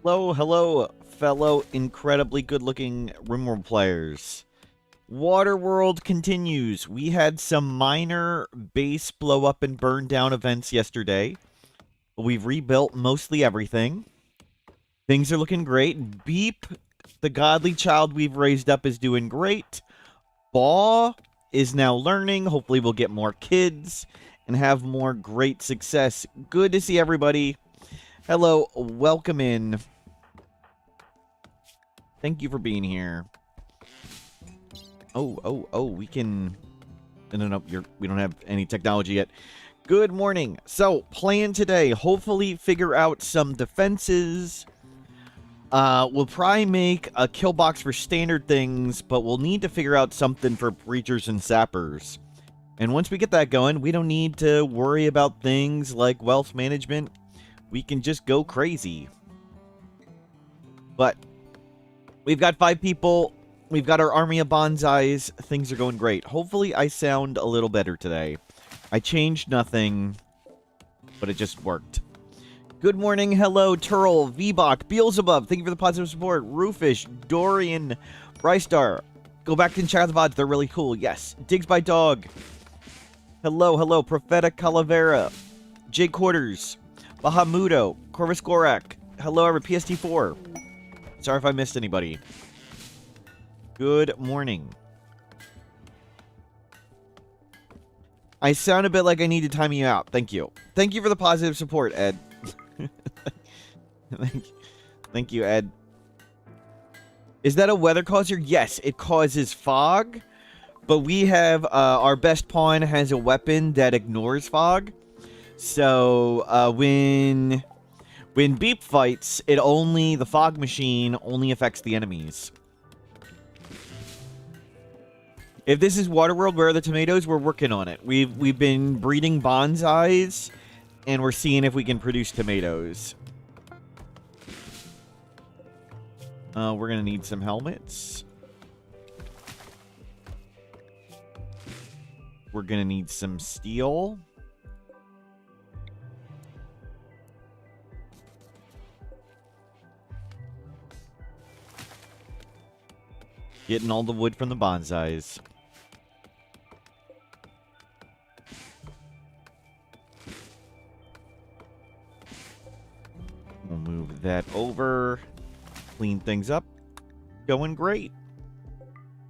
Hello, hello, fellow incredibly good-looking RimWorld players. Waterworld continues. We had some minor base blow up and burn down events yesterday. We've rebuilt mostly everything. Things are looking great. Beep, the godly child we've raised up, is doing great. Baw is now learning. Hopefully we'll get more kids and have more great success. Good to see everybody. Hello, welcome in. Thank you for being here. Oh, we can... No, we don't have any technology yet. Good morning. So, plan today. Hopefully figure out some defenses. We'll probably make a kill box for standard things, but we'll need to figure out something for breachers and sappers. And once we get that going, we don't need to worry about things like wealth management. We can just go crazy. But we've got 5 people. We've got our army of bonsais. Things are going great. Hopefully I sound a little better today. I changed nothing, but it just worked. Good morning. Hello, Turl, Vbach, Beelzebub. Thank you for the positive support. Roofish, Dorian, Brystar. Go back and check out the VODs. They're really cool. Yes. Digs by Dog. Hello. Prophetic Calavera. J Quarters. Bahamudo. Corvus Gorak. Hello, PST4. Sorry if I missed anybody. Good morning. I sound a bit like I need to time you out. Thank you. Thank you for the positive support, Ed. Thank you, Ed. Is that a weather causer? Yes, it causes fog. But we have, our best pawn has a weapon that ignores fog. So, when Beep fights, the fog machine only affects the enemies. If this is Waterworld, where are the tomatoes? We're working on it. We've been breeding bonsais, and we're seeing if we can produce tomatoes. We're gonna need some helmets. We're gonna need some steel. Getting all the wood from the bonsais. We'll move that over. Clean things up. Going great.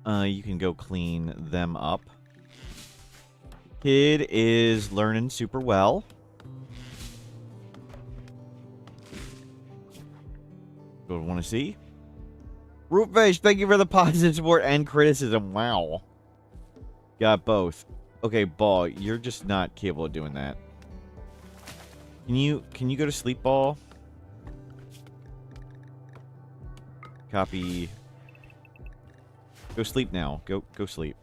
You can go clean them up. Kid is learning super well. What do I want to see? Rootfish, thank you for the positive support and criticism. Wow. Got both. Okay, Ball, you're just not capable of doing that. Can you go to sleep, Ball? Copy. Go sleep now. Go sleep.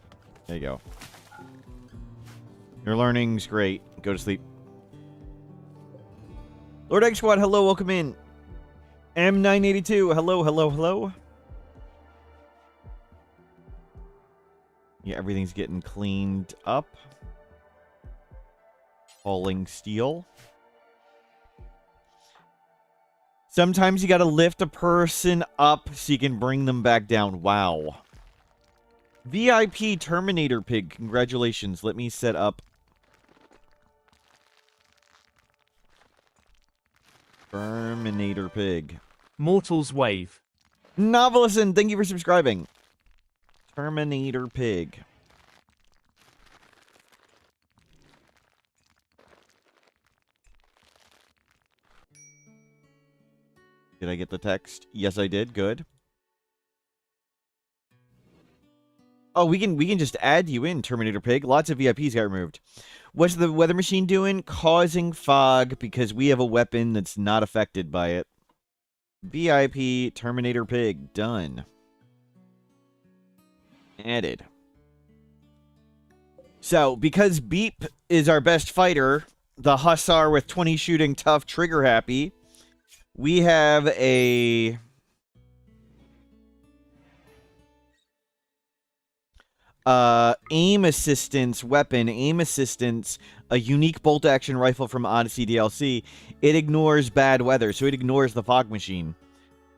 There you go. Your learning's great. Go to sleep. Lord Egg Squad, hello, welcome in. M982, hello. Yeah, everything's getting cleaned up. Hauling steel. Sometimes you gotta lift a person up so you can bring them back down. Wow. VIP Terminator Pig, congratulations. Let me set up. Terminator Pig. Mortal's Wave. Novelison, thank you for subscribing. Terminator Pig. Did I get the text? Yes, I did. Good. Oh, we can just add you in, Terminator Pig. Lots of VIPs got removed. What's the weather machine doing? Causing fog because we have a weapon that's not affected by it. VIP Terminator Pig. Done. Added. So, because Beep is our best fighter, the Hussar with 20 shooting, tough, trigger happy, we have a aim assistance weapon, a unique bolt action rifle from Odyssey DLC. It ignores bad weather, so it ignores the fog machine.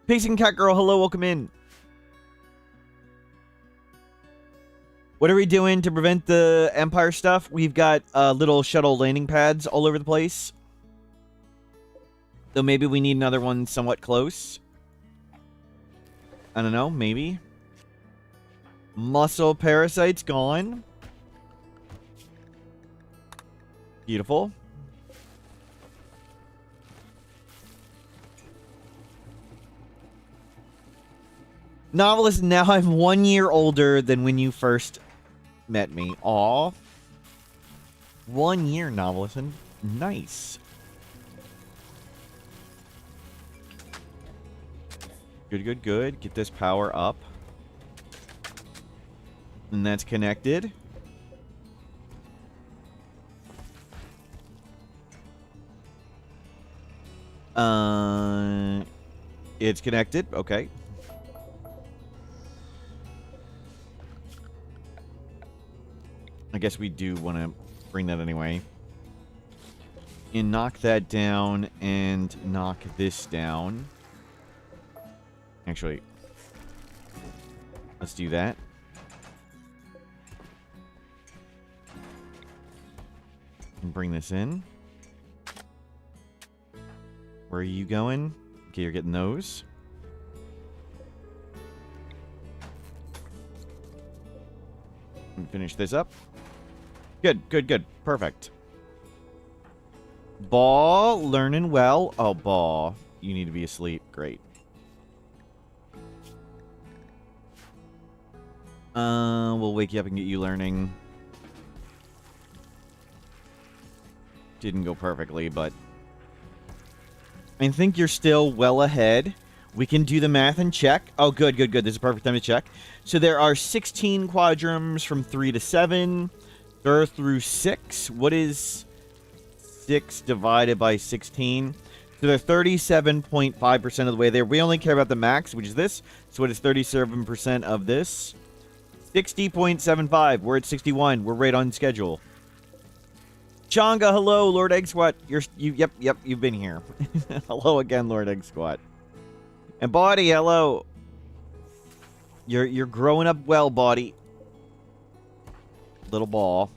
Pacing Cat Girl, hello, welcome in. What are we doing to prevent the Empire stuff? We've got little shuttle landing pads all over the place. Though maybe we need another one somewhat close. I don't know, maybe. Muscle parasites gone. Beautiful. Novelist, now I'm 1 year older than when you first met me. Aw. 1 year, Novelist. Nice. Good, good, good. Get this power up. And that's connected. It's connected. Okay. I guess we do want to bring that anyway. And knock that down and knock this down. Actually, let's do that. And bring this in. Where are you going? Okay, you're getting those. And finish this up. Good, good, good. Perfect. Ball, learning well. Oh, Ball, you need to be asleep. Great. We'll wake you up and get you learning. Didn't go perfectly, but I think you're still well ahead. We can do the math and check. Oh, good, good, good. This is a perfect time to check. So there are 16 quadrums from 3 to 7. There through 6. What is 6 divided by 16? So they're 37.5% of the way there. We only care about the max, which is this. So it is 37% of this. 60.75. We're at 61. We're right on schedule. Changa, hello, Lord Egg Squat. Yep, you've been here. Hello again, Lord Egg Squat. And Body, hello. You're growing up well, Body. Little ball.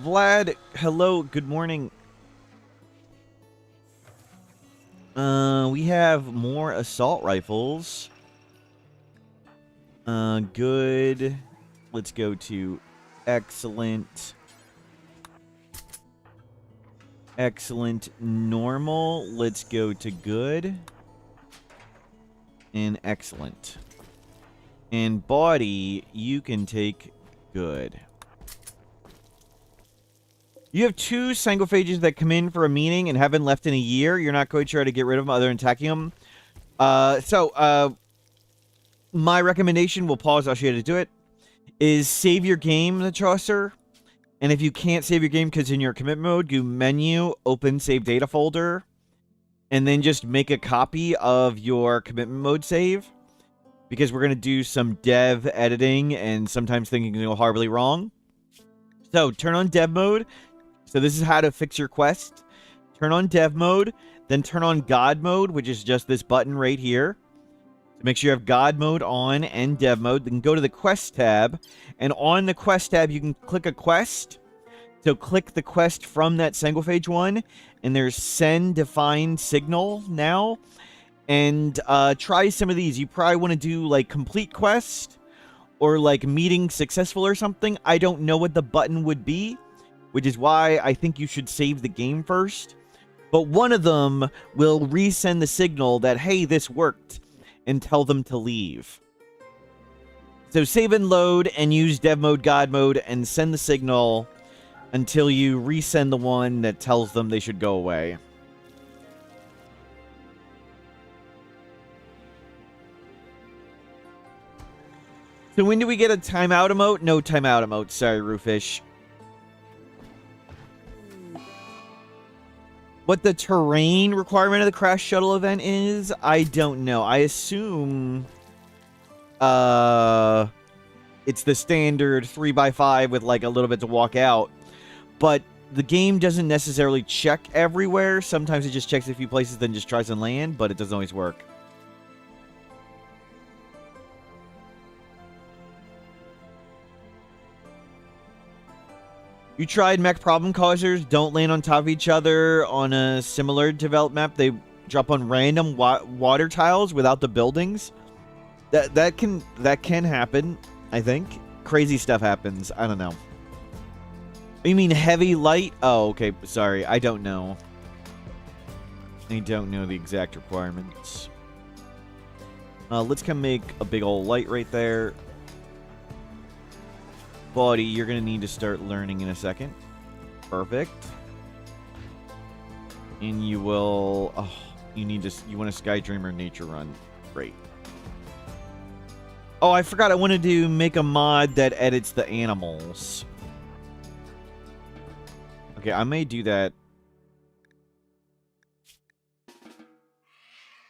Vlad, hello, good morning. We have more assault rifles. Good. Let's go to excellent. Excellent, normal. Let's go to good. And excellent. And Body, you can take good. You have 2 sangophages that come in for a meeting and haven't left in a year. You're not quite sure how to get rid of them other than attacking them. My recommendation, we'll pause, I'll show you how to do it, is save your game, the Chaucer. And if you can't save your game because in your commit mode, go menu, open save data folder, and then just make a copy of your commitment mode save. Because we're going to do some dev editing and sometimes things can go horribly wrong. So turn on dev mode. So this is how to fix your quest. Turn on dev mode, then turn on God mode, which is just this button right here. So make sure you have God mode on and dev mode. Then go to the quest tab, and on the quest tab, you can click a quest. So click the quest from that sangophage one, and there's send define signal now. And try some of these. You probably want to do like complete quest or like meeting successful or something. I don't know what the button would be, which is why I think you should save the game first. But one of them will resend the signal that, hey, this worked, and tell them to leave. So save and load and use dev mode, God mode, and send the signal until you resend the one that tells them they should go away. So when do we get a timeout emote? No timeout emote. Sorry, Roofish. What the terrain requirement of the Crash Shuttle event is, I don't know. I assume It's the standard 3x5 with like a little bit to walk out. But the game doesn't necessarily check everywhere. Sometimes it just checks a few places, then just tries and land, but it doesn't always work. You tried mech problem causers, don't land on top of each other on a similar developed map. They drop on random water tiles without the buildings. That can happen, I think. Crazy stuff happens. I don't know. You mean heavy light? Oh, okay. Sorry. I don't know. I don't know the exact requirements. Let's come make a big old light right there. Buddy, you're going to need to start learning in a second. Perfect. And you will... Oh, you want a Sky Dreamer nature run. Great. Oh, I forgot I wanted to make a mod that edits the animals. Okay, I may do that.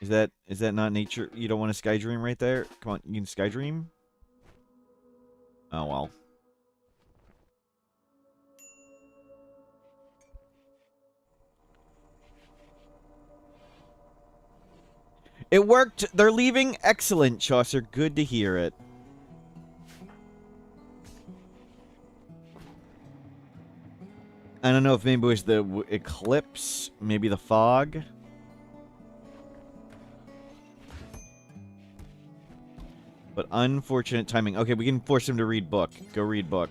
Is that not nature? You don't want a Sky Dream right there? Come on, you can Sky Dream? Oh, well. It worked! They're leaving? Excellent, Chaucer. Good to hear it. I don't know if maybe it was the eclipse, maybe the fog. But unfortunate timing. Okay, we can force him to read book. Go read book.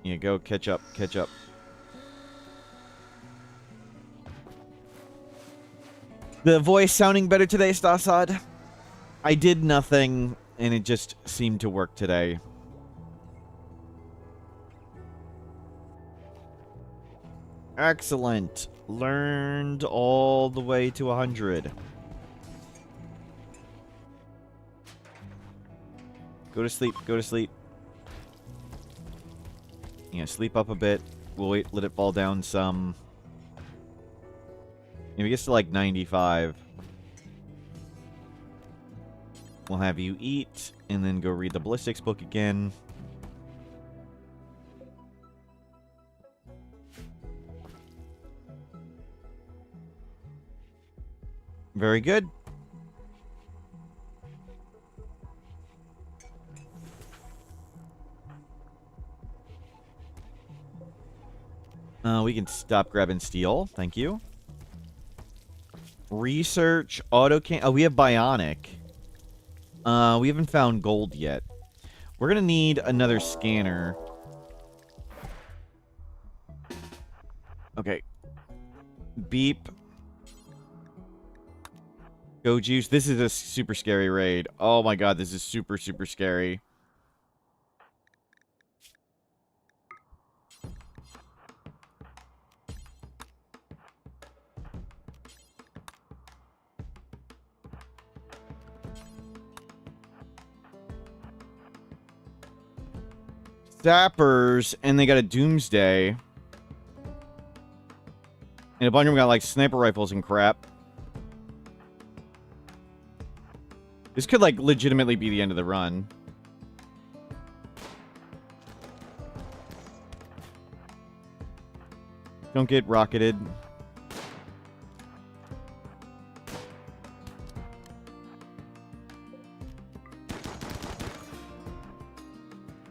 Yeah, go catch up, catch up. The voice sounding better today, Stasad? I did nothing, and it just seemed to work today. Excellent. Learned all the way to 100. Go to sleep, go to sleep. Yeah, sleep up a bit. We'll wait, let it fall down some. If it gets to like 95, we'll have you eat, and then go read the ballistics book again. Very good. We can stop grabbing steel. Thank you. Research, autocan. Oh, we have bionic. We haven't found gold yet. We're gonna need another scanner. Okay. Beep. Go juice. This is a super scary raid. Oh my god, this is super, super scary. Sappers, and they got a Doomsday. And a bunch of them got, like, sniper rifles and crap. This could, like, legitimately be the end of the run. Don't get rocketed.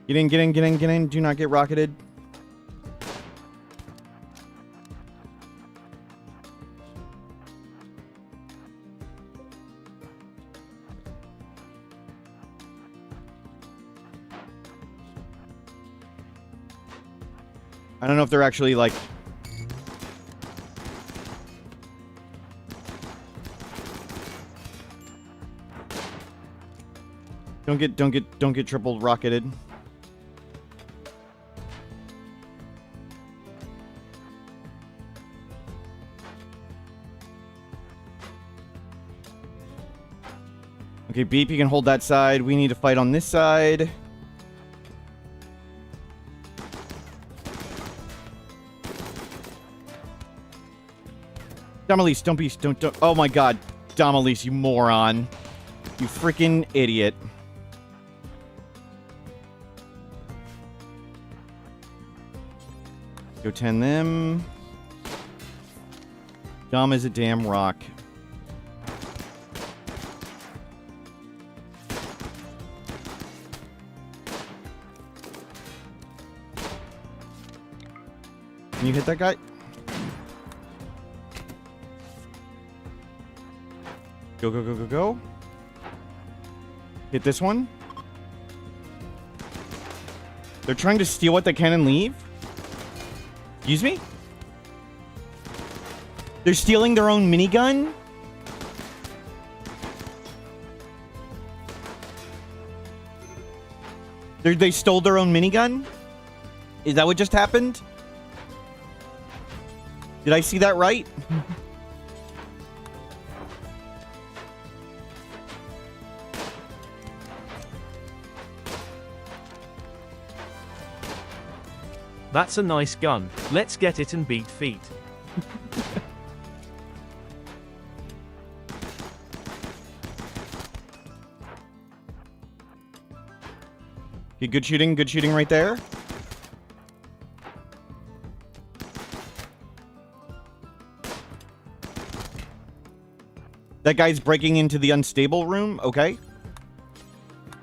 Get in, get in, get in, get in. Do not get rocketed. I don't know if they're actually, like... Don't get triple rocketed. Okay, Beep, you can hold that side. We need to fight on this side. Damalise, don't. Oh my god. Damalise, you moron. You freaking idiot. Go 10 them. Dumb as a damn rock. Can you hit that guy? Go, go, go, go, go. Hit this one. They're trying to steal what they can and leave? Excuse me? They're stealing their own minigun? They stole their own minigun? Is that what just happened? Did I see that right? That's a nice gun. Let's get it and beat feet. Okay, good shooting right there. That guy's breaking into the unstable room. Okay.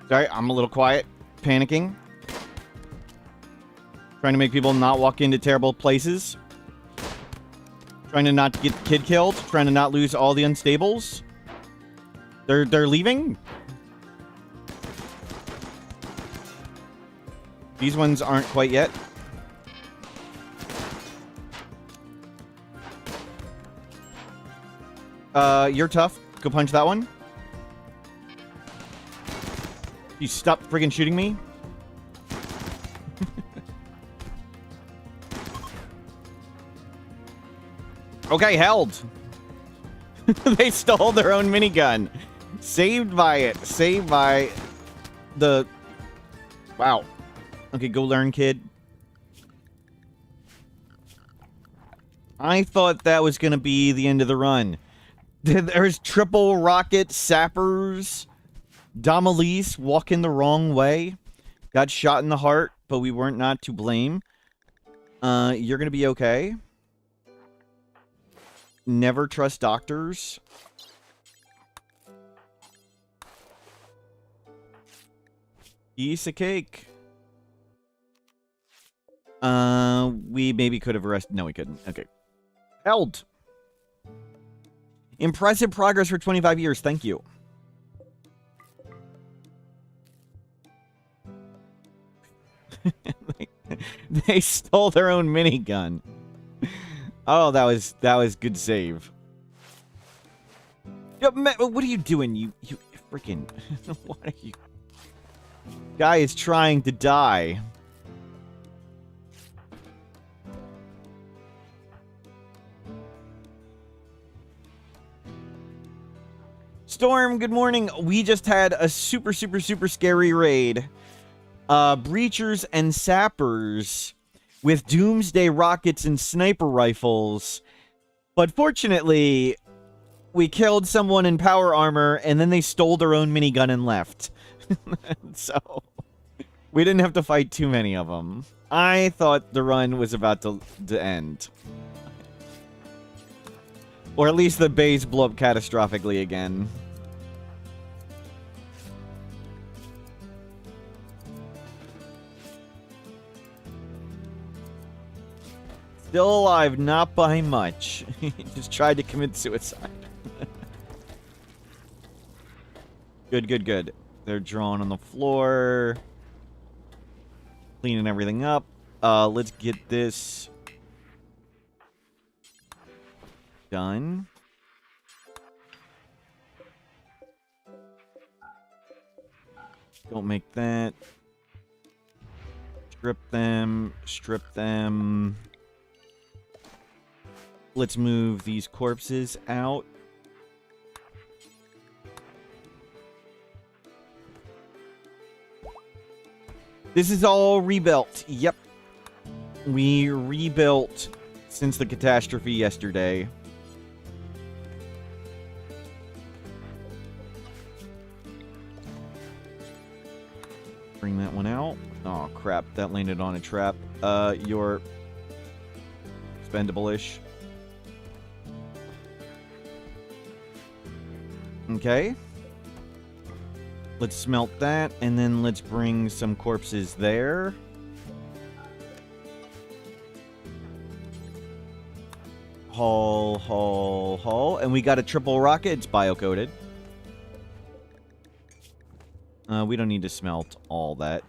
Sorry, I'm a little quiet. Panicking. Trying to make people not walk into terrible places. Trying to not get kid killed. Trying to not lose all the unstables. They're leaving. These ones aren't quite yet. You're tough. Go punch that one. You stop friggin' shooting me. Okay, held. They stole their own minigun. Saved by it. Saved by the... Wow. Okay, go learn, kid. I thought that was going to be the end of the run. There's triple rocket sappers. Damalise walking the wrong way. Got shot in the heart, but we weren't not to blame. You're going to be okay. Never trust doctors. Piece of cake. We maybe could have arrested... No, we couldn't. Okay. Held. Impressive progress for 25 years. Thank you. They stole their own minigun. Oh, that was good save. Yo, what are you doing? You freaking... What are you... Guy is trying to die. Storm, good morning. We just had a super scary raid. Breachers and sappers with doomsday rockets and sniper rifles. But fortunately, we killed someone in power armor and then they stole their own minigun and left. So, we didn't have to fight too many of them. I thought the run was about to end. Or at least the base blew up catastrophically again. Still alive, not by much. Just tried to commit suicide. Good. They're drawn on the floor. Cleaning everything up. Let's get this done. Don't make that. Strip them. Let's move these corpses out. This is all rebuilt. Yep. We rebuilt since the catastrophe yesterday. Bring that one out. Oh, crap. That landed on a trap. You're expendable-ish. Okay. Let's smelt that, and then let's bring some corpses there. Haul, haul, haul. And we got a triple rocket. It's bio-coated. We don't need to smelt all that.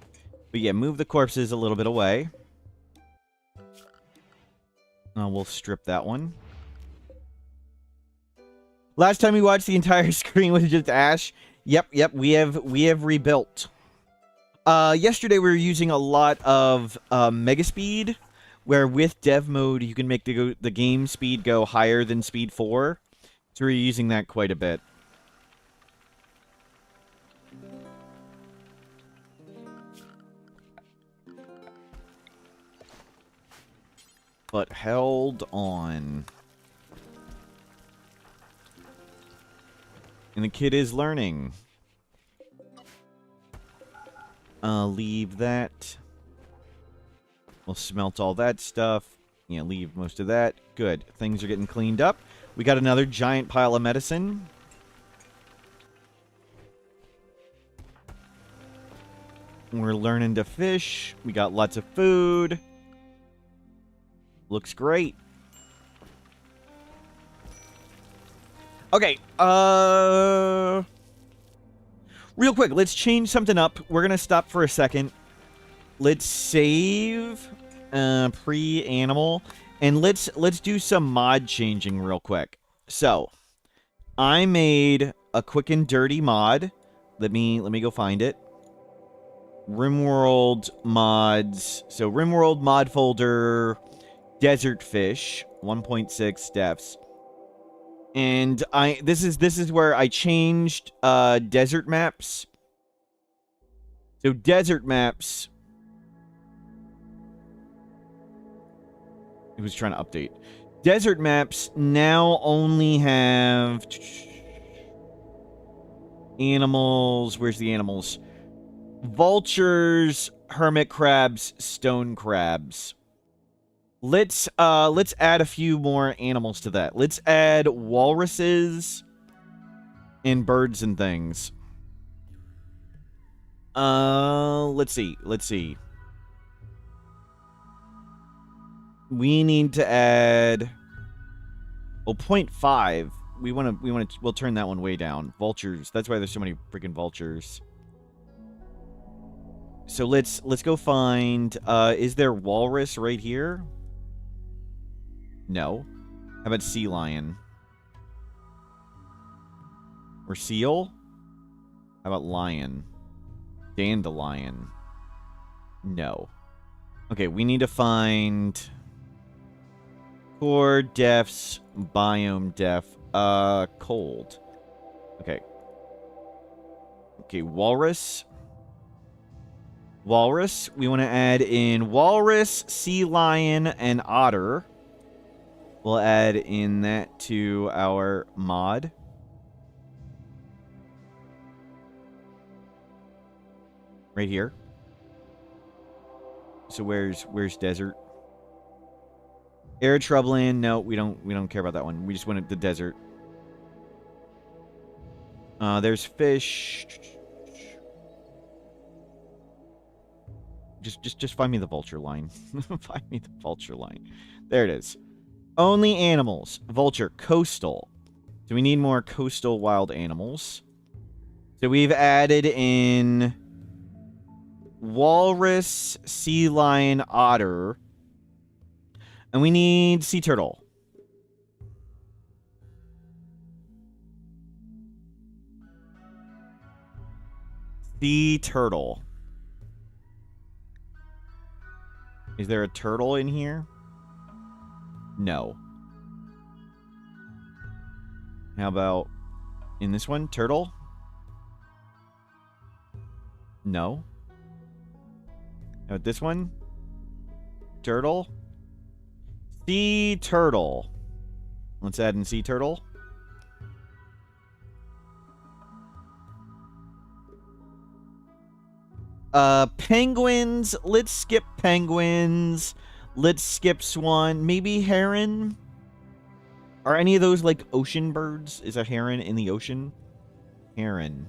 But yeah, move the corpses a little bit away. We'll strip that one. Last time we watched, the entire screen was just ash. Yep, we have rebuilt. Yesterday we were using a lot of mega speed, where with dev mode you can make the game speed go higher than speed 4. So we're using that quite a bit. But held on. And the kid is learning. Leave that. We'll smelt all that stuff. Yeah, leave most of that. Good. Things are getting cleaned up. We got another giant pile of medicine. We're learning to fish. We got lots of food. Looks great. Okay, real quick, let's change something up. We're gonna stop for a second. Let's save pre-animal, and let's do some mod changing real quick. So, I made a quick and dirty mod. Let me go find it. RimWorld mods. So RimWorld mod folder, DesertFish 1.6 deaths. And this is where I changed desert maps. So desert maps. It was trying to update. Desert maps now only have animals. Where's the animals? Vultures, hermit crabs, stone crabs. Let's add a few more animals to that. Let's add walruses and birds and things. Let's see. We need to add 0.5. We'll turn that one way down. Vultures. That's why there's so many freaking vultures. So let's go find is there walrus right here? No. How about sea lion? Or seal? How about lion? Dandelion? No. Okay, we need to find core deaths, biome death, cold. Okay. Okay, walrus. Walrus. We want to add in walrus, sea lion, and otter. We'll add in that to our mod. Right here. So where's desert? Arid shrubland. No, we don't care about that one. We just wanted the desert. There's fish. Just find me the vulture line. Find me the vulture line. There it is. Only animals. Vulture. Coastal. So we need more coastal wild animals. So we've added in walrus, sea lion, otter. And we need sea turtle. Sea turtle. Is there a turtle in here? No. How about in this one? Turtle? No. How about this one? Turtle? Sea turtle. Let's add in sea turtle. Penguins. Let's skip penguins. Let's skip swan. Maybe heron? Are any of those like ocean birds? Is a heron in the ocean? Heron.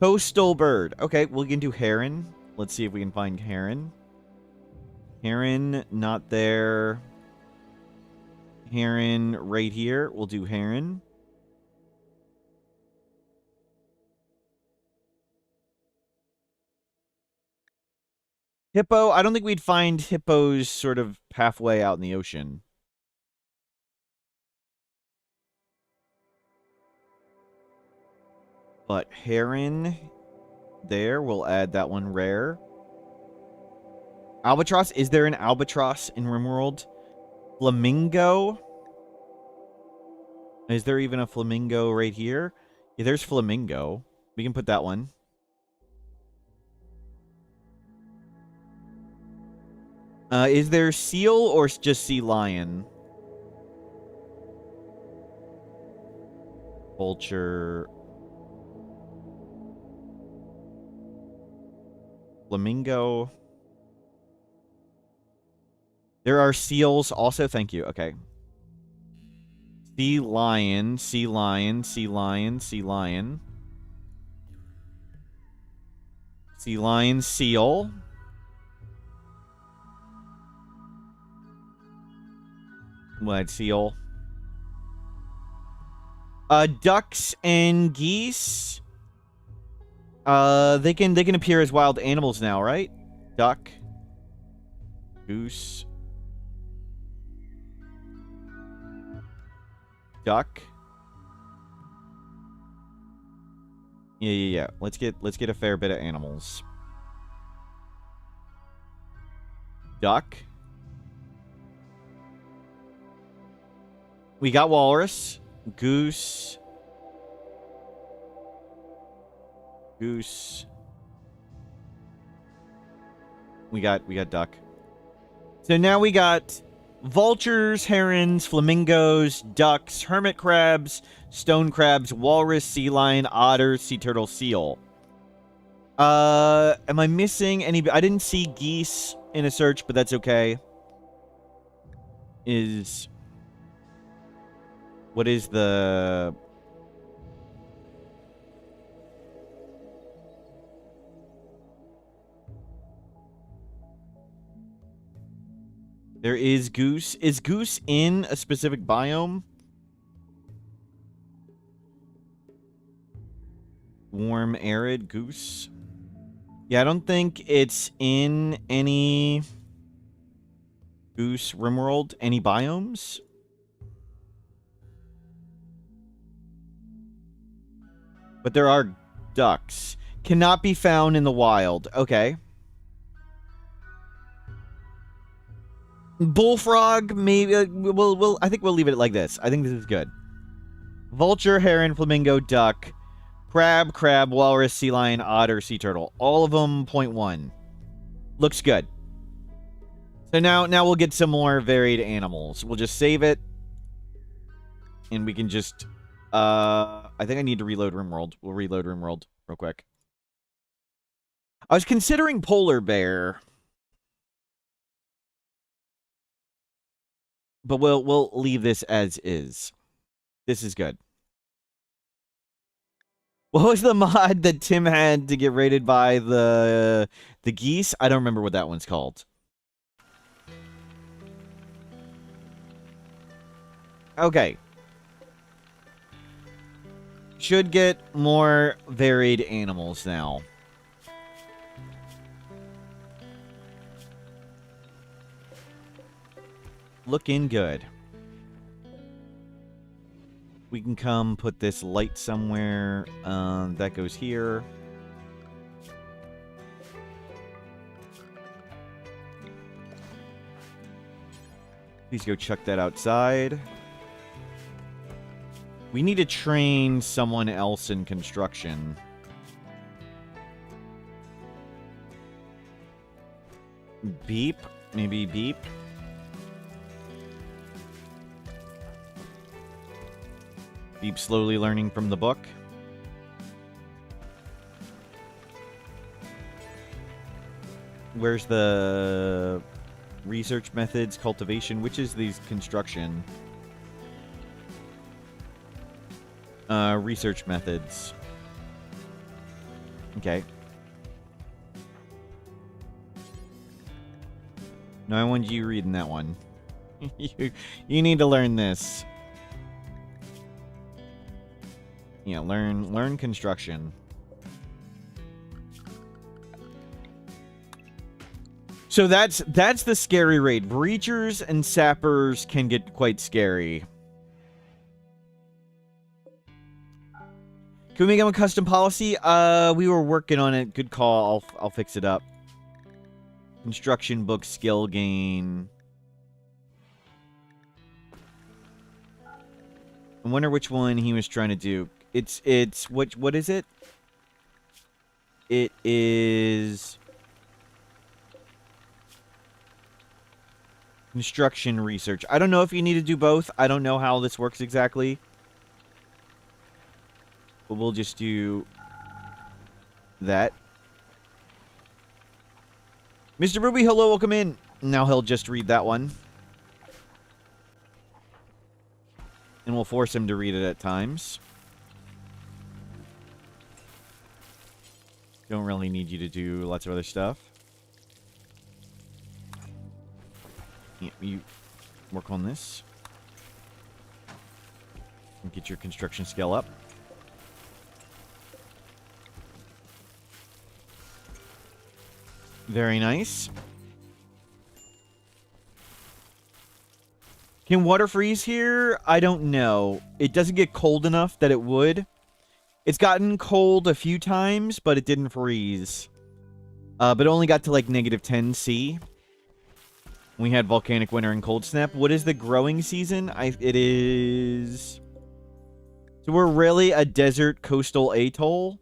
Coastal bird. Okay, we can do heron. Let's see if we can find heron. Heron, not there. Heron right here. We'll do heron. Hippo. I don't think we'd find hippos sort of halfway out in the ocean. But heron there. We'll add that one rare. Albatross. Is there an albatross in RimWorld? Flamingo. Is there even a flamingo right here? Yeah, there's flamingo. We can put that one. Is there seal or just sea lion? Vulture. Flamingo. There are seals also. Thank you. Okay. Sea lion, sea lion, sea lion, sea lion. Sea lion, seal. What, seal? Ducks and geese. They can appear as wild animals now, right? Duck. Goose. Duck. Yeah. Let's get a fair bit of animals. Duck. We got walrus. Goose. Goose. We got duck. So now we got vultures, herons, flamingos, ducks, hermit crabs, stone crabs, walrus, sea lion, otter, sea turtle, seal. Am I missing any? I didn't see geese in a search, but that's okay. What is the... There is goose. Is goose in a specific biome? Warm, arid, goose. Yeah, I don't think it's in any goose RimWorld. Any biomes? But there are ducks. Cannot be found in the wild. Okay. Bullfrog, maybe. I think we'll leave it like this. I think this is good. Vulture, heron, flamingo, duck, crab, walrus, sea lion, otter, sea turtle. All of them 0.1. Looks good. So now we'll get some more varied animals. We'll just save it. And we can just... I think I need to reload RimWorld. We'll reload RimWorld real quick. I was considering polar bear. But we'll leave this as is. This is good. What was the mod that Tim had to get raided by the geese? I don't remember what that one's called. Okay. Should get more varied animals now. Looking good. We can come put this light somewhere. That goes here. Please go check that outside. We need to train someone else in construction. Beep. Maybe beep. Beep slowly learning from the book. Where's the research methods, cultivation? Which is these construction? Research methods. Okay. No, I want you reading that one. you need to learn this. Yeah, learn construction. So that's the scary raid. Breachers and sappers can get quite scary. Can we make them a custom policy? We were working on it. Good call. I'll fix it up. Construction book skill gain. I wonder which one he was trying to do. It's what is it? It is construction research. I don't know if you need to do both. I don't know how this works exactly. But we'll just do that. Mr. Ruby, hello, welcome in. Now he'll just read that one. And we'll force him to read it at times. Don't really need you to do lots of other stuff. Yeah, you work on this. And get your construction skill up. Very nice. Can water freeze here? I don't know. It doesn't get cold enough that it would. It's gotten cold a few times, but it didn't freeze. But it only got to like -10°C. We had volcanic winter and cold snap. What is the growing season? It is... So we're really a desert coastal atoll.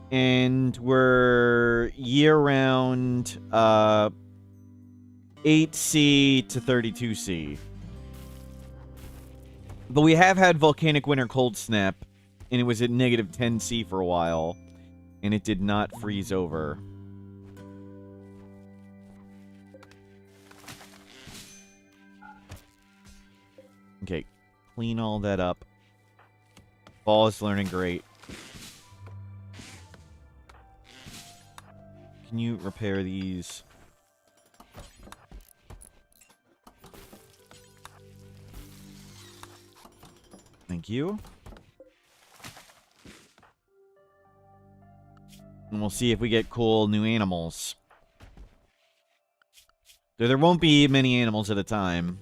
And we're year-round 8C to 32C. But we have had volcanic winter cold snap, and it was at -10C for a while, and it did not freeze over. Okay, clean all that up. Ball is learning great. Can you repair these? Thank you. And we'll see if we get cool new animals. So there won't be many animals at a time.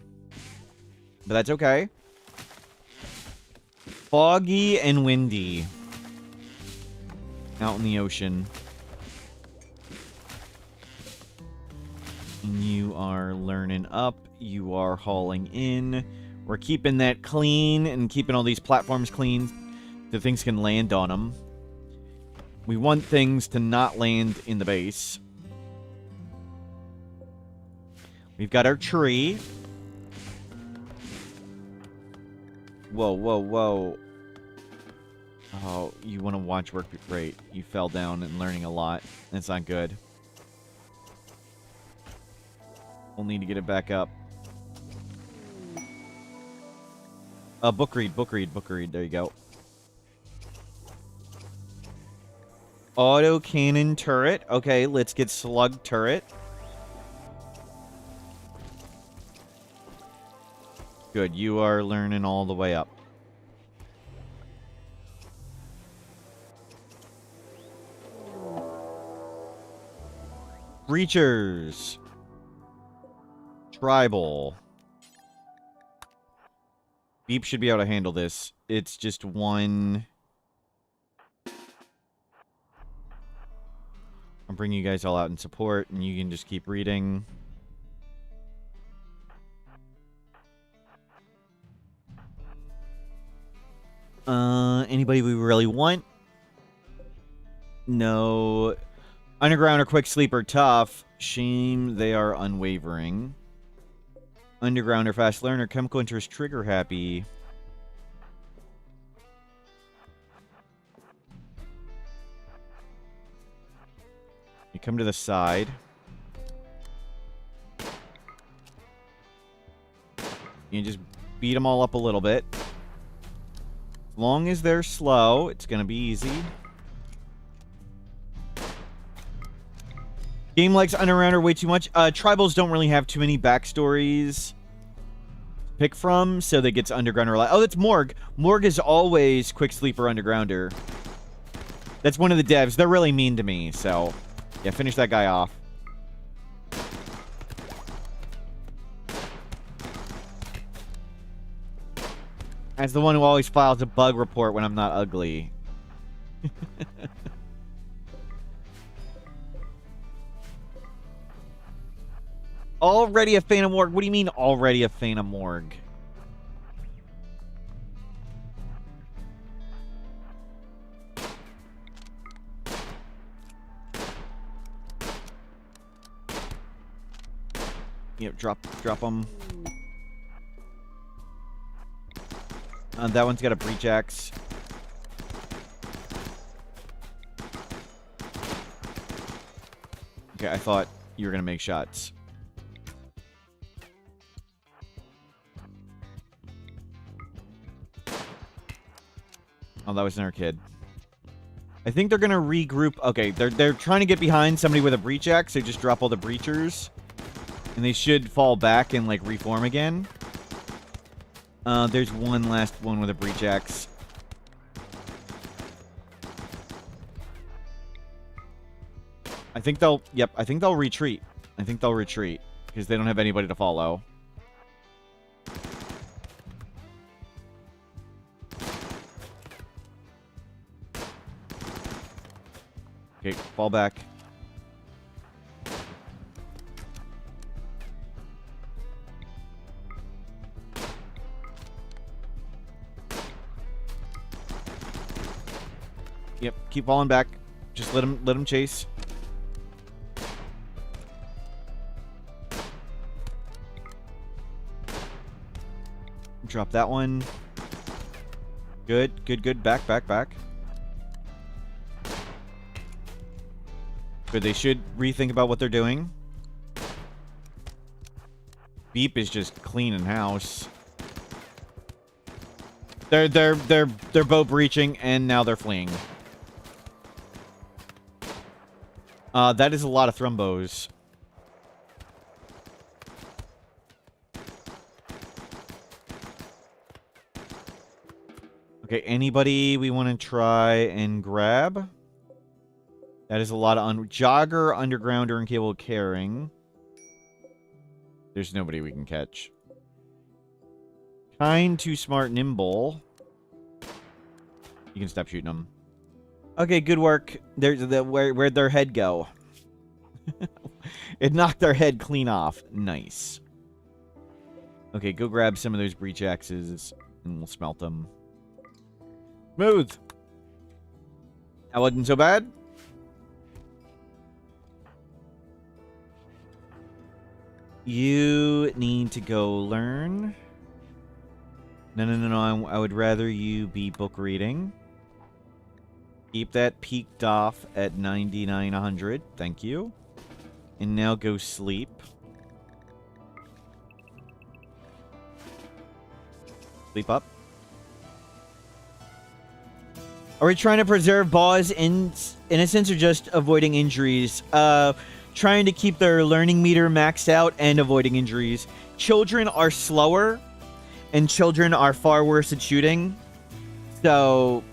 But that's okay. Foggy and windy. Out in the ocean. And you are learning up. You are hauling in. We're keeping that clean and keeping all these platforms clean so things can land on them. We want things to not land in the base. We've got our tree. Whoa, whoa, whoa. Oh, you want to watch work? Great. You fell down and learning a lot. That's not good. We'll need to get it back up. Book read, book read, book read. There you go. Auto cannon turret. Okay, let's get slug turret. Good, you are learning all the way up. Breachers. Tribal. Beep should be able to handle this. It's just one... I'll bring you guys all out in support, and you can just keep reading. Anybody we really want? No. Underground or quick sleep are tough. Shame they are unwavering. Underground or fast learner. Chemical interest trigger happy. You come to the side. You just beat them all up a little bit. As long as they're slow, it's going to be easy. Game likes Undergrounder way too much. Tribals don't really have too many backstories to pick from, so that gets Undergrounder a lot. Oh, that's Morg. Morg is always Quick Sleeper Undergrounder. That's one of the devs. They're really mean to me, so yeah, finish that guy off. As the one who always files a bug report when I'm not ugly. Already a fan of Morg? What do you mean already a fan of Morg? Yep, drop them. That one's got a breach axe. Okay, I thought you were gonna make shots. Oh, that was another kid. I think they're gonna regroup. Okay, they're trying to get behind somebody with a breach axe. So just drop all the breachers, and they should fall back and like reform again. There's one last one with a breach axe. I think they'll. Yep, I think they'll retreat. I think they'll retreat because they don't have anybody to follow. Okay, fall back. Yep, keep falling back. Just let him chase. Drop that one. Good, good, good. Back, back, back. Good, they should rethink about what they're doing. Beep is just cleaning house. They're both breaching and now they're fleeing. That is a lot of thrombos. Okay, anybody we want to try and grab? That is a lot of Jogger, Undergrounder, and Cable Carrying. There's nobody we can catch. Kind, Too Smart, Nimble. You can stop shooting them. Okay, good work. There's where'd their head go? It knocked their head clean off. Nice. Okay, go grab some of those breach axes and we'll smelt them. Smooth. That wasn't so bad. You need to go learn. No. I would rather you be book reading. Keep that peaked off at 9900. Thank you. And now go sleep. Sleep up. Are we trying to preserve Baw's innocence or just avoiding injuries? Trying to keep their learning meter maxed out and avoiding injuries. Children are slower, and children are far worse at shooting. So,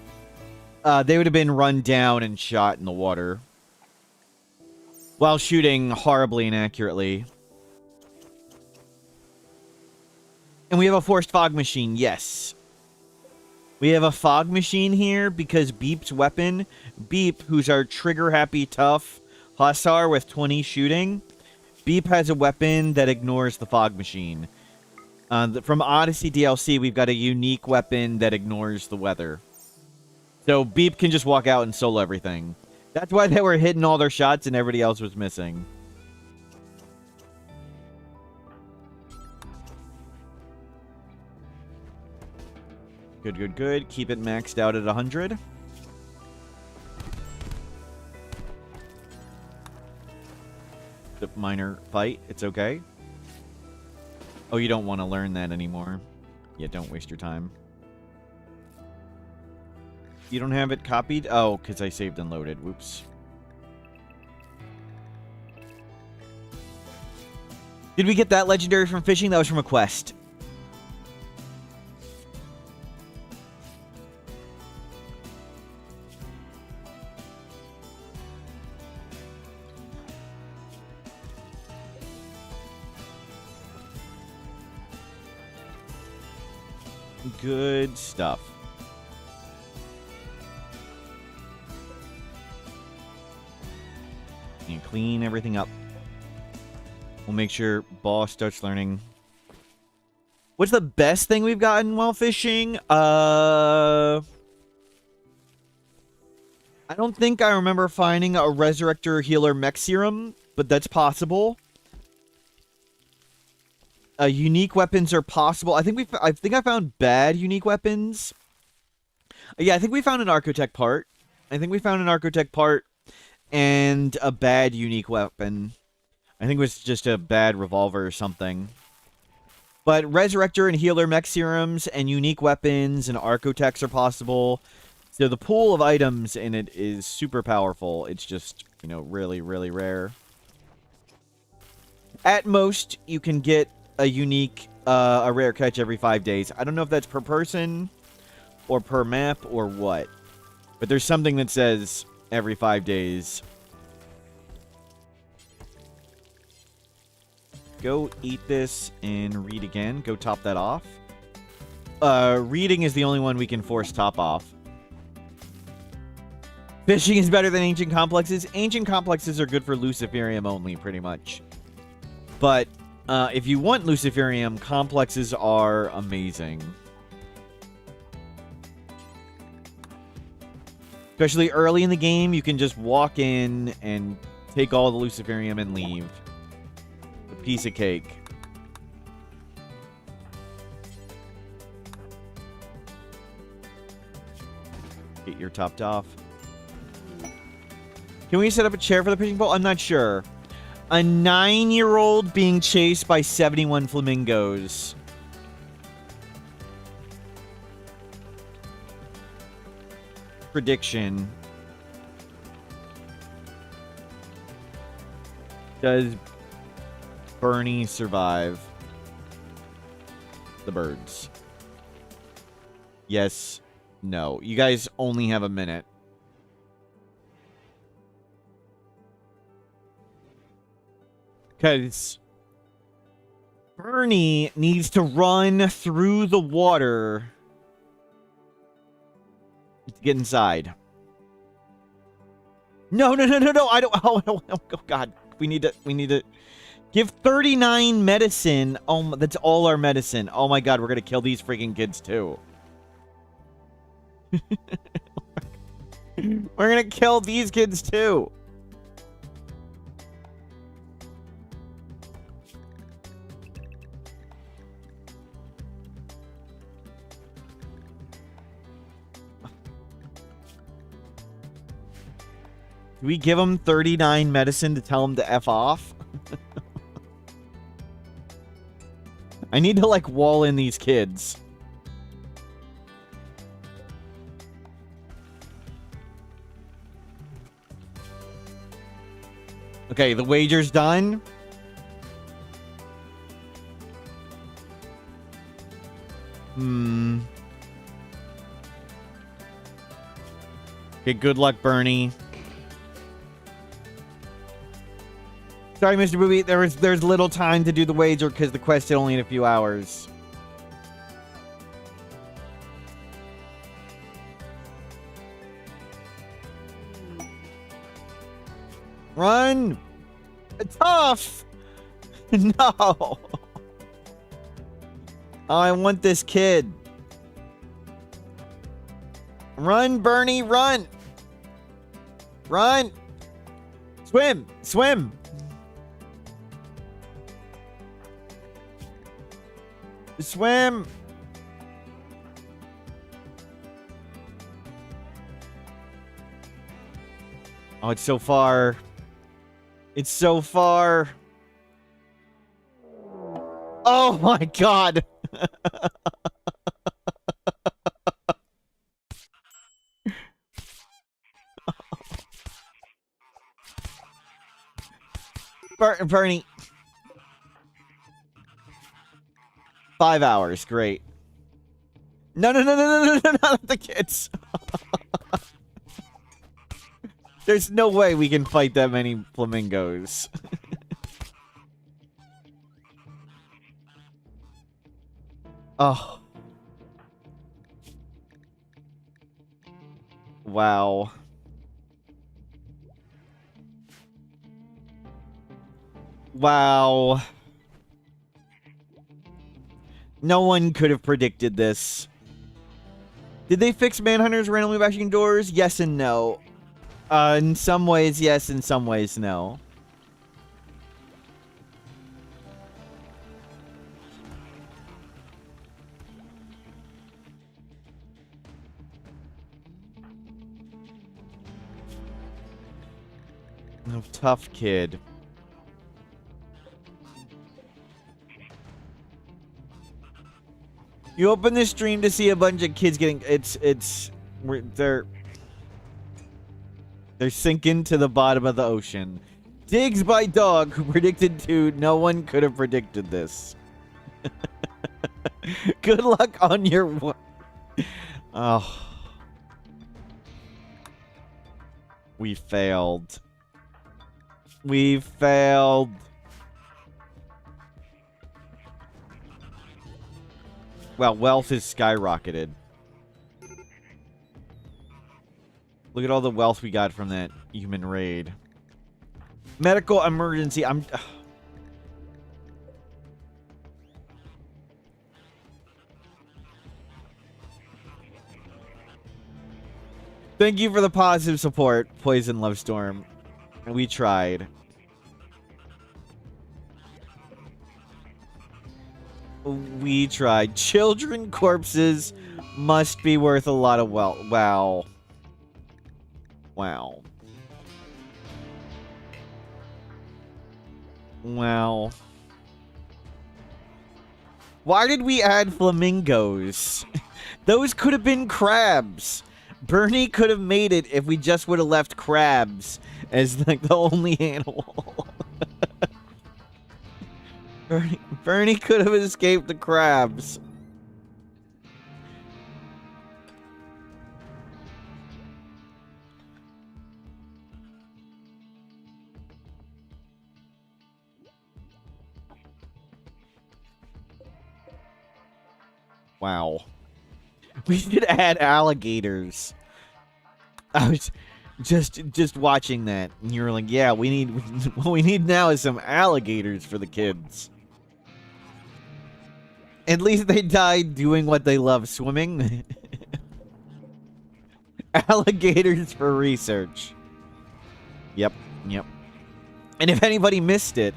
they would have been run down and shot in the water. While shooting horribly inaccurately. And we have a forced fog machine, yes. We have a fog machine here because Beep's weapon, Beep, who's our trigger-happy, tough Hussar with 20 shooting, Beep has a weapon that ignores the fog machine. From Odyssey DLC, we've got a unique weapon that ignores the weather. So Beep can just walk out and solo everything. That's why they were hitting all their shots and everybody else was missing. Good, good, good. Keep it maxed out at 100. The minor fight. It's okay. Oh, you don't want to learn that anymore. Yeah, don't waste your time. You don't have it copied? Oh, because I saved and loaded. Whoops. Did we get that legendary from fishing? That was from a quest. Good stuff. And clean everything up. We'll make sure boss starts learning. What's the best thing we've gotten while fishing? I don't think I remember finding a Resurrector Healer Mech Serum, but that's possible. Unique weapons are possible. I think I found bad unique weapons. Yeah, I think we found an Architect part. And a bad unique weapon. I think it was just a bad revolver or something. But Resurrector and Healer Mech Serums and unique weapons and Architects are possible. So the pool of items in it is super powerful. It's just, you know, really, really rare. At most, you can get a unique, a rare catch every 5 days. I don't know if that's per person or per map or what. But there's something that says every 5 days. Go eat this and read again. Go top that off. Reading is the only one we can force top off. Fishing is better than ancient complexes. Ancient complexes are good for Luciferium only, pretty much. But if you want Luciferium, complexes are amazing. Especially early in the game, you can just walk in and take all the Luciferium and leave. A piece of cake. Get your topped off. Can we set up a chair for the fishing pole? I'm not sure. A 9-year-old being chased by 71 flamingos. Prediction. Does Bernie survive the birds? Yes. No. You guys only have a minute. Because Bernie needs to run through the water to get inside. No. I don't. Oh, God. We need to give 39 medicine. Oh, that's all our medicine. Oh my God, we're gonna kill these freaking kids too. We're gonna kill these kids too. Do we give them 39 medicine to tell them to F off? I need to, like, wall in these kids. Okay, the wager's done. Okay, good luck, Bernie. Sorry, Mr. Booby. There's little time to do the wager because the quest is only in a few hours. Run! Tough! No! Oh, I want this kid. Run, Bernie, run! Run! Swim! Swim! Swim! Oh, it's so far. It's so far. Oh my god! Bernie. 5 hours, great. No, not the kids. There's no way we can fight that many flamingos. Oh. Wow. Wow. No one could have predicted this. Did they fix manhunters randomly bashing doors? Yes and no. In some ways, yes. In some ways, no. Oh, tough kid. You open this stream to see a bunch of kids getting they're sinking to the bottom of the ocean. Diggs by Dog, who predicted to no one could have predicted this. Good luck on your oh. We failed. We failed. Well, wealth is skyrocketed. Look at all the wealth we got from that human raid. Medical emergency. Thank you for the positive support, Poison Love Storm. We tried. We tried. Children corpses must be worth a lot of wealth. Wow. Wow. Wow. Why did we add flamingos? Those could have been crabs. Bernie could have made it if we just would have left crabs as like the only animal. Bernie could have escaped the crabs. Wow. We should add alligators. I was just watching that, and you were like, yeah, we need what we need now is some alligators for the kids. At least they died doing what they love, swimming. Alligators for research. Yep. And if anybody missed it,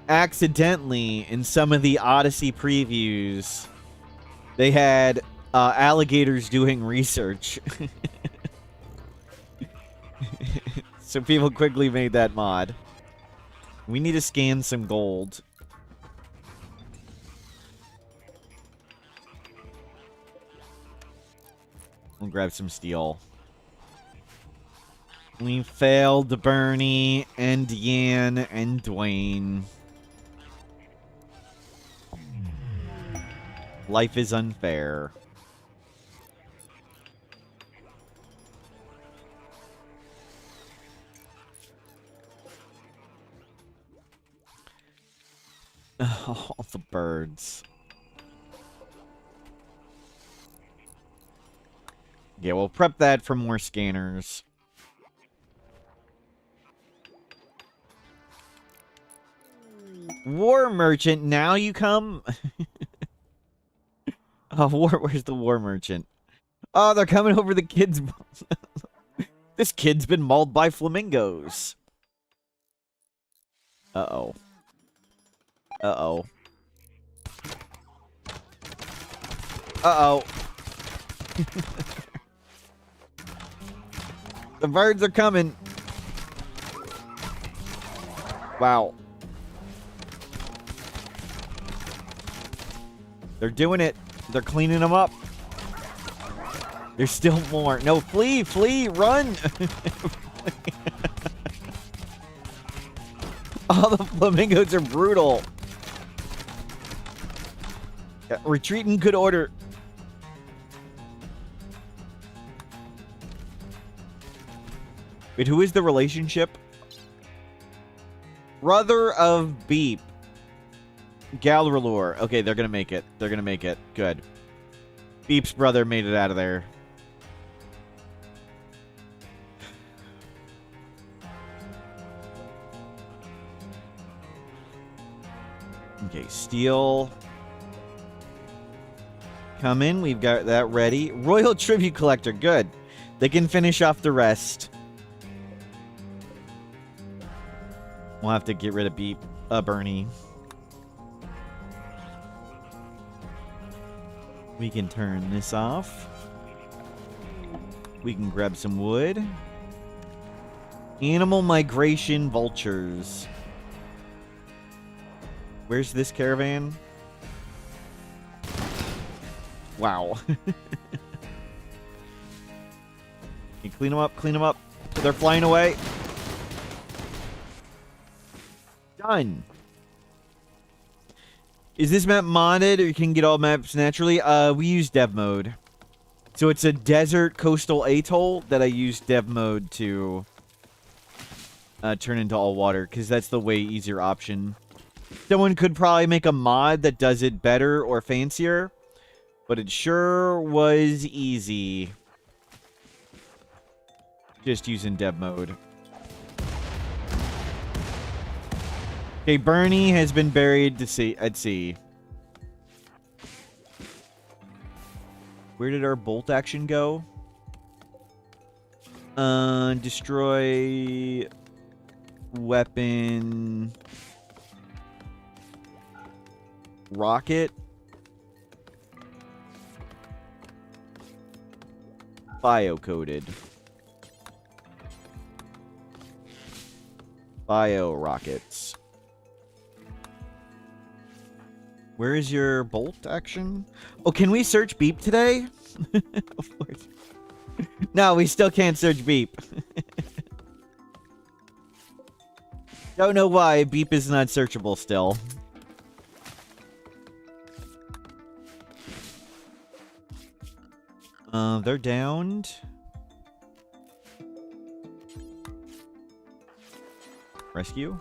accidentally in some of the Odyssey previews, they had alligators doing research. So people quickly made that mod. We need to scan some gold. We'll grab some steel. We failed Bernie and Yan and Dwayne. Life is unfair. Oh, the birds. Yeah, we'll prep that for more scanners. War merchant, now you come? Oh, where's the war merchant? Oh, they're coming over the kids. This kid's been mauled by flamingos. Uh-oh. Uh-oh. Uh-oh. The birds are coming. Wow. They're doing it. They're cleaning them up. There's still more. No, flee, flee, run. All the flamingos are brutal. Yeah, retreat in good order. Wait, who is the relationship? Brother of Beep. Galralure. Okay, they're gonna make it. They're gonna make it. Good. Beep's brother made it out of there. Okay, steel. Come in. We've got that ready. Royal Tribute Collector. Good. They can finish off the rest. We'll have to get rid of Beep. Bernie. We can turn this off. We can grab some wood. Animal migration vultures. Where's this caravan? Wow. You clean them up, clean them up. They're flying away. Done. Is this map modded, or you can get all maps naturally? We use dev mode. So it's a desert coastal atoll that I use dev mode to turn into all water, because that's the way easier option. Someone could probably make a mod that does it better or fancier, but it sure was easy just using dev mode. Okay, Bernie has been buried at sea. Where did our bolt action go? Destroy weapon. Rocket. Bio-coded. Bio rockets. Where is your bolt action? Oh, can we search Beep today? Of course. No, we still can't search Beep. Don't know why Beep is not searchable still. They're downed. Rescue.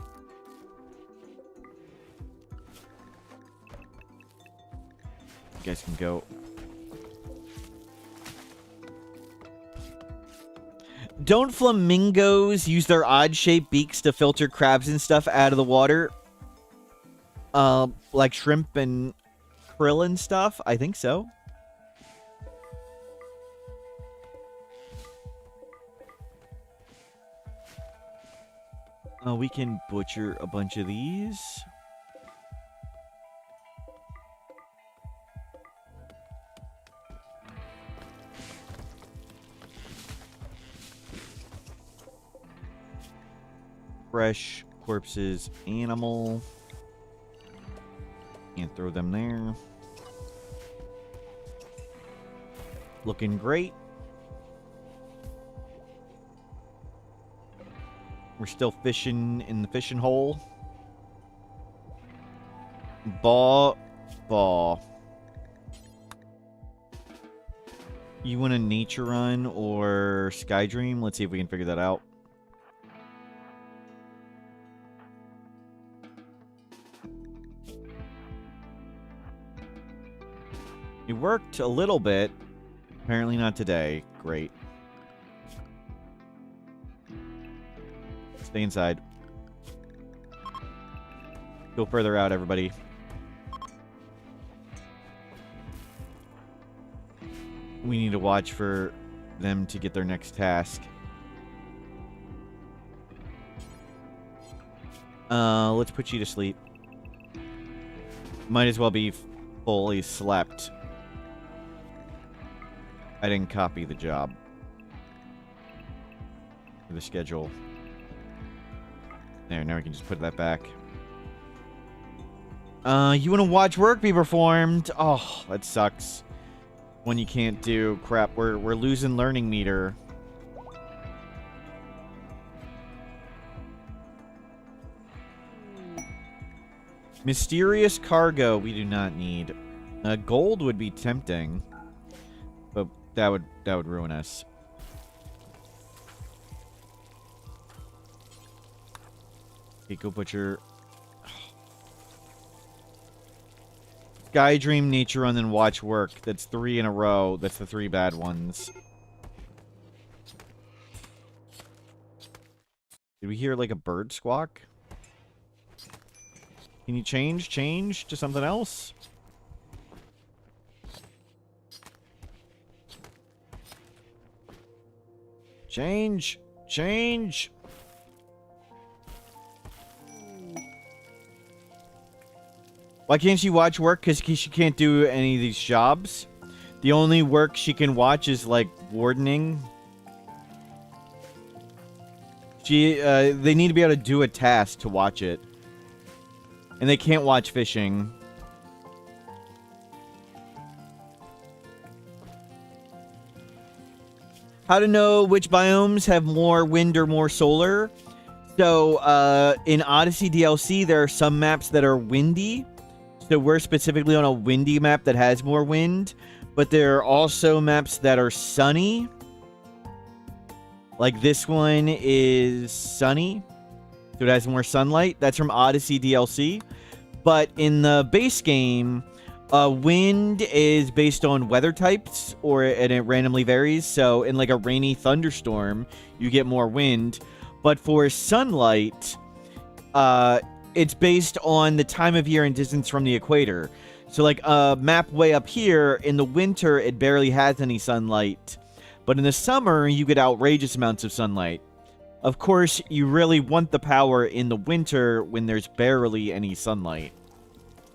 You guys can go. Don't flamingos use their odd-shaped beaks to filter crabs and stuff out of the water? Like shrimp and krill and stuff? I think so. We can butcher a bunch of these. Fresh corpses, animal. Can't throw them there. Looking great. We're still fishing in the fishing hole. Ball. You want a nature run or sky dream? Let's see if we can figure that out. It worked a little bit. Apparently not today. Great. Stay inside. Go further out, everybody. We need to watch for them to get their next task. Let's put you to sleep. Might as well be fully slept. I didn't copy the job. For the schedule. There, now we can just put that back. You want to watch work be performed? Oh, that sucks. When you can't do. Crap, we're losing learning meter. Mysterious cargo we do not need. Gold would be tempting, but that would ruin us. Okay, go butcher. Sky Dream, Nature Run, then Watch Work. That's 3 in a row. That's the 3 bad ones. Did we hear like a bird squawk? Can you change to something else? Change! Why can't she watch work? Because she can't do any of these jobs. The only work she can watch is, like, wardening. They need to be able to do a task to watch it. And they can't watch fishing. How to know which biomes have more wind or more solar? So, in Odyssey DLC, there are some maps that are windy. So we're specifically on a windy map that has more wind. But there are also maps that are sunny. Like this one is sunny. So it has more sunlight. That's from Odyssey DLC. But in the base game, wind is based on weather types, and it randomly varies. So in like a rainy thunderstorm, you get more wind. But for sunlight, it's based on the time of year and distance from the equator. So like a map way up here, in the winter, it barely has any sunlight. But in the summer, you get outrageous amounts of sunlight. Of course, you really want the power in the winter when there's barely any sunlight.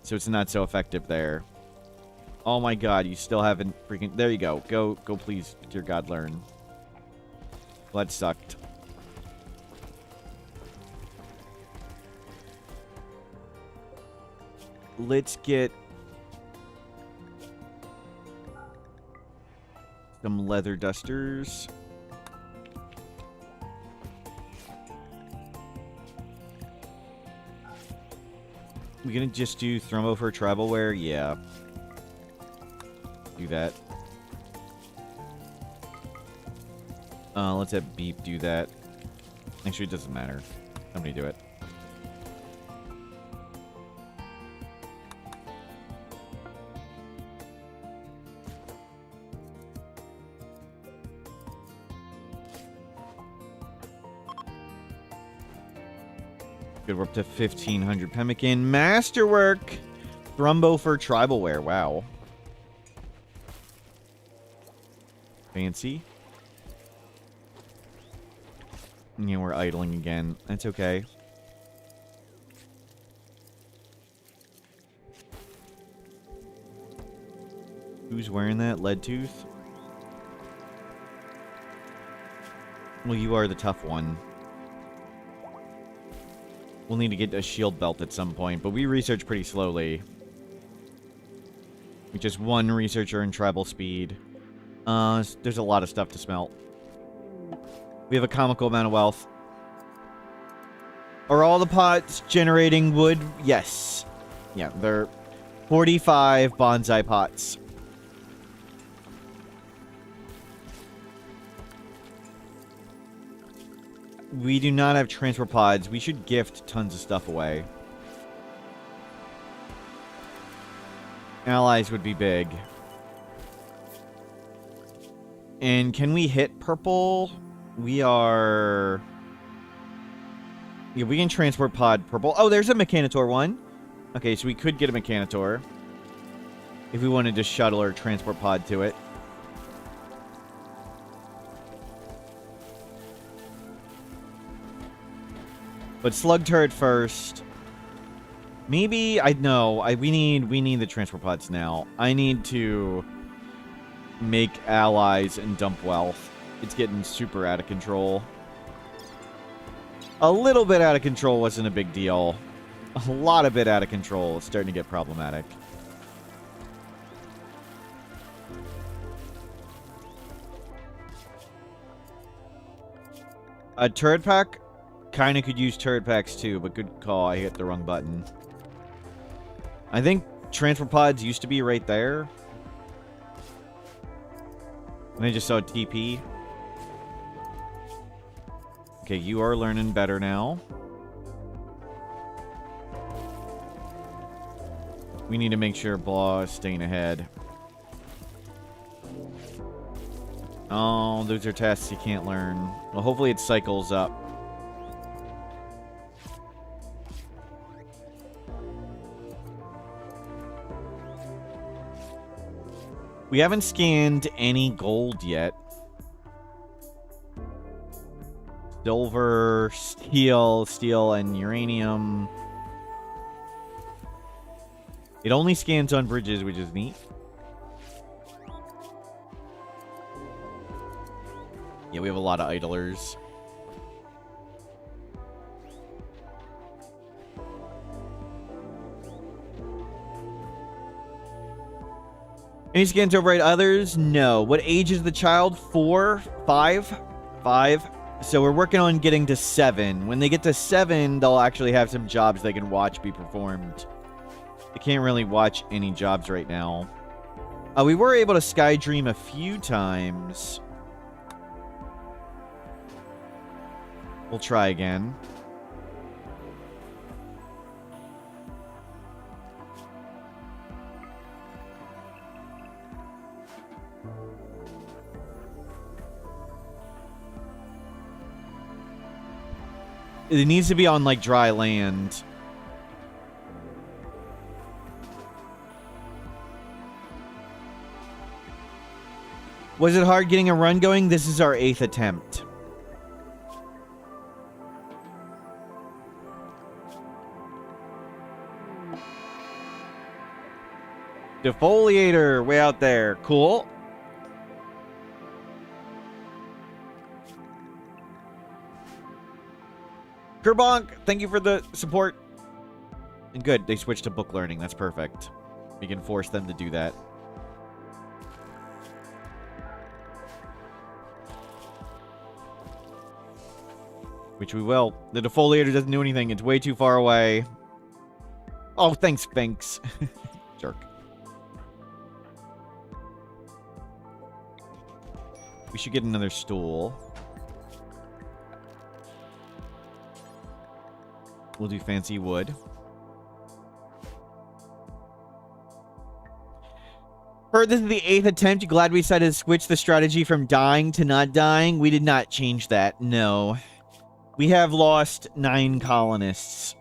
So it's not so effective there. Oh my god, you still haven't freaking... There you go. Go please, dear god, learn. Well, that sucked. Let's get... some leather dusters. We gonna just do Thrumbo for tribal wear? Yeah. Do that. Let's have Beep do that. Actually, it doesn't matter. Somebody do it. Good, we're up to 1,500 pemmican. Masterwork! Thrumbo for tribal wear. Wow. Fancy. Yeah, we're idling again. That's okay. Who's wearing that? Lead tooth? Well, you are the tough one. We'll need to get a shield belt at some point, but we research pretty slowly. With just one researcher and tribal speed. There's a lot of stuff to smelt. We have a comical amount of wealth. Are all the pots generating wood? Yes. Yeah, they're 45 bonsai pots. We do not have transfer pods. We should gift tons of stuff away. Allies would be big. And can we hit purple? We are... Yeah, we can transport pod purple. Oh, there's a Mechanitor one. Okay, so we could get a Mechanitor. If we wanted to shuttle or transport pod to it. But slug turret first. Maybe we need the transport pods now. I need to make allies and dump wealth. It's getting super out of control. A little bit out of control wasn't a big deal. a lot of it out of control. It's starting to get problematic. A turret pack? Kind of could use turret packs too, but good call. I hit the wrong button. I think transfer pods used to be right there. And I just saw TP. Okay, you are learning better now. We need to make sure Blah is staying ahead. Oh, those are tests you can't learn. Well, hopefully it cycles up. We haven't scanned any gold yet. Silver, steel, and uranium. It only scans on bridges, which is neat. Yeah, we have a lot of idlers. Any scans to override others? No. What age is the child? 4? 5? 5. So we're working on getting to 7. When they get to 7, they'll actually have some jobs they can watch be performed. They can't really watch any jobs right now. We were able to sky dream a few times. We'll try again. It needs to be on, like, dry land. Was it hard getting a run going? This is our 8th attempt. Defoliator, way out there. Cool. Kerbonk, thank you for the support. And good, they switched to book learning. That's perfect. We can force them to do that. Which we will. The defoliator doesn't do anything. It's way too far away. Oh, thanks, Finks. Jerk. We should get another stool. We'll do fancy wood. Heard this is the 8th attempt. You glad we decided to switch the strategy from dying to not dying? We did not change that. No. We have lost 9 colonists.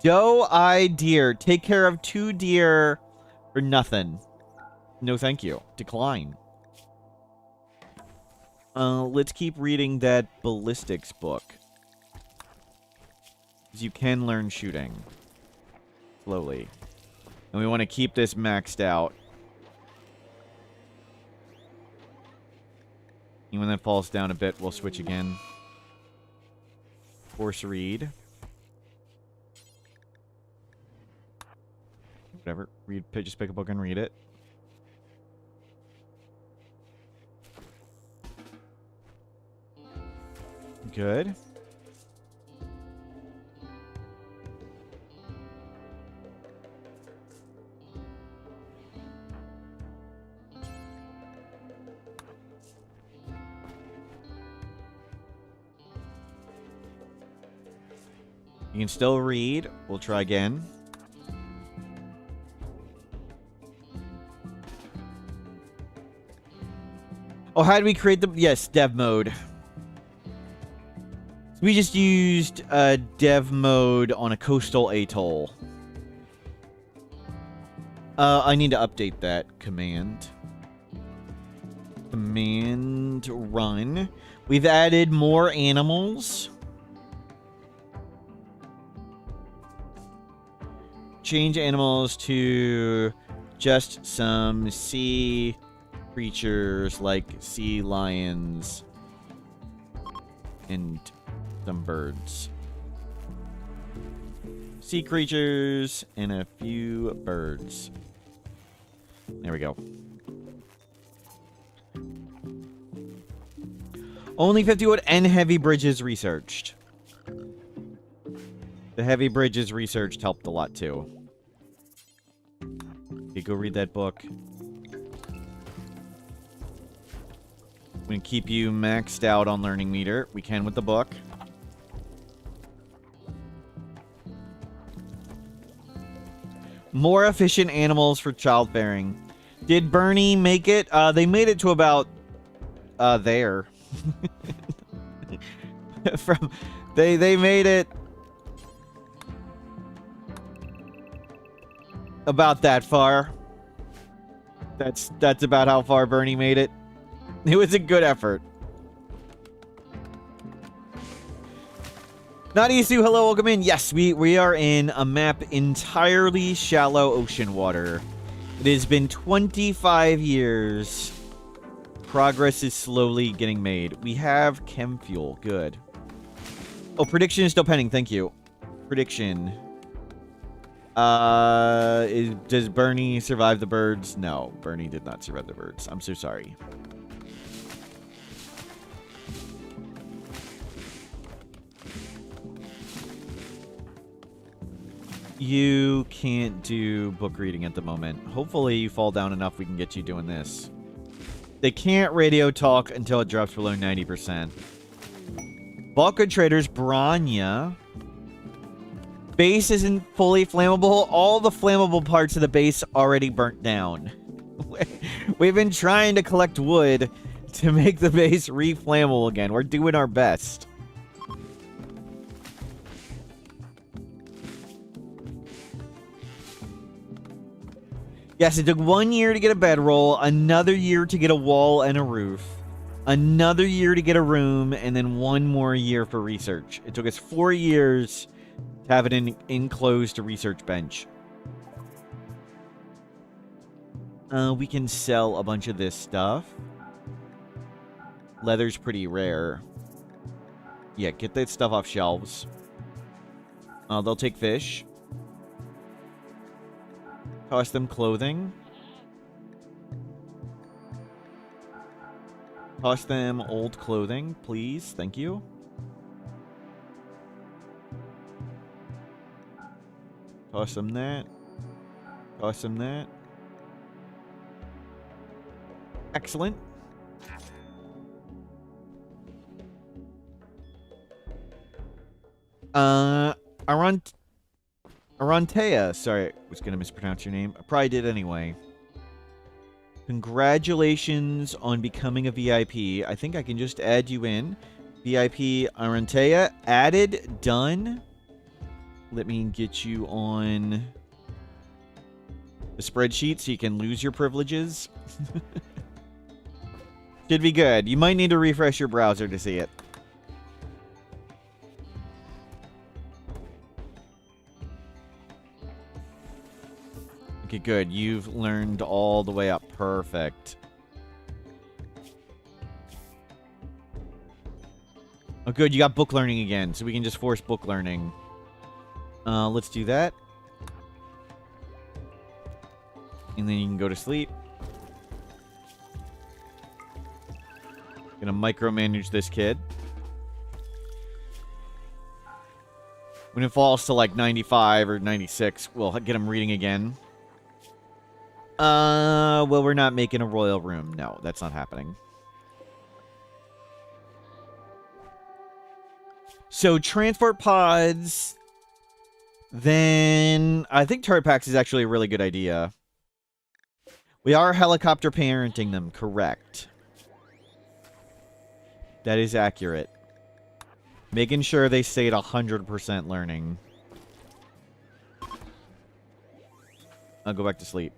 Doe-eye deer. Take care of 2 deer for nothing. No, thank you. Decline. Let's keep reading that ballistics book. You can learn shooting. Slowly. And we want to keep this maxed out. And when that falls down a bit, we'll switch again. Force read. Whatever. Read. Just pick a book and read it. Good. You can still read. We'll try again. Oh, how did we create the... Yes, dev mode. We just used dev mode on a coastal atoll. I need to update that command. Command run. We've added more animals. Change animals to just some sea creatures like sea lions and some birds. sea creatures, and a few birds. There we go. Only 50 wood and heavy bridges researched. The heavy bridges researched helped a lot too. Okay, go read that book. I'm going to keep you maxed out on learning meter. We can with the book. More efficient animals for childbearing. Did Bernie make it? They made it to about there. They made it about that far. That's about how far Bernie made it. It was a good effort. Nadisu, hello, welcome in. Yes, we are in a map entirely shallow ocean water. It has been 25 years. Progress is slowly getting made. We have chem fuel. Good. Oh, prediction is still pending. Thank you. Prediction. Does Bernie survive the birds? No, Bernie did not survive the birds. I'm so sorry. You can't do book reading at the moment. Hopefully you fall down enough we can get you doing this. They can't radio talk until it drops below 90%. Balkan Traders, Branya. Base isn't fully flammable. All the flammable parts of the base already burnt down. We've been trying to collect wood to make the base re-flammable again. We're doing our best. Yes, it took 1 year to get a bedroll, another year to get a wall and a roof, another year to get a room, and then 1 more year for research. It took us 4 years to have an enclosed research bench. We can sell a bunch of this stuff. Leather's pretty rare. Yeah, get that stuff off shelves. They'll take fish. Toss them clothing. Toss them old clothing, please. Thank you. Toss them that. Toss them that. Excellent. Arantea. Sorry, I was going to mispronounce your name. I probably did anyway. Congratulations on becoming a VIP. I think I can just add you in. VIP Arantea. Added. Done. Let me get you on the spreadsheet so you can lose your privileges. Should be good. You might need to refresh your browser to see it. Okay, good. You've learned all the way up. Perfect. Oh, good. You got book learning again, so we can just force book learning. Let's do that. And then you can go to sleep. Gonna micromanage this kid. When it falls to like 95 or 96, we'll get him reading again. Well, we're not making a royal room. No, that's not happening. So, transport pods. Then, I think turret packs is actually a really good idea. We are helicopter parenting them, correct. That is accurate. Making sure they stay at 100% learning. I'll go back to sleep.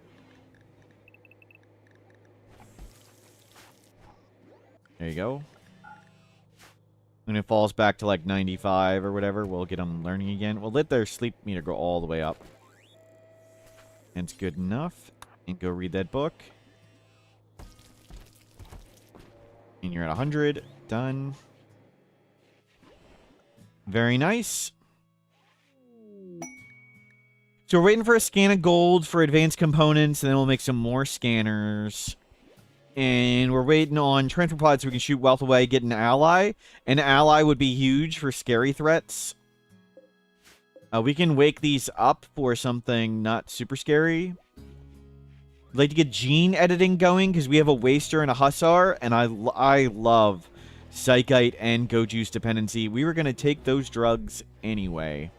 There you go. When it falls back to like 95 or whatever, we'll get them learning again. We'll let their sleep meter go all the way up. And it's good enough. And go read that book. And you're at 100. Done. Very nice. So we're waiting for a scan of gold for advanced components, and then we'll make some more scanners. And we're waiting on transfer pods so we can shoot wealth away, get an ally. An ally would be huge for scary threats. We can wake these up for something not super scary. I'd like to get gene editing going because we have a waster and a hussar, and I love psychite and go juice dependency. We were going to take those drugs anyway.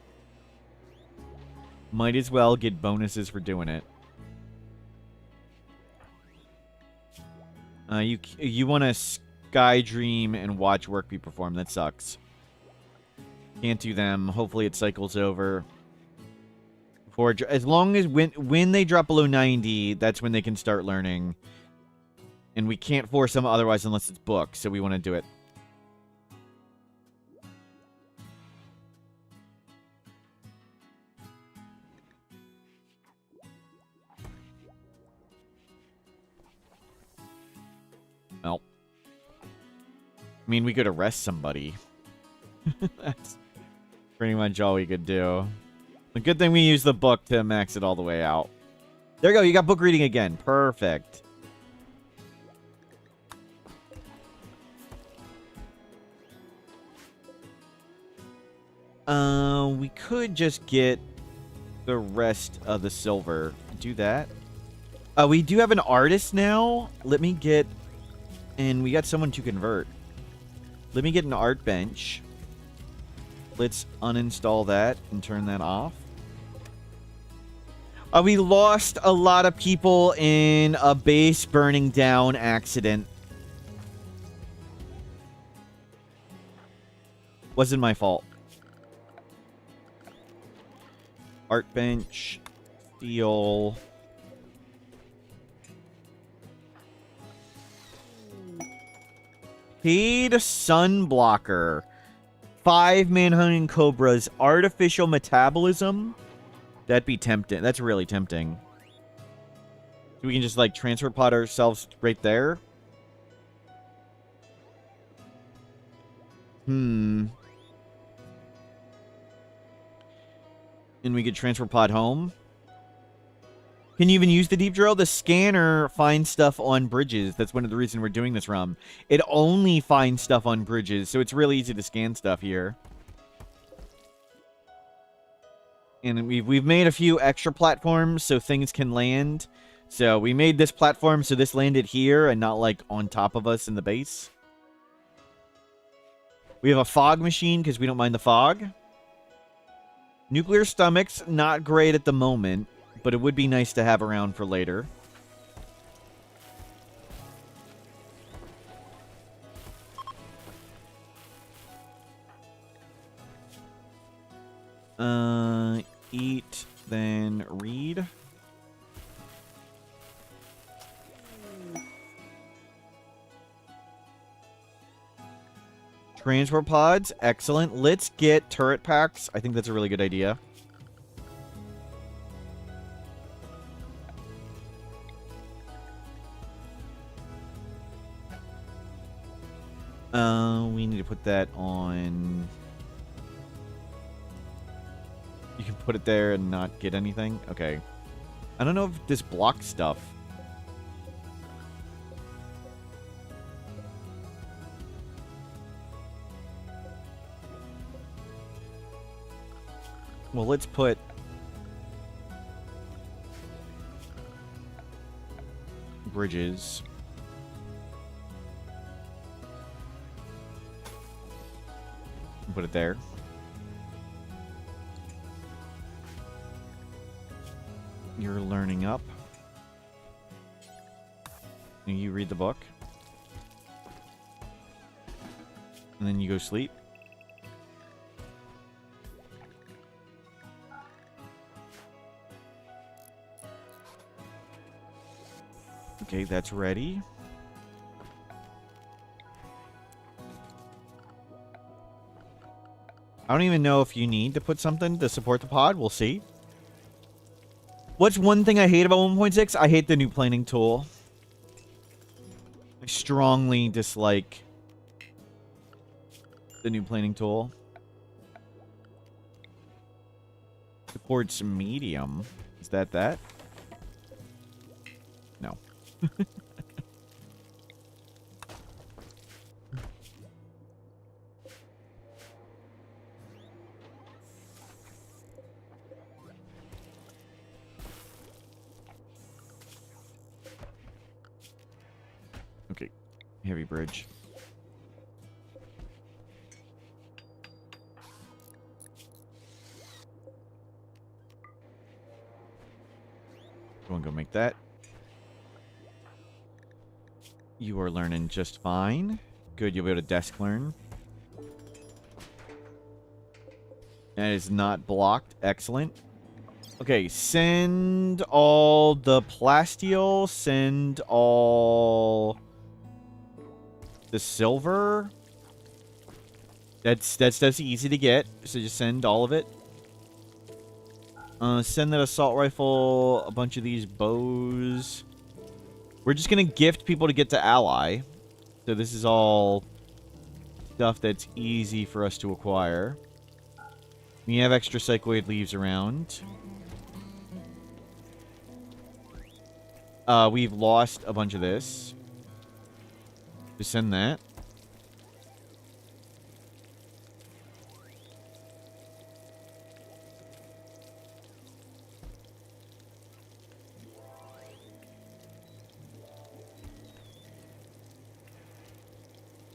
Might as well get bonuses for doing it. You want to sky dream and watch work be performed. That sucks. Can't do them. Hopefully it cycles over. As long as when they drop below 90, that's when they can start learning. And we can't force them otherwise unless it's booked, so we want to do it. Well. I mean, we could arrest somebody. That's pretty much all we could do. The good thing we use the book to max it all the way out. There you go. You got book reading again. Perfect. We could just get the rest of the silver. Do that. We do have an artist now. Let me get... And we got someone to convert. Let me get an art bench. Let's uninstall that and turn that off. We lost a lot of people in a base burning down accident. Wasn't my fault. Art bench. Steel. Paid sun blocker. 5 manhunting cobras. Artificial metabolism. That'd be tempting. That's really tempting. So we can just, like, transfer pod ourselves right there. And we could transfer pod home. Can you even use the deep drill? The scanner finds stuff on bridges. That's one of the reasons we're doing this ROM. It only finds stuff on bridges, so it's really easy to scan stuff here. And we've made a few extra platforms so things can land. So we made this platform so this landed here and not, like, on top of us in the base. We have a fog machine because we don't mind the fog. Nuclear stomachs, not great at the moment, but it would be nice to have around for later. Eat, then read. Transport pods, excellent. Let's get turret packs. I think that's a really good idea. We need to put that on... You can put it there and not get anything? Okay. I don't know if this blocks stuff. Well, let's put... bridges. Put it there. You're learning up. And you read the book. And then you go sleep. Okay, that's ready. I don't even know if you need to put something to support the pod. We'll see. What's one thing I hate about 1.6? I hate the new planning tool. I strongly dislike the new planning tool. The supports medium. Is that that? No. Okay. Heavy bridge. Go and go make that. You are learning just fine. Good, you'll be able to desk learn. That is not blocked. Excellent. Okay, send all the plasteel. Send all the silver. That's easy to get. So just send all of it. Send that assault rifle, a bunch of these bows. We're just going to gift people to get to ally. So this is all stuff that's easy for us to acquire. We have extra cycloid leaves around. We've lost a bunch of this. Just send that.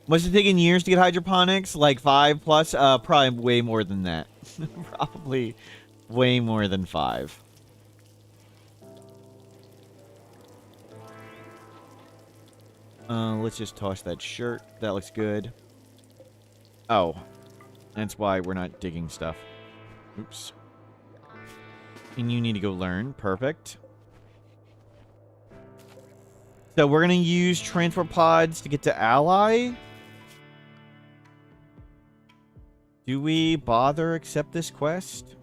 Was it taking years to get hydroponics? Like 5 plus? Probably way more than that. Probably way more than 5. Let's just toss that shirt. That looks good. Oh. That's why we're not digging stuff. Oops. And you need to go learn. Perfect. So we're going to use transport pods to get to ally. Do we bother accept this quest?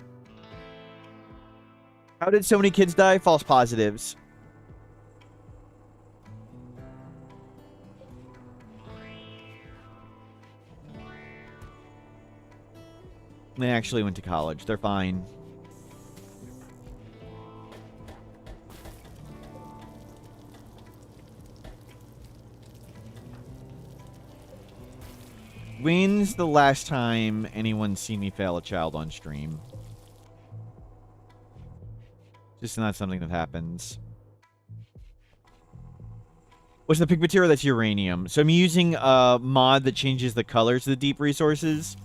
How did so many kids die? False positives. They actually went to college. They're fine. When's the last time anyone's seen me fail a child on stream? Just not something that happens. What's the pink material? That's uranium. So I'm using a mod that changes the colors of the deep resources.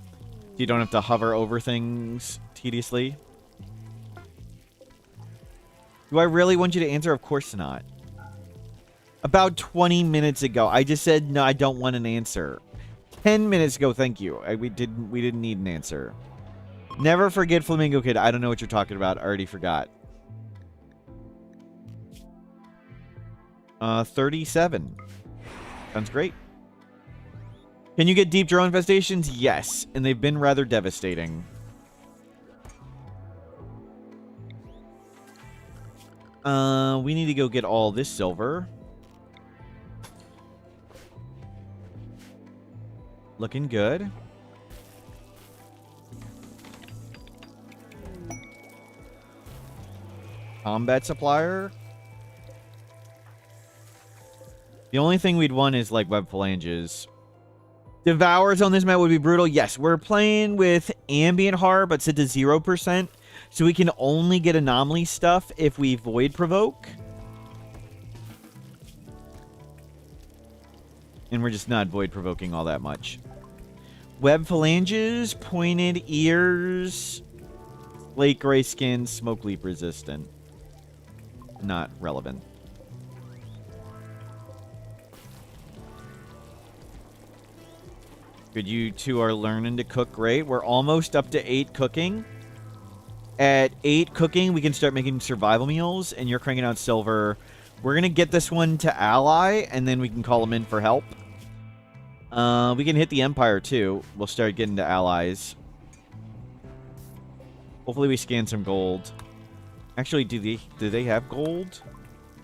So you don't have to hover over things tediously. Do I really want you to answer? Of course not. About 20 minutes ago, I just said, no, I don't want an answer. 10 minutes ago, thank you. We didn't need an answer. Never forget Flamingo Kid. I don't know what you're talking about. I already forgot. 37. Sounds great. Can you get deep drone infestations? Yes, and they've been rather devastating. We need to go get all this silver. Looking good. Combat supplier. The only thing we'd want is like web phalanges. Devours on this map would be brutal. Yes, we're playing with ambient horror, but set to 0%. So we can only get anomaly stuff if we void provoke. And we're just not void provoking all that much. Web phalanges, pointed ears, slate gray skin, smoke leap resistant. Not relevant. Good, you two are learning to cook great. We're almost up to 8 cooking. At 8 cooking, we can start making survival meals, and you're cranking out silver. We're going to get this one to ally, and then we can call them in for help. We can hit the Empire, too. We'll start getting to allies. Hopefully we scan some gold. Actually, do they have gold?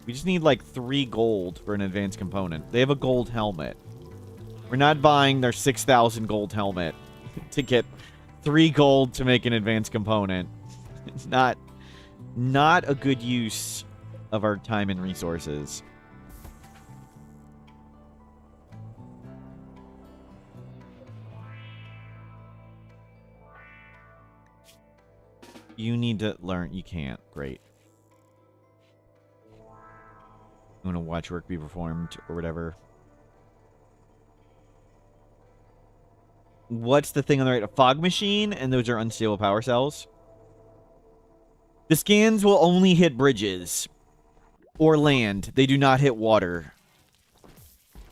We just need, like, 3 gold for an advanced component. They have a gold helmet. We're not buying their 6,000 gold helmet to get 3 gold to make an advanced component. It's not a good use of our time and resources. You need to learn. You can't. Great. You want to watch work be performed or whatever. What's the thing on the right? A fog machine, and those are unstable power cells. The scans will only hit bridges or land. They do not hit water.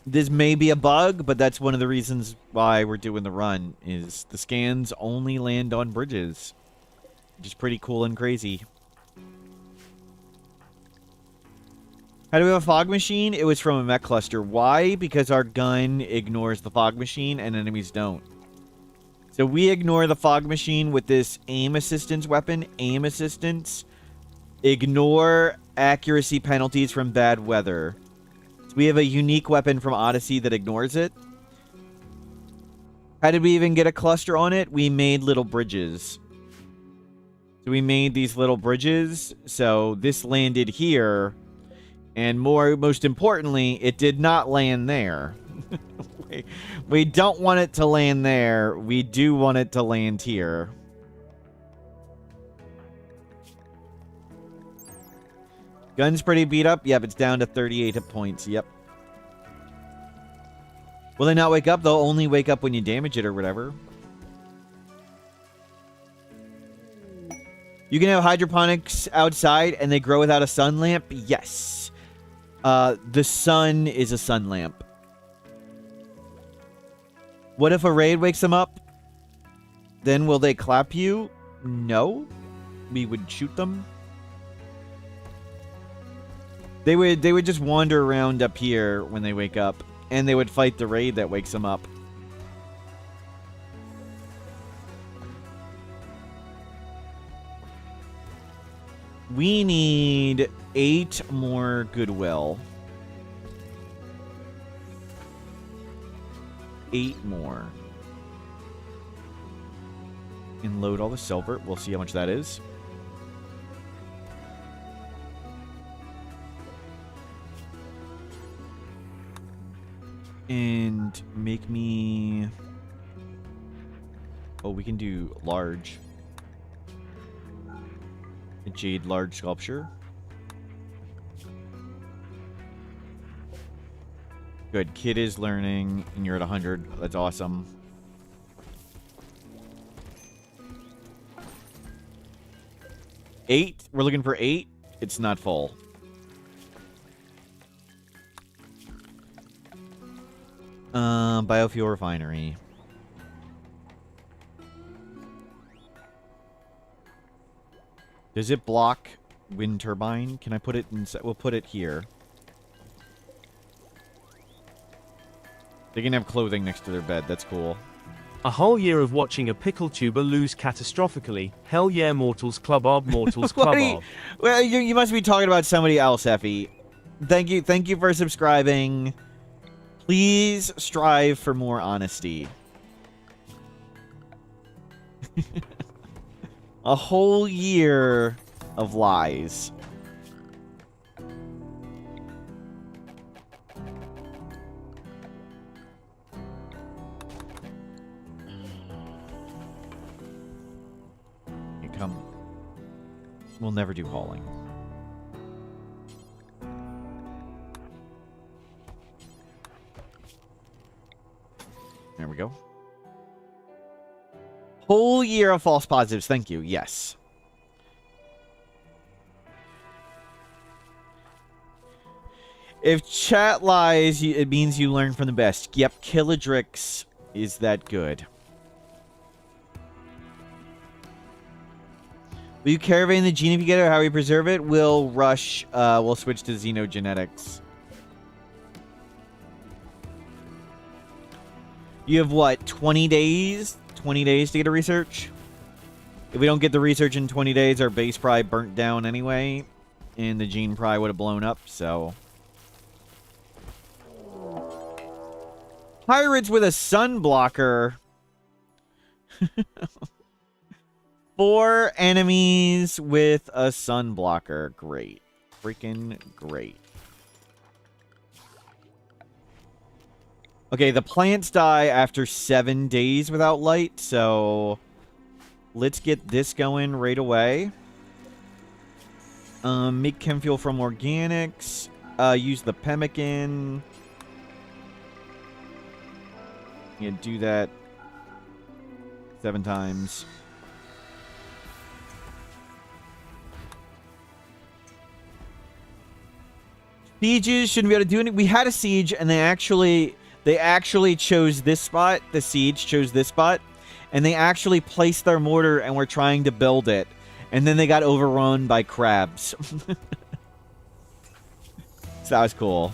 This may be a bug, but that's one of the reasons why we're doing the run, is the scans only land on bridges. Which is pretty cool and crazy. How do we have a fog machine? It was from a mech cluster. Why? Because our gun ignores the fog machine and enemies don't. So we ignore the fog machine with this aim assistance weapon. Aim assistance. Ignore accuracy penalties from bad weather. So we have a unique weapon from Odyssey that ignores it. How did we even get a cluster on it? We made little bridges. So we made these little bridges. So this landed here. And most importantly, it did not land there. We don't want it to land there. We do want it to land here. Gun's pretty beat up. Yep, it's down to 38 hit points. Yep. Will they not wake up? They'll only wake up when you damage it or whatever. You can have hydroponics outside and they grow without a sun lamp? Yes. The sun is a sun lamp. What if a raid wakes them up? Then will they clap you? No. We would shoot them. They would just wander around up here when they wake up. And they would fight the raid that wakes them up. We need 8 more goodwill. 8 more. And load all the silver. We'll see how much that is. And make me... Oh, we can do large. A jade large sculpture. Good. Kid is learning, and you're at 100. That's awesome. Eight? We're looking for 8? It's not full. Biofuel refinery. Does it block wind turbine? Can I put it inside? We'll put it here. They can have clothing next to their bed. That's cool. A whole year of watching a pickle tuber lose catastrophically. Hell yeah, Mortals Club Ob, Mortals Club Ob. Well, you must be talking about somebody else, Effie. Thank you for subscribing. Please strive for more honesty. A whole year of lies. Come. We'll never do hauling. There we go. Whole year of false positives. Thank you. Yes. If chat lies, it means you learn from the best. Yep, Killadrix is that good. Will you caravan the gene if you get it, or how we preserve it? We'll rush, we'll switch to xenogenetics. You have what, 20 days? 20 days to get a research? If we don't get the research in 20 days, our base probably burnt down anyway. And the gene probably would have blown up, so. Pirates with a sun blocker. 4 enemies with a sun blocker. Great. Freaking great. Okay, the plants die after 7 days without light, so let's get this going right away. Make chem fuel from organics. Use the pemmican. Yeah, do that 7 times. Sieges shouldn't be able to do anything. We had a siege, and they actually chose this spot. The siege chose this spot, and they actually placed their mortar and were trying to build it, and then they got overrun by crabs. So that was cool.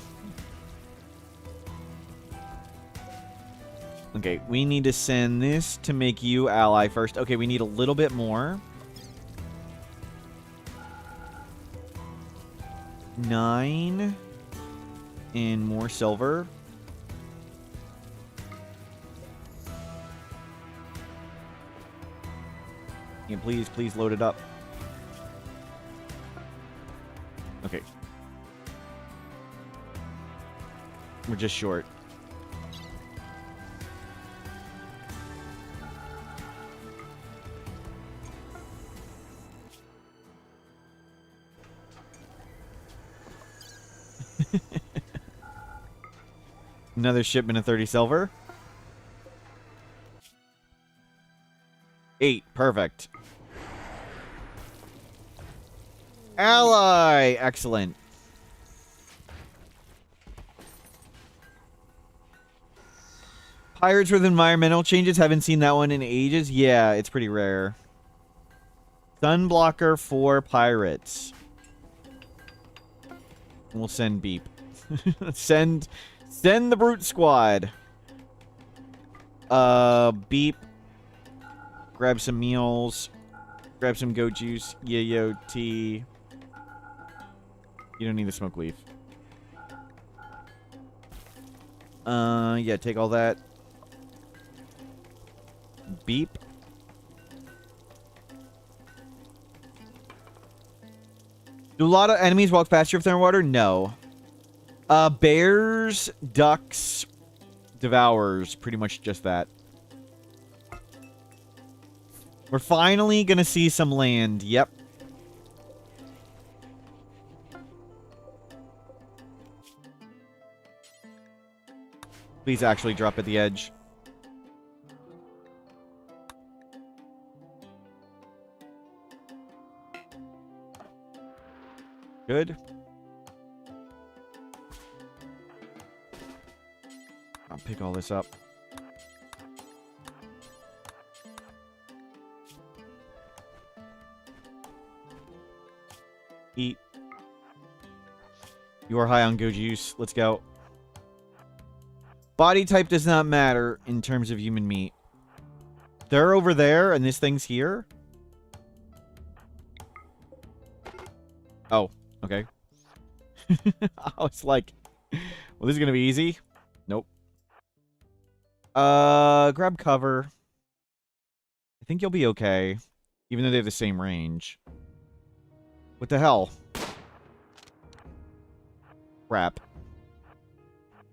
Okay, we need to send this to make you ally first. Okay, we need a little bit more. 9 and more silver. Yeah, please load it up. Okay. We're just short. Another shipment of 30 silver. 8. Perfect. Ally! Excellent. Pirates with environmental changes. Haven't seen that one in ages. Yeah, it's pretty rare. Sunblocker for pirates. We'll send Beep. Send the brute squad. Beep. Grab some meals. Grab some goat juice. Yayo tea. You don't need the smoke leaf. Yeah, take all that. Beep. Do a lot of enemies walk faster if they're in water? No. Bears, ducks, devours. Pretty much just that. We're finally gonna see some land. Yep. Please actually drop at the edge. Good. I'll pick all this up. Eat. You are high on go juice. Let's go. Body type does not matter in terms of human meat. They're over there, and this thing's here. Oh, okay. I was like, well, this is gonna be easy. Nope. Grab cover. I think you'll be okay, even though they have the same range. What the hell? Crap.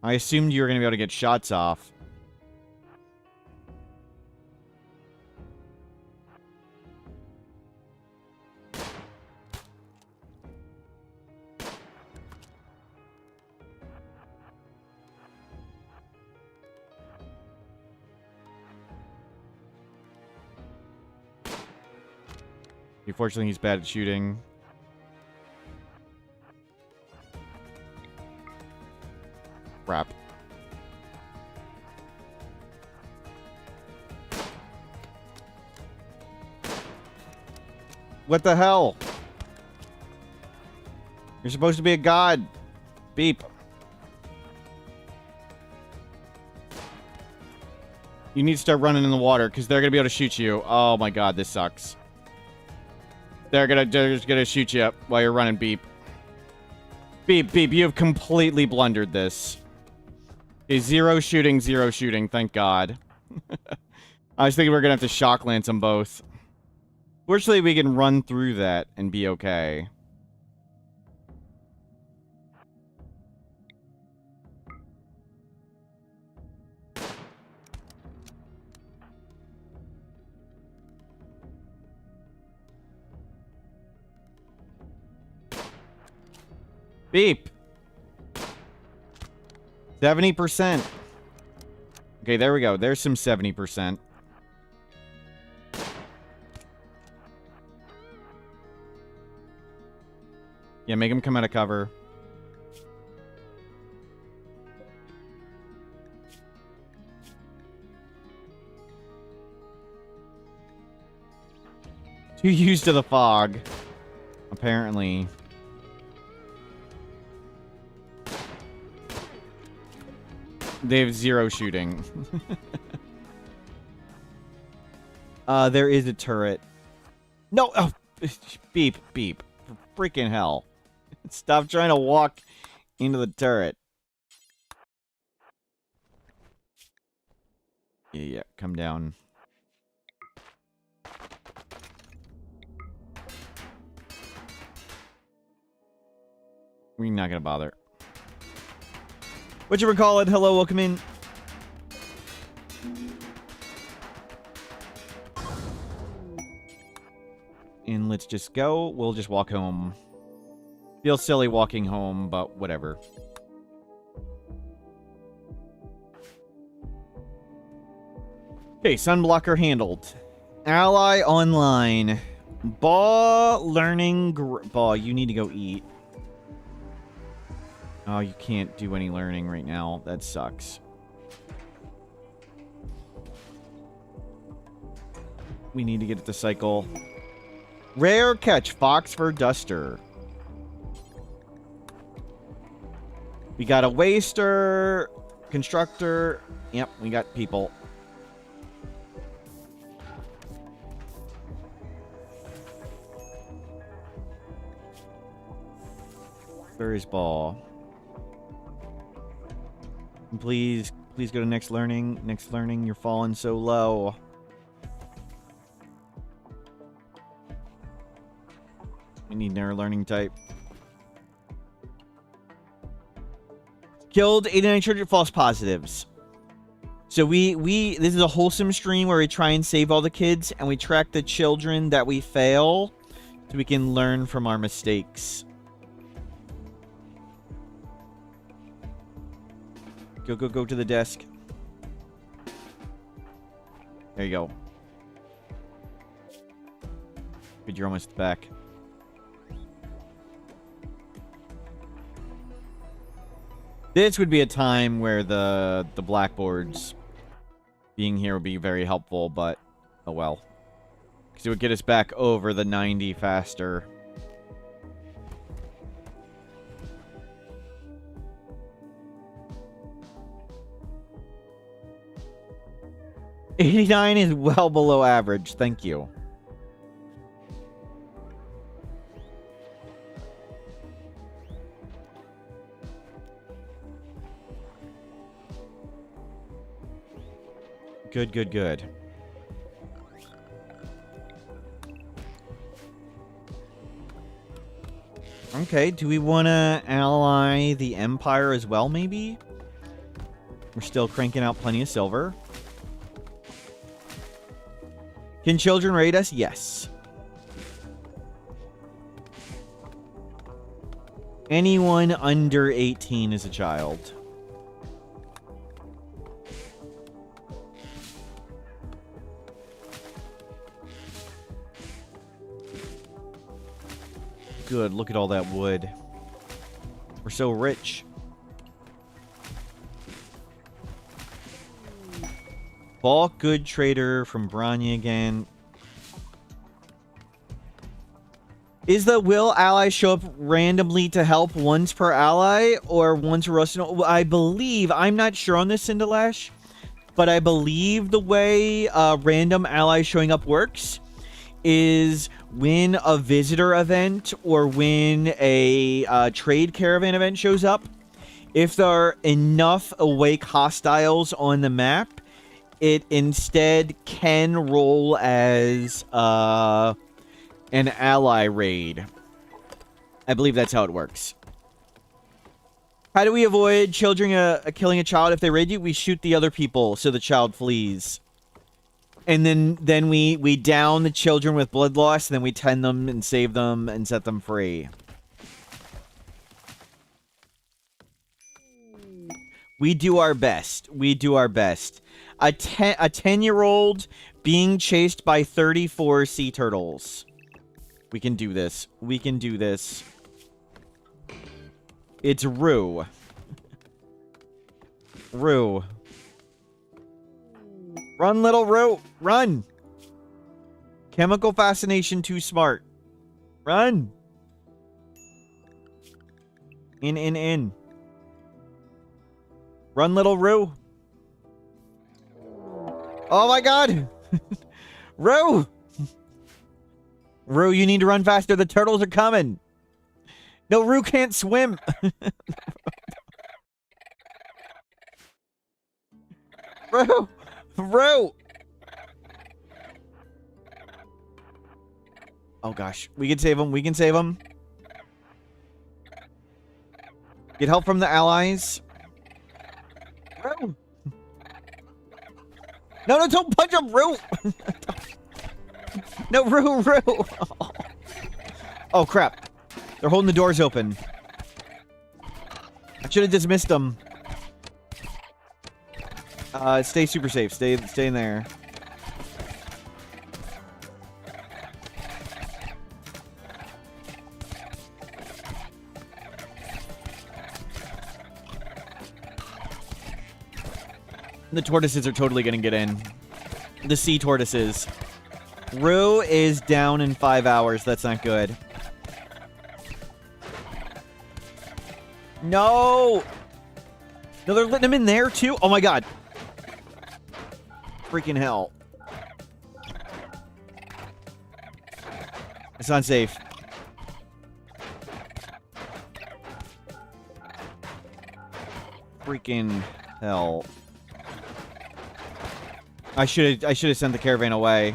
I assumed you were gonna be able to get shots off. Unfortunately, he's bad at shooting. Crap. What the hell? You're supposed to be a god. Beep. You need to start running in the water, because they're going to be able to shoot you. Oh my god, this sucks. They're just gonna shoot you up while you're running, Beep. Beep, Beep, you have completely blundered this. Okay, zero shooting, thank God. I was thinking we were gonna have to shock lance them both. Fortunately, we can run through that and be okay. Beep. 70%. Okay, there we go. There's some 70%. Yeah, make him come out of cover. Too used to the fog, apparently. They have 0 shooting. There is a turret. No! Oh, beep, beep. For freaking hell. Stop trying to walk into the turret. Yeah, come down. We're not gonna bother. What you recall it? Hello, welcome in. And let's just go. We'll just walk home. Feels silly walking home, but whatever. Okay, sunblocker handled. Ally online. Baw learning. Baw, you need to go eat. Oh, you can't do any learning right now. That sucks. We need to get it to cycle. Rare catch, Fox for Duster. We got a waster, constructor. Yep, we got people. Where is Ball? Please go to next learning. Next learning, you're falling so low. We need another learning type. Killed 89 children, false positives. So this is a wholesome stream where we try and save all the kids and we track the children that we fail so we can learn from our mistakes. Go to the desk. There you go. Good, you're almost back. This would be a time where the blackboards being here would be very helpful, but oh well. Because it would get us back over the 90 faster. $89 is well below average. Thank you. Good. Okay, do we want to ally the Empire as well, maybe? We're still cranking out plenty of silver. Can children raid us? Yes. Anyone under 18 is a child. Good, look at all that wood. We're so rich. Bulk good trader from Branya again. Is the will ally show up randomly to help once per ally or once per Rustin? I believe, I'm not sure on this, Cindalash, but I believe the way random ally showing up works is when a visitor event or when a trade caravan event shows up, if there are enough awake hostiles on the map, it instead can roll as an ally raid. I believe that's how it works. How do we avoid children killing a child if they raid you? We shoot the other people so the child flees. And then we down the children with blood loss, and then we tend them and save them and set them free. We do our best. We do our best. A 10-year-old being chased by 34 sea turtles. We can do this. We can do this. It's Rue. Rue. Run, little Rue. Run. Chemical fascination too smart. Run. In. Run, little Rue. Oh my god. Rue. Rue, you need to run faster. The turtles are coming. No, Rue can't swim. Rue. Rue. Oh gosh. We can save him. We can save him. Get help from the allies. Rue. No, don't punch him, Rue. No, Rue. Oh, crap. They're holding the doors open. I should have dismissed them. Stay super safe. Stay in there. The tortoises are totally gonna get in. The sea tortoises. Rue is down in 5 hours. That's not good. No! No, they're letting him in there, too? Oh, my God. Freaking hell. It's unsafe. Freaking hell. I should have sent the caravan away.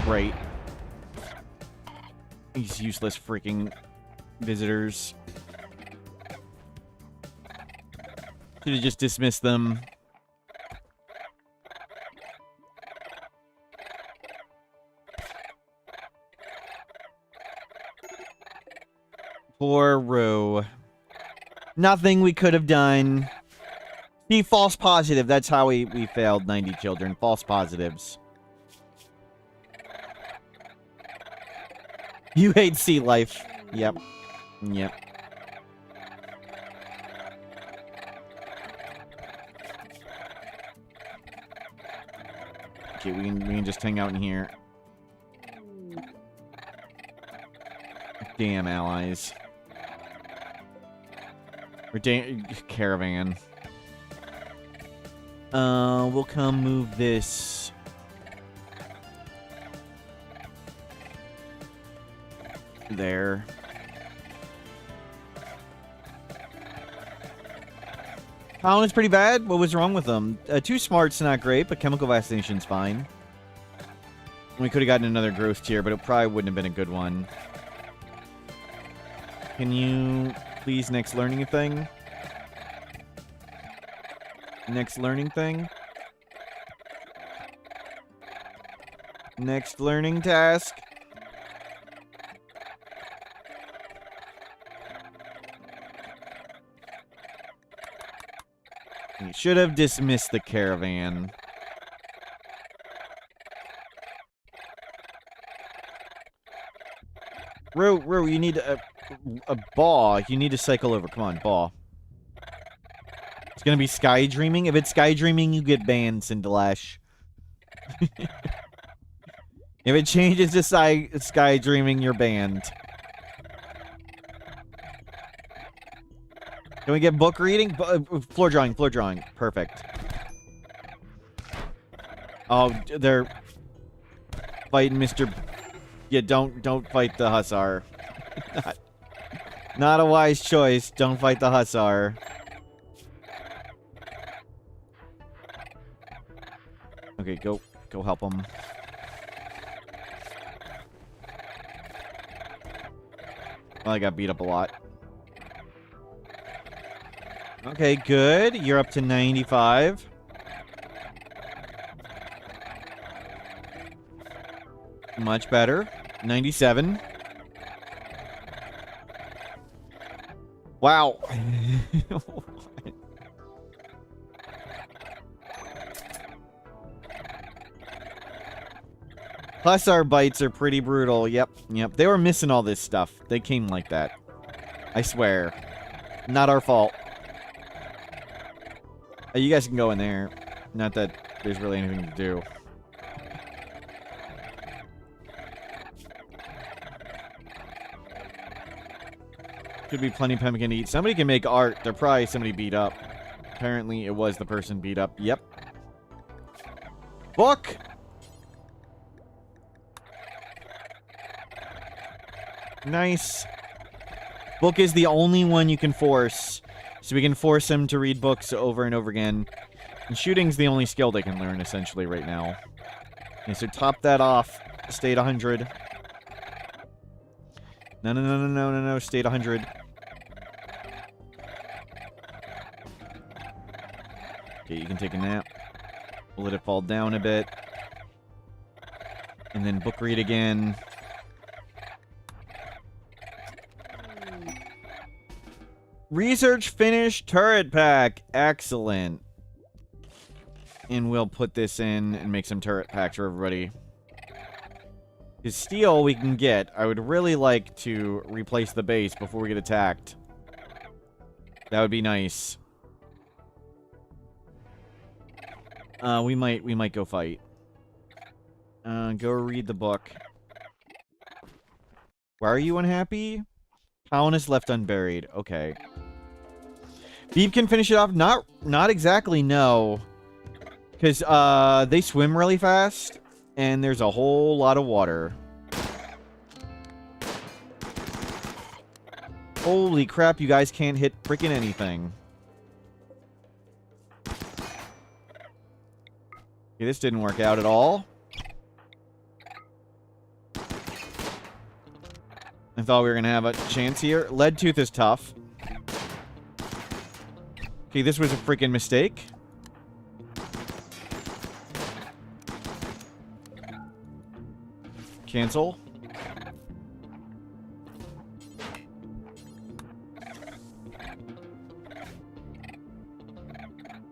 Great. These useless freaking visitors. Should have just dismissed them. Poor Rue. Nothing we could have done. See, false positive. That's how we failed 90 children. False positives. You hate sea life. Yep. Yep. Okay, we can just hang out in here. Damn allies. Caravan. We'll come move this. There. Pollen is pretty bad. What was wrong with them? Too smart's not great, but chemical vaccination's fine. We could have gotten another growth tier, but it probably wouldn't have been a good one. Can you please next learning thing? Next learning thing? Next learning task? You should have dismissed the caravan. Rue, you need a ball. You need to cycle over. Come on, ball. It's gonna be sky dreaming. If it's sky dreaming, you get banned, Cinderlash. If it changes to sky dreaming, you're banned. Can we get book reading? Floor drawing. Perfect. Oh, they're fighting Mr. Yeah, don't fight the Hussar. Not a wise choice. Don't fight the Hussar. Okay, go help him. Well, I got beat up a lot. Okay, good. You're up to 95. Much better. 97. Wow. Plus, our bites are pretty brutal. Yep. They were missing all this stuff. They came like that. I swear. Not our fault. You guys can go in there. Not that there's really anything to do. Could be plenty of pumpkin to eat. Somebody can make art. They're probably somebody beat up. Apparently, it was the person beat up. Yep. Book! Nice. Book is the only one you can force. So we can force him to read books over and over again. And shooting's the only skill they can learn, essentially, right now. Okay, so top that off. Stay at 100. No. Stay at 100. Okay, you can take a nap. We'll let it fall down a bit. And then book read again. Research finished turret pack. Excellent. And we'll put this in and make some turret packs for everybody. His steel we can get. I would really like to replace the base before we get attacked. That would be nice. We might go fight. Go read the book. Why are you unhappy? Colonist left unburied. Okay. Beeb can finish it off. Not exactly, no. Because they swim really fast. And there's a whole lot of water. Holy crap, you guys can't hit freaking anything. Okay, this didn't work out at all. I thought we were going to have a chance here. Lead tooth is tough. Okay, this was a freaking mistake. Cancel.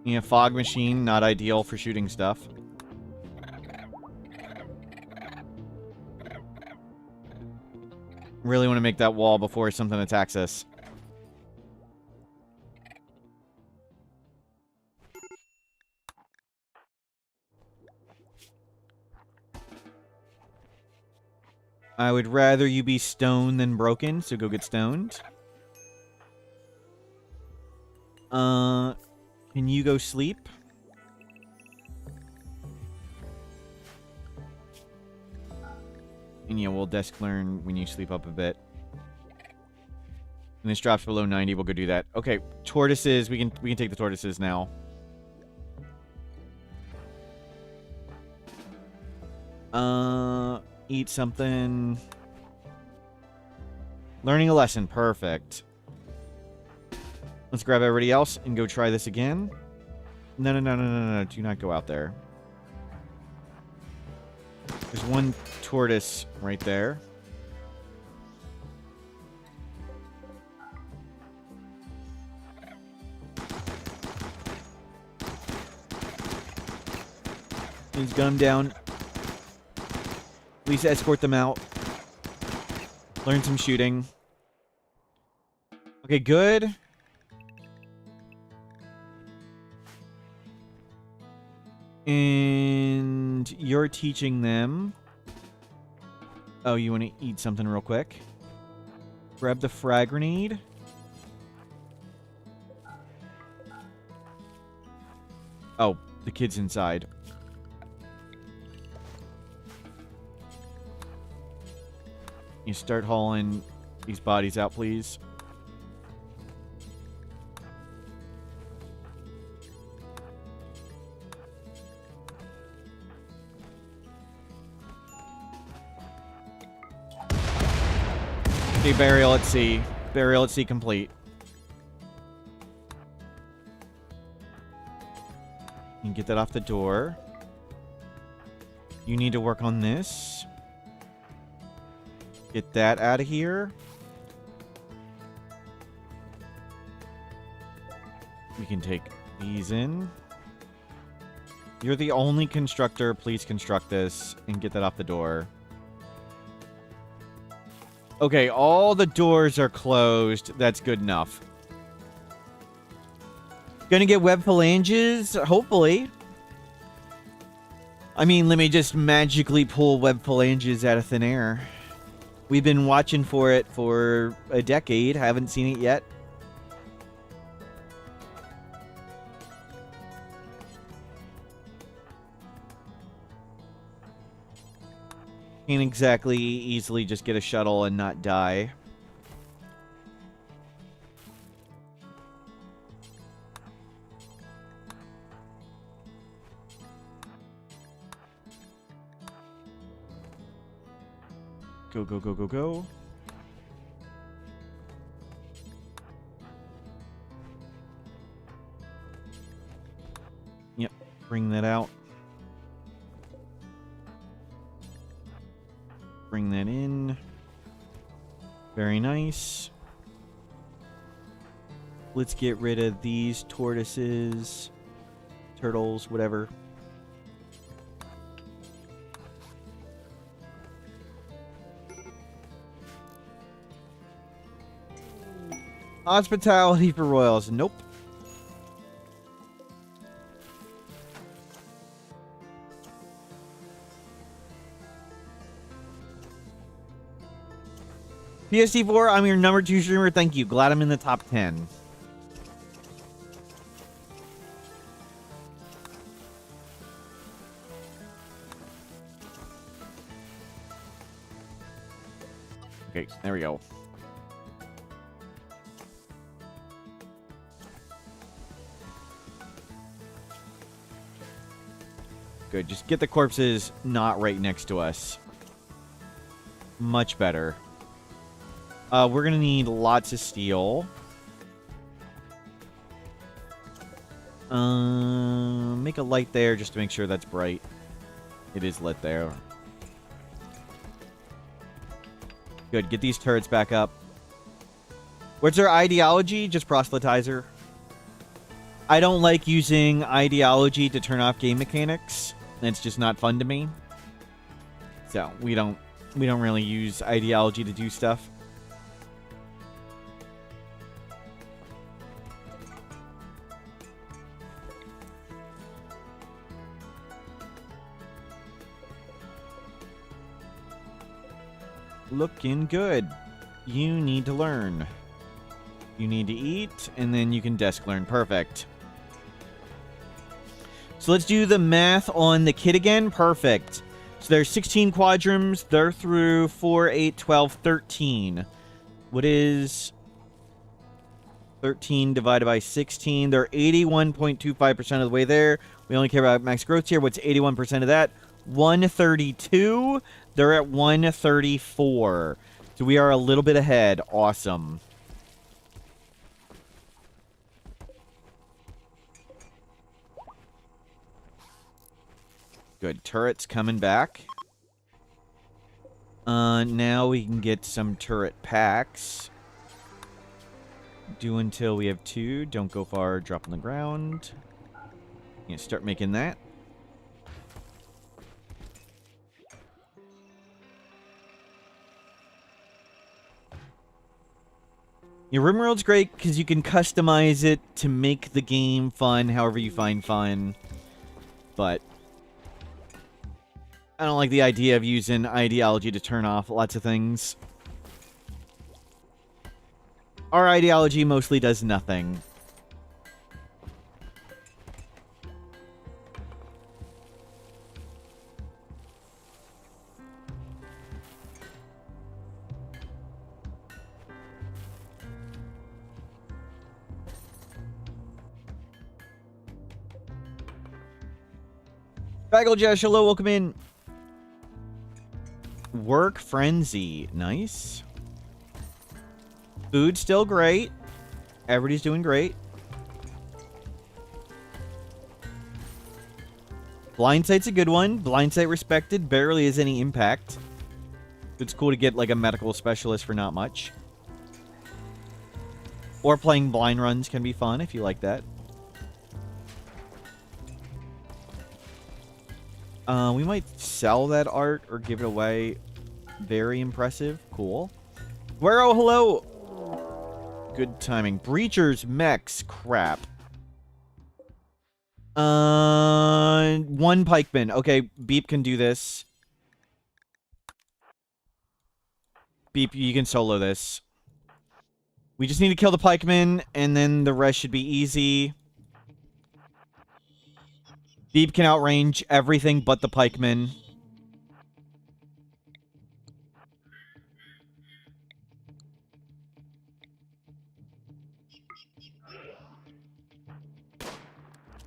Yeah, fog machine, not ideal for shooting stuff. Really want to make that wall before something attacks us. I would rather you be stoned than broken, so go get stoned. Can you go sleep? And yeah, we'll desk learn when you sleep up a bit. And this drops below 90, we'll go do that. Okay, tortoises, we can take the tortoises now. Eat something. Learning a lesson, perfect. Let's grab everybody else and go try this again. No, do not go out there. There's one tortoise right there. Please gun them down. Please escort them out. Learn some shooting. Okay, good. And you're teaching them. Oh, you want to eat something real quick? Grab the frag grenade. Oh, the kid's inside. You start hauling these bodies out, please. Okay, burial at sea. Burial at sea complete. You can get that off the door. You need to work on this. Get that out of here. We can take these in. You're the only constructor. Please construct this and get that off the door. Okay, all the doors are closed. That's good enough. Gonna get web phalanges? Hopefully. I mean, let me just magically pull web phalanges out of thin air. We've been watching for it for a decade. Haven't seen it yet. Can't exactly easily just get a shuttle and not die. Go, go, go, go, go. Yep, bring that out. Bring that in. Very nice. Let's get rid of these tortoises, turtles, whatever. Hospitality for royals. Nope. PSD4, I'm your number 2 streamer. Thank you. Glad I'm in the top 10. Okay, there we go. Good. Just get the corpses not right next to us. Much better. We're going to need lots of steel. Make a light there just to make sure that's bright. It is lit there. Good. Get these turrets back up. What's their ideology? Just proselytizer. I don't like using ideology to turn off game mechanics. It's just not fun to me. So, we don't really use ideology to do stuff. Looking good. You need to learn. You need to eat, and then you can desk learn. Perfect. So let's do the math on the kit again. Perfect. So there's 16 quadrums. They're through 4, 8, 12, 13. What is 13 divided by 16? They're 81.25% of the way there. We only care about max growth here. What's 81% of that? 132. They're at 134. So we are a little bit ahead. Awesome. Good. Turrets coming back. Now we can get some turret packs. Do until we have 2. Don't go far. Drop on the ground. Yeah, start making that. Your RimWorld's great because you can customize it to make the game fun however you find fun. But I don't like the idea of using ideology to turn off lots of things. Our ideology mostly does nothing. Bagel Josh, hello, welcome in. Work Frenzy. Nice. Food's still great. Everybody's doing great. Blind sight's a good one. Blind sight respected. Barely has any impact. It's cool to get like a medical specialist for not much. Or playing blind runs can be fun if you like that. We might sell that art or give it away. Very impressive. Cool. Where? Oh, hello. Good timing. Breachers, mechs, crap. One pikeman. Okay, Beep can do this. Beep, you can solo this. We just need to kill the pikeman, and then the rest should be easy. Beep can outrange everything but the pikeman.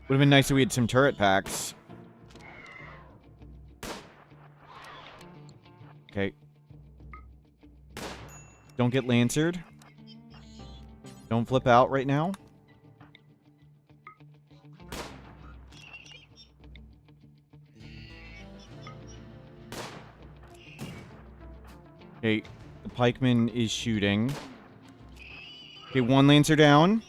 Would have been nice if we had some turret packs. Okay. Don't get lancered. Don't flip out right now. Okay, the pikeman is shooting. Okay, one lancer down.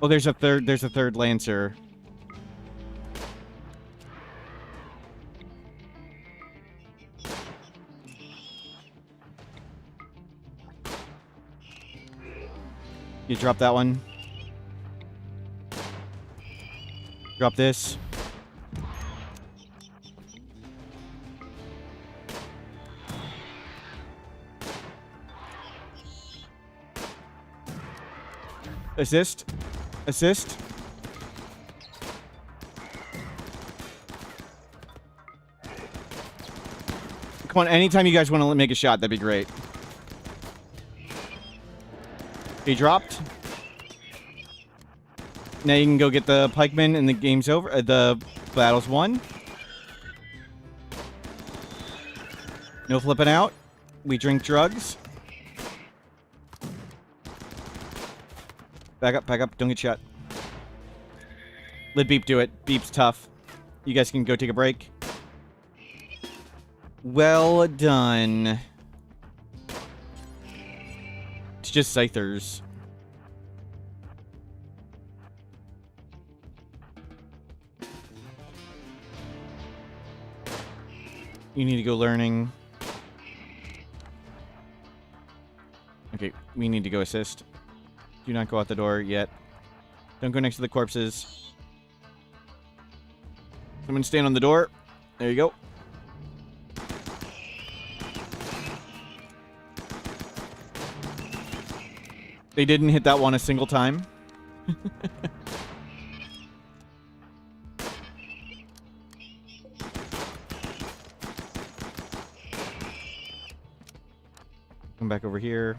Oh, there's a third lancer. You drop that one. Drop this. Assist. Assist. Come on, anytime you guys want to make a shot, that'd be great. He dropped. Now you can go get the pikeman and the game's over. The battle's won. No flipping out. We drink drugs. Back up. Don't get shot. Let Beep do it. Beep's tough. You guys can go take a break. Well done. It's just Scythers. You need to go learning. Okay, we need to go assist. Do not go out the door yet. Don't go next to the corpses. Someone stand on the door. There you go. They didn't hit that one a single time. Come back over here.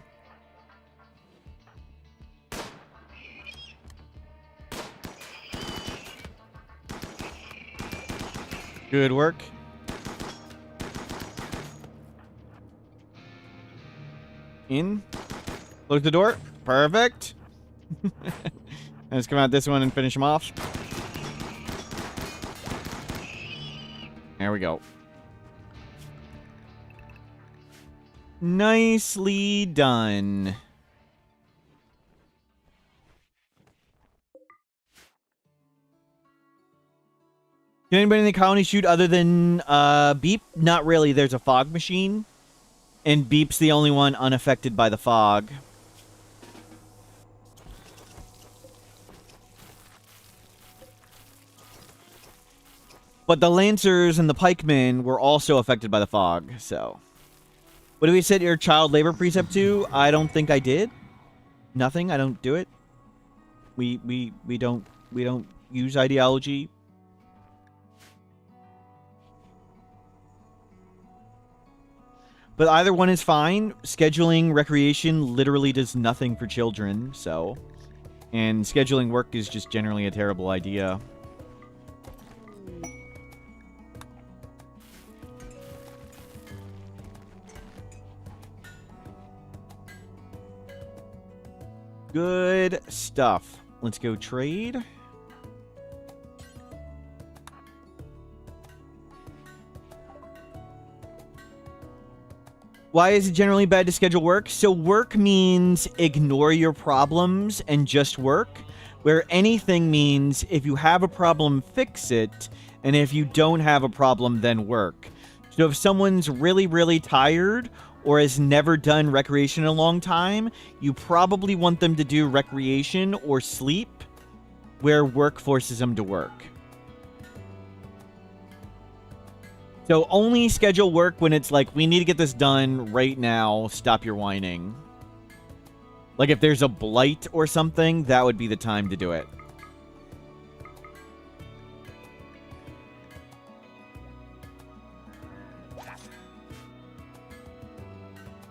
Good work. In. Close the door. Perfect. Let's come out this one and finish him off. There we go. Nicely done. Can anybody in the colony shoot other than Beep? Not really. There's a fog machine. And Beep's the only one unaffected by the fog. But the Lancers and the Pikemen were also affected by the fog, so... What do we set your child labor precept to? I don't think I did. Nothing. I don't do it. We don't use ideology. But either one is fine. Scheduling recreation literally does nothing for children, so... And scheduling work is just generally a terrible idea. Good stuff. Let's go trade. Why is it generally bad to schedule work? So work means ignore your problems and just work, where anything means if you have a problem, fix it, and if you don't have a problem, then work. So if someone's really, really tired or has never done recreation in a long time, you probably want them to do recreation or sleep, where work forces them to work. So only schedule work when it's like, we need to get this done right now, stop your whining. Like if there's a blight or something, that would be the time to do it.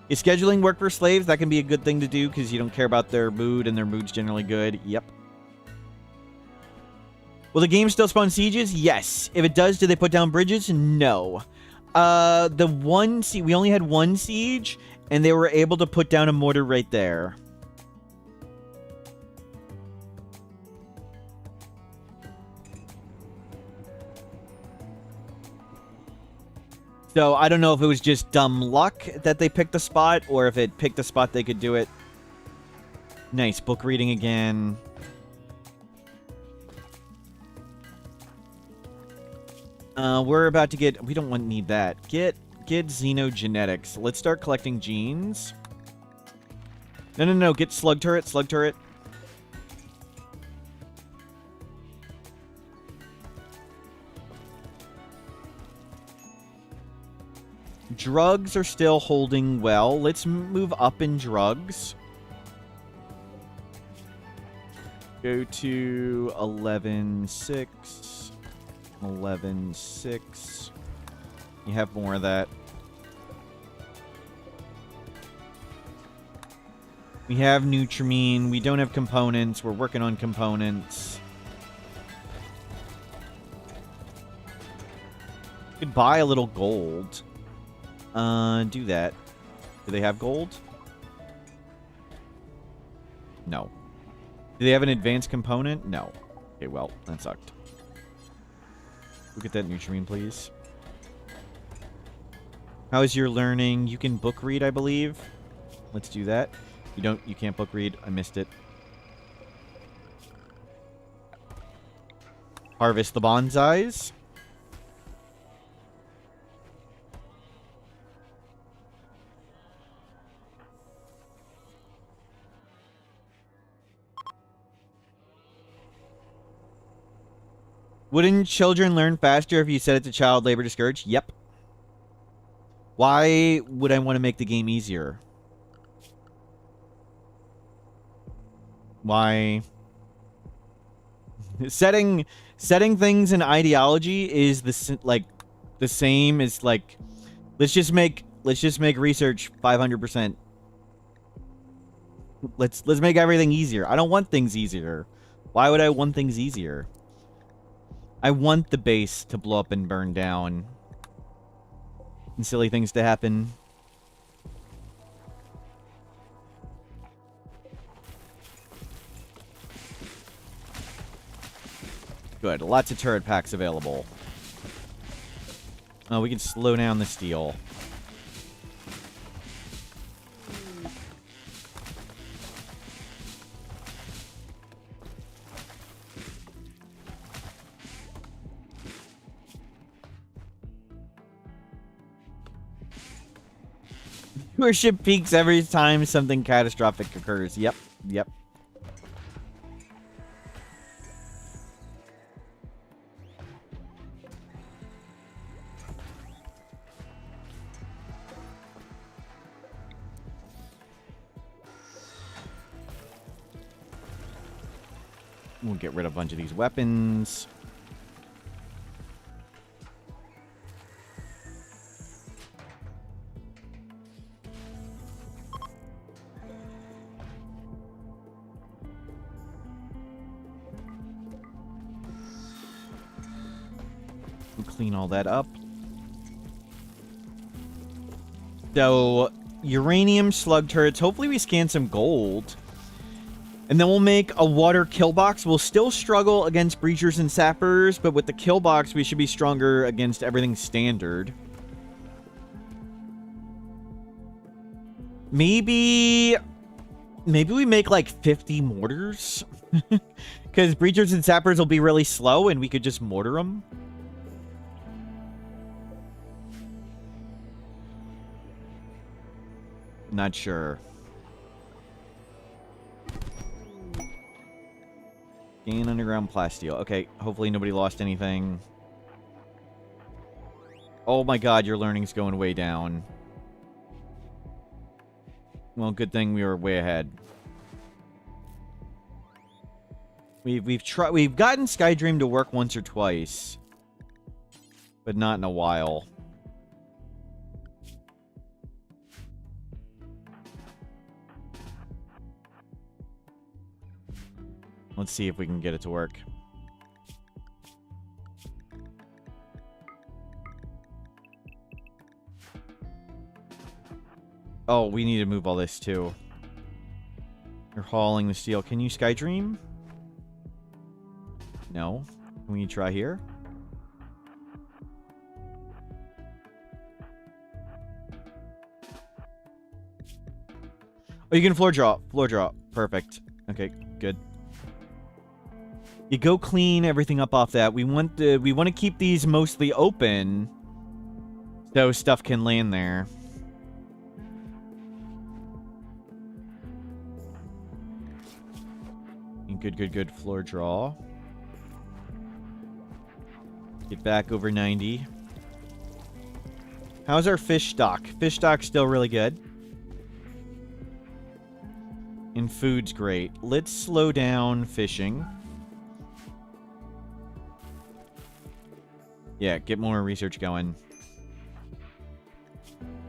Is scheduling work for slaves? That can be a good thing to do because you don't care about their mood and their mood's generally good. Yep. Will the game still spawn sieges? Yes. If it does, do they put down bridges? No. The one we only had one siege, and they were able to put down a mortar right there. So I don't know if it was just dumb luck that they picked the spot, or if it picked a spot they could do it. Nice. Book reading again. We're about to get... We don't need that. Get xenogenetics. Let's start collecting genes. No. Get slug turret. Slug turret. Drugs are still holding well. Let's move up in drugs. Go to 11.6. 11.6. You have more of that. We have Nutrimine. We don't have components. We're working on components. Could buy a little gold. Do that. Do they have gold? No. Do they have an advanced component? No. Okay, well, that sucked. Look at that Nutrimine, please. How is your learning? You can book read, I believe. Let's do that. You can't book read. I missed it. Harvest the bonsais. Wouldn't children learn faster if you set it to child labor discouraged? Yep. Why would I want to make the game easier? Why? Setting things in ideology is the same as like, let's just make research 500%. Let's make everything easier. I don't want things easier. Why would I want things easier? I want the base to blow up and burn down. And silly things to happen. Good. Lots of turret packs available. Oh, we can slow down the steel. Viewership peaks every time something catastrophic occurs. Yep. We'll get rid of a bunch of these weapons. Clean all that up. So, uranium slug turrets. Hopefully we scan some gold. And then we'll make a water kill box. We'll still struggle against breachers and sappers, but with the kill box, we should be stronger against everything standard. Maybe we make like 50 mortars. Because breachers and sappers will be really slow and we could just mortar them. Not sure. Gain underground plasteel. Okay, hopefully nobody lost anything. Oh my god, your learning's going way down. Well, good thing we were way ahead. We've gotten Skydream to work once or twice, but not in a while. Let's see if we can get it to work. Oh, we need to move all this too. You're hauling the steel. Can you Skydream? No. Can we try here? Oh, you can floor draw. Floor draw. Perfect. Okay, good. You go clean everything up off that. We want to keep these mostly open so stuff can land there. Good. Floor draw. Get back over 90. How's our fish stock? Fish stock's still really good. And food's great. Let's slow down fishing. Yeah, get more research going.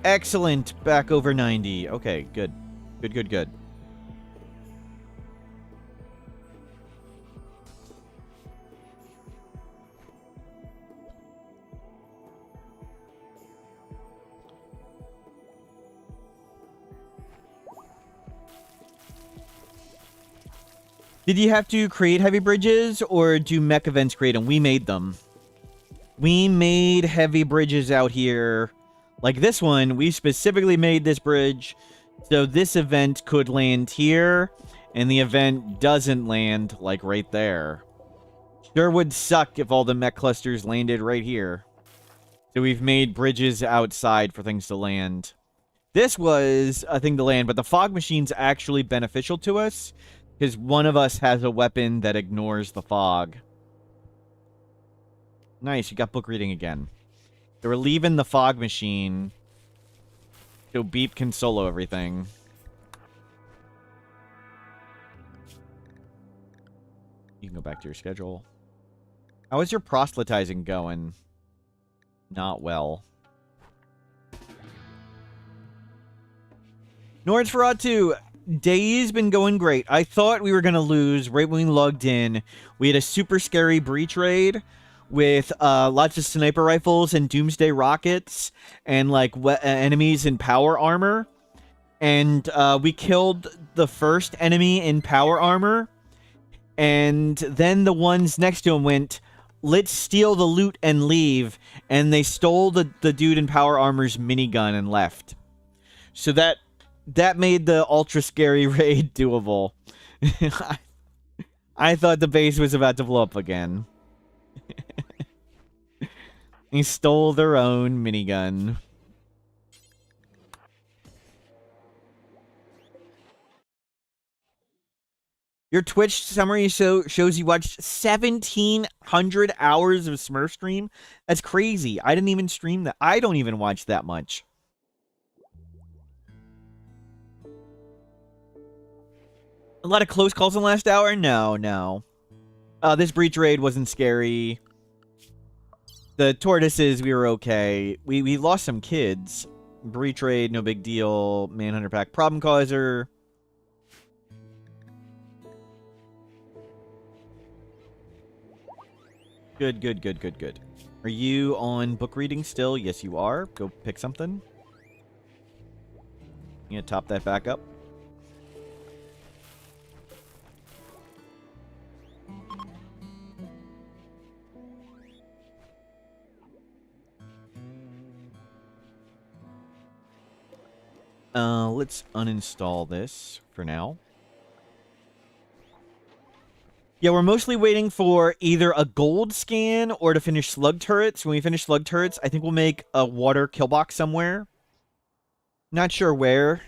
Excellent. Back over 90. Okay, good. Good. Did you have to create heavy bridges, or do mech events create them? We made them. We made heavy bridges out here. Like this one, we specifically made this bridge so this event could land here, and the event doesn't land, like, right there. Sure would suck if all the mech clusters landed right here. So we've made bridges outside for things to land. This was a thing to land, but the fog machine's actually beneficial to us, because one of us has a weapon that ignores the fog. Nice, you got book reading again. So we're leaving the fog machine so Beep can solo everything. You can go back to your schedule. How is your proselytizing going? Not well. Nordsferatu, day's been going great. I thought we were going to lose right when we logged in. We had a super scary breach raid with lots of sniper rifles and doomsday rockets and like enemies in power armor. And we killed the first enemy in power armor. And then the ones next to him went, let's steal the loot and leave. And they stole the dude in power armor's minigun and left. So that made the ultra scary raid doable. I thought the base was about to blow up again. They stole their own minigun. Your Twitch summary shows you watched 1,700 hours of Smurf stream. That's crazy. I didn't even stream that. I don't even watch that much. A lot of close calls in the last hour? No. This breach raid wasn't scary. The tortoises, we were okay. We lost some kids. Breach raid, no big deal. Manhunter pack, problem causer. Good. Are you on book reading still? Yes, you are. Go pick something. You gonna top that back up? let's uninstall this for now. Yeah, we're mostly waiting for either a gold scan or to finish slug turrets. When we finish slug turrets, I think we'll make a water kill box somewhere. Not sure where.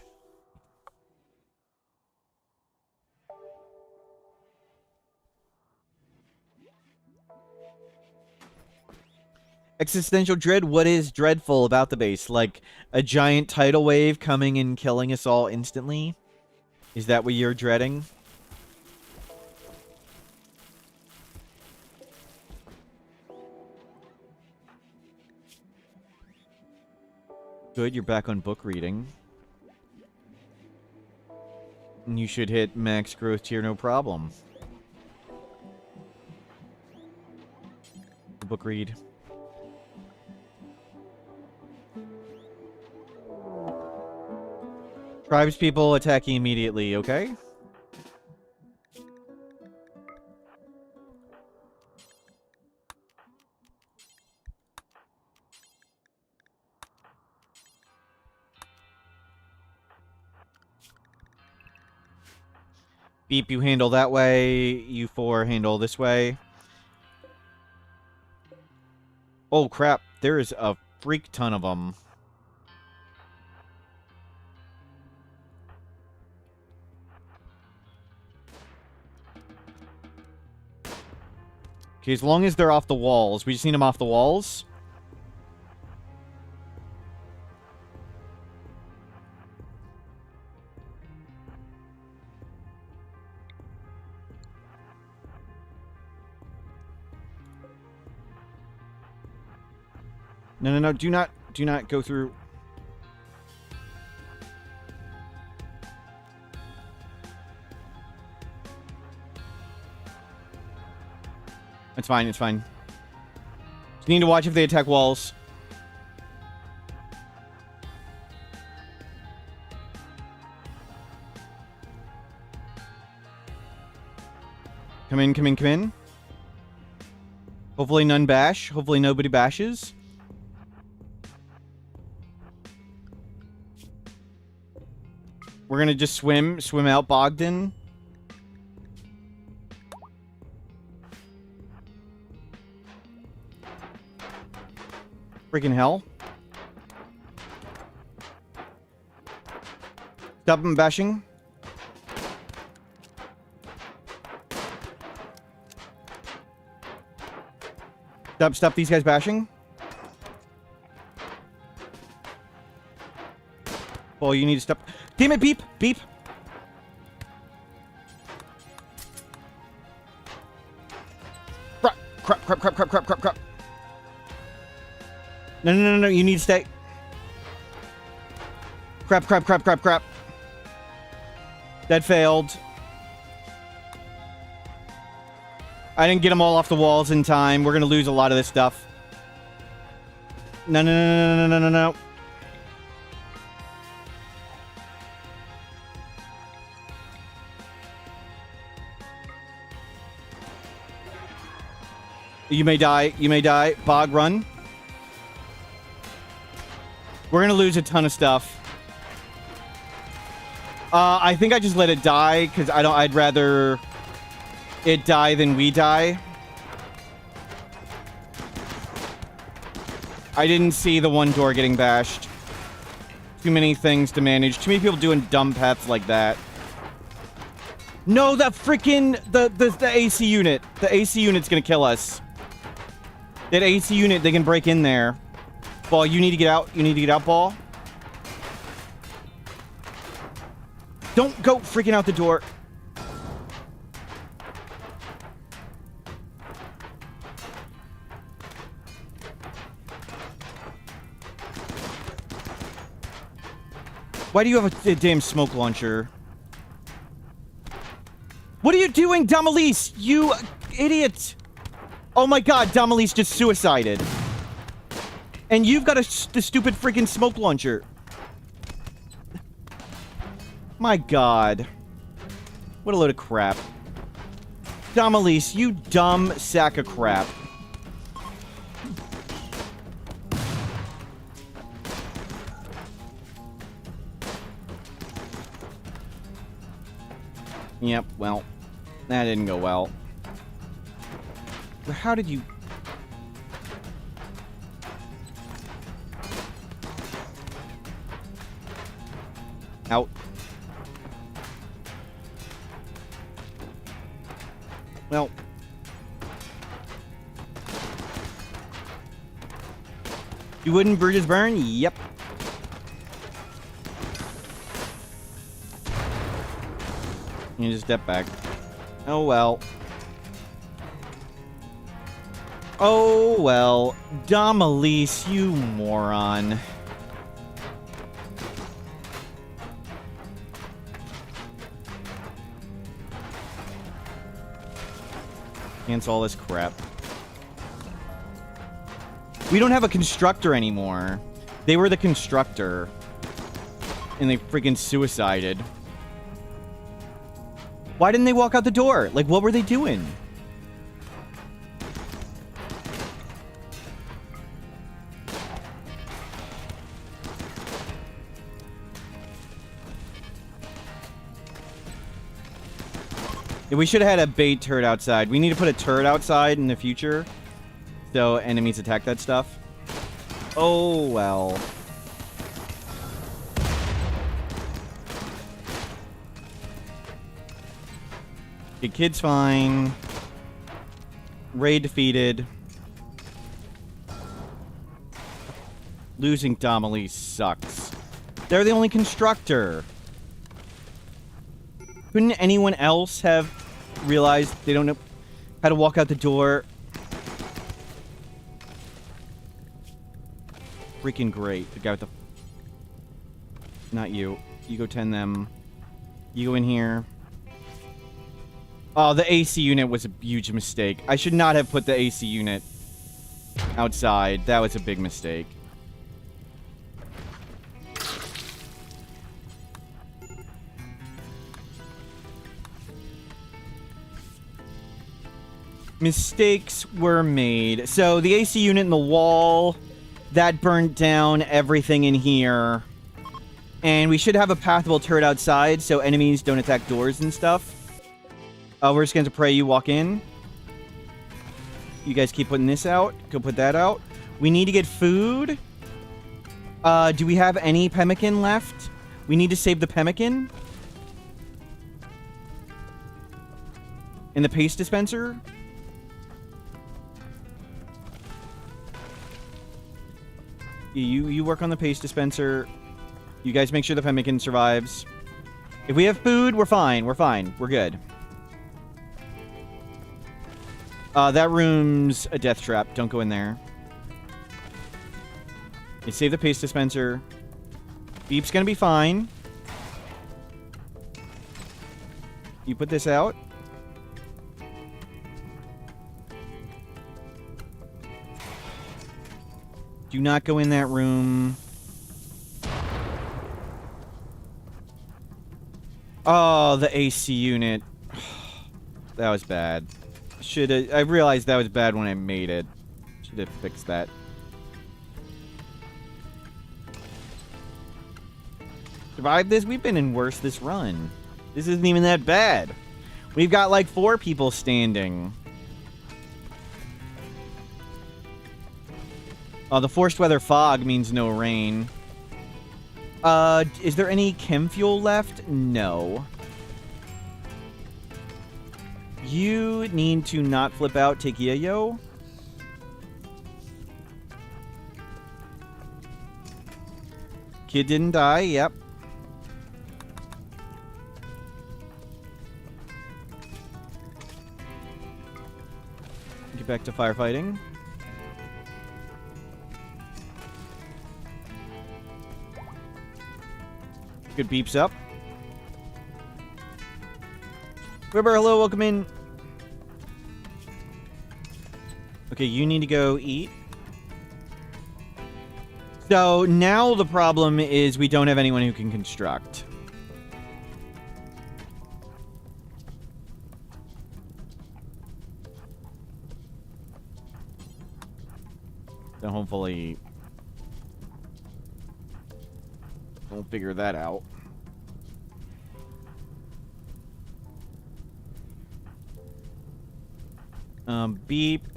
Existential dread, what is dreadful about the base? Like a giant tidal wave coming and killing us all instantly? Is that what you're dreading? Good, you're back on book reading. And you should hit max growth tier, no problem. Book read. Tribes people attacking immediately, okay? Beep, you handle that way. You four handle this way. Oh, crap. There is a freak ton of them. Okay, as long as they're off the walls. We just need them off the walls. No, no, no. Do not go through. It's fine, it's fine. Just need to watch if they attack walls. Come in, come in, come in. Hopefully none bash. Hopefully nobody bashes. We're gonna just swim out Bogdan. Freaking hell. Stop him bashing. Stop these guys bashing. Oh, you need to stop. Damn it, beep, beep. Crap, crap, crap, crap, crap, crap, crap, crap. No, no, no, no, you need to stay. Crap, crap, crap, crap, crap. That failed. I didn't get them all off the walls in time. We're going to lose a lot of this stuff. No, no, no, no, no, no, no, no. You may die. You may die. Bog, run. We're going to lose a ton of stuff. I think I just let it die because I'd rather it die than we die. I didn't see the one door getting bashed. Too many things to manage. Too many people doing dumb paths like that. No, that freaking the AC unit. The AC unit's gonna kill us. That AC unit, they can break in there. Ball, you need to get out. You need to get out, Ball. Don't go freaking out the door. Why do you have a damn smoke launcher? What are you doing, Damalise? You idiot! Oh my god, Damalise just suicided. And you've got the stupid freaking smoke launcher. My god. What a load of crap. Damalise, you dumb sack of crap. Yep, well, that didn't go well. How did you... Out. Well... You wouldn't bridges burn? Yep. You just step back. Oh well. Oh well. Domelise, you moron. Cancel all this crap. We don't have a constructor anymore. They were the constructor. And they freaking suicided. Why didn't they walk out the door? Like, what were they doing? Yeah, we should have had a bait turret outside. We need to put a turret outside in the future. So enemies attack that stuff. Oh, well. The kid's fine. Raid defeated. Losing Domelise sucks. They're the only constructor. Couldn't anyone else have realized they don't know how to walk out the door? Freaking great. The guy with the... Not you. You go tend them. You go in here. Oh, the AC unit was a huge mistake. I should not have put the AC unit outside. That was a big mistake. Mistakes were made. So the AC unit in the wall... That burnt down everything in here. And we should have a pathable turret outside so enemies don't attack doors and stuff. We're just going to pray you walk in. You guys keep putting this out. Go put that out. We need to get food. Do we have any pemmican left? We need to save the pemmican. In the paste dispenser. You work on the paste dispenser. You guys make sure the pemmican survives. If we have food, we're fine. We're fine. We're good. That room's a death trap. Don't go in there. Okay, save the paste dispenser. Beep's gonna be fine. You put this out. Do not go in that room. Oh, the AC unit. That was bad. I realized that was bad when I made it. Should have fixed that. Survived this? We've been in worse this run. This isn't even that bad. We've got like 4 people standing. The forced weather fog means no rain. Is there any chem fuel left? No. You need to not flip out. Take yo. Kid didn't die. Yep. Get back to firefighting. Good beeps up. Ribber, hello, welcome in. Okay, you need to go eat. So now the problem is we don't have anyone who can construct. So hopefully we'll figure that out. Beep.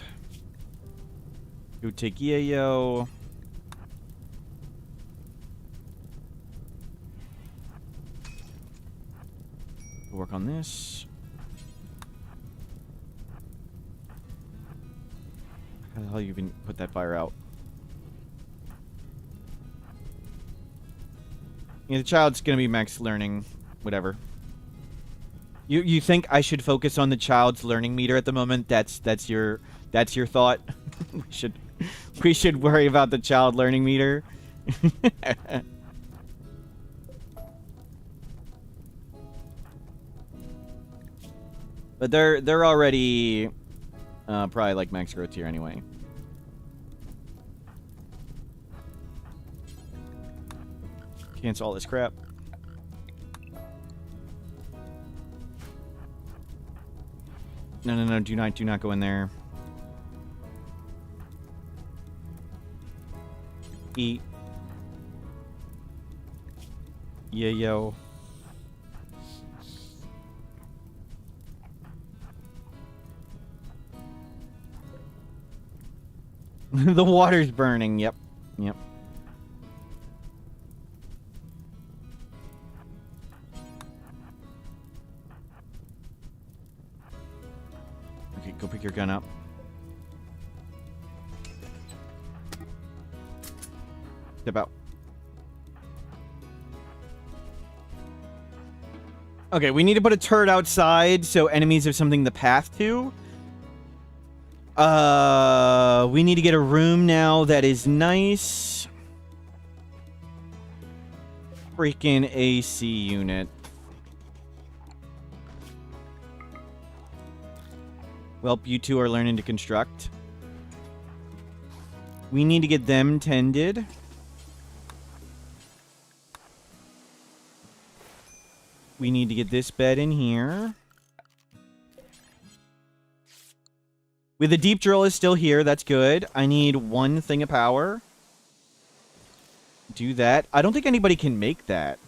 Go take Yayo. Work on this. How the hell you even put that fire out? Yeah, the child's gonna be max learning, whatever. You think I should focus on the child's learning meter at the moment? That's your thought. we should worry about the child learning meter. But they're already probably like max growth tier anyway. Cancel all this crap. No, do not go in there. Eat. Yeah, yo. The water's burning. Yep. Okay, go pick your gun up. Step out. Okay, we need to put a turret outside so enemies have something to path to. We need to get a room now that is nice. Freaking AC unit. Well, you two are learning to construct. We need to get them tended. We need to get this bed in here. The deep drill is still here. That's good. I need one thing of power. Do that. I don't think anybody can make that.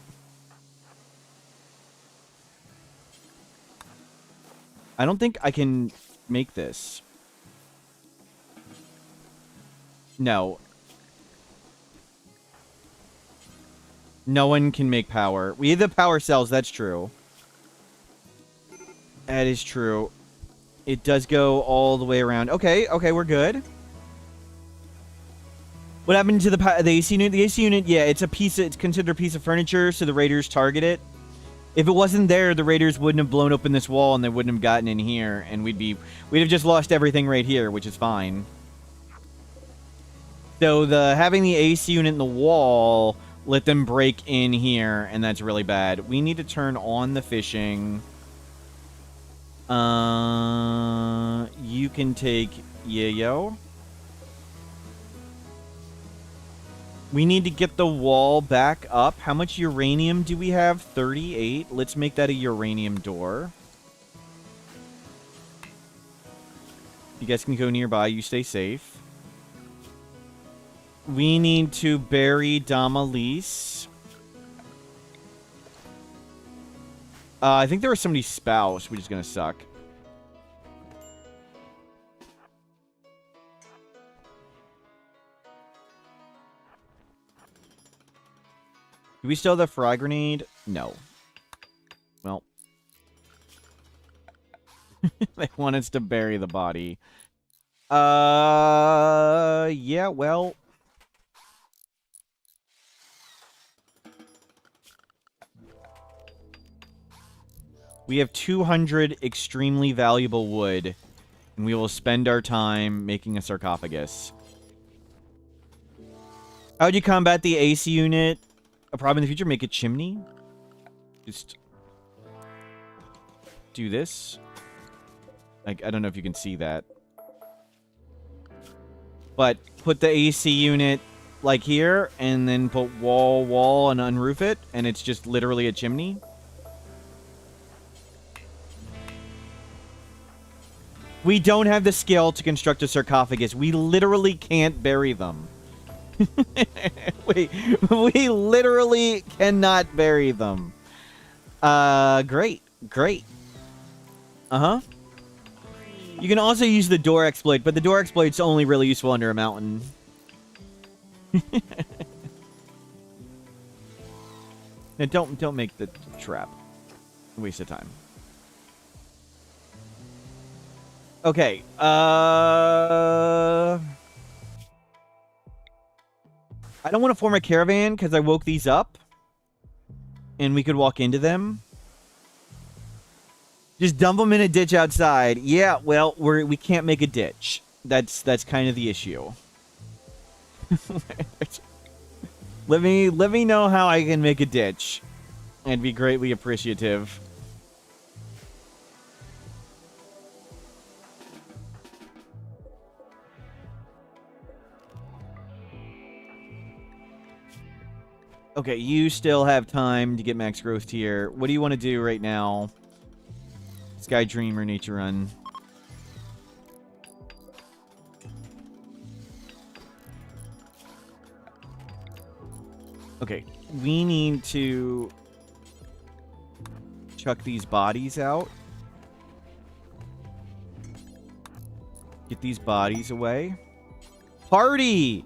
I don't think I can make this. No. No one can make power. We have the power cells. That's true. That is true. It does go all the way around. Okay, we're good. What happened to the AC unit? The AC unit, yeah, it's considered a piece of furniture, so the raiders target it. If it wasn't there, the raiders wouldn't have blown open this wall, and they wouldn't have gotten in here, and we'd have just lost everything right here, which is fine. So having the AC unit in the wall let them break in here, and that's really bad. We need to turn on the fishing. You can take Yayo. We need to get the wall back up. How much uranium do we have? 38. Let's make that a uranium door. You guys can go nearby. You stay safe. We need to bury Damalise. I think there was somebody's spouse, which is going to suck. Do we still have the fry grenade? No. Well. They want us to bury the body. Yeah, well. We have 200 extremely valuable wood, and we will spend our time making a sarcophagus. How would you combat the AC unit? Probably in the future, make a chimney. Just do this. Like, I don't know if you can see that. But put the AC unit, like, here, and then put wall, and unroof it, and it's just literally a chimney. We don't have the skill to construct a sarcophagus. We literally can't bury them. We literally cannot bury them. Great. Uh-huh. You can also use the door exploit, but the door exploit's only really useful under a mountain. Now don't make the trap. Waste of time. Okay. I don't want to form a caravan because I woke these up. And we could walk into them. Just dump them in a ditch outside. Yeah, well, we can't make a ditch. That's kind of the issue. Let me know how I can make a ditch. I'd be greatly appreciative. Okay, you still have time to get max growth tier. What do you want to do right now? Sky Dream or Nature Run? Okay, we need to chuck these bodies out. Get these bodies away. Party!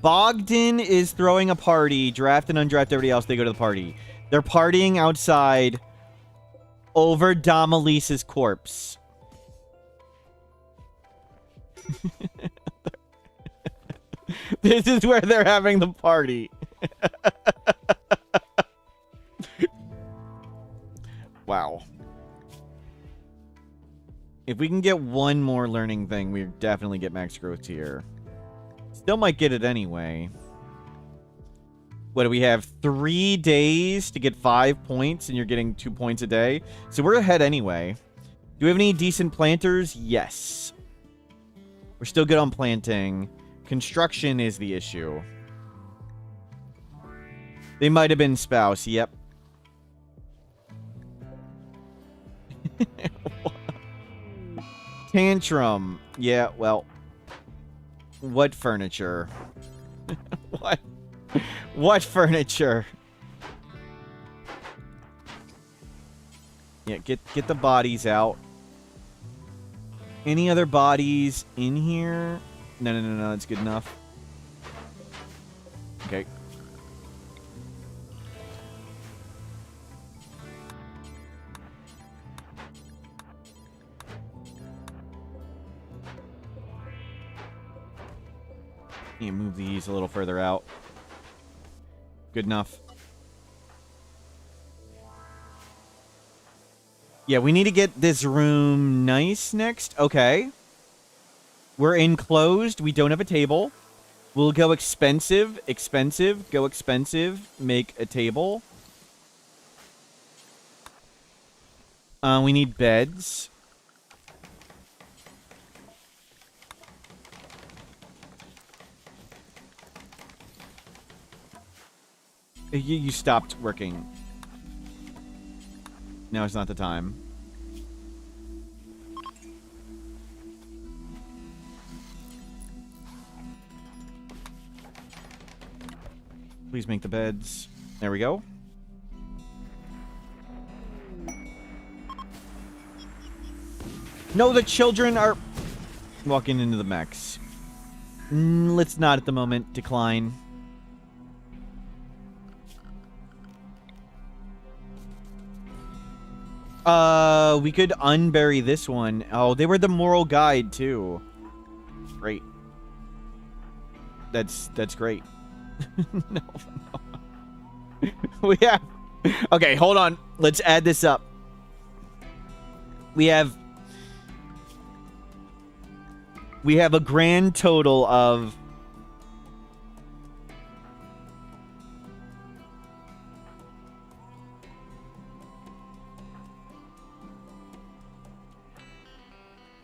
Bogdan is throwing a party. Draft and undraft everybody else. They go to the party. They're partying outside over Damalise's corpse. This is where they're having the party. Wow. If we can get one more learning thing, we definitely get max growth tier. Still might get it anyway. What do we have? 3 days to get 5 points, and you're getting 2 points a day. So we're ahead anyway. Do we have any decent planters? Yes. We're still good on planting. Construction is the issue. They might have been spouse. Yep. Tantrum. Yeah, well. What furniture? What? What furniture? Yeah, get the bodies out. Any other bodies in here? No, that's good enough. Okay. You move these a little further out. Good enough. Yeah, we need to get this room nice next. Okay. We're enclosed. We don't have a table. We'll go expensive. Expensive. Go expensive. Make a table. We need beds. You stopped working. Now is not the time. Please make the beds. There we go. No, the children are walking into the mechs. Let's not at the moment. Decline. We could unbury this one. Oh, they were the moral guide too. Great. That's great. No. We have... Okay, hold on. Let's add this up. We have a grand total of...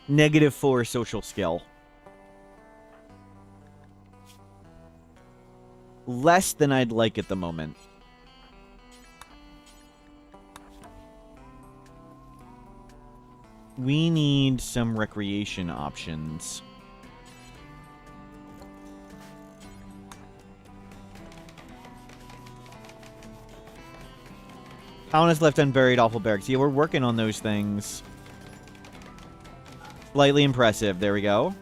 -4 social skill. Less than I'd like at the moment. We need some recreation options. Colonists left unburied, awful barracks. Yeah, we're working on those things. Slightly impressive. There we go.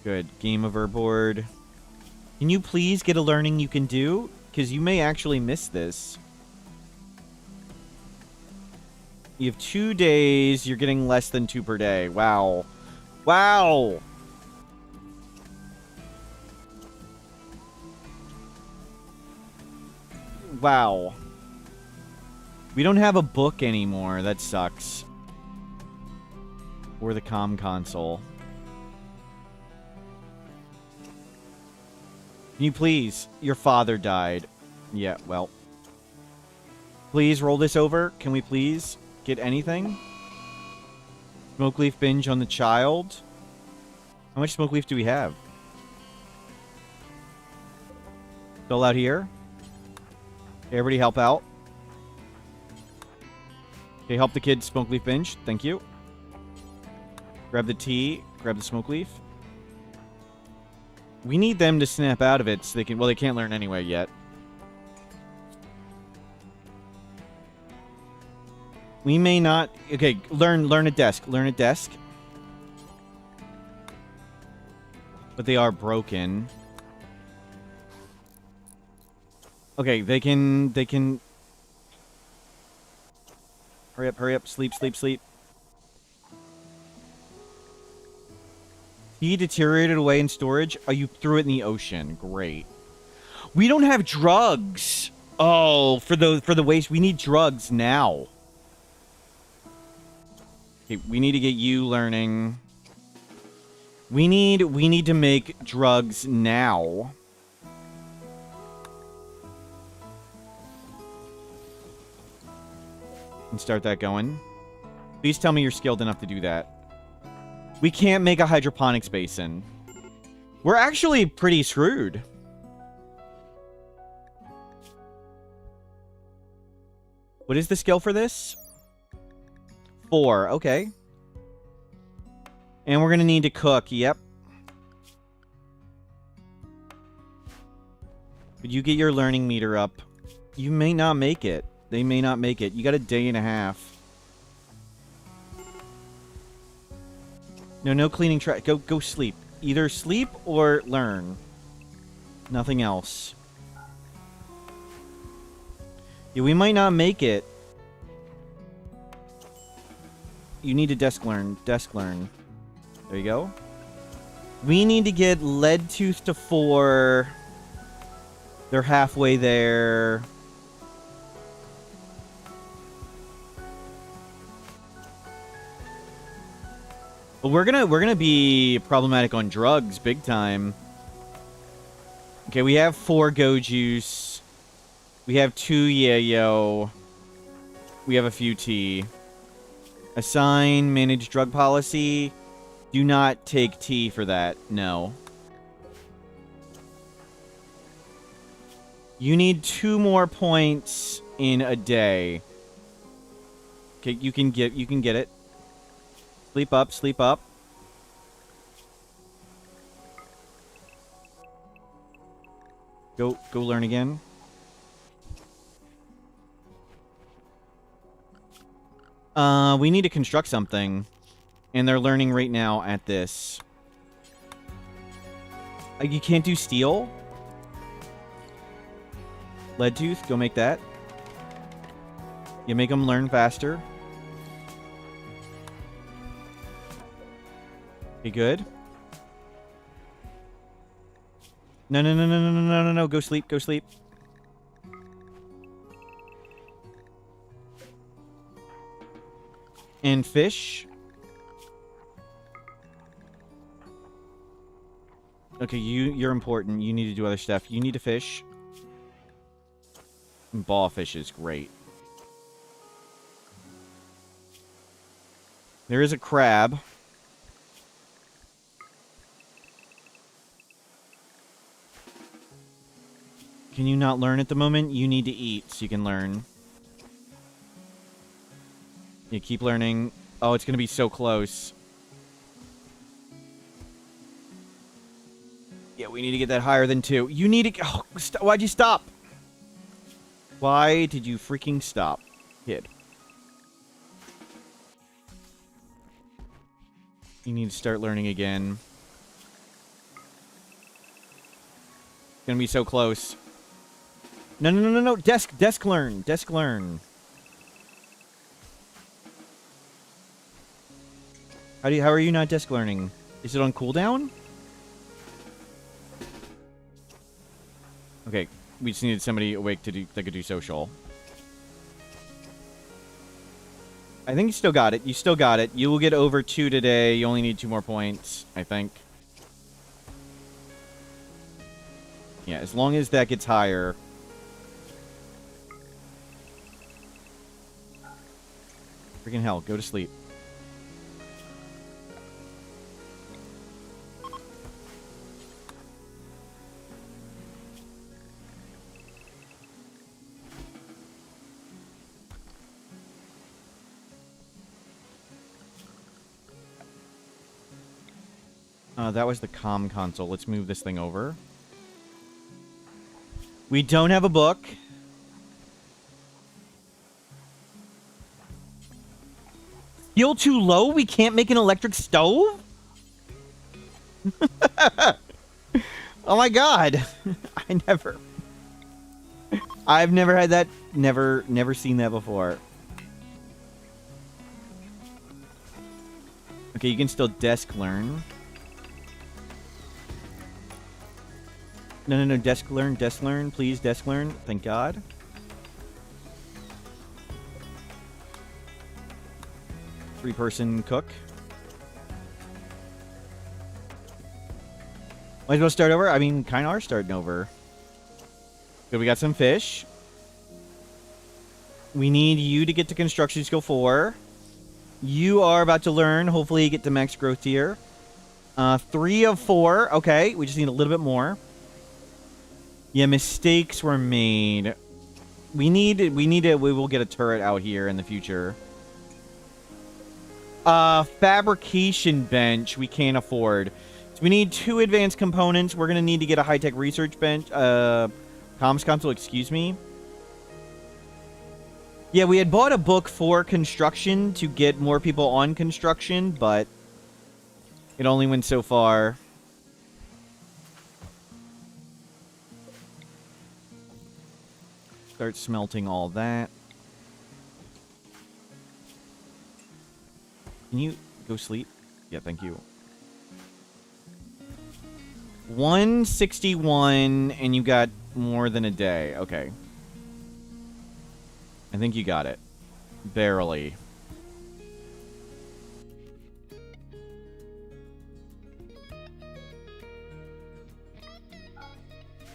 Good. Game over board. Can you please get a learning you can do? Because you may actually miss this. You have 2 days. You're getting less than 2 per day. Wow. Wow. Wow. We don't have a book anymore. That sucks. Or the comm console. Can you please? Your father died. Yeah, well. Please roll this over. Can we please get anything? Smoke leaf binge on the child. How much smoke leaf do we have? Still out here? Okay, everybody help out. Okay, help the kids smoke leaf binge. Thank you. Grab the tea. Grab the smoke leaf. We need them to snap out of it so they can... Well, they can't learn anyway yet. We may not... Okay, learn a desk. Learn a desk. But they are broken. Okay, they can... Hurry up. Sleep. He deteriorated away in storage. Oh, you threw it in the ocean. Great. We don't have drugs. Oh, for the waste. We need drugs now. Okay, we need to get you learning. We need to make drugs now. And start that going. Please tell me you're skilled enough to do that. We can't make a hydroponics basin. We're actually pretty screwed. What is the skill for this? 4. Okay. And we're going to need to cook. Yep. Could you get your learning meter up? You may not make it. They may not make it. You got a day and a half. No cleaning trash. Go sleep. Either sleep or learn. Nothing else. Yeah, we might not make it. You need to desk learn. Desk learn. There you go. We need to get lead tooth to 4. They're halfway there. But we're gonna be problematic on drugs big time. Okay, we have 4 go juice. We have 2 yayo. We have a few tea. Assign manage drug policy. Do not take tea for that. No. You need 2 more points in a day. Okay, you can get it. Sleep up, sleep up. Go learn again. We need to construct something. And they're learning right now at this. You can't do steel? Lead tooth, go make that. You make them learn faster. Okay, good. No. Go sleep, go sleep. And fish. Okay, you're important. You need to do other stuff. You need to fish. And ball fish is great. There is a crab. Can you not learn at the moment? You need to eat so you can learn. You keep learning. Oh, it's going to be so close. Yeah, we need to get that higher than 2. You need to... Oh, why'd you stop? Why did you freaking stop, kid? You need to start learning again. It's gonna be so close. No, no, no, no, no. Desk learn. Desk learn. How are you not desk learning? Is it on cooldown? Okay, we just needed somebody awake that could do social. I think you still got it. You still got it. You will get over 2 today. You only need 2 more points, I think. Yeah, as long as that gets higher. Freaking hell, go to sleep. That was the comm console. Let's move this thing over. We don't have a book. Skill too low? We can't make an electric stove? Oh my god. I've never had that. Never seen that before. Okay, you can still desk learn. No, desk learn, please, desk learn. Thank God. Three-person cook. Might as well start over. I mean, kind of are starting over. Good, we got some fish. We need you to get to construction skill 4. You are about to learn. Hopefully you get to max growth tier. 3 of 4. Okay, we just need a little bit more. Yeah, mistakes were made. We will get a turret out here in the future. Fabrication bench we can't afford. So we need 2 advanced components. We're going to need to get a high-tech research bench. Comms console, excuse me. Yeah, we had bought a book for construction to get more people on construction, but it only went so far. Start smelting all that. Can you go sleep? Yeah, thank you. 161, and you got more than a day. Okay. I think you got it. Barely.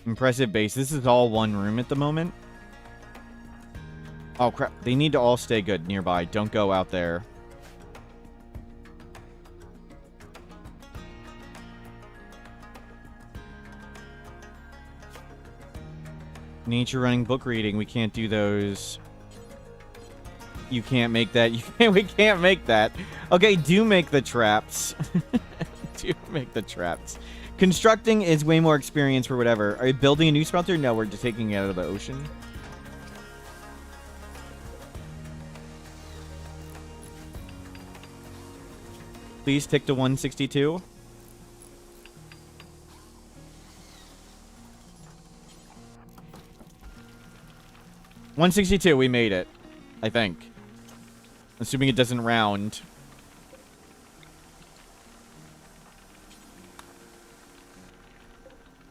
Impressive base. This is all one room at the moment. Oh, crap. They need to all stay good nearby. Don't go out there. Nature running, book reading. We can't do those. You can't make that. We can't make that. Okay, do make the traps. Do make the traps. Constructing is way more experience for whatever. Are you building a new smelter? No, we're just taking it out of the ocean. Please tick to 162. $162, we made it. I think. Assuming it doesn't round.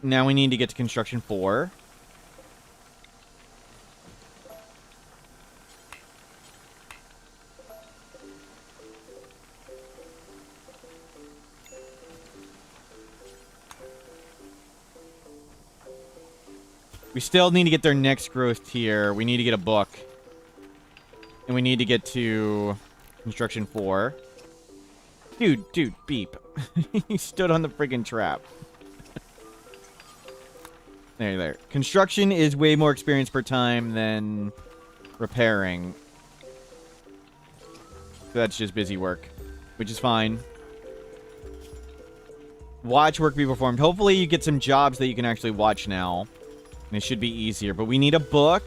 Now we need to get to construction 4. We still need to get their next growth tier. We need to get a book. And we need to get to construction 4. Dude, beep. He stood on the friggin' trap. There. Construction is way more experience per time than repairing. So that's just busy work, which is fine. Watch work be performed. Hopefully you get some jobs that you can actually watch now. And it should be easier. But we need a book.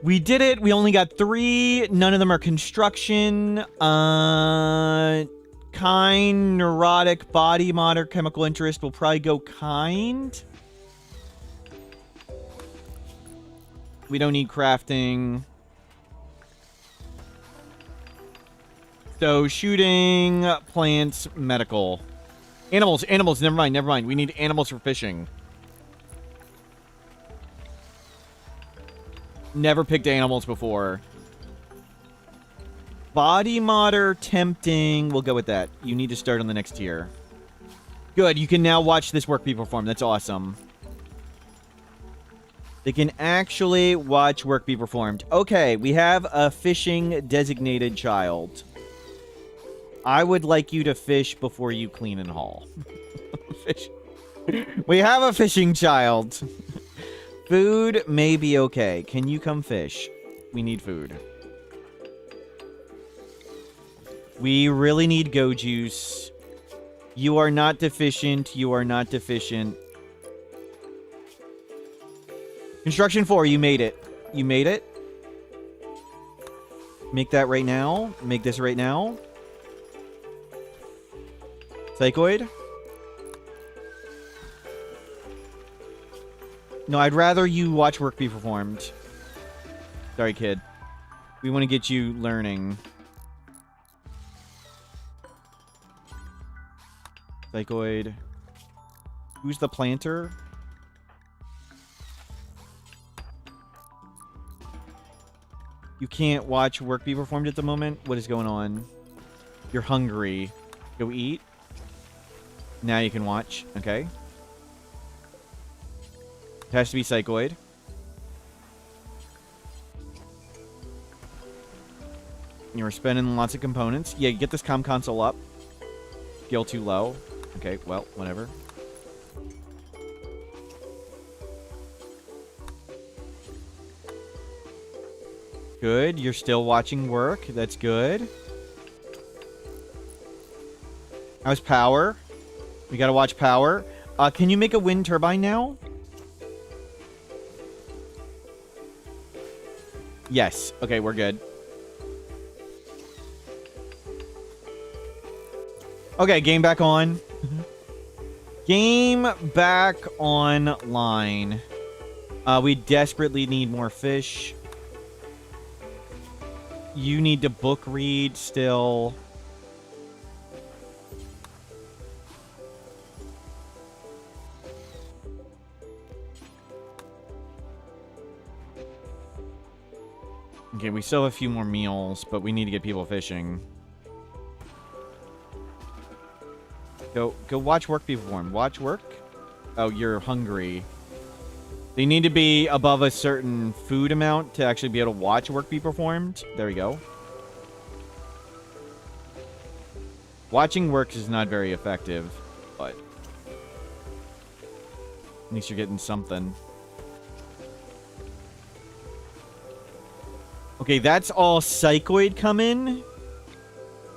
We did it. We only got 3. None of them are construction. Kind, neurotic, body modder, chemical interest. We'll probably go kind. We don't need crafting. So shooting, plants, medical. Animals, never mind. We need animals for fishing. Never picked animals before. Body modder, tempting. We'll go with that. You need to start on the next tier. Good, you can now watch this work be performed. That's awesome. They can actually watch work be performed. Okay, we have a fishing designated child. I would like you to fish before you clean and haul. Fish. We have a fishing child. Food may be okay. Can you come fish? We need food. We really need go juice. You are not deficient. You are not deficient. Construction 4, you made it. You made it. Make that right now. Make this right now. Psychoid? No, I'd rather you watch work be performed. Sorry, kid. We want to get you learning. Psychoid. Who's the planter? You can't watch work be performed at the moment? What is going on? You're hungry. Go eat. Now you can watch. Okay. It has to be Psychoid. You were spending lots of components. Yeah, get this comm console up. Skill too low. Okay, well, whatever. Good. You're still watching work. That's good. How's power? We gotta watch power. Can you make a wind turbine now? Yes. Okay, we're good. Okay, game back on. Game back online. We desperately need more fish. You need to book read still. Okay, we still have a few more meals, but we need to get people fishing. Go watch work be performed. Watch work? Oh, you're hungry. They need to be above a certain food amount to actually be able to watch work be performed. There we go. Watching work is not very effective, but at least you're getting something. Okay, that's all Psychoid coming.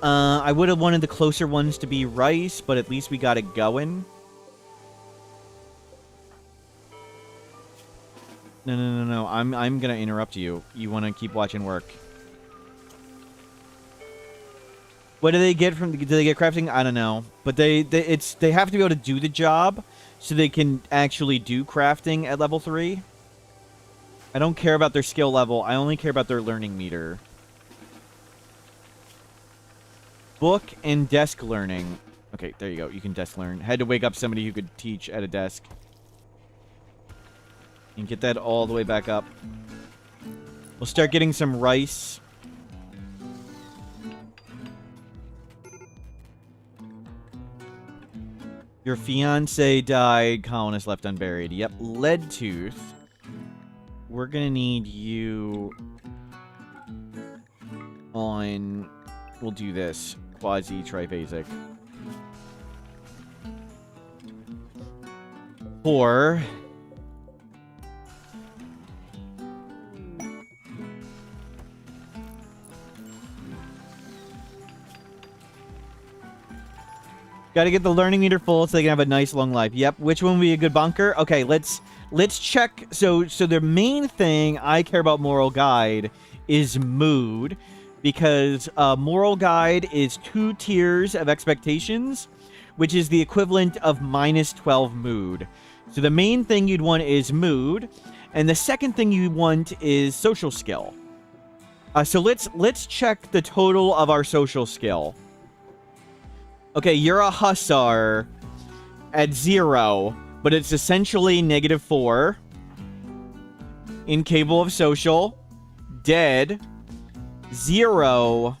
I would have wanted the closer ones to be rice, but at least we got it going. No. I'm gonna interrupt you. You want to keep watching work. What do they get from? Do they get crafting? I don't know, but they have to be able to do the job, so they can actually do crafting at level 3. I don't care about their skill level. I only care about their learning meter. Book and desk learning. Okay, there you go. You can desk learn. Had to wake up somebody who could teach at a desk. And get that all the way back up. We'll start getting some rice. Your fiance died. Colonist left unburied. Yep. Lead tooth. We're gonna need you on... We'll do this. Quasi-triphasic. Or... Got to get the learning meter full so they can have a nice long life. Yep. Which one would be a good bunker? Okay, let's check. So the main thing I care about moral guide is mood, because moral guide is 2 tiers of expectations, which is the equivalent of -12 mood. So the main thing you'd want is mood, and the second thing you want is social skill. So let's check the total of our social skill. Okay, you're a hussar at 0, but it's essentially -4. Incapable of social. Dead. 0.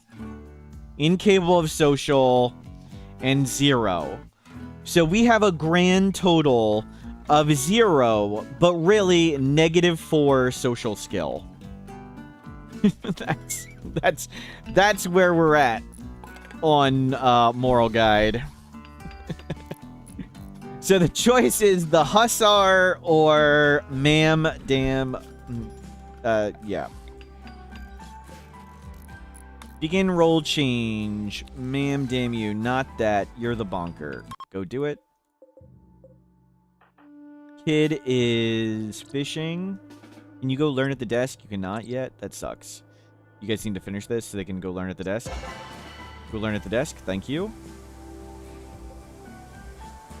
Incapable of social. And 0. So we have a grand total of 0, but really -4 social skill. that's where we're at on moral guide. So the choice is the hussar or ma'am damn yeah. Begin roll change. Ma'am damn you, not that. You're the bonker. Go do it. Kid is fishing. Can you go learn at the desk? You cannot yet? That sucks. You guys need to finish this so they can go learn at the desk. Go learn at the desk. Thank you.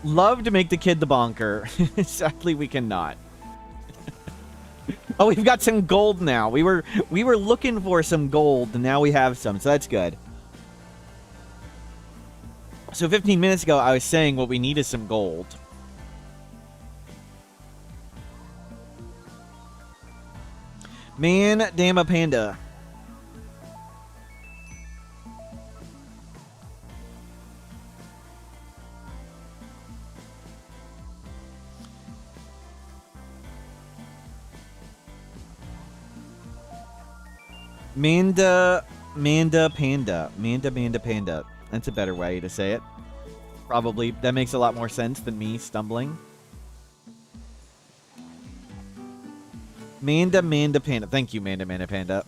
Love to make the kid the bonker. Sadly, we cannot. Oh, we've got some gold now. We were looking for some gold, and now we have some, so that's good. So 15 minutes ago, I was saying what we need is some gold. Man, damn a panda. Manda panda. Manda panda. That's a better way to say it. Probably. That makes a lot more sense than me stumbling. Manda panda. Thank you, Manda panda.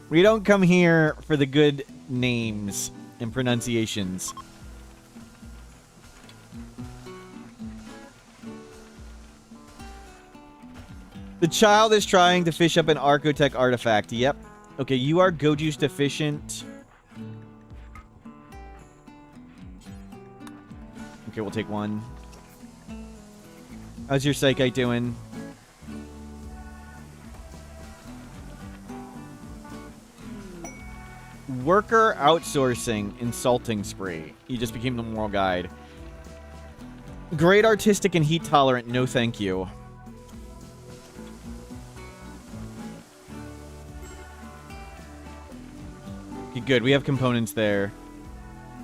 We don't come here for the good names and pronunciations. The child is trying to fish up an Archotech artifact. Yep. Okay, you are Gojuice deficient. Okay, we'll take one. How's your Psychite doing? Worker outsourcing insulting spree. You just became the moral guide. Great artistic and heat tolerant. No thank you. Okay, good. We have components there.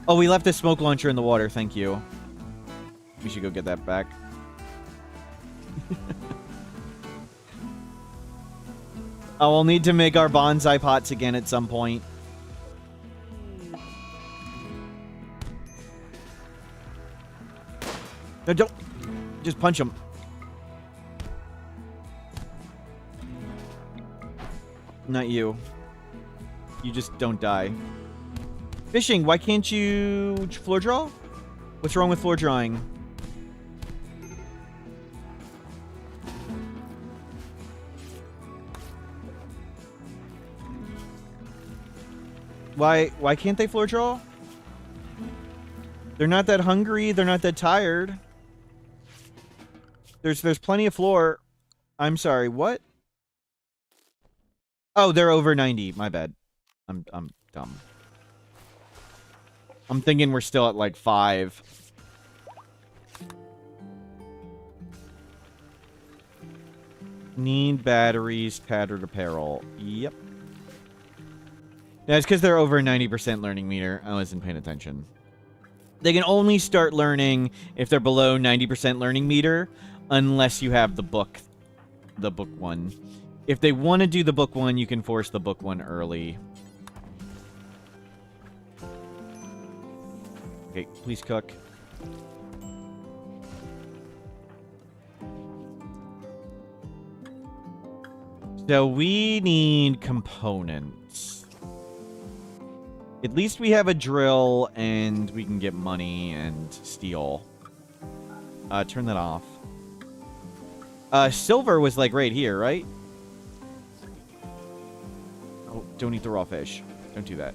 Oh, we left a smoke launcher in the water. Thank you. We should go get that back. Oh, we'll need to make our bonsai pots again at some point. No, don't. Just punch him. Not you. You just don't die. Fishing, why can't you floor draw? What's wrong with floor drawing? Why can't they floor draw? They're not that hungry, they're not that tired. There's plenty of floor. I'm sorry, what? Oh, they're over 90. My bad. I'm dumb. I'm thinking we're still at like 5. Need batteries, tattered apparel. Yep. Yeah, it's because they're over 90% learning meter. I wasn't paying attention. They can only start learning if they're below 90% learning meter, unless you have the book one. If they want to do the book one, you can force the book one early. Okay, please cook. So we need components. At least we have a drill, and we can get money and steel. Turn that off. Silver was, like, right here, right? Oh, don't eat the raw fish. Don't do that.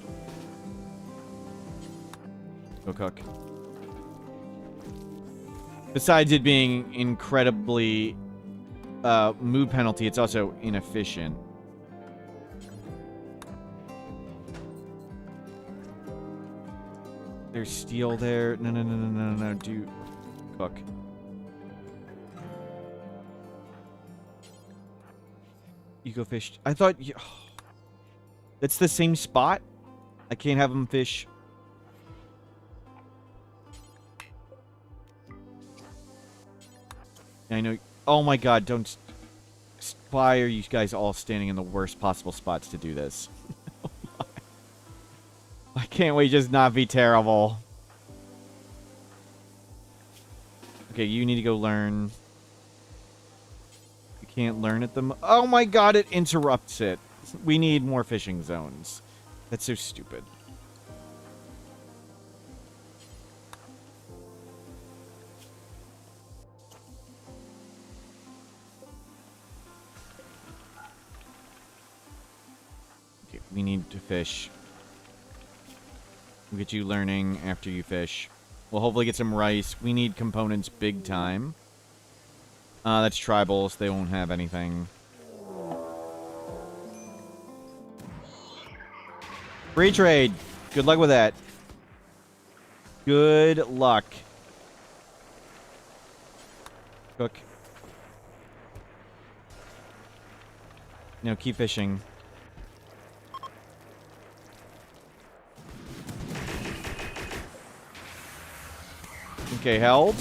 Go cook. Besides it being incredibly mood penalty, it's also inefficient. There's steel there. No. Do cook. You go fish. I thought you... That's the same spot? I can't have them fish. I know. Oh my god, don't... Why are you guys all standing in the worst possible spots to do this? Why can't we just not be terrible? Okay, you need to go learn. You can't learn at the... Oh my god, it interrupts it. We need more fishing zones. That's so stupid. Okay, we need to fish. We'll get you learning after you fish. We'll hopefully get some rice. We need components big time. That's tribals. They won't have anything. Free trade. Good luck with that. Good luck. Cook. No, keep fishing. Okay, held.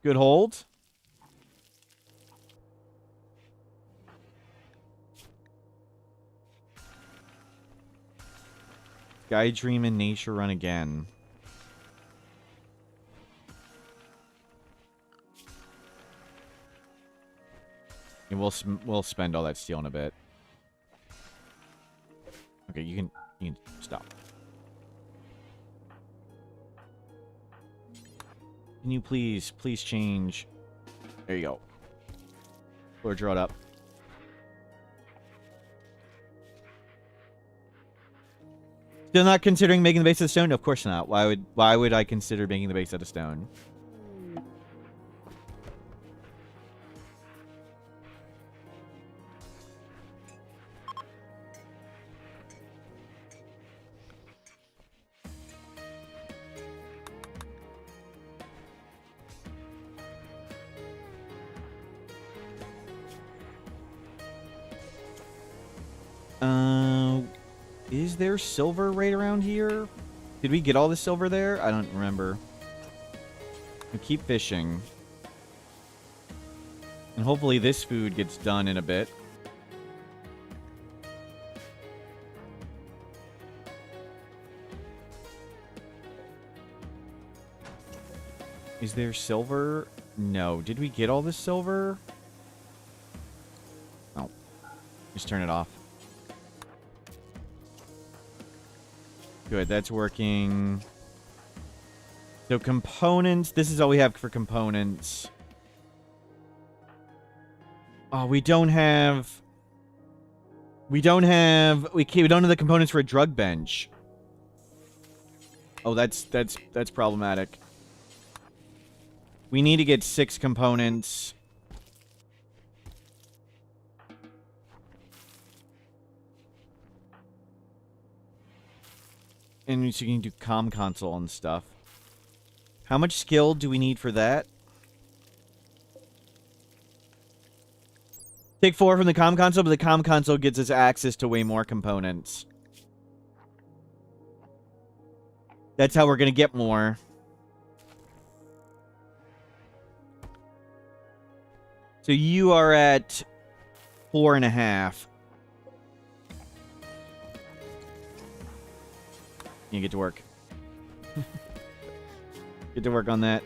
Good hold. Sky Dream and Nature Run again. And we'll spend all that steel in a bit. Okay, you can stop. Can you please change? There you go. Or draw it up. Still not considering making the base out of stone? Of course not. Why would I consider making the base out of stone? Is there silver right around here? Did we get all the silver there? I don't remember. We keep fishing. And hopefully this food gets done in a bit. Is there silver? No. Did we get all the silver? Oh. Just turn it off. Good, that's working. So components, this is all we have for components. Oh, we don't have the components for a drug bench. Oh, that's problematic. We need to get 6 components. And so you can do comm console and stuff. How much skill do we need for that? Take 4 from the comm console, but the comm console gets us access to way more components. That's how we're going to get more. So you are at 4.5. You get to work. Get to work on that.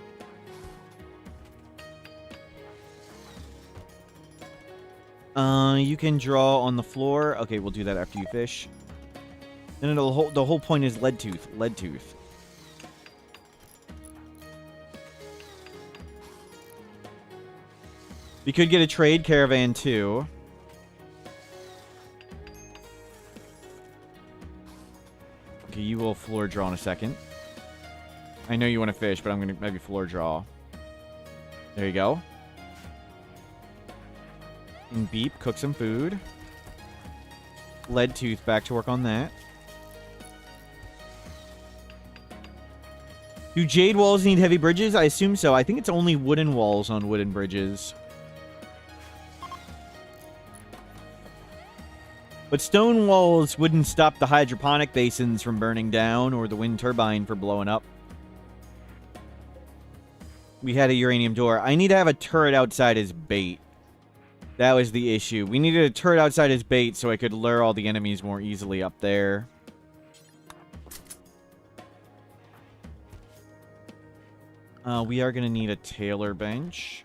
You can draw on the floor. Okay, we'll do that after you fish. And the whole point is lead tooth. Lead tooth. We could get a trade caravan too. Okay, you will floor draw in a second. I know you want to fish, but I'm going to maybe floor draw. There you go. And beep, cook some food. Lead tooth, back to work on that. Do jade walls need heavy bridges? I assume so. I think it's only wooden walls on wooden bridges. But stone walls wouldn't stop the hydroponic basins from burning down or the wind turbine from blowing up. We had a uranium door. I need to have a turret outside as bait. That was the issue. We needed a turret outside as bait so I could lure all the enemies more easily up there. We are going to need a tailor bench.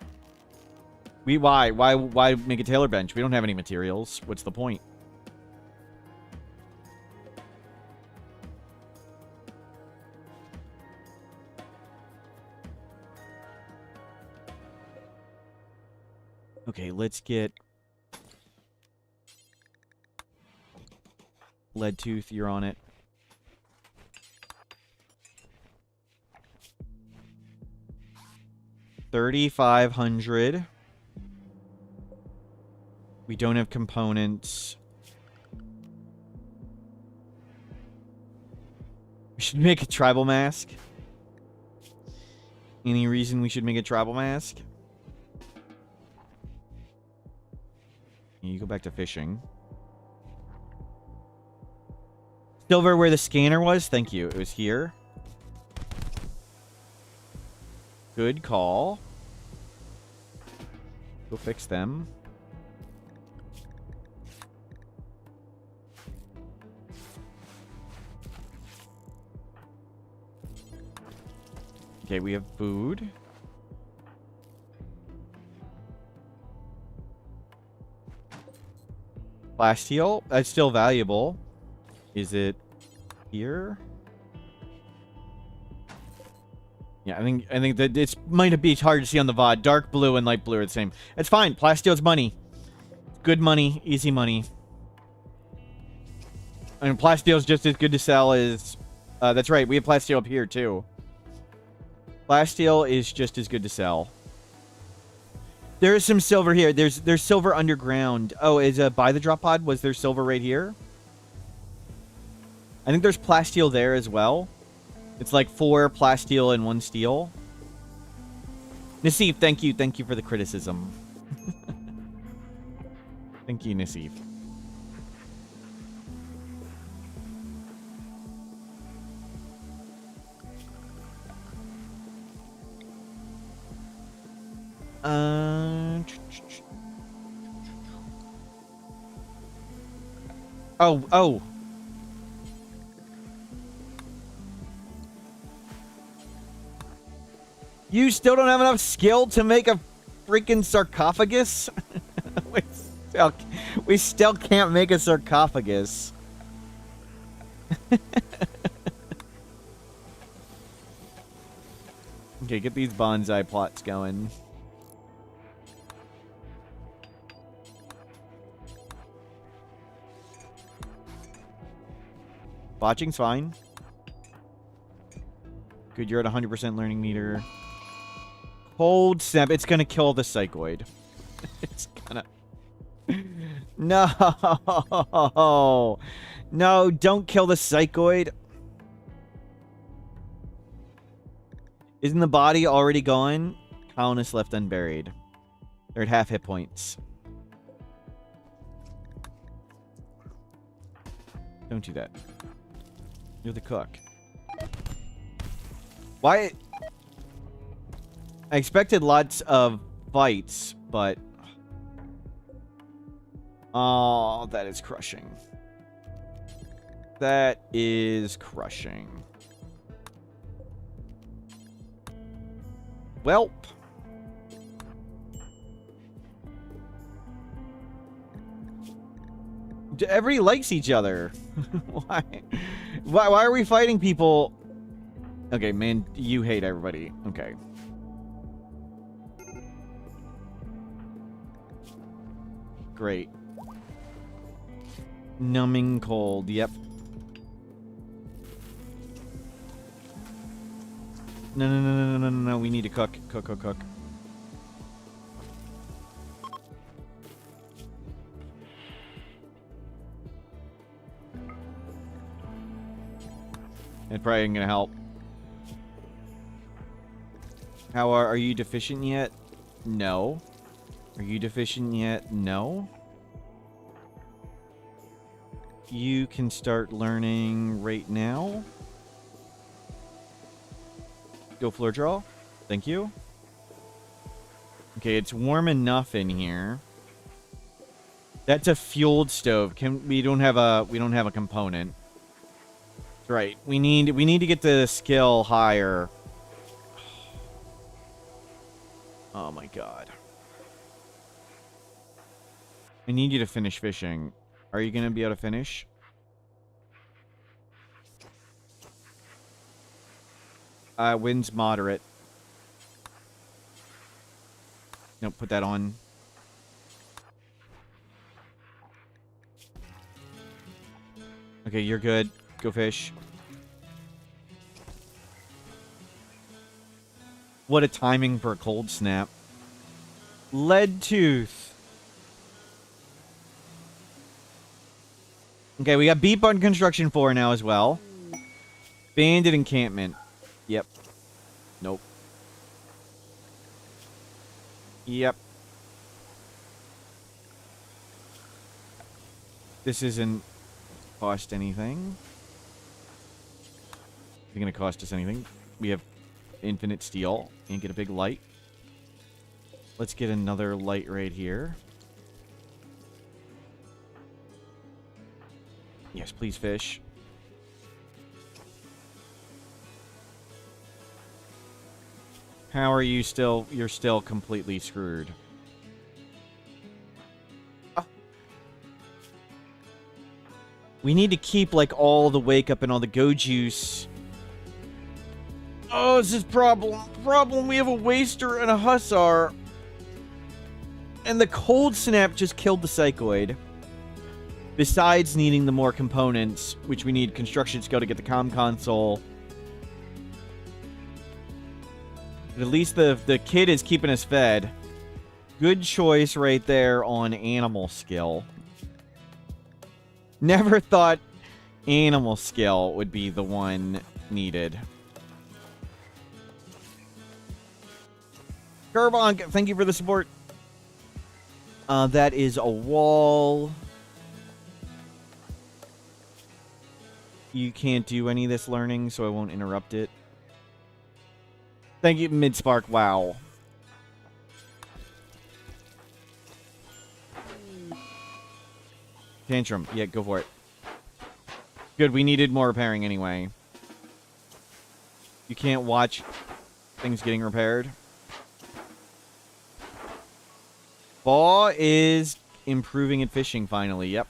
Why make a tailor bench? We don't have any materials. What's the point? Okay, let's get lead tooth. You're on it. $3,500. We don't have components. We should make a tribal mask. Any reason we should make a tribal mask? You go back to fishing. Silver where the scanner was? Thank you. It was here. Good call. Go fix them. Okay, we have food. Plasteel, that's still valuable. Is it here? Yeah, I think that it's might be hard to see on the VOD. Dark blue and light blue are the same. It's fine. Plasteel's money. Good money, easy money. I mean, plasteel's just as good to sell as. That's right. We have plasteel up here too. Plasteel is just as good to sell. There is some silver here. There's silver underground. Oh, is by the drop pod? Was there silver right here? I think there's plasteel there as well. It's like 4 plasteel and 1 steel. Nassif, thank you. Thank you for the criticism. Thank you, Nassif. Oh. You still don't have enough skill to make a freaking sarcophagus? we still can't make a sarcophagus. Okay, get these bonsai plots going. Botching's fine. Good, you're at 100% learning meter. Cold snap. It's gonna kill the psychoid. It's gonna... No! No, don't kill the psychoid. Isn't the body already gone? Colonists left unburied. They're at half hit points. Don't do that. You're the cook. Why? I expected lots of fights, but... Oh, that is crushing. That is crushing. Welp. Everybody likes each other. Why? Why are we fighting people? Okay, man, you hate everybody. Okay. Great. Numbing cold. Yep. No. We need to cook. Cook. It probably ain't gonna help. How are you deficient yet? No. Are you deficient yet? No. You can start learning right now. Go floor draw. Thank you. Okay, it's warm enough in here. That's a fueled stove. We don't have a component. That's right. We need to get the skill higher. Oh my god. I need you to finish fishing. Are you gonna be able to finish? Wind's moderate. Nope, put that on. Okay, you're good. Go fish. What a timing for a cold snap. Lead tooth. Okay, we got beep on construction 4 now as well. Bandit encampment. Yep. Nope. Yep. This isn't cost anything. It's gonna cost us anything. We have infinite steel and get a big light. Let's get another light right here. Yes, please fish. How are you still? You're still completely screwed. We need to keep, like, all the wake up and all the go juice. Oh, this is problem. We have a waster and a hussar. And the cold snap just killed the psychoid. Besides needing the more components, which we need construction skill to get the comm console. But at least the kid is keeping us fed. Good choice right there on animal skill. Never thought animal skill would be the one needed. Gerbonk, thank you for the support. That is a wall. You can't do any of this learning, so I won't interrupt it. Thank you, Midspark. Wow. Tantrum. Yeah, go for it. Good, we needed more repairing anyway. You can't watch things getting repaired. Baw is improving at fishing finally. Yep.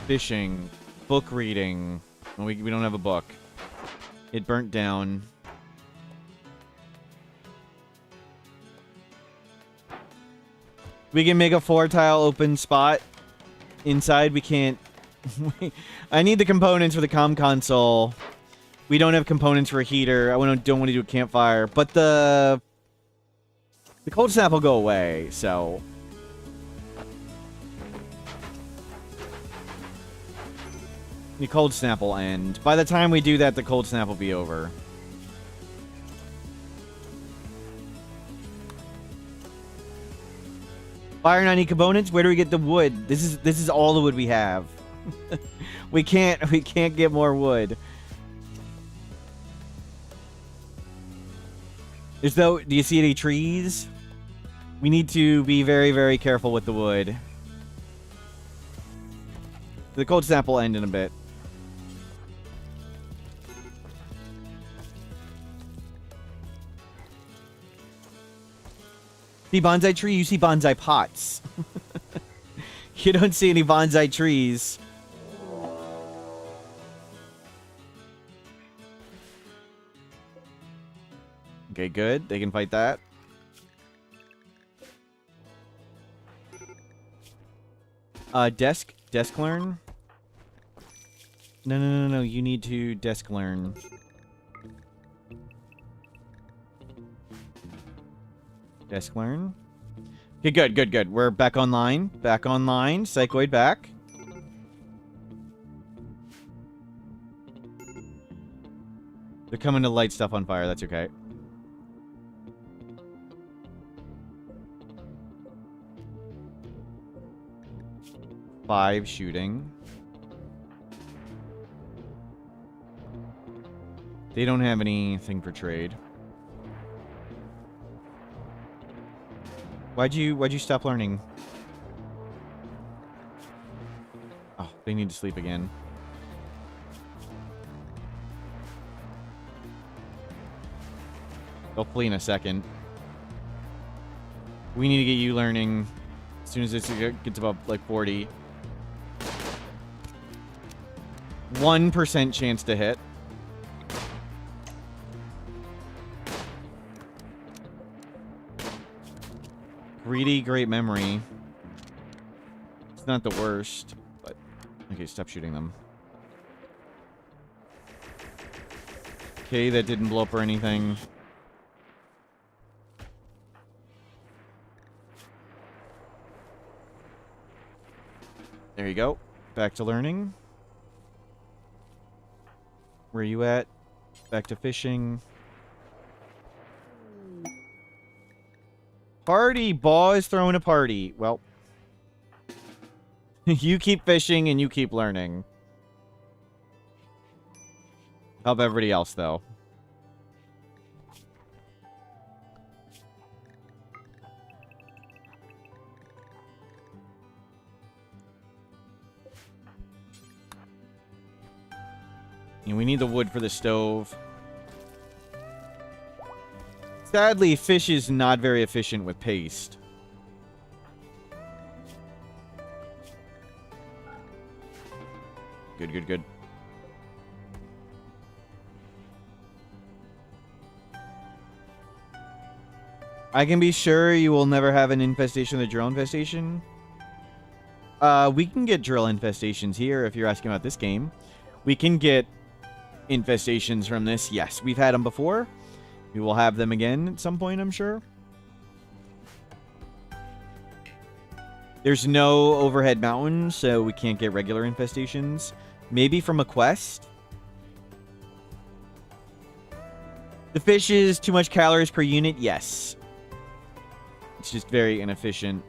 Fishing. Book reading. Well, we don't have a book. It burnt down. We can make a 4-tile open spot. Inside, we can't... I need the components for the comm console. We don't have components for a heater. I don't want to do a campfire. But the cold snap will go away, so... The cold snap will end. By the time we do that, the cold snap will be over. Fire 90 components? Where do we get the wood? This is all the wood we have. we can't get more wood. Do you see any trees? We need to be very, very careful with the wood. The cold snap will end in a bit. See bonsai tree, you see bonsai pots. You don't see any bonsai trees. Okay, good. They can fight that. Desk learn. No. You need to desk learn. Desk learn. Okay, good. We're back online. Psychoid back. They're coming to light stuff on fire. That's okay. Five shooting. They don't have anything for trade. Why'd you stop learning? Oh, they need to sleep again. They'll flee in a second. We need to get you learning as soon as this gets above like 40. 1% chance to hit. Greedy, great memory. It's not the worst, but... Okay, stop shooting them. Okay, that didn't blow up or anything. There you go. Back to learning. Where are you at? Back to fishing. Party! Baw is throwing a party. Well. You keep fishing and you keep learning. Help everybody else, though. And we need the wood for the stove. Sadly, fish is not very efficient with paste. Good. I can be sure you will never have an infestation with a drill infestation. We can get drill infestations here if you're asking about this game. We can get infestations from this. Yes, we've had them before. We will have them again at some point, I'm sure. There's no overhead mountain, so we can't get regular infestations. Maybe from a quest. The fish is too much calories per unit? Yes. It's just very inefficient.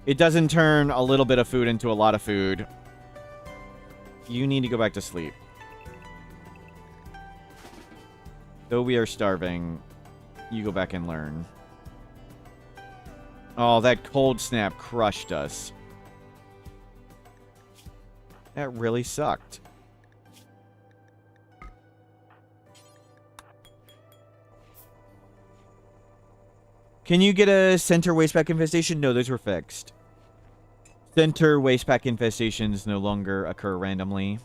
It doesn't turn a little bit of food into a lot of food. You need to go back to sleep. Though we are starving, you go back and learn. Oh, that cold snap crushed us. That really sucked. Can you get a center wastepack infestation? No, those were fixed. Center wastepack infestations no longer occur randomly.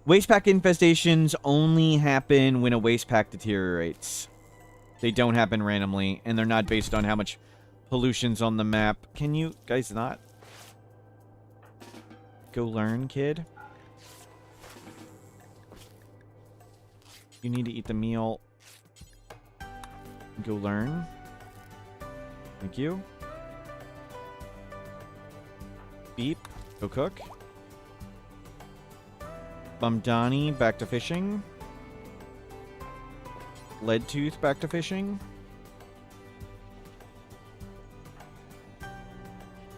Wastepack infestations only happen when a wastepack deteriorates. They don't happen randomly, and they're not based on how much pollution's on the map. Can you guys not go learn, kid? You need to eat the meal. Go learn. Thank you. Beep. Go cook. Bumdani, back to fishing. Leadtooth, back to fishing.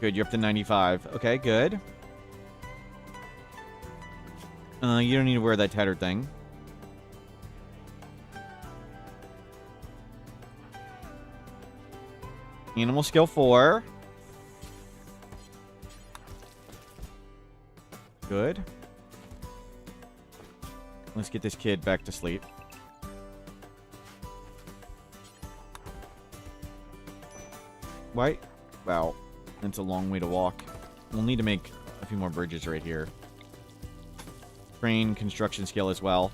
Good, you're up to 95. Okay, good. You don't need to wear that tattered thing. Animal skill 4. Good. Let's get this kid back to sleep. Why? Wow. That's a long way to walk. We'll need to make a few more bridges right here. Train construction skill as well.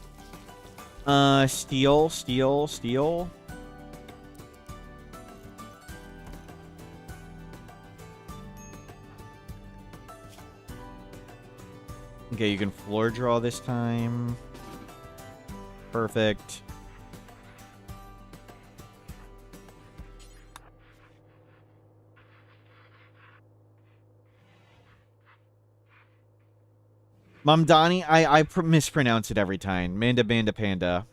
Steel, steel, steel. Okay, you can floor draw this time. Perfect. Mamdani, I mispronounce it every time. Manda, Banda, Panda.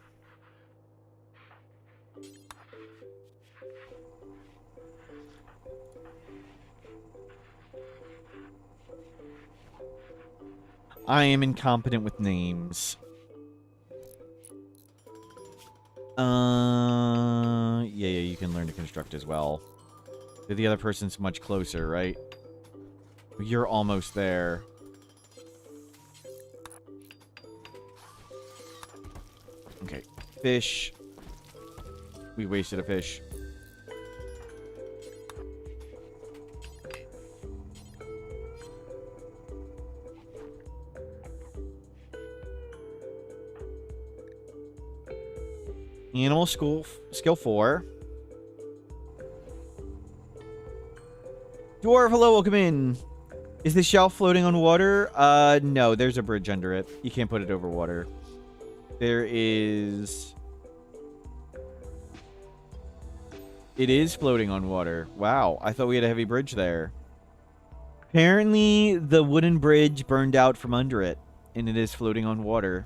I am incompetent with names. Yeah, you can learn to construct as well. The other person's much closer, right? You're almost there. Okay, fish. We wasted a fish. Animal skill 4. Dwarf, hello, welcome in. Is the shelf floating on water? No, there's a bridge under it. You can't put it over water. There is... It is floating on water. Wow, I thought we had a heavy bridge there. Apparently, the wooden bridge burned out from under it, and it is floating on water.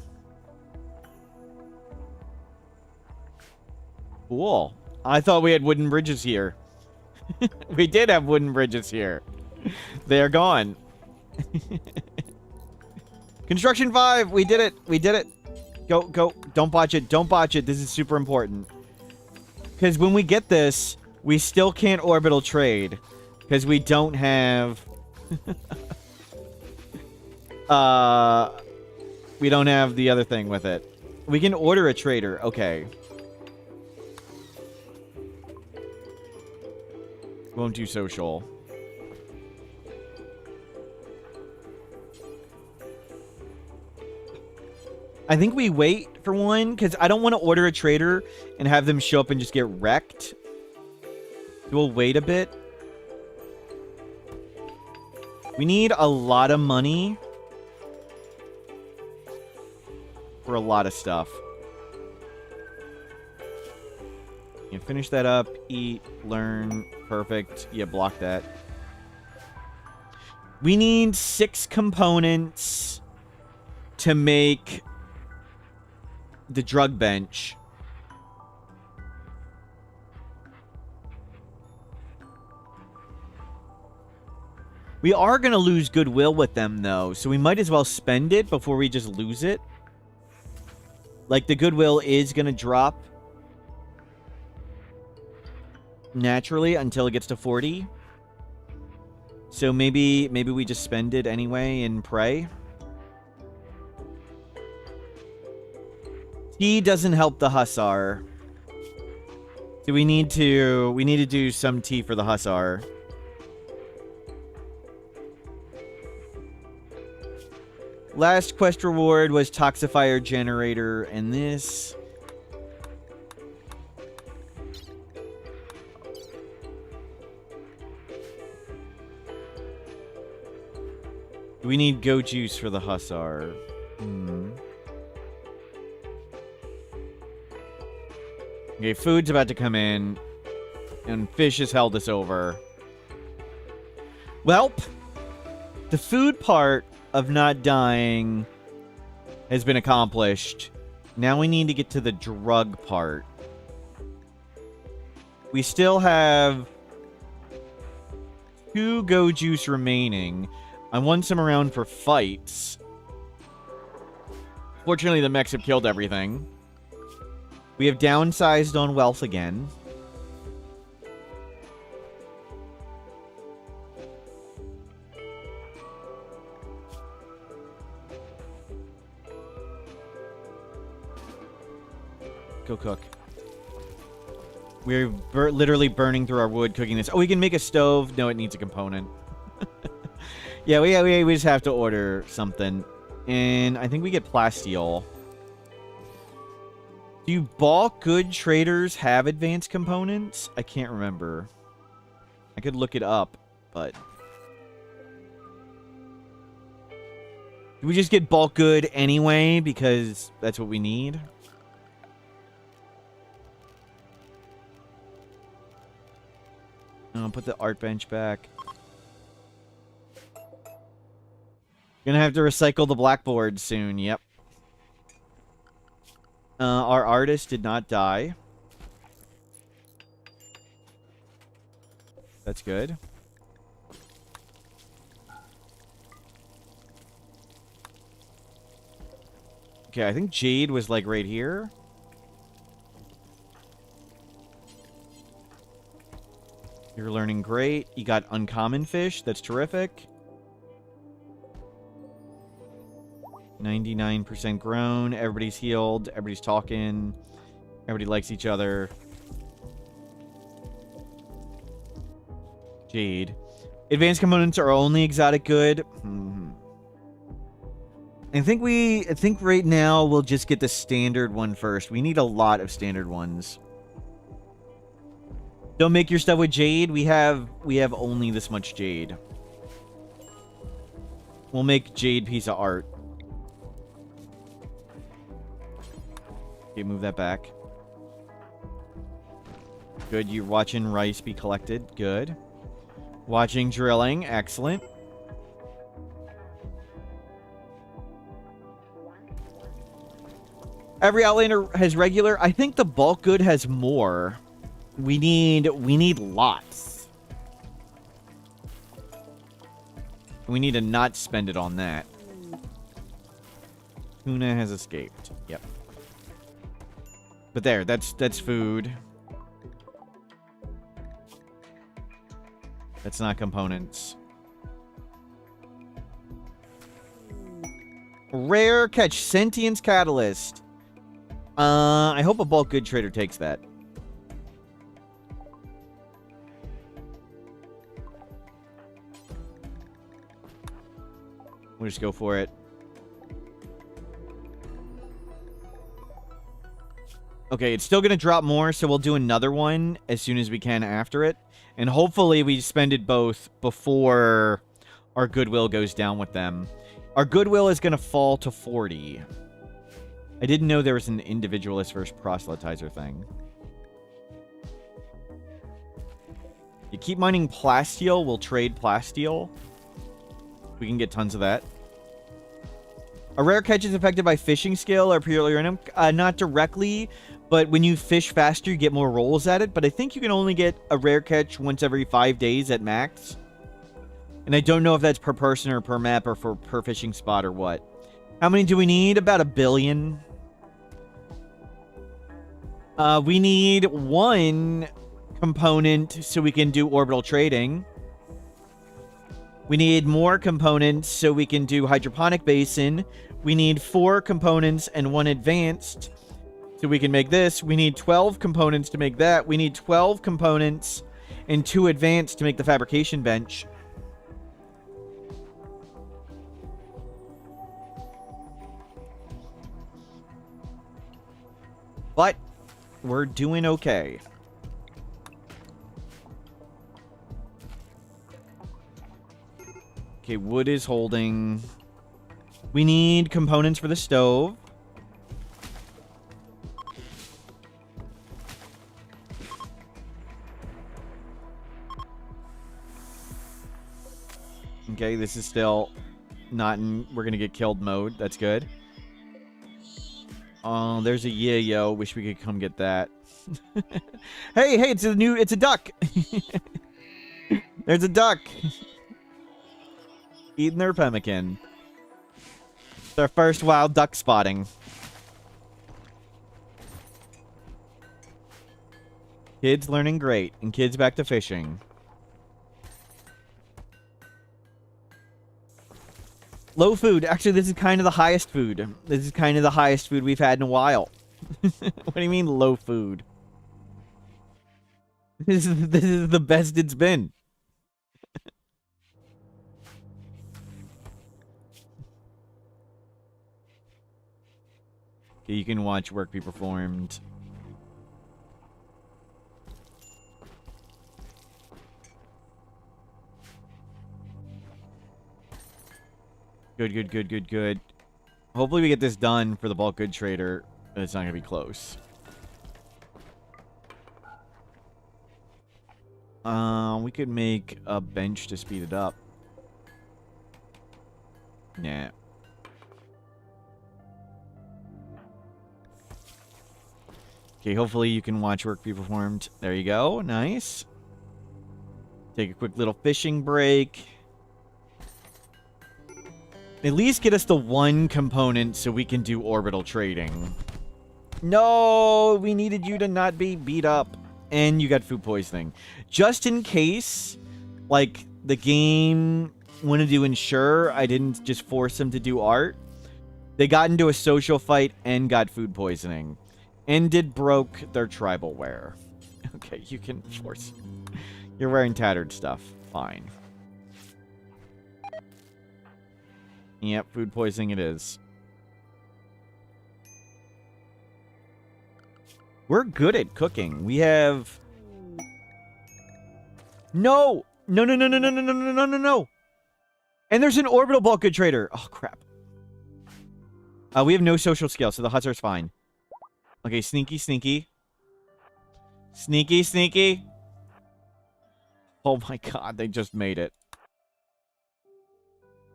Cool. I thought we had wooden bridges here. We did have wooden bridges here. They are gone. Construction 5! We did it! We did it! Go, go. Don't botch it. Don't botch it. This is super important. Because when we get this, we still can't orbital trade. Because we don't have... we don't have the other thing with it. We can order a trader. Okay. Won't do social. I think we wait for one, because I don't want to order a trader and have them show up and just get wrecked. We'll wait a bit. We need a lot of money for a lot of stuff. You finish that up, eat, learn, perfect. Yeah, block that. We need 6 components to make the drug bench. We are going to lose goodwill with them, though, so we might as well spend it before we just lose it. Like, the goodwill is going to drop naturally until it gets to 40. So maybe we just spend it anyway and pray. Tea doesn't help the Hussar. So we need to do some tea for the Hussar. Last quest reward was Toxifier Generator, and this... We need goat juice for the Hussar. Okay, food's about to come in. And fish has held us over. Welp. The food part of not dying has been accomplished. Now we need to get to the drug part. We still have 2 go juice remaining. I want some around for fights. Fortunately, the mechs have killed everything. We have downsized on wealth again. Go cook. We're literally burning through our wood cooking this. Oh, we can make a stove. No, it needs a component. Yeah, we just have to order something. And I think we get plasteel. Do bulk good traders have advanced components? I can't remember. I could look it up, but... Do we just get bulk good anyway because that's what we need? Put the art bench back. Gonna have to recycle the blackboard soon, yep. Our artist did not die. That's good. Okay, I think Jade was, like, right here. You're learning great. You got uncommon fish. That's terrific. 99% grown. Everybody's healed. Everybody's talking. Everybody likes each other. Jade. Advanced components are only exotic good. I think right now we'll just get the standard one first. We need a lot of standard ones. Don't make your stuff with jade. We have only this much jade. We'll make jade piece of art. Okay, move that back. Good, you're watching rice be collected. Good. Watching drilling. Excellent. Every Outlander has regular. I think the bulk good has more. We need lots. We need to not spend it on that. Tuna has escaped. Yep. But there, that's food. That's not components. Rare catch, Sentience Catalyst. I hope a bulk good trader takes that. We'll just go for it. Okay, it's still going to drop more, so we'll do another one as soon as we can after it. And hopefully we spend it both before our goodwill goes down with them. Our goodwill is going to fall to 40. I didn't know there was an individualist versus proselytizer thing. You keep mining plasteel, we'll trade plasteel. We can get tons of that. A rare catch is affected by fishing skill or purely random. Not directly, but when you fish faster, you get more rolls at it. But I think you can only get a rare catch once every 5 days at max. And I don't know if that's per person or per map or for per fishing spot or what. How many do we need? About 1 billion. We need 1 component so we can do orbital trading. We need more components so we can do hydroponic basin. We need 4 components and 1 advanced so we can make this. We need 12 components to make that. We need 12 components and 2 advanced to make the fabrication bench. But we're doing okay. Okay, wood is holding. We need components for the stove. Okay, this is still not in we're gonna get killed mode. That's good. Oh, there's a yayo. Wish we could come get that. hey, it's a duck. There's a duck. Eating their pemmican. It's our first wild duck spotting. Kids learning great, and kids back to fishing. Low food. Actually, this is kind of the highest food. This is kind of the highest food we've had in a while. What do you mean low food? This is the best it's been. Okay, you can watch work be performed. Good, good, good, good, good. Hopefully we get this done for the bulk good trader. But it's not going to be close. We could make a bench to speed it up. Nah. Okay, hopefully you can watch work be performed. There you go. Nice. Take a quick little fishing break. At least get us the one component so we can do orbital trading. No, we needed you to not be beat up. And you got food poisoning. Just in case, like, the game wanted to ensure I didn't just force them to do art. They got into a social fight and got food poisoning. And broke their tribal wear. Okay, you can force. You're wearing tattered stuff. Fine. Yep, food poisoning it is. We're good at cooking. We have... No! No, no, no, no, no, no, no, no, no, no, no! And there's an orbital bulk good trader. Oh, crap. We have no social skill, so the hussar's fine. Okay, sneaky, sneaky. Sneaky, sneaky. Oh my god, they just made it.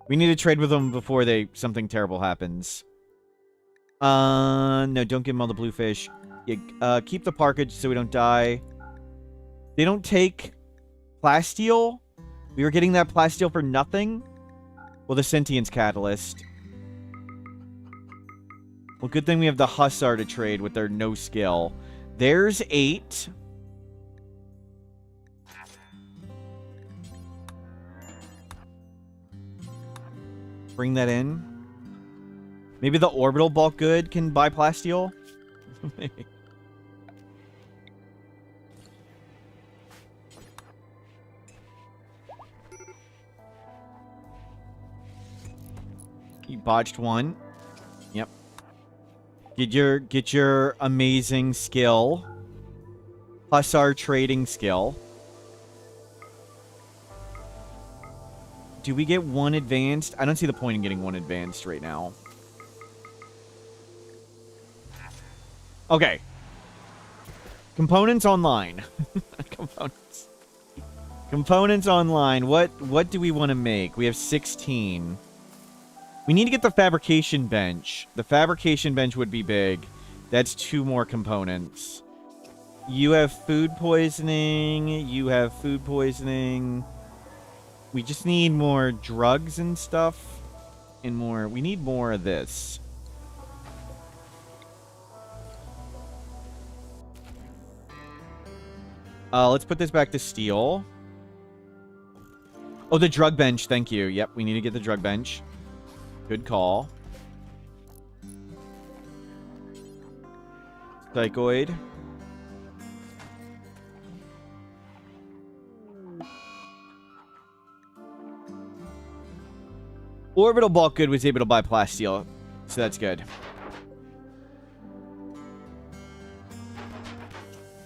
We need to trade with them before something terrible happens. No, don't give them all the blue fish. Yeah, keep the parkage so we don't die. They don't take plasteel. We were getting that plasteel for nothing. Well, the sentience catalyst. Well, good thing we have the hussar to trade with their no skill. There's 8. Bring that in. Maybe the orbital bulk good can buy plasteel? Maybe. You botched one. Yep. Get your amazing skill. Hussar trading skill. Do we get one advanced? I don't see the point in getting one advanced right now. Okay. Components online. Components. Components online. What do we want to make? We have 16. We need to get the fabrication bench. The fabrication bench would be big. That's 2 more components. You have food poisoning. You have food poisoning. We just need more drugs and stuff. And more. We need more of this. Let's put this back to steel. Oh, the drug bench. Thank you. Yep, we need to get the drug bench. Good call. Psychoid. Orbital bulk good was able to buy plasteel, so that's good.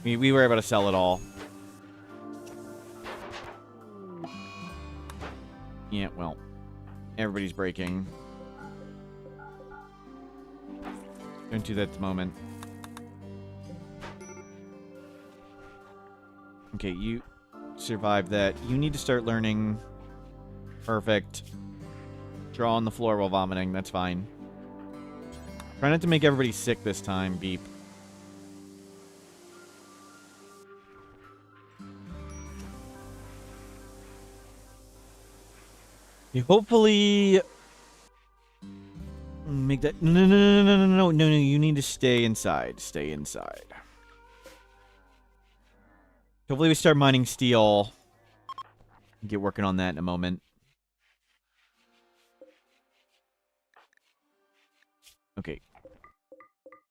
We were able to sell it all. Yeah, well, everybody's breaking. Don't do that at the moment. Okay, you survived that. You need to start learning. Perfect. Draw on the floor while vomiting. That's fine. Try not to make everybody sick this time, Beep. You hopefully make that. No. You need to stay inside. Stay inside. Hopefully we start mining steel. Get working on that in a moment. Okay.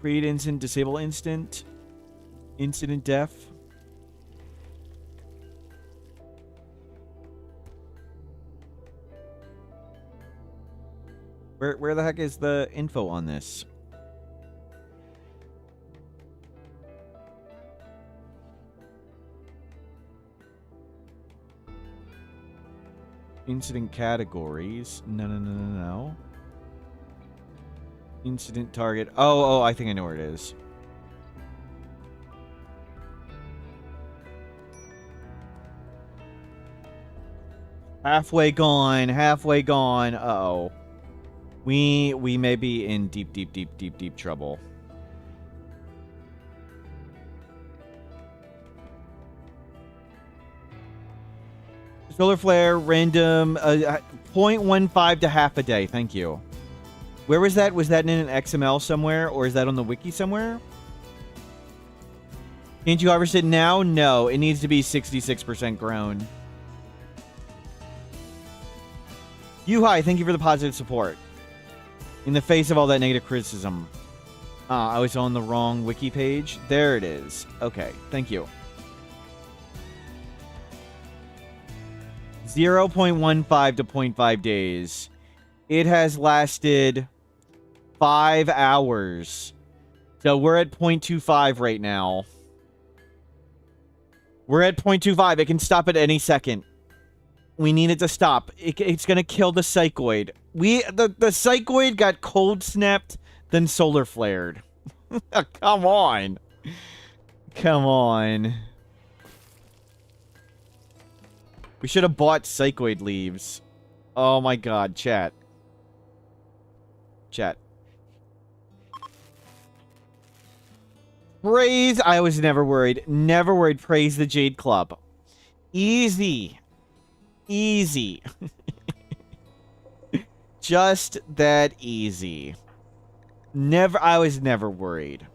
Create instant, disable instant. Incident def. Where the heck is the info on this? Incident categories. No. Incident target. Oh, I think I know where it is. Halfway gone. Uh-oh. We may be in deep trouble. Solar flare, random, 0.15 to half a day. Thank you. Where was that? Was that in an XML somewhere, or is that on the wiki somewhere? Can't you harvest it now? No, it needs to be 66% grown. Yuhai, thank you for the positive support. In the face of all that negative criticism. I was on the wrong wiki page. There it is. Okay, thank you. 0.15 to 0.5 days. It has lasted 5 hours. So we're at 0.25 right now. We're at 0.25. It can stop at any second. We need it to stop. It's going to kill the psychoid. The psychoid got cold snapped, then solar flared. Come on. Come on. We should have bought psychoid leaves. Oh my god, chat. Chat. Praise. I was never worried. Never worried. Praise the Jade Club. Easy. Easy. Just that easy. I was never worried.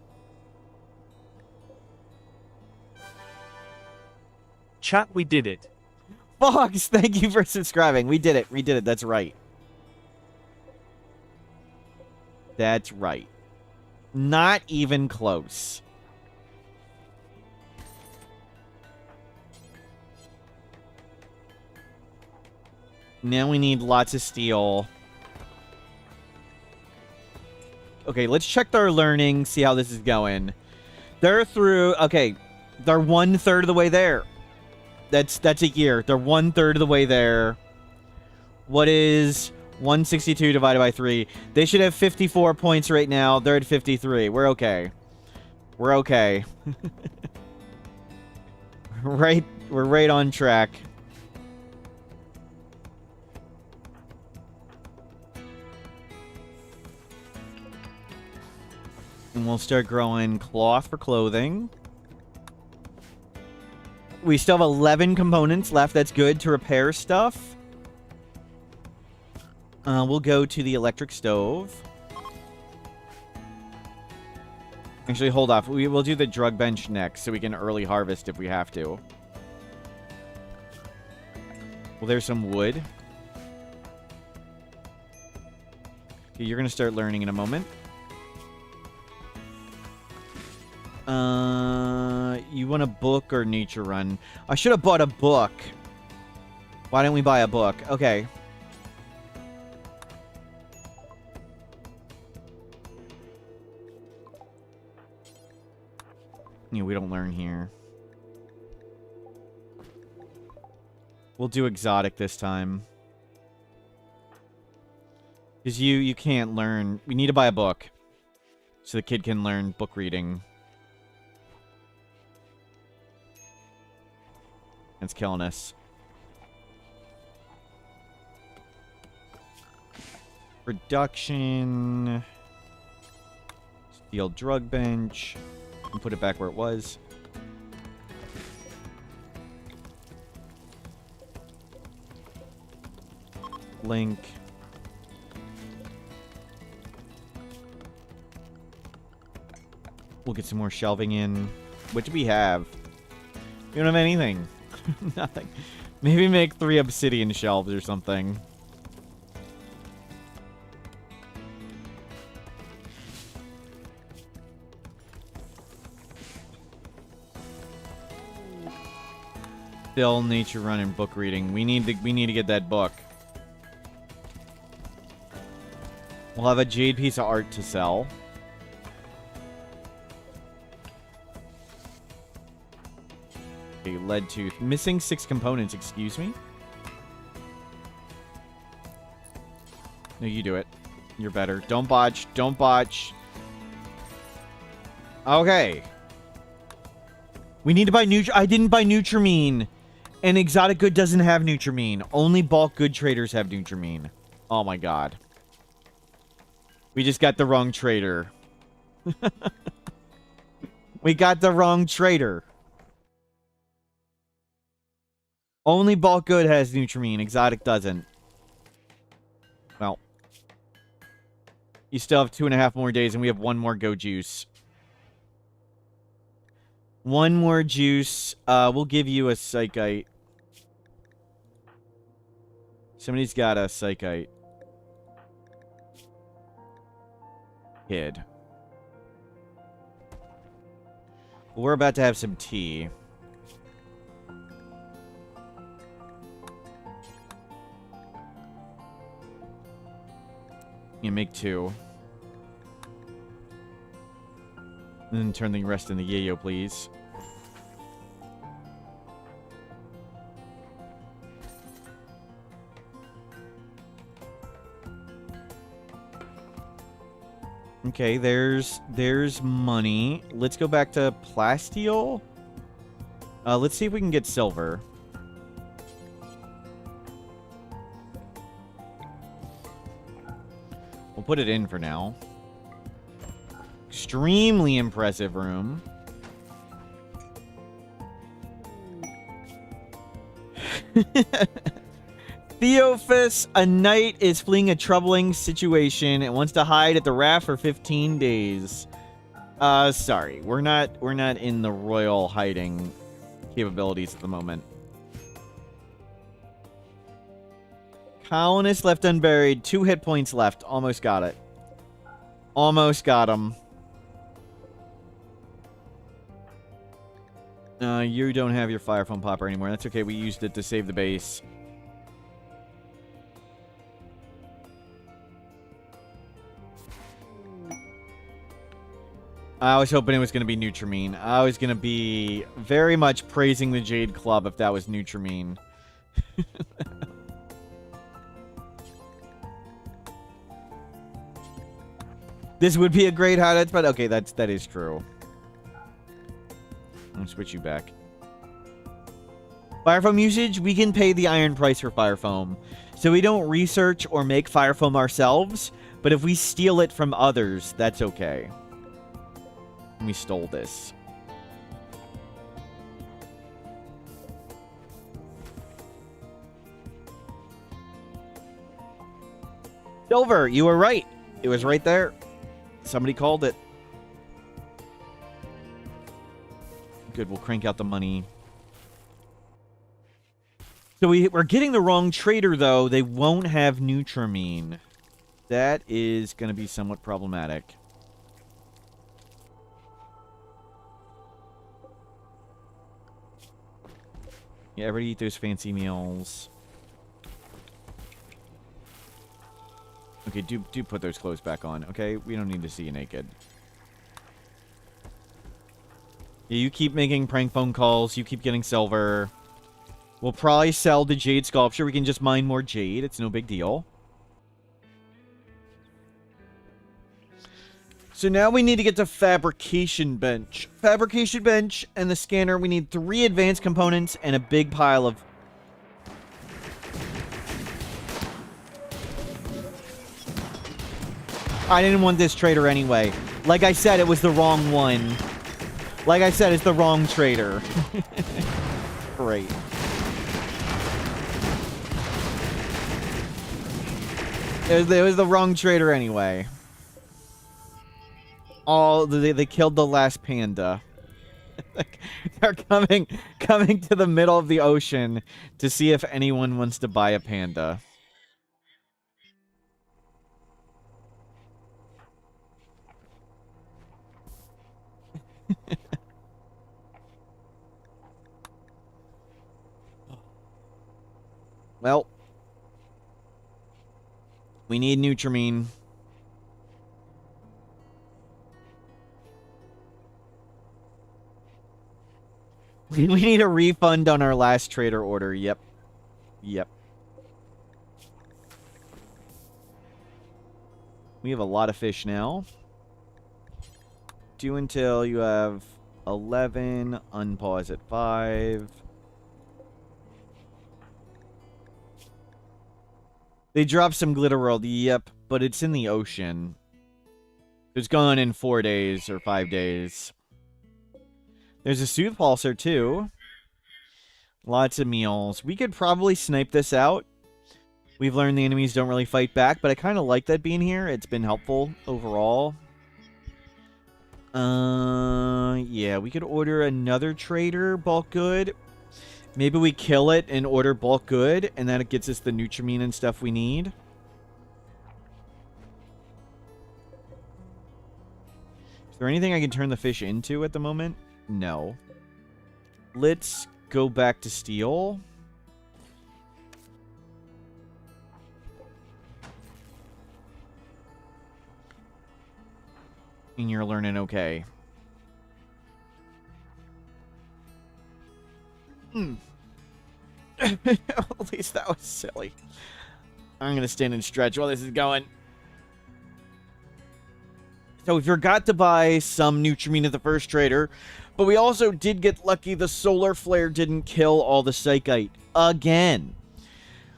Chat, we did it. Fox, thank you for subscribing. We did it. We did it. That's right. That's right. Not even close. Now we need lots of steel. Okay, let's check their learning, see how this is going. They're through... Okay, they're 1/3 of the way there. That's a year. They're 1/3 of the way there. What is 162 divided by 3? They should have 54 points right now. They're at 53. We're okay. We're okay. We're right on track. And we'll start growing cloth for clothing. We still have 11 components left. That's good to repair stuff. We'll go to the electric stove. Actually, hold off. We'll do the drug bench next so we can early harvest if we have to. Well, there's some wood. Okay, you're going to start learning in a moment. You want a book or nature run? I should have bought a book. Why didn't we buy a book? Okay. Yeah, we don't learn here. We'll do exotic this time. Because you can't learn. We need to buy a book. So the kid can learn book reading. It's killing us. Production. Steel drug bench. And put it back where it was. Link. We'll get some more shelving in. What do we have? We don't have anything. Nothing. Maybe make 3 obsidian shelves or something. Still nature run and book reading. We need to get that book. We'll have a jade piece of art to sell. Okay, lead tooth. Missing 6 components, excuse me? No, you do it. You're better. Don't botch. Don't botch. Okay. We need to buy I didn't buy Nutrimine. And Exotic Good doesn't have Nutrimine. Only bulk good traders have Nutrimine. Oh my god. We just got the wrong trader. We got the wrong trader. Only bulk good has Nutrimine. Exotic doesn't. Well. You still have 2.5 more days, and we have 1 more go juice. 1 more juice. We'll give you a psychite. Somebody's got a psychite. Kid. We're about to have some tea. You make 2. And then turn the rest into yayo, please. Okay, there's money. Let's go back to plasteel. Let's see if we can get silver. We'll put it in for now. Extremely impressive room. Theophis, a knight, is fleeing a troubling situation and wants to hide at the raft for 15 days. Sorry. We're not in the royal hiding capabilities at the moment. Colonist left unburied. 2 hit points left. Almost got it. Almost got him. You don't have your fire foam popper anymore. That's okay. We used it to save the base. I was hoping it was going to be Nutrimine. I was going to be very much praising the Jade Club if that was Nutrimine. This would be a great hideout spot. Okay, that is true. I'll switch you back. Fire foam usage, we can pay the iron price for fire foam. So we don't research or make fire foam ourselves, but if we steal it from others, that's okay. We stole this. Silver, you were right. It was right there. Somebody called it. Good, we'll crank out the money. So we're getting the wrong trader, though. They won't have Nutrimine. That is going to be somewhat problematic. Yeah, everybody eat those fancy meals. Okay, do put those clothes back on, okay? We don't need to see you naked. Yeah, you keep making prank phone calls. You keep getting silver. We'll probably sell the jade sculpture. We can just mine more jade. It's no big deal. So now we need to get to fabrication bench. Fabrication bench and the scanner. We need 3 advanced components and a big pile of... I didn't want this trader anyway. Like I said, it was the wrong one. Like I said, it's the wrong trader. Great. It was the wrong trader anyway. Oh, they killed the last panda. They're coming to the middle of the ocean to see if anyone wants to buy a panda. Well, we need Nutrimine. We need a refund on our last trader order. Yep. Yep. We have a lot of fish now. Do until you have 11. Unpause at 5. They dropped some glitter world. Yep. But it's in the ocean. It's gone in 4 days or 5 days. There's a Soothe Pulsar, too. Lots of meals. We could probably snipe this out. We've learned the enemies don't really fight back, but I kind of like that being here. It's been helpful overall. Yeah, we could order another trader, bulk good. Maybe we kill it and order bulk good, and then it gets us the Nutrimine and stuff we need. Is there anything I can turn the fish into at the moment? No. Let's go back to steel. And you're learning okay. At least that was silly. I'm going to stand and stretch while this is going. So we forgot to buy some Nutrimine at the first trader, but we also did get lucky the solar flare didn't kill all the Psychite again.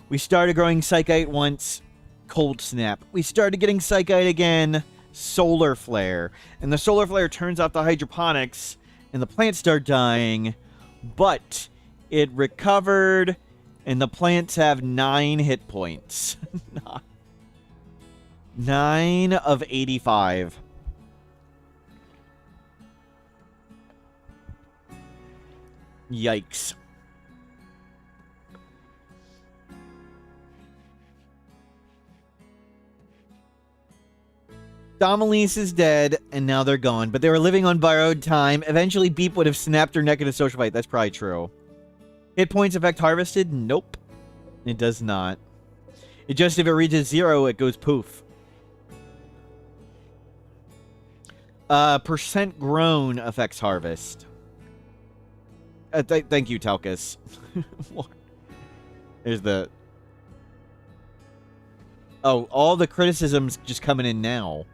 We started growing Psychite once, cold snap. We started getting Psychite again, solar flare. And the solar flare turns off the hydroponics, and the plants start dying, but it recovered, and the plants have 9 hit points. 9 of 85. Yikes. Domelise is dead, and now they're gone. But they were living on borrowed time. Eventually, Beep would have snapped her neck in a social fight. That's probably true. Hit points effect harvested? Nope. It does not. It just, if it reaches 0, it goes poof. Percent grown affects harvest. Thank you, Talcus. There's the... Oh, all the criticisms just coming in now.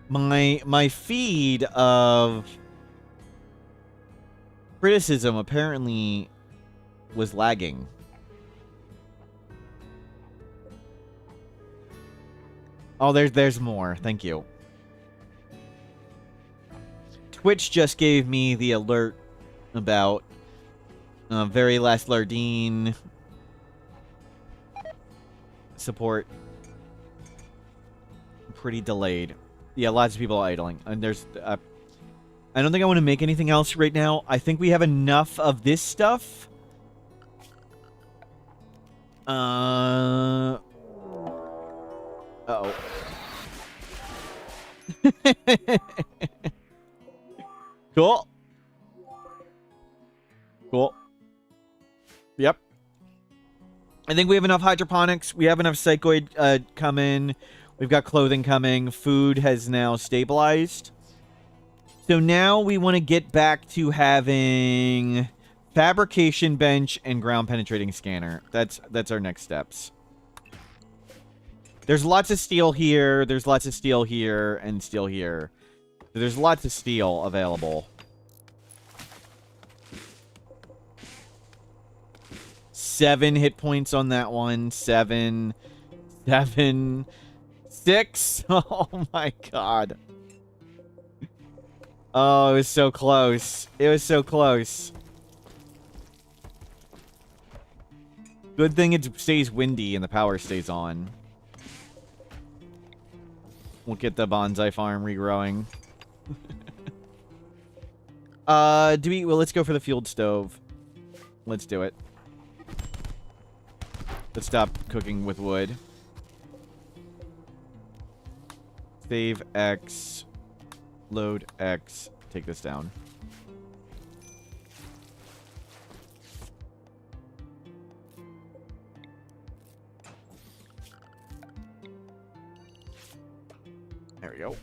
My feed of criticism apparently was lagging. Oh, there's more. Thank you. Twitch just gave me the alert about very last Lardine support. Pretty delayed. Yeah, lots of people idling. And there's... I don't think I want to make anything else right now. I think we have enough of this stuff. Uh-oh. Cool. Cool. Yep. I think we have enough hydroponics. We have enough psychoid coming. We've got clothing coming. Food has now stabilized. So now we want to get back to having fabrication bench and ground penetrating scanner. That's our next steps. There's lots of steel here. There's lots of steel here and steel here. So there's lots of steel available. 7 hit points on that one. 7. 7. 6. Oh my god. Oh, it was so close. It was so close. Good thing it stays windy and the power stays on. We'll get the bonsai farm regrowing. Well, let's go for the fueled stove. Let's do it. Let's stop cooking with wood. Save X. Load X. Take this down. we go.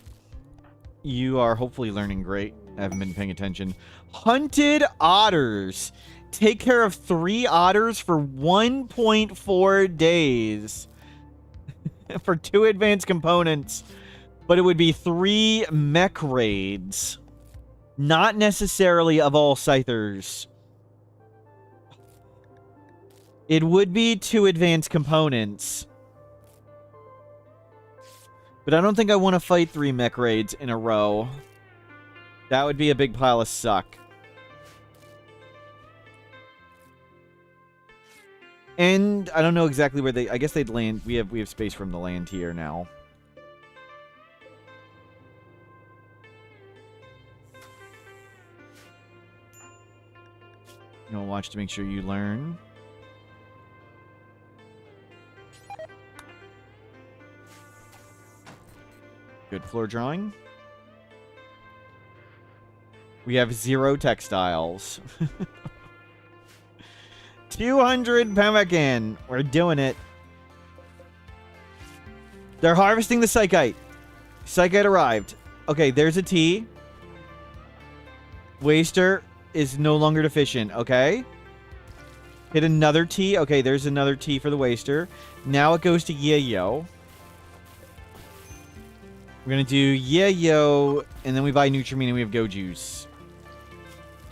You are hopefully learning great. I haven't been paying attention. Hunted otters. Take care of 3 otters for 1.4 days. For 2 advanced components. But it would be 3 mech raids. Not necessarily of all scythers. It would be 2 advanced components. But I don't think I want to fight 3 mech raids in a row. That would be a big pile of suck. And I don't know exactly where they... I guess they'd land... We have space for them to land here now. You want to watch to make sure you learn. Good floor drawing. We have 0 textiles. 200 pemmican. We're doing it. They're harvesting the psychite. Psychite arrived. Okay, there's a T. Waster is no longer deficient. Okay. Hit another T. Okay, there's another T for the waster. Now it goes to Yayo. We're going to do Yayo, and then we buy Nutrimine, and we have Go Juice.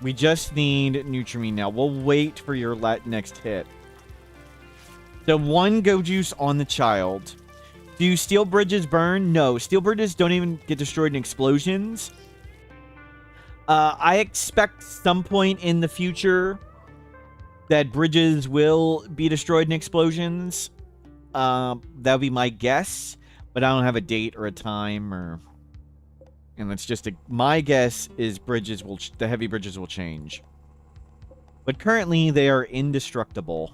We just need Nutrimine now. We'll wait for your next hit. So 1 Go Juice on the child. Do steel bridges burn? No. Steel bridges don't even get destroyed in explosions. I expect some point in the future that bridges will be destroyed in explosions. That would be my guess. But I don't have a date or a time, or... And that's just a... My guess is bridges will... The heavy bridges will change. But currently, they are indestructible.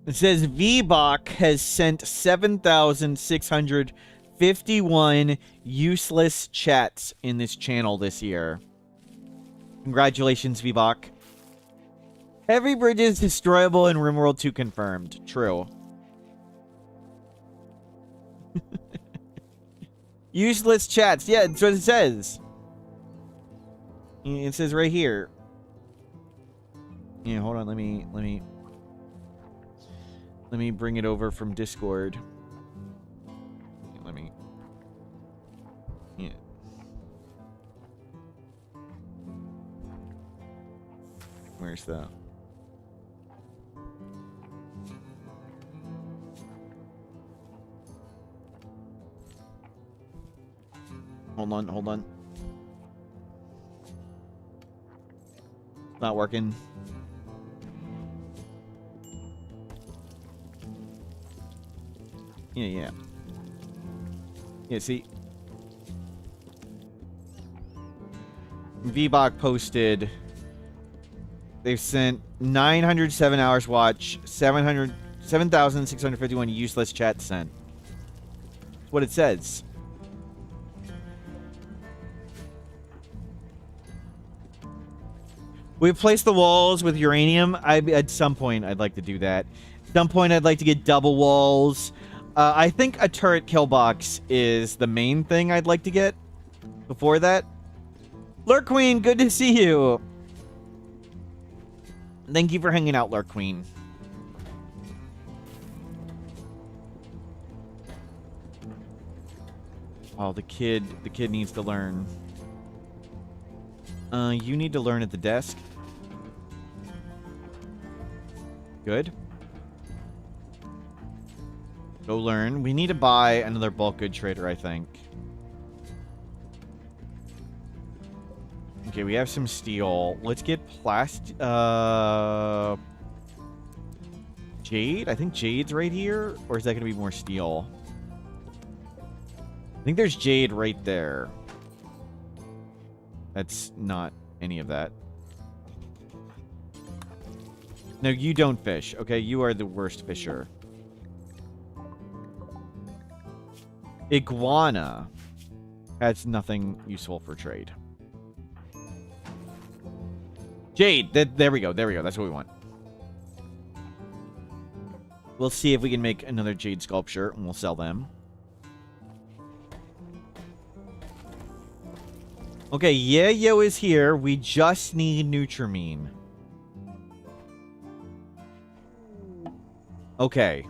It says VBach has sent 7,651 useless chats in this channel this year. Congratulations, VBach. Heavy bridges destroyable in RimWorld 2 confirmed. True. Useless chats. Yeah, that's what it says. It says right here. Yeah, hold on. Let me bring it over from Discord. Let me... Yeah. Where's that? Hold on. Not working. Yeah, see? VBach posted... They've sent 907 hours watch, 7,651 useless chat sent. That's what it says. We've placed the walls with uranium. At some point, I'd like to do that. At some point, I'd like to get double walls. I think a turret kill box is the main thing I'd like to get before that. Lurk Queen, good to see you. Thank you for hanging out, Lurk Queen. Oh, the kid needs to learn. You need to learn at the desk. Good. Go learn. We need to buy another bulk good trader, I think. Okay, we have some steel. Let's get Jade? I think Jade's right here. Or is that going to be more steel? I think there's Jade right there. That's not any of that. No, you don't fish. Okay, you are the worst fisher. Iguana. Has nothing useful for trade. Jade. There we go. There we go. That's what we want. We'll see if we can make another jade sculpture, and we'll sell them. Okay, Yayo is here. We just need Nutrimine. Okay.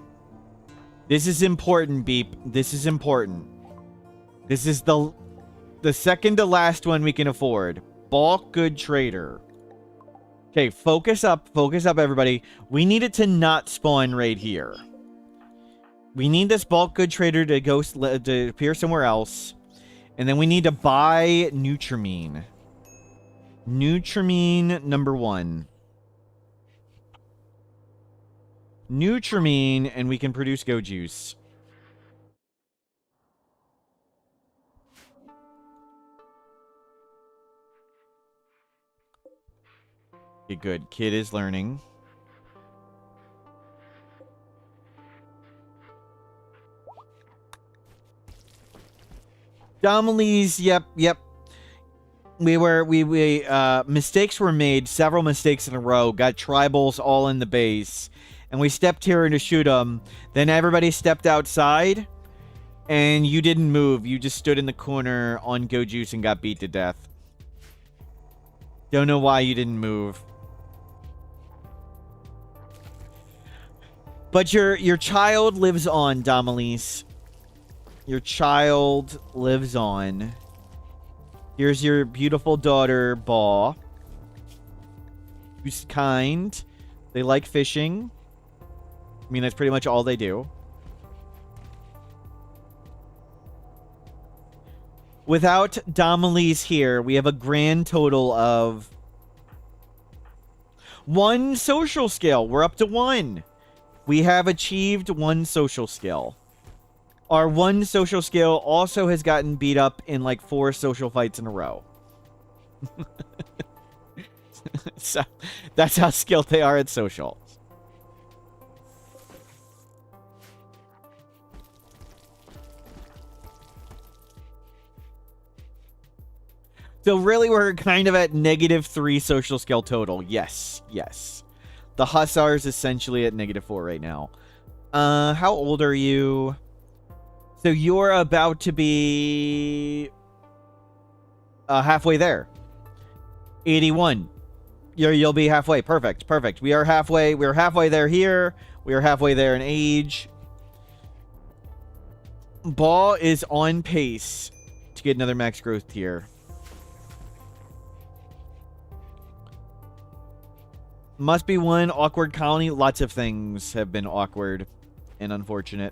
This is important, Beep. This is important. This is the second to last one we can afford. Bulk good trader. Okay, focus up, everybody. We need it to not spawn right here. We need this bulk good trader to appear somewhere else. And then we need to buy Nutrimine. Nutrimine number 1. Nutrimine, and we can produce Go Juice. Okay, good. Kid is learning. Domilies, yep. Mistakes were made, several mistakes in a row. Got tribals all in the base. And we stepped here to shoot them. Then everybody stepped outside. And you didn't move. You just stood in the corner on Go Juice and got beat to death. Don't know why you didn't move. But your child lives on, Domilies. Your child lives on. Here's your beautiful daughter, Baw. Who's kind. They like fishing. I mean, that's pretty much all they do. Without Domilies here, we have a grand total of 1 social skill. We're up to 1. We have achieved 1 social skill. Our 1 social skill also has gotten beat up in like 4 social fights in a row. So, that's how skilled they are at social. So really, we're kind of at -3 social skill total. Yes. The Hussar's essentially at -4 right now. How old are you? So you're about to be halfway there. 81. You'll be halfway. Perfect. We are halfway. We're halfway there here. We are halfway there in age. Ball is on pace to get another max growth tier. Must be 1 awkward colony. Lots of things have been awkward and unfortunate.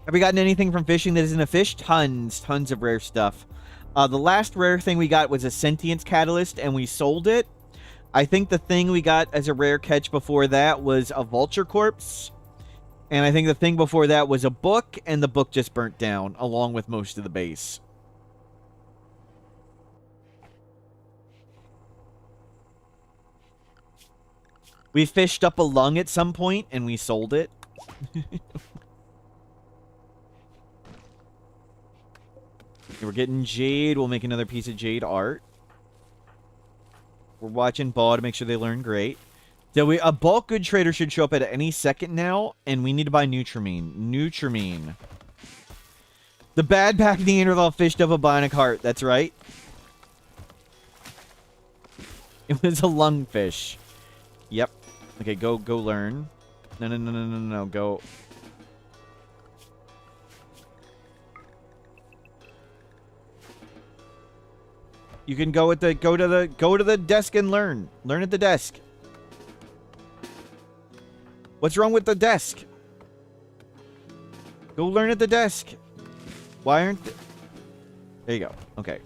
Have we gotten anything from fishing that isn't a fish? Tons of rare stuff. The last rare thing we got was a sentience catalyst, and we sold it. I think the thing we got as a rare catch before that was a vulture corpse. And I think the thing before that was a book, and the book just burnt down, along with most of the base. We fished up a lung at some point, and we sold it. We're getting jade. We'll make another piece of jade art. We're watching Ball to make sure they learn great. So a bulk good trader should show up at any second now, and we need to buy Nutrimine. The bad back Neanderthal fished up a bionic heart. That's right. It was a lungfish. Yep. Okay, go learn. No, go. You can go to the desk and learn. Learn at the desk. What's wrong with the desk? Go learn at the desk. Why aren't There you go. Okay.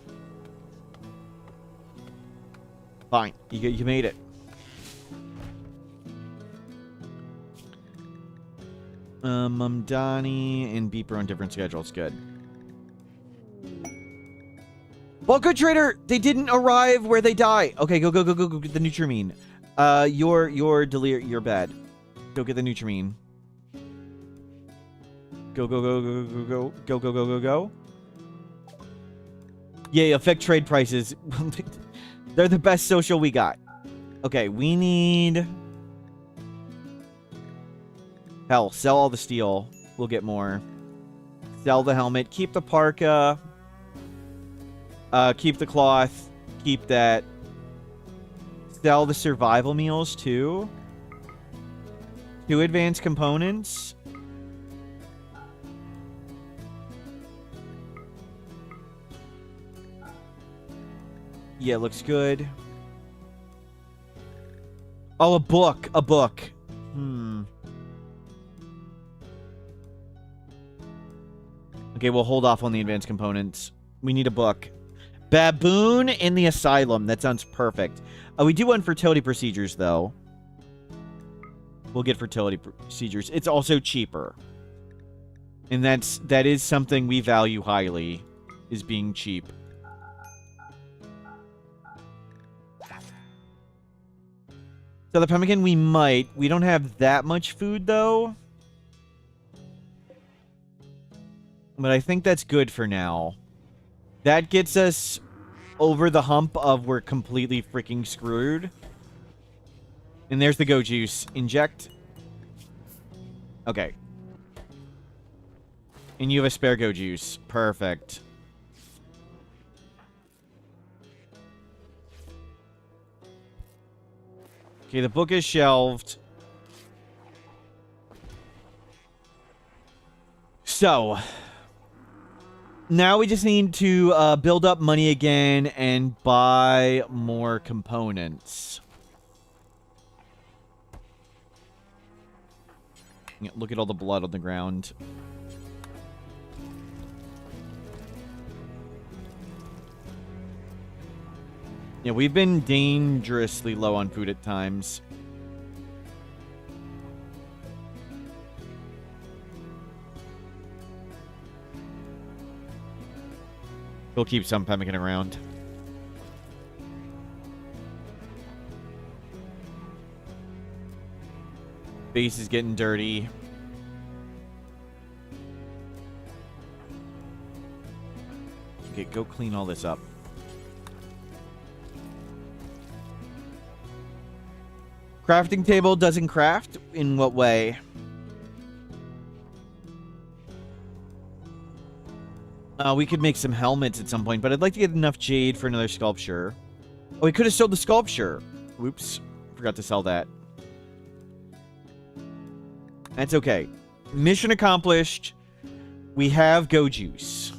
Fine. You made it. Donnie and Beep are on different schedules. Good. Well, good trader. They didn't arrive where they die. Okay, go get the Nutrimine. You're bad. Go get the Nutrimine. Go. Yeah, affect trade prices. They're the best social we got. Okay, we need... Hell, sell all the steel. We'll get more. Sell the helmet. Keep the parka. Keep the cloth. Keep that. Sell the survival meals, too. 2 advanced components. Yeah, looks good. Oh, a book. A book. Okay, we'll hold off on the advanced components. We need a book. Baboon in the asylum. That sounds perfect. We do want fertility procedures, though. We'll get fertility procedures. It's also cheaper. And that is something we value highly, is being cheap. So the pemmican we might. We don't have that much food, though. But I think that's good for now. That gets us over the hump of we're completely freaking screwed. And there's the go juice. Inject. Okay. And you have a spare go juice. Perfect. Okay, the book is shelved. So, now we just need to build up money again and buy more components. Yeah, look at all the blood on the ground. Yeah, we've been dangerously low on food at times. We'll keep some pemmican around. Base is getting dirty. Okay, go clean all this up. Crafting table doesn't craft? In what way? We could make some helmets at some point, but I'd like to get enough jade for another sculpture. Oh, we could have sold the sculpture. Whoops. Forgot to sell that. That's okay. Mission accomplished. We have go juice.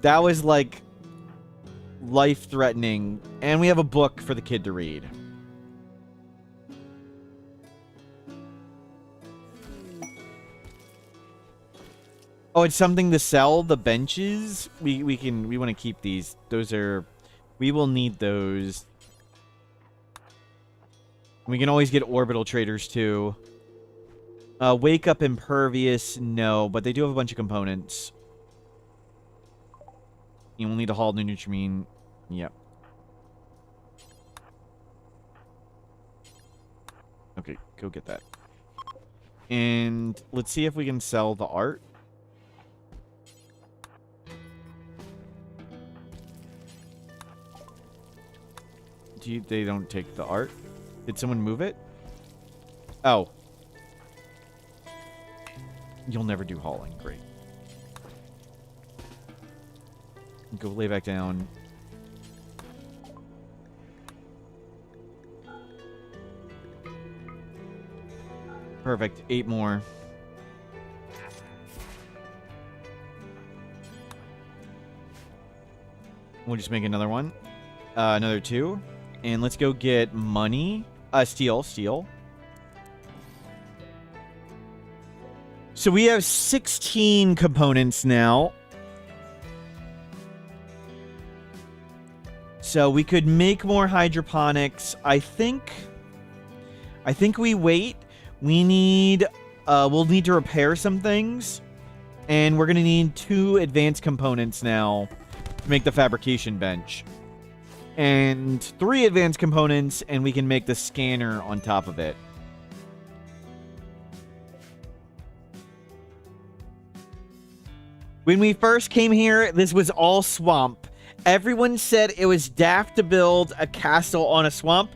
That was like life-threatening. And we have a book for the kid to read. Oh, it's something to sell, the benches? We want to keep these. Those are... We will need those. We can always get orbital traders, too. Wake up impervious, no. But they do have a bunch of components. You will need to haul the nutrimine. Yep. Okay, go get that. And let's see if we can sell the art. They don't take the art? Did someone move it? Oh. You'll never do hauling. Great. Go lay back down. Perfect. 8 more. We'll just make another one. Another 2. And let's go get money. Steel. So we have 16 components now. So we could make more hydroponics. I think we wait. We need... we'll need to repair some things. And we're going to need 2 advanced components now to make the fabrication bench. And 3 advanced components, and we can make the scanner on top of it. When we first came here, this was all swamp. Everyone said it was daft to build a castle on a swamp,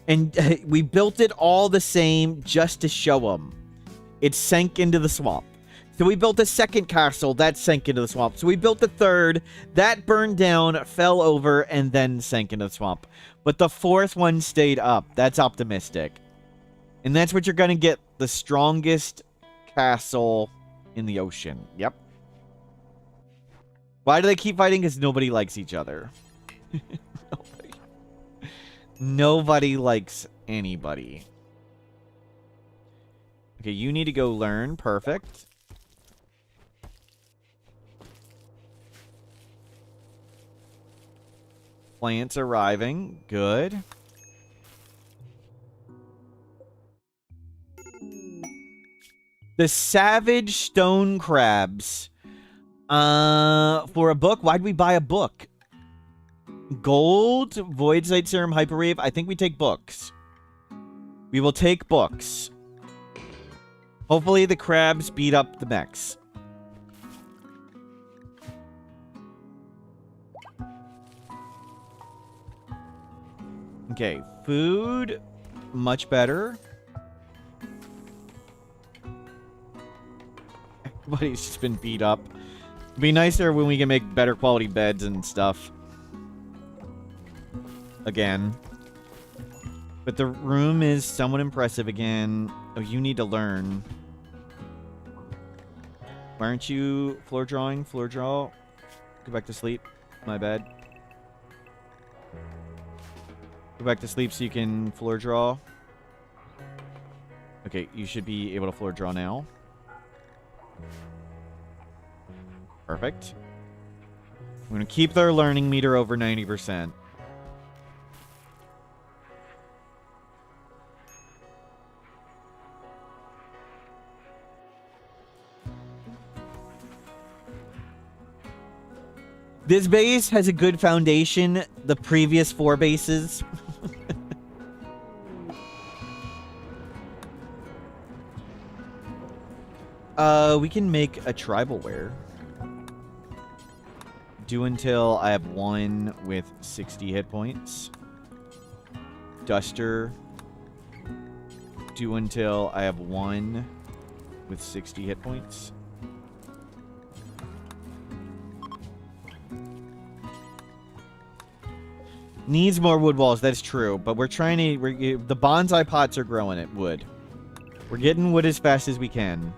and we built it all the same just to show them. It sank into the swamp. So we built a second castle, that sank into the swamp. So we built a third, that burned down, fell over, and then sank into the swamp. But the fourth one stayed up. That's optimistic. And that's what you're going to get, the strongest castle in the ocean. Yep. Why do they keep fighting? Because nobody likes each other. Nobody likes anybody. Okay, you need to go learn. Perfect. Plants arriving. Good. The savage stone crabs. For a book? Why'd we buy a book? Gold, Void Sight Serum, Hyperwave. I think we take books. We will take books. Hopefully the crabs beat up the mechs. Okay, food. Much better. Everybody's just been beat up. It'd be nicer when we can make better quality beds and stuff. Again. But the room is somewhat impressive again. Oh, you need to learn. Why aren't you floor drawing? Floor draw. Go back to sleep. My bad. Go back to sleep so you can floor draw. Okay, you should be able to floor draw now. Perfect. We're going to keep their learning meter over 90%. This base has a good foundation. The previous 4 bases. We can make a tribal wear. Do until I have 1 with 60 hit points. Duster. Do until I have 1 with 60 hit points. Needs more wood walls, that's true. But we're trying to... the bonsai pots are growing at wood. We're getting wood as fast as we can.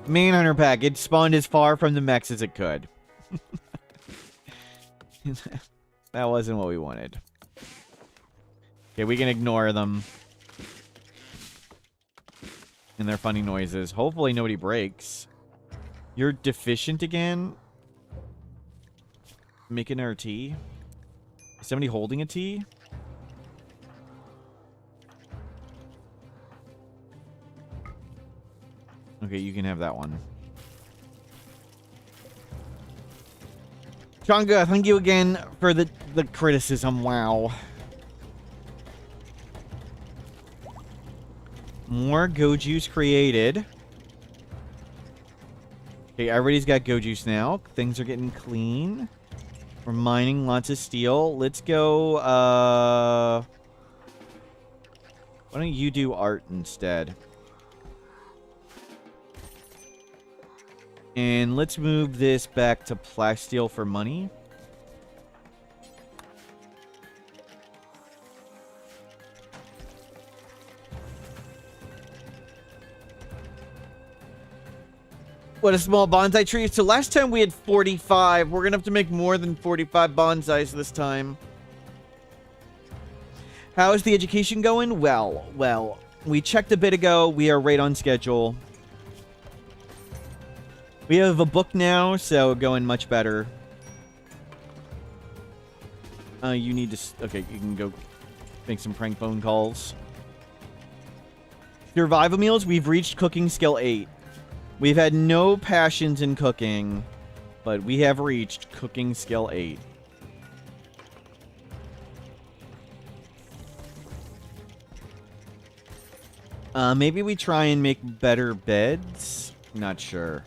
Manhunter pack. It spawned as far from the mechs as it could. That wasn't what we wanted. Okay, we can ignore them. And their funny noises. Hopefully nobody breaks. You're deficient again? Making our tea? Is somebody holding a tea? Okay, you can have that one. Changa, thank you again for the criticism. Wow. More go juice created. Okay, everybody's got go juice now. Things are getting clean. We're mining lots of steel. Let's go, why don't you do art instead? And let's move this back to plasteel for money. What a small bonsai tree. So last time we had 45. We're going to have to make more than 45 bonsais this time. How is the education going? Well, we checked a bit ago. We are right on schedule. We have a book now, so going much better. You need to... Okay, you can go make some prank phone calls. Survival meals, we've reached cooking skill 8. We've had no passions in cooking, but we have reached cooking skill 8. Maybe we try and make better beds? Not sure.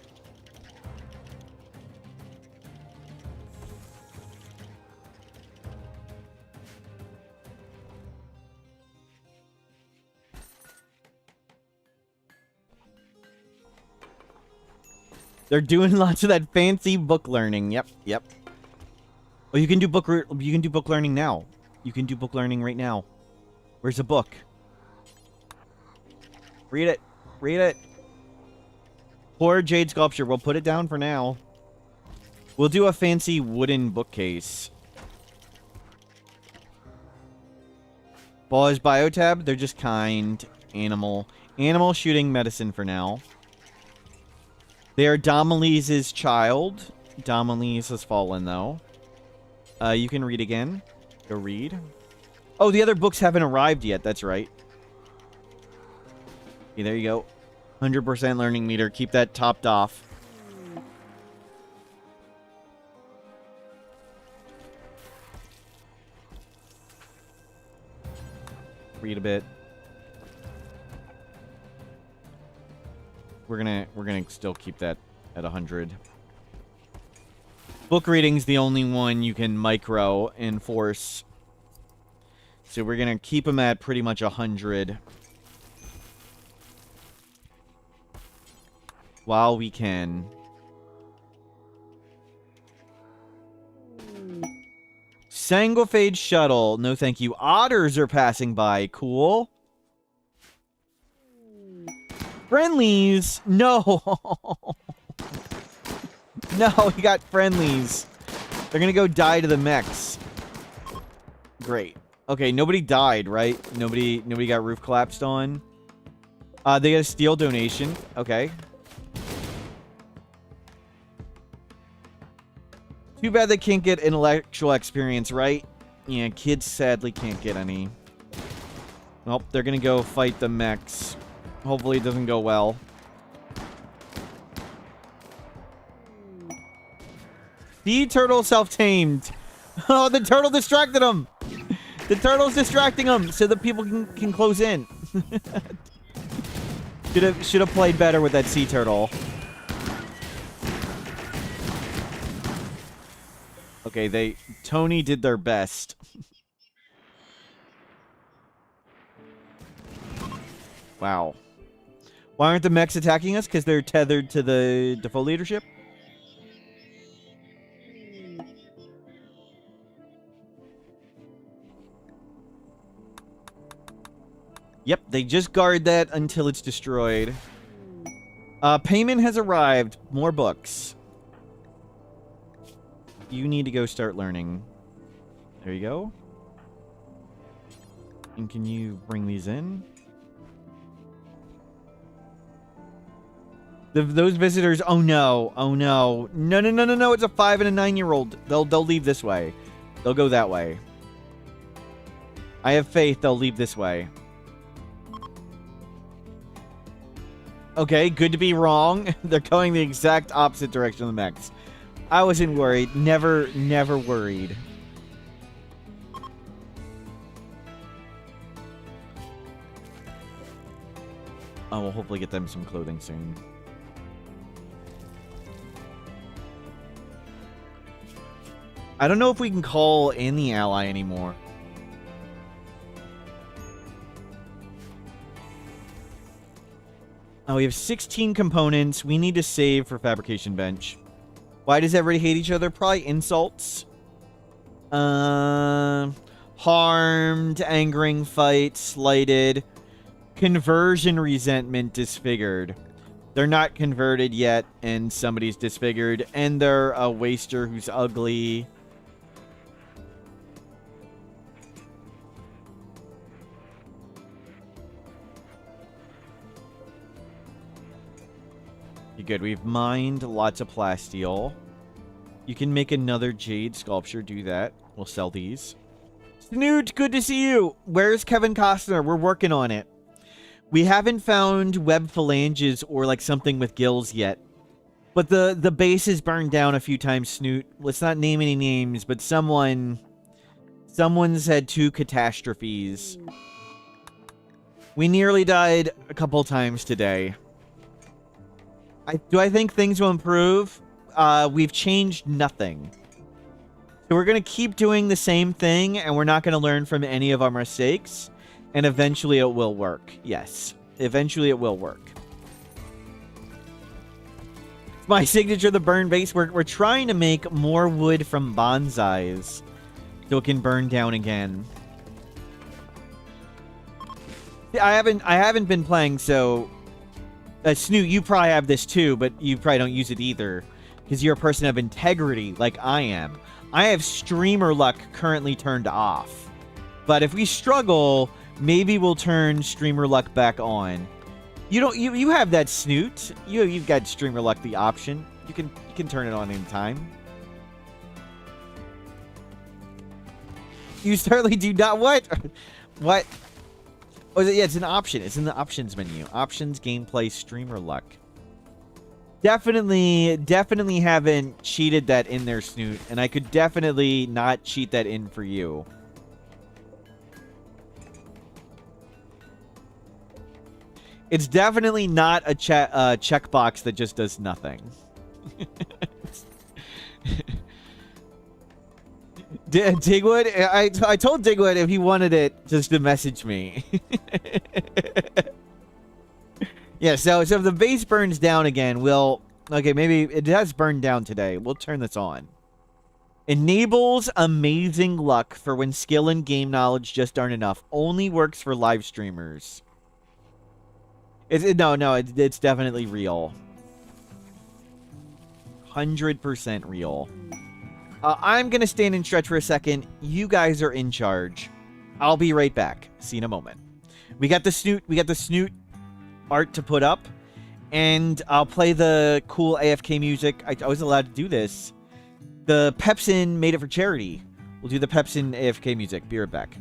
They're doing lots of that fancy book learning. Yep, yep. Oh, you can do book learning now. You can do book learning right now. Where's the book? Read it. Read it. Poor jade sculpture. We'll put it down for now. We'll do a fancy wooden bookcase. Boys Biotab. They're just kind. Animal. Animal shooting medicine for now. They are Domilese' child. Domilese has fallen, though. You can read again. Go read. Oh, the other books haven't arrived yet. That's right. Okay, there you go. 100% learning meter. Keep that topped off. Read a bit. We're gonna still keep that at 100. Book reading's the only one you can micro enforce. So we're gonna keep them at pretty much 100. While we can. Sangophage shuttle. No thank you. Otters are passing by. Cool. Friendlies. No. No, we got friendlies. They're gonna go die to the mechs. Great. Okay, nobody died, right? Nobody got roof collapsed on. They got a steel donation. Okay. Too bad they can't get intellectual experience, right? Yeah, kids sadly can't get any. Well, they're gonna go fight the mechs. Hopefully it doesn't go well. The turtle self-tamed. Oh, the turtle distracted him. The turtle's distracting him so that people can close in. Should have played better with that sea turtle. Okay, Tony did their best. Wow. Why aren't the mechs attacking us? Because they're tethered to the default leadership? Yep, they just guard that until it's destroyed. Payment has arrived. More books. You need to go start learning. There you go. And can you bring these in? Those visitors. Oh no. Oh no. No, no, no, no, no. It's a 5 and a 9-year-old. They'll leave this way. They'll go that way. I have faith they'll leave this way. Okay, good to be wrong. They're going the exact opposite direction of the mechs. I wasn't worried. Never worried. Oh, we'll hopefully get them some clothing soon. I don't know if we can call in the ally anymore. Oh, we have 16 components. We need to save for fabrication bench. Why does everybody hate each other? Probably insults. Harmed, angering, fight, slighted. Conversion resentment, disfigured. They're not converted yet, and somebody's disfigured. And they're a waster who's ugly. Good. We've mined lots of plasteel. You can make another jade sculpture. Do that. We'll sell these. Snoot, good to see you. Where's Kevin Costner? We're working on it. We haven't found web phalanges or like something with gills yet. But the base is burned down a few times, Snoot. Let's not name any names, but someone's had 2 catastrophes. We nearly died a couple times today. Do I think things will improve? We've changed nothing. So we're going to keep doing the same thing, and we're not going to learn from any of our mistakes. And eventually it will work. Yes. Eventually it will work. It's my signature, the burn base. We're trying to make more wood from bonsais so it can burn down again. I haven't been playing, so Snoot, you probably have this too, but you probably don't use it either because you're a person of integrity like I am. I have streamer luck currently turned off, but if we struggle, maybe we'll turn streamer luck back on. You have that, Snoot. You've got streamer luck, the option. You can turn it on anytime. You certainly do not. What? What? Oh, yeah, it's an option. It's in the options menu. Options, gameplay, streamer luck. Definitely haven't cheated that in there, Snoot. And I could definitely not cheat that in for you. It's definitely not a checkbox that just does nothing. Digwood, I told Digwood if he wanted it, just to message me. Yeah, so if the base burns down again, we'll... Okay, maybe it has burned down today. We'll turn this on. Enables amazing luck for when skill and game knowledge just aren't enough. Only works for live streamers. No, it's definitely real. 100% real. I'm going to stand and stretch for a second. You guys are in charge. I'll be right back. See you in a moment. We got the Snoot art to put up. And I'll play the cool AFK music. I was allowed to do this. The Pepsin made it for charity. We'll do the Pepsin AFK music. Be right back.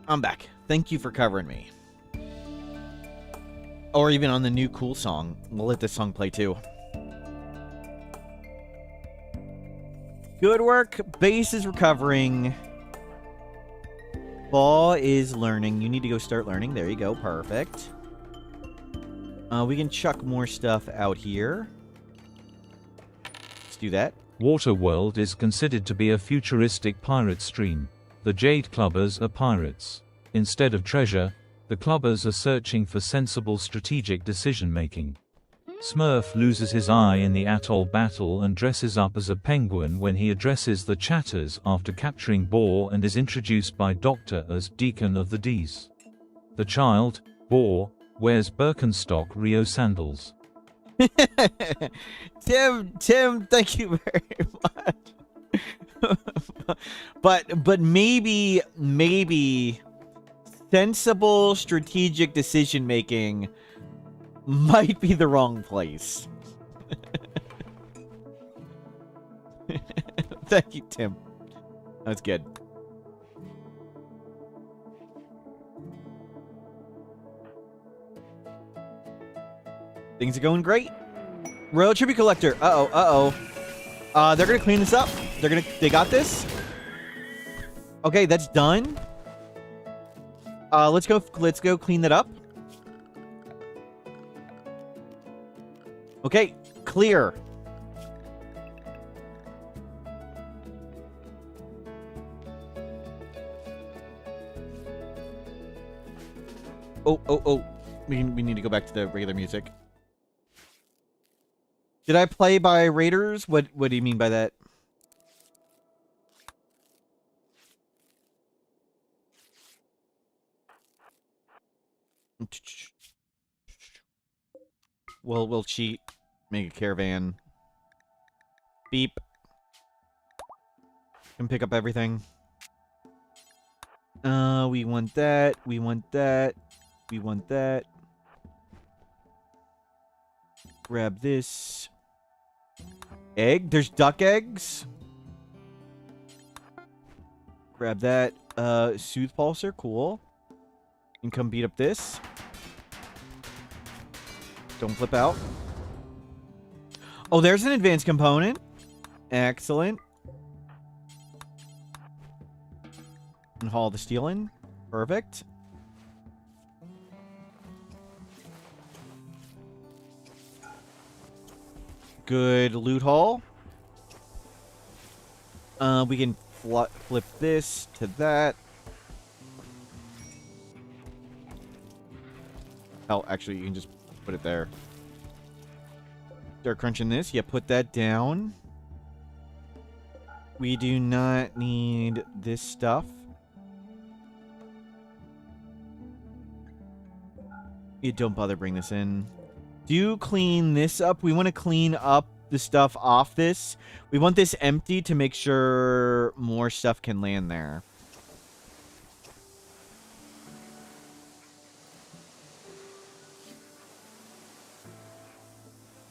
I'm back. Thank you for covering me. Or even on the new cool song. We'll let this song play too. Good work. Base is recovering. Ball is learning. You need to go start learning. There you go. Perfect. We can chuck more stuff out here. Let's do that. Waterworld is considered to be a futuristic pirate stream. The Jade Clubbers are pirates. Instead of treasure, the Clubbers are searching for sensible strategic decision-making. Smurf loses his eye in the atoll battle and dresses up as a penguin when he addresses the Chatters after capturing Boar and is introduced by Doctor as Deacon of the D's. The child, Boar, wears Birkenstock Rio sandals. Tim, thank you very much. but maybe sensible strategic decision making might be the wrong place. Thank you, Tim. That's good. Things are going great. Royal Tribute Collector. Uh-oh. They're gonna clean this up. They got this. Okay, that's done. Let's go clean that up. Okay, clear. Oh. We need to go back to the regular music. Did I play by Raiders? What do you mean by that? We'll cheat. Make a caravan. Beep. Can pick up everything. We want that. We want that. We want that. Grab this. Egg? There's duck eggs. Grab that. Soothe Pulsar. Cool. And come beat up this. Don't flip out. Oh, there's an advanced component. Excellent. And haul the steel in. Perfect. Good loot haul. We can flip this to that. Oh, actually, you can just put it there. Start crunching this. Yeah, put that down. We do not need this stuff. You don't bother bring this in. Do clean this up. We want to clean up the stuff off this. We want this empty to make sure more stuff can land there.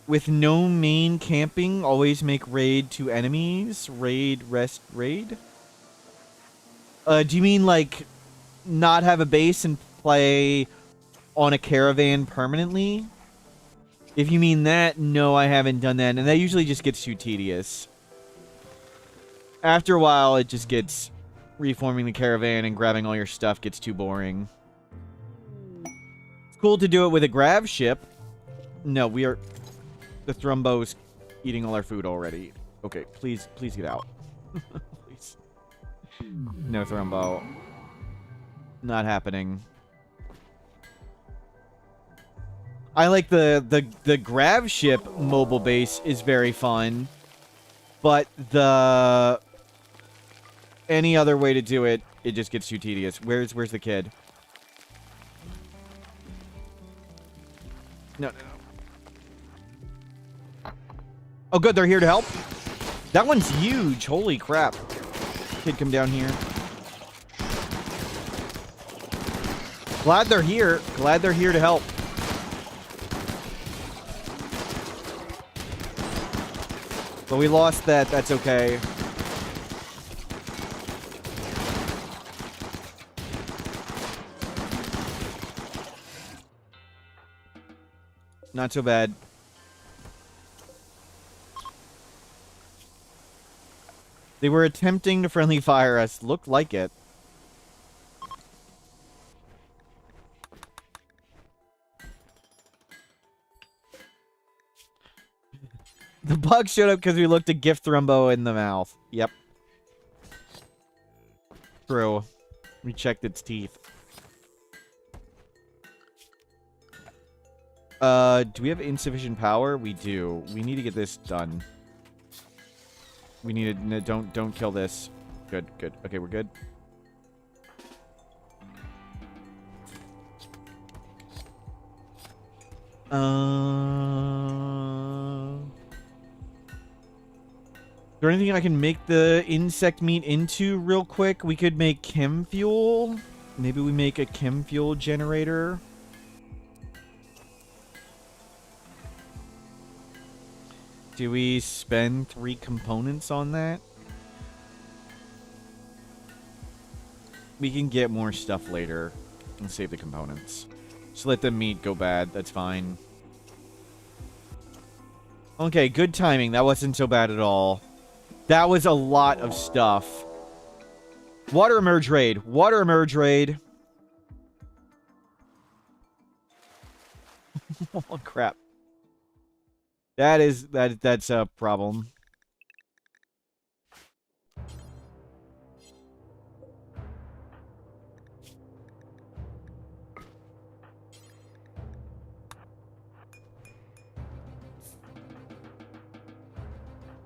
With no main camping, always make raid to enemies. Raid, rest, raid? Do you mean like not have a base and play on a caravan permanently? If you mean that, no, I haven't done that. And that usually just gets too tedious. After a while, it just gets reforming the caravan and grabbing all your stuff gets too boring. It's cool to do it with a grav ship. No, we are... The Thrumbo's eating all our food already. Okay, please get out. Please. No Thrumbo. Not happening. I like the grav ship mobile base is very fun, but any other way to do it, it just gets too tedious. Where's the kid? No. Oh, good, they're here to help. That one's huge. Holy crap. Kid, come down here. Glad they're here. Glad they're here to help. But we lost that. That's okay. Not so bad. They were attempting to friendly fire us. Looked like it. The bug showed up because we looked a gift Thrumbo in the mouth. Yep. True. We checked its teeth. Do we have insufficient power? We do. We need to get this done. We need to... No, don't kill this. Good, good. Okay, we're good. Is there anything I can make the insect meat into real quick? We could make chem fuel. Maybe we make a chem fuel generator. Do we spend 3 components on that? We can get more stuff later and save the components. Just let the meat go bad. That's fine. Okay, good timing. That wasn't so bad at all. That was a lot of stuff. Water emerge raid. Water emerge raid. Oh, crap. That's a problem.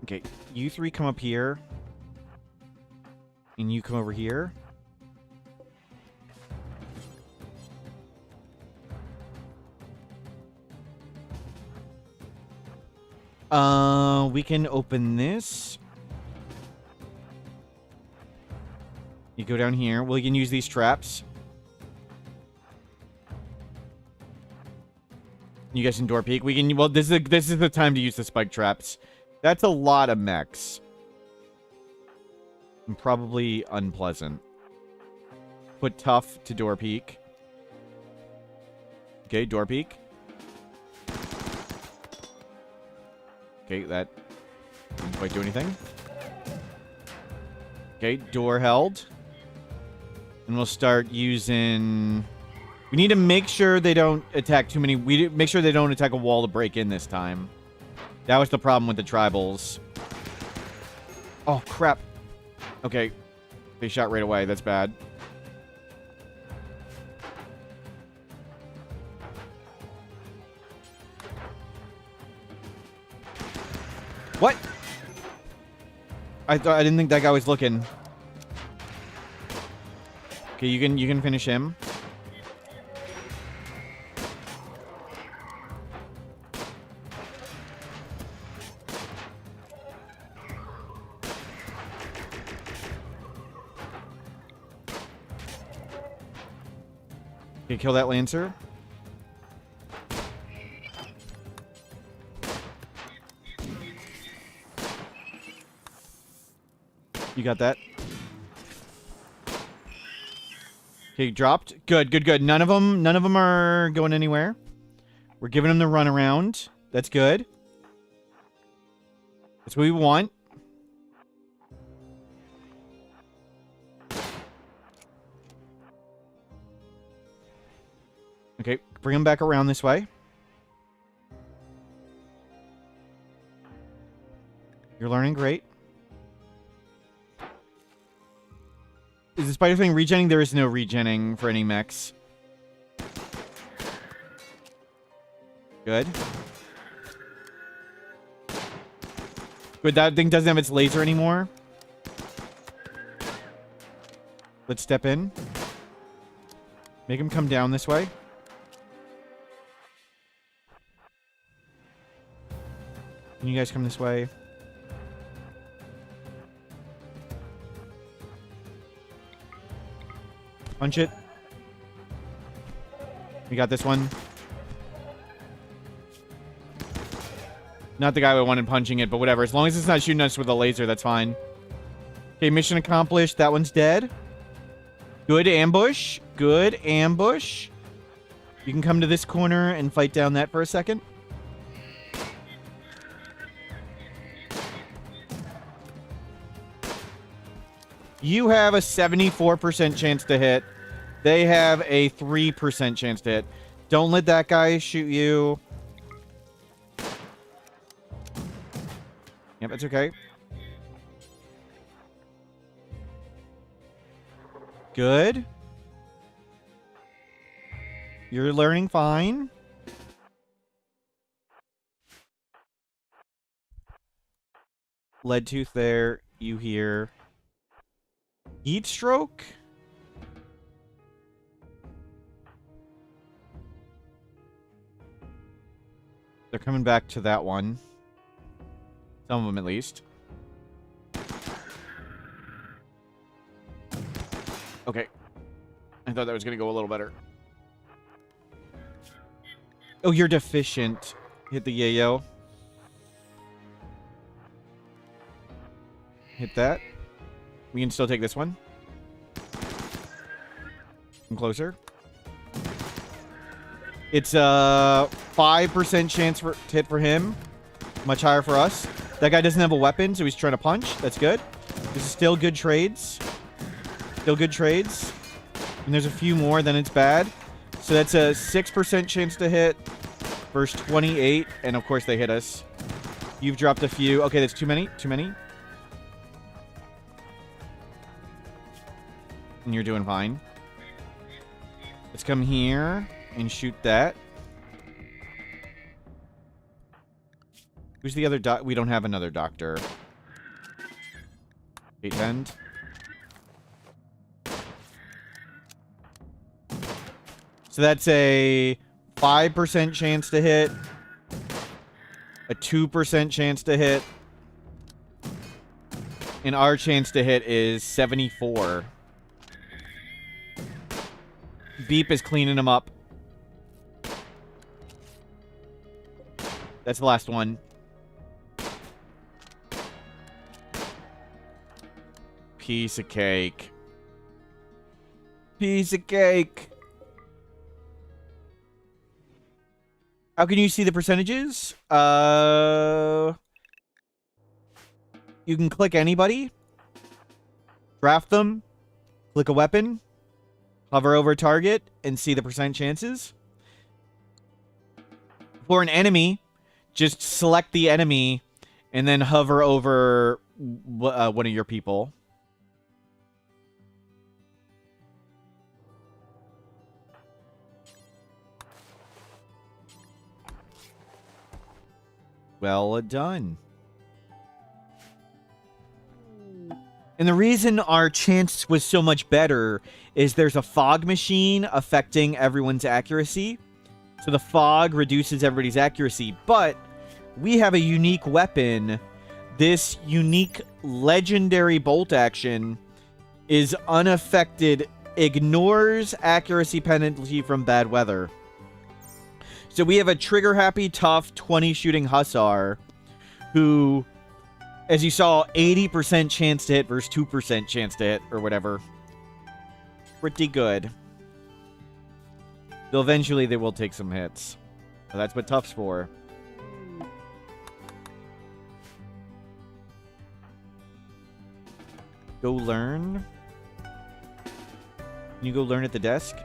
Okay, you 3 come up here. And you come over here. We can open this. You go down here. We can use these traps. You guys can door peek. We can. Well, this is the time to use the spike traps. That's a lot of mechs. And probably unpleasant. Put tough to door peek. Okay, door peek. Okay, that didn't quite do anything. Okay, door held. And we'll start using... We need to make sure they don't attack too many... Make sure they don't attack a wall to break in this time. That was the problem with the tribals. Oh, crap. Okay. They shot right away. That's bad. What? I didn't think that guy was looking. Okay, you can finish him. Okay, kill that Lancer. You got that. Okay, dropped. Good, good, good. None of them are going anywhere. We're giving them the run around. That's good. That's what we want. Okay, bring them back around this way. You're learning great. Is the spider thing regenning? There is no regenning for any mechs. Good. Good, that thing doesn't have its laser anymore. Let's step in. Make him come down this way. Can you guys come this way? Punch it. We got this one. Not the guy we wanted punching it, but whatever. As long as it's not shooting us with a laser, that's fine. Okay, mission accomplished. That one's dead. Good ambush. Good ambush. You can come to this corner and fight down that for a second. You have a 74% chance to hit. They have a 3% chance to hit. Don't let that guy shoot you. Yep, that's okay. Good. You're learning fine. Lead tooth there. You hear heat stroke. They're coming back to that one. Some of them, at least. Okay. I thought that was going to go a little better. Oh, you're deficient. Hit the yayo. Hit that. We can still take this one. Come closer. It's a 5% chance to hit for him. Much higher for us. That guy doesn't have a weapon, so he's trying to punch. That's good. This is still good trades. Still good trades. And there's a few more, then it's bad. So that's a 6% chance to hit. Versus 28. And of course they hit us. You've dropped a few. Okay, that's too many. Too many. And you're doing fine. Let's come here and shoot that. Who's the other doc? We don't have another doctor. 810. So that's a 5% chance to hit. A 2% chance to hit. And our chance to hit is 74. Beep is cleaning them up. That's the last one. Piece of cake. Piece of cake. How can you see the percentages? You can click anybody. Draft them. Click a weapon. Hover over a target and see the percent chances. For an enemy, just select the enemy and then hover over one of your people. Well done. And the reason our chance was so much better is there's a fog machine affecting everyone's accuracy. So the fog reduces everybody's accuracy. But we have a unique weapon. This unique legendary bolt action is unaffected, ignores accuracy penalty from bad weather. So we have a trigger-happy, tough, 20 shooting hussar who, as you saw, 80% chance to hit versus 2% chance to hit, or whatever. Pretty good. Though eventually they will take some hits. So that's what tough's for. Go learn. Can you go learn at the desk?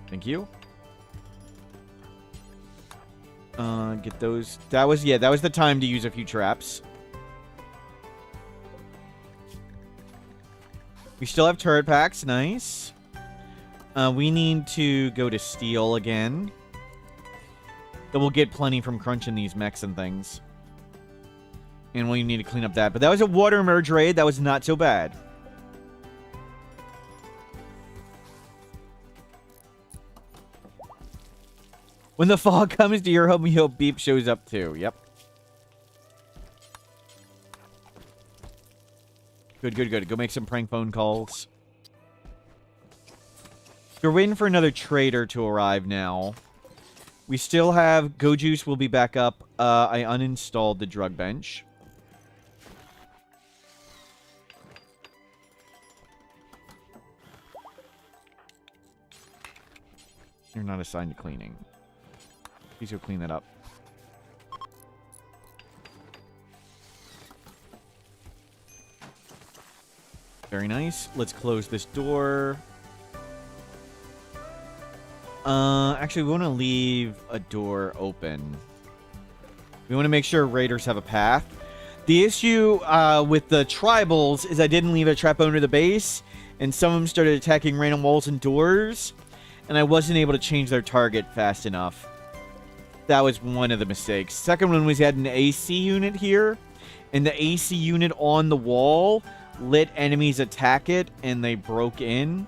Thank you. Get those. That was the time to use a few traps. We still have turret packs. Nice. We need to go to steel again. But we'll get plenty from crunching these mechs and things. And we need to clean up that. But that was a water merge raid. That was not so bad. When the fog comes to your home, you hope Beep shows up too. Yep. Good, good, good. Go make some prank phone calls. We're waiting for another trader to arrive now. We still have... Go Juice will be back up. I uninstalled the drug bench. You're not assigned to cleaning. Please go clean that up. Very nice. Let's close this door. Actually, we want to leave a door open. We want to make sure raiders have a path. The issue with the tribals is I didn't leave a trap under the base, and some of them started attacking random walls and doors, and I wasn't able to change their target fast enough. That was one of the mistakes. Second one was we had an AC unit here, and the AC unit on the wall let enemies attack it, and they broke in.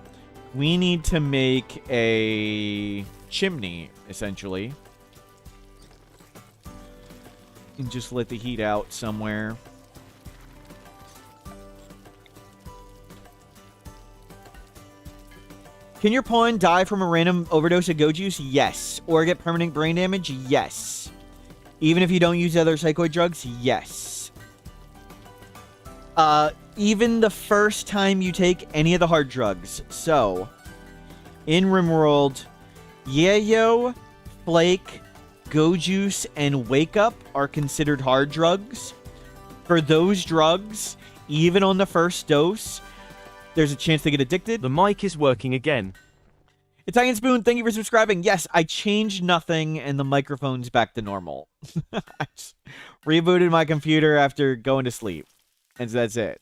We need to make a chimney, essentially. And just let the heat out somewhere. Can your pawn die from a random overdose of go juice? Yes. Or get permanent brain damage? Yes. Even if you don't use other psychoid drugs? Yes. Even the first time you take any of the hard drugs. So, in RimWorld, Yayo, Flake, Go Juice, and Wake Up are considered hard drugs. For those drugs, even on the first dose, there's a chance they get addicted. The mic is working again. Italian Spoon, thank you for subscribing. Yes, I changed nothing, and the microphone's back to normal. I just rebooted my computer after going to sleep. And so that's it.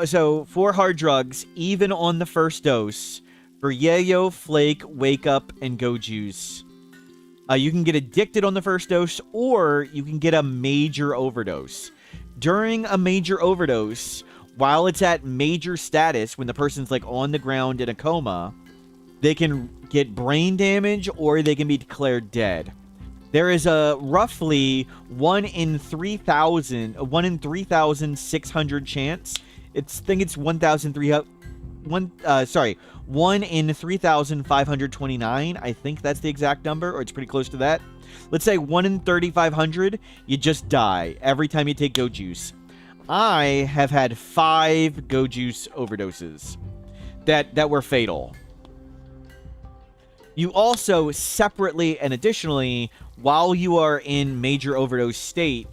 So for hard drugs, even on the first dose, for Yayo, Flake, Wake Up, and Go Juice, you can get addicted on the first dose, or you can get a major overdose. During a major overdose, while it's at major status, when the person's like on the ground in a coma, they can get brain damage or they can be declared dead. There is a roughly 1 in 3,600 chance. I think it's 1 in 3,529. I think that's the exact number, or it's pretty close to that. Let's say 1 in 3,500, you just die every time you take Go Juice. I have had 5 Go Juice overdoses that were fatal. You also separately and additionally, while you are in major overdose state,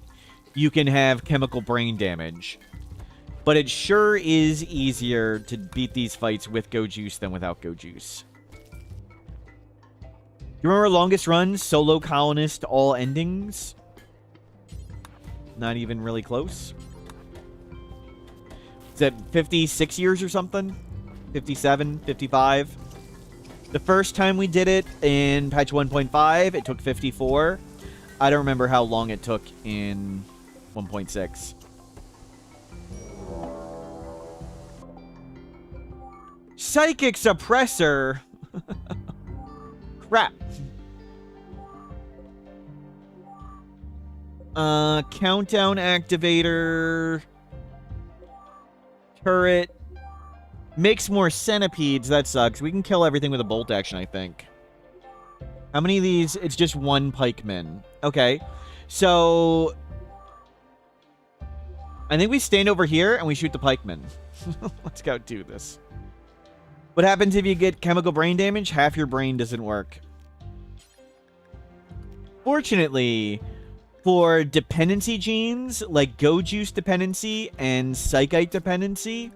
you can have chemical brain damage. But it sure is easier to beat these fights with Go Juice than without Go Juice. You remember longest runs? Solo Colonist, all endings? Not even really close. Is that 56 years or something? 57, 55? The first time we did it in patch 1.5, it took 54. I don't remember how long it took in 1.6. Psychic Suppressor? Crap. Countdown Activator. Turret. Makes more centipedes. That sucks. We can kill everything with a bolt action, I think. How many of these? It's just 1 pikeman. Okay. So I think we stand over here and we shoot the pikeman. Let's go do this. What happens if you get chemical brain damage? Half your brain doesn't work. Fortunately, for dependency genes, like Go Juice dependency and Psychite dependency,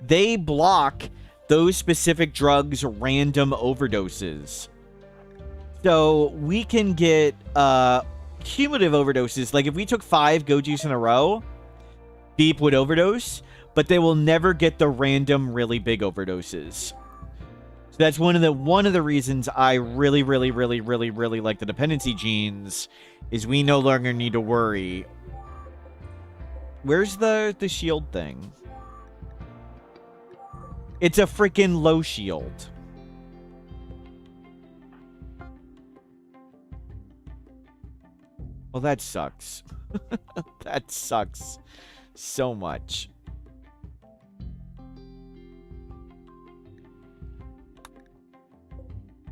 they block those specific drugs' random overdoses. So we can get cumulative overdoses. Like if we took 5 Go Juice in a row, Beep would overdose, but they will never get the random really big overdoses. So that's one of the reasons I really like the dependency genes, is we no longer need to worry. Where's the shield thing? It's a freaking low shield. Well, that sucks. That sucks so much.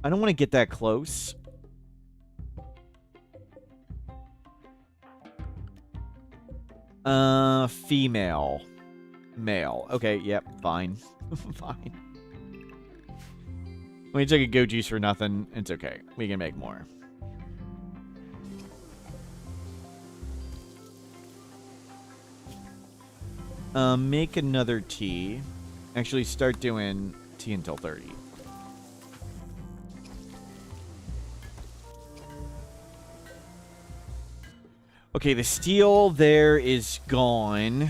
I don't want to get that close. Female. Male. Okay, yep, fine. Fine. We took a Go Juice for nothing. It's okay. We can make more. Make another tea. Actually, start doing tea until 30. Okay, the steel there is gone.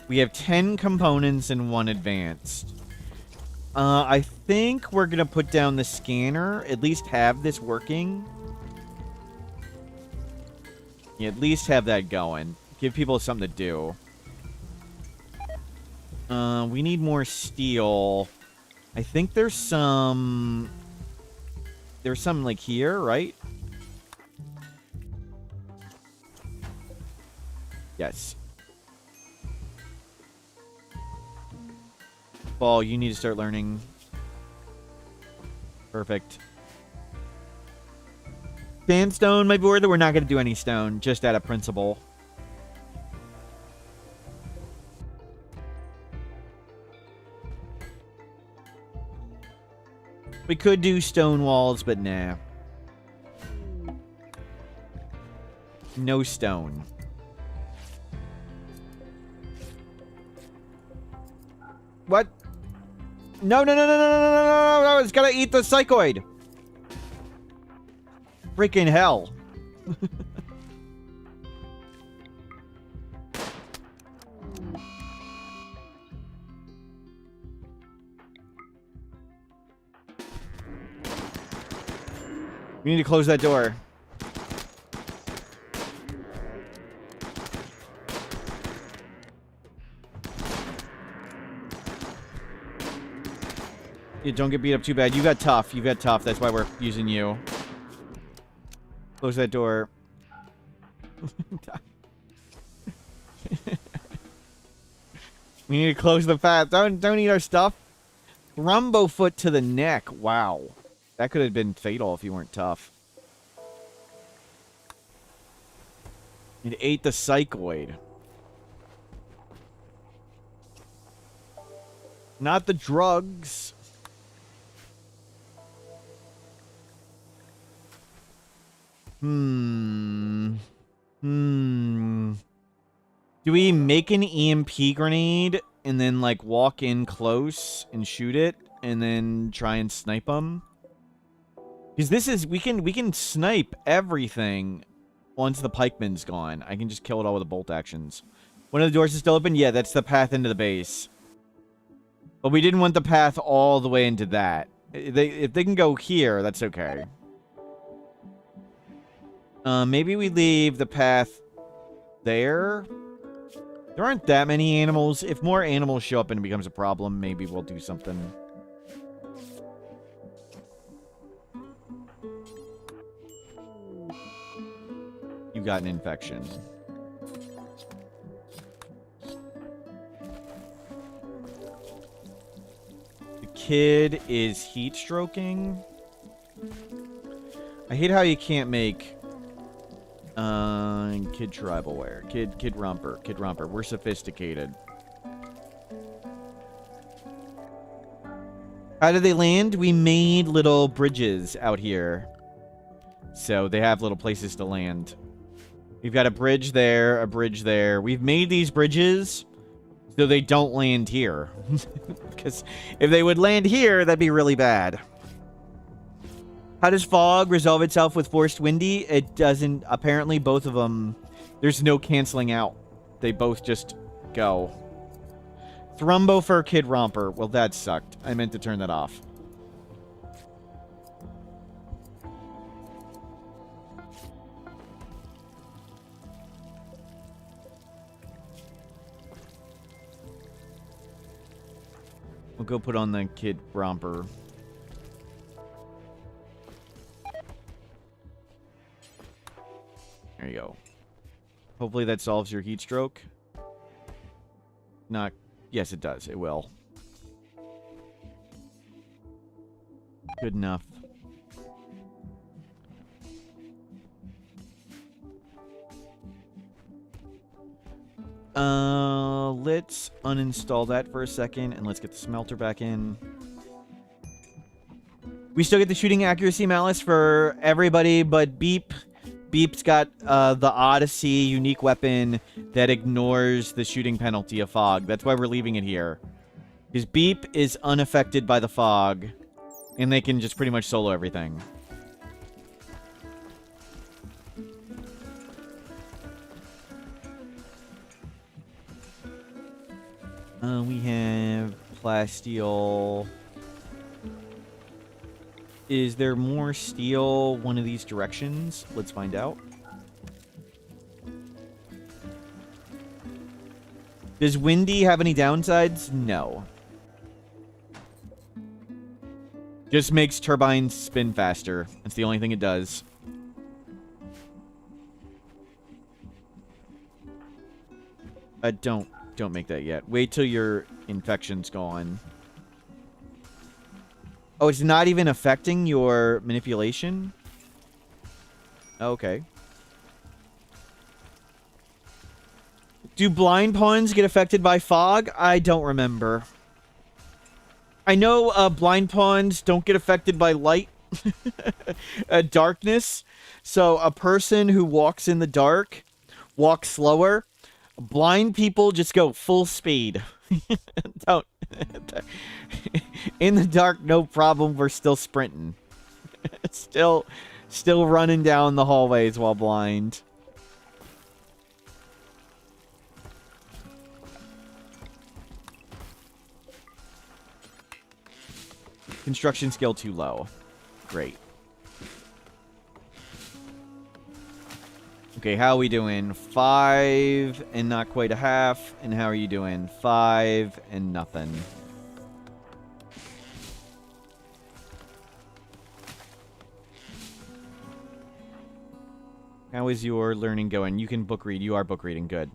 We have 10 components and 1 advanced. I think we're going to put down the scanner. At least have this working. Yeah, at least have that going. Give people something to do. We need more steel. I think there's some... There's some, like, here, right? Yes. Ball, you need to start learning. Perfect. Sandstone might be worth it. We're not going to do any stone, just out of principle. We could do stone walls, but nah. No stone. What? No, no, no, no, no, no, no, no, no, it's gonna eat the psychoid. Freaking hell. We need to close that door. Yeah, don't get beat up too bad. You got tough. You got tough. That's why we're using you. Close that door. We need to close the path. Don't eat our stuff. Rumbo foot to the neck. Wow. That could have been fatal if you weren't tough. It ate the psychoid. Not the drugs. Do we make an EMP grenade and then, like, walk in close and shoot it and then try and snipe them? Because this is... We can snipe everything once the pikeman's gone. I can just kill it all with the bolt actions. One of the doors is still open? Yeah, that's the path into the base. But we didn't want the path all the way into that. If they can go here, that's okay. Maybe we leave the path there. There aren't that many animals. If more animals show up and it becomes a problem, maybe we'll do something. You got an infection. The kid is heat stroking. I hate how you can't make kid tribalware. Kid romper. We're sophisticated. How did they land? We made little bridges out here. So they have little places to land. We've got a bridge there, a bridge there. We've made these bridges so they don't land here. Because if they would land here, that'd be really bad. How does fog resolve itself with forced windy? It doesn't. Apparently, both of them, there's no canceling out. They both just go. Thrumbo for Kid Romper. Well, that sucked. I meant to turn that off. We'll go put on the Kid Romper. There you go. Hopefully that solves your heat stroke. Not... Yes, it does. It will. Good enough. Let's uninstall that for a second, and let's get the smelter back in. We still get the shooting accuracy malice for everybody but Beep. Beep's got the Odyssey unique weapon that ignores the shooting penalty of fog. That's why we're leaving it here. Because Beep is unaffected by the fog. And they can just pretty much solo everything. We have plasteel. Is there more steel one of these directions? Let's find out. Does windy have any downsides? No. Just makes turbines spin faster. That's the only thing it does. Don't make that yet. Wait till your infection's gone. Oh, it's not even affecting your manipulation? Okay. Do blind pawns get affected by fog? I don't remember. I know blind pawns don't get affected by light. Darkness. So a person who walks in the dark walks slower. Blind people just go full speed. Don't. In the dark, no problem. We're still sprinting. Still running down the hallways while blind. Construction skill too low. Great. Okay, how are we doing? 5 and not quite a half. And how are you doing? 5 and nothing. How is your learning going? You can book read. You are book reading. Good.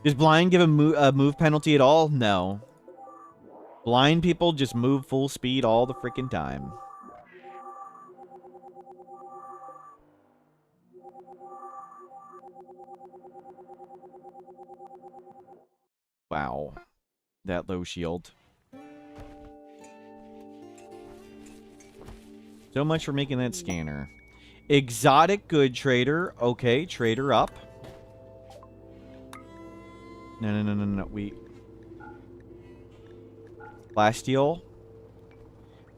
Does blind give a move penalty at all? No. Blind people just move full speed all the freaking time. Wow. That low shield. So much for making that scanner. Exotic good trader. Okay, trader up. No. We... Plasteel.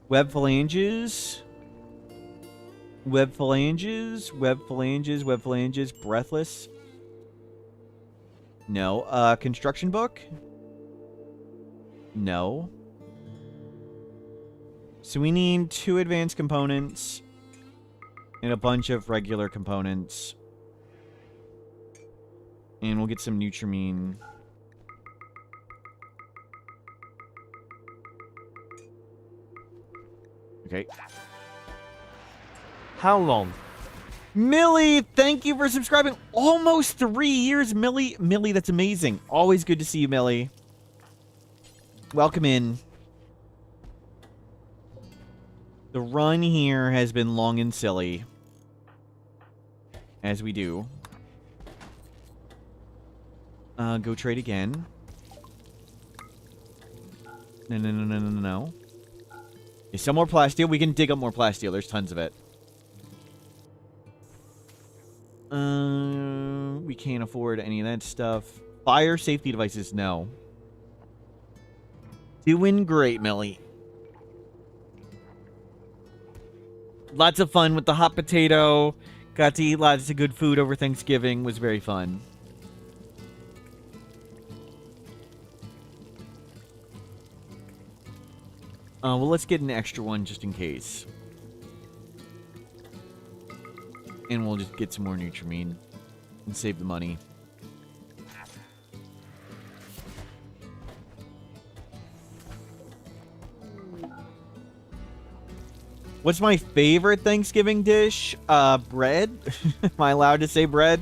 Web phalanges. Web phalanges. Web phalanges. Web phalanges. Breathless. No. Construction book? No. So we need 2 advanced components and a bunch of regular components. And we'll get some Nutrimine. Okay. How long? Millie, thank you for subscribing. Almost 3 years, Millie. Millie, that's amazing. Always good to see you, Millie. Welcome in. The run here has been long and silly. As we do. Go trade again. No. Is some more plasteel? We can dig up more plasteel. There's tons of it. We can't afford any of that stuff. Fire safety devices, no. Doing great, Millie. Lots of fun with the hot potato. Got to eat lots of good food over Thanksgiving. Was very fun. Well, let's get an extra one just in case. And we'll just get some more Nutrimine and save the money. What's my favorite Thanksgiving dish? Bread. Am I allowed to say bread?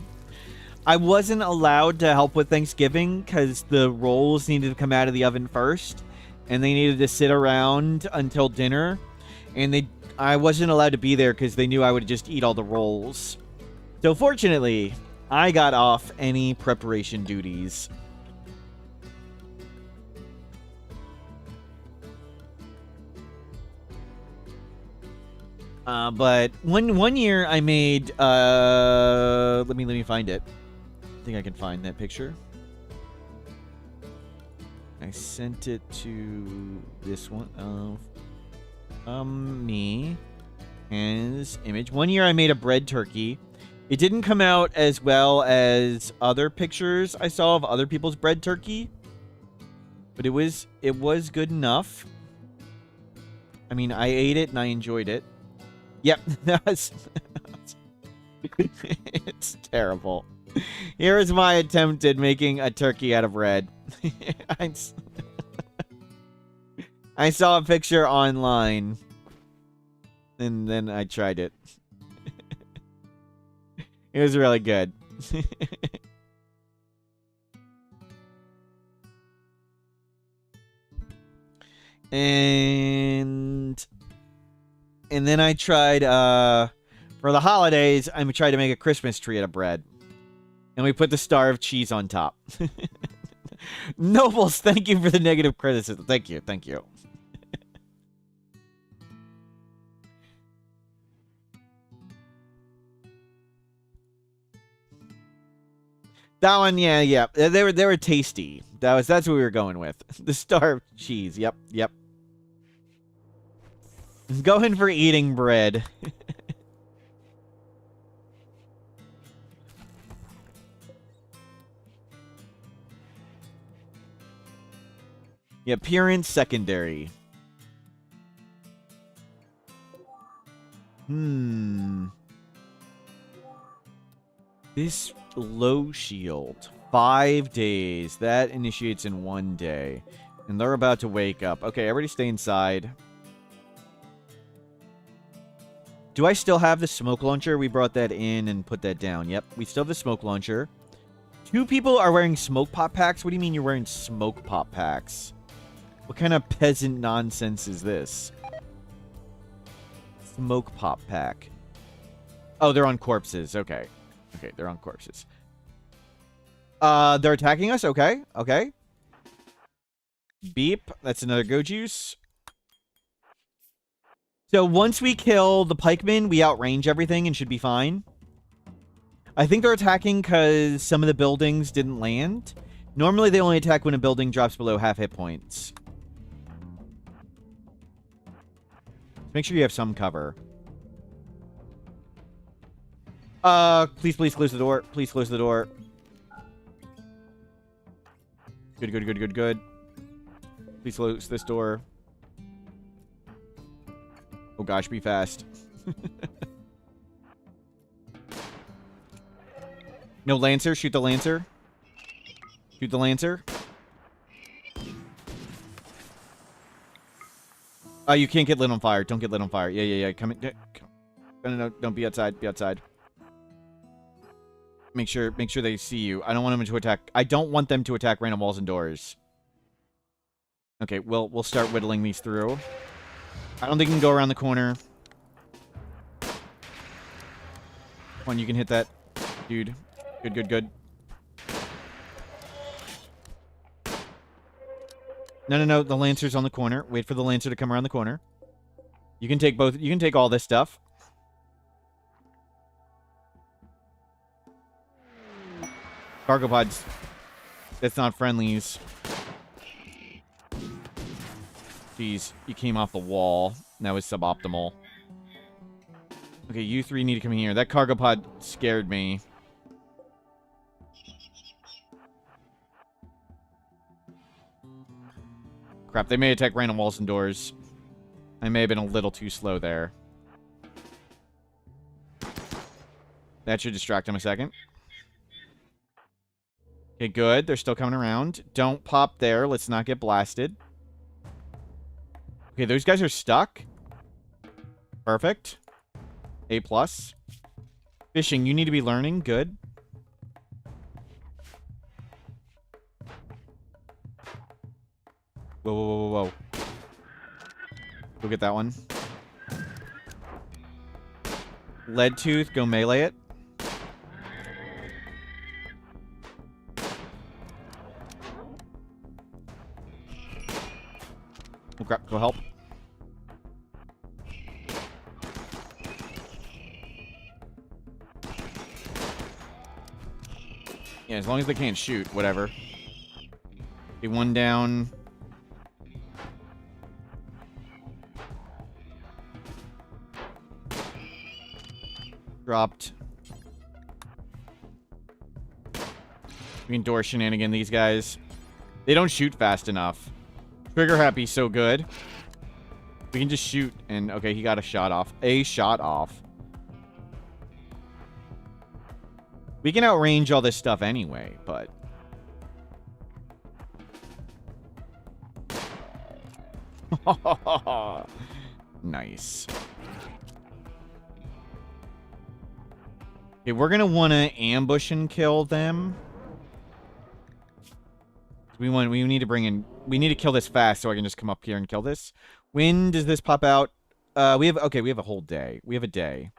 I wasn't allowed to help with Thanksgiving because the rolls needed to come out of the oven first. And they needed to sit around until dinner. And I wasn't allowed to be there because they knew I would just eat all the rolls. So fortunately, I got off any preparation duties. But one year I made let me find it. I think I can find that picture. I sent it to this one of me as image. One year I made a bread turkey. It didn't come out as well as other pictures I saw of other people's bread turkey, but it was good enough. I mean, I ate it and I enjoyed it. Yep, that's it's terrible. Here is my attempt at making a turkey out of bread. I saw a picture online, and then I tried it. It was really good. And then I tried, for the holidays, I tried to make a Christmas tree out of bread. And we put the star of cheese on top. Nobles, thank you for the negative criticism. Thank you, thank you. That one, yeah. They were tasty. That's what we were going with. The star of cheese. Yep. Going for eating bread. Yeah, appearance secondary. This low shield. 5 days. That initiates in 1 day. And they're about to wake up. Okay, everybody stay inside. Do I still have the smoke launcher? We brought that in and put that down. Yep, we still have the smoke launcher. 2 people are wearing smoke pop packs? What do you mean you're wearing smoke pop packs? What kind of peasant nonsense is this? Smoke pop pack. Oh, they're on corpses. Okay. Okay, they're on corpses. They're attacking us? Okay. Beep. That's another go juice. So once we kill the pikemen, we outrange everything and should be fine. I think they're attacking because some of the buildings didn't land. Normally they only attack when a building drops below half hit points. Make sure you have some cover. Please close the door. Please close the door. Good. Please close this door. Oh gosh, be fast. No Lancer. Shoot the Lancer. Shoot the Lancer. Oh, you can't get lit on fire. Don't get lit on fire. Yeah. Come in. No. Don't be outside. Be outside. Make sure they see you. I don't want them to attack. I don't want them to attack random walls and doors. Okay, we'll start whittling these through. I don't think you can go around the corner. Come on, you can hit that, dude. Good. No. The Lancer's on the corner. Wait for the Lancer to come around the corner. You can take both. You can take all this stuff. Cargo pods. That's not friendlies. Jeez, you came off the wall. That was suboptimal. Okay, you 3 need to come here. That cargo pod scared me. Crap, they may attack random walls and doors. I may have been a little too slow there. That should distract him a second. Okay, good. They're still coming around. Don't pop there. Let's not get blasted. Okay, those guys are stuck. Perfect. A+. Fishing, you need to be learning. Good. Whoa. Go get that one. Lead tooth, go melee it. Oh crap, go help. Yeah, as long as they can't shoot, whatever. Okay, one down. Dropped. We can door shenanigan these guys. They don't shoot fast enough. Trigger happy, so good. We can just shoot and... Okay, he got a shot off. A shot off. We can outrange all this stuff anyway, but... Nice. Okay, we're gonna want to ambush and kill them. We need to bring in... We need to kill this fast so I can just come up here and kill this. When does this pop out? We have... Okay, we have a whole day. We have a day.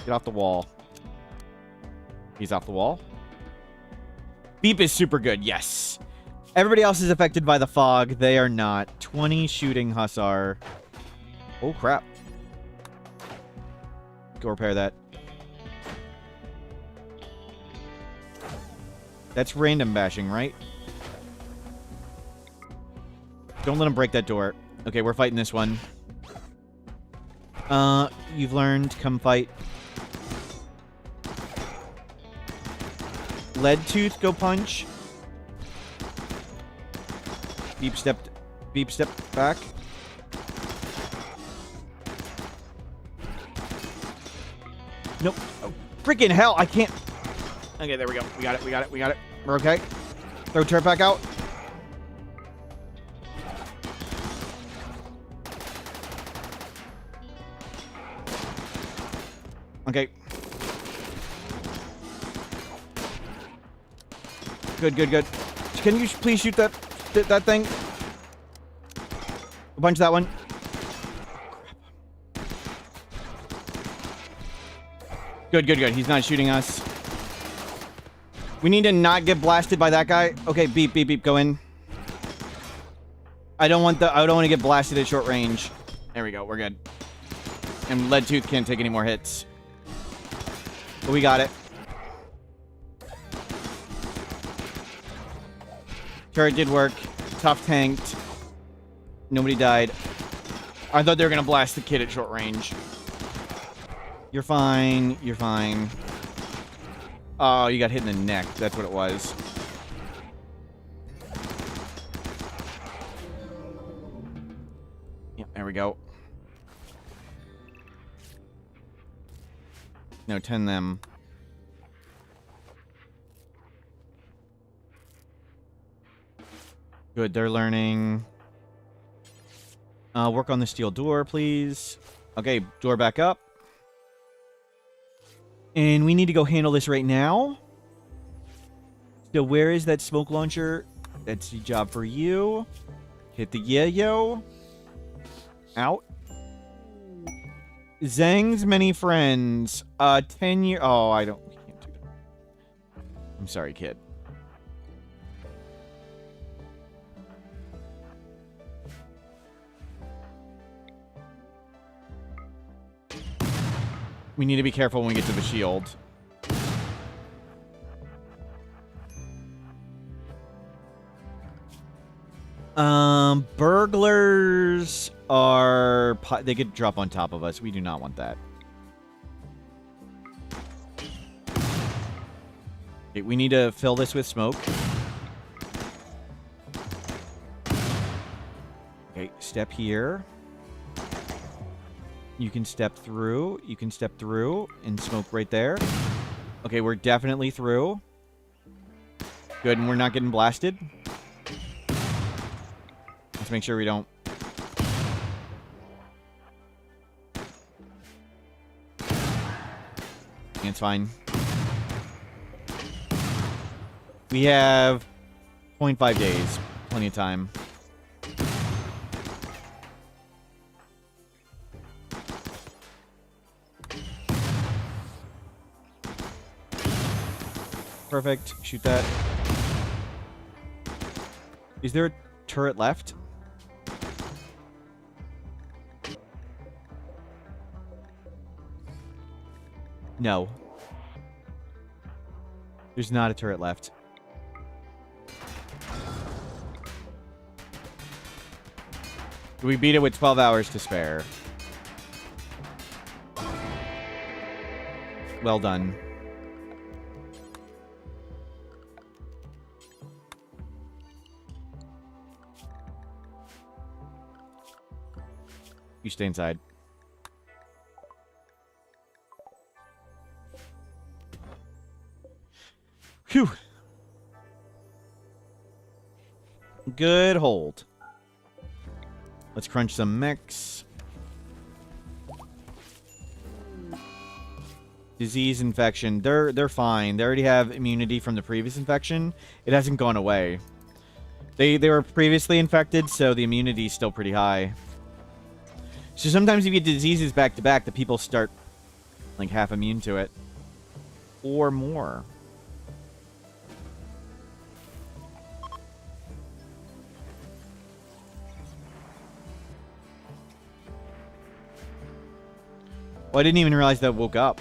Get off the wall. He's off the wall. Beep is super good. Yes. Everybody else is affected by the fog. They are not. 20 shooting hussar. Oh, crap. Go repair that. That's random bashing, right? Don't let him break that door. Okay, we're fighting this one. You've learned. Come fight. Lead tooth, go punch. Beep step back. Nope. Oh, freaking hell, I can't. Okay, there we go. We got it. We're okay. Throw turret back out. Okay. Good. Can you please shoot that thing? Punch that one. Good. He's not shooting us. We need to not get blasted by that guy. Okay, beep. Go in. I don't want to get blasted at short range. There we go. We're good. And Lead Tooth can't take any more hits. But we got it. Turret did work. Tough tanked. Nobody died. I thought they were going to blast the kid at short range. You're fine. Oh, you got hit in the neck. That's what it was. Yep, there we go. No, 10 them. Good, they're learning. Work on the steel door, please. Okay, door back up. And we need to go handle this right now. So where is that smoke launcher? That's the job for you. Hit the yayo. Out. Zhang's many friends. 10 year... Oh, we can't do that. I'm sorry, kid. We need to be careful when we get to the shield. Burglars are... They could drop on top of us. We do not want that. Okay, we need to fill this with smoke. Okay, step here. You can step through. You can step through and smoke right there. Okay, we're definitely through. Good, and we're not getting blasted. Let's make sure we don't. It's fine. We have 0.5 days. Plenty of time. Perfect. Shoot that. Is there a turret left? No. There's not a turret left. We beat it with 12 hours to spare. Well done. You stay inside. Phew. Good hold. Let's crunch some mix. Disease infection. They're fine. They already have immunity from the previous infection. It hasn't gone away. They were previously infected, so the immunity is still pretty high. So sometimes if you get diseases back to back, the people start like half immune to it. Or more. Well, I didn't even realize that woke up.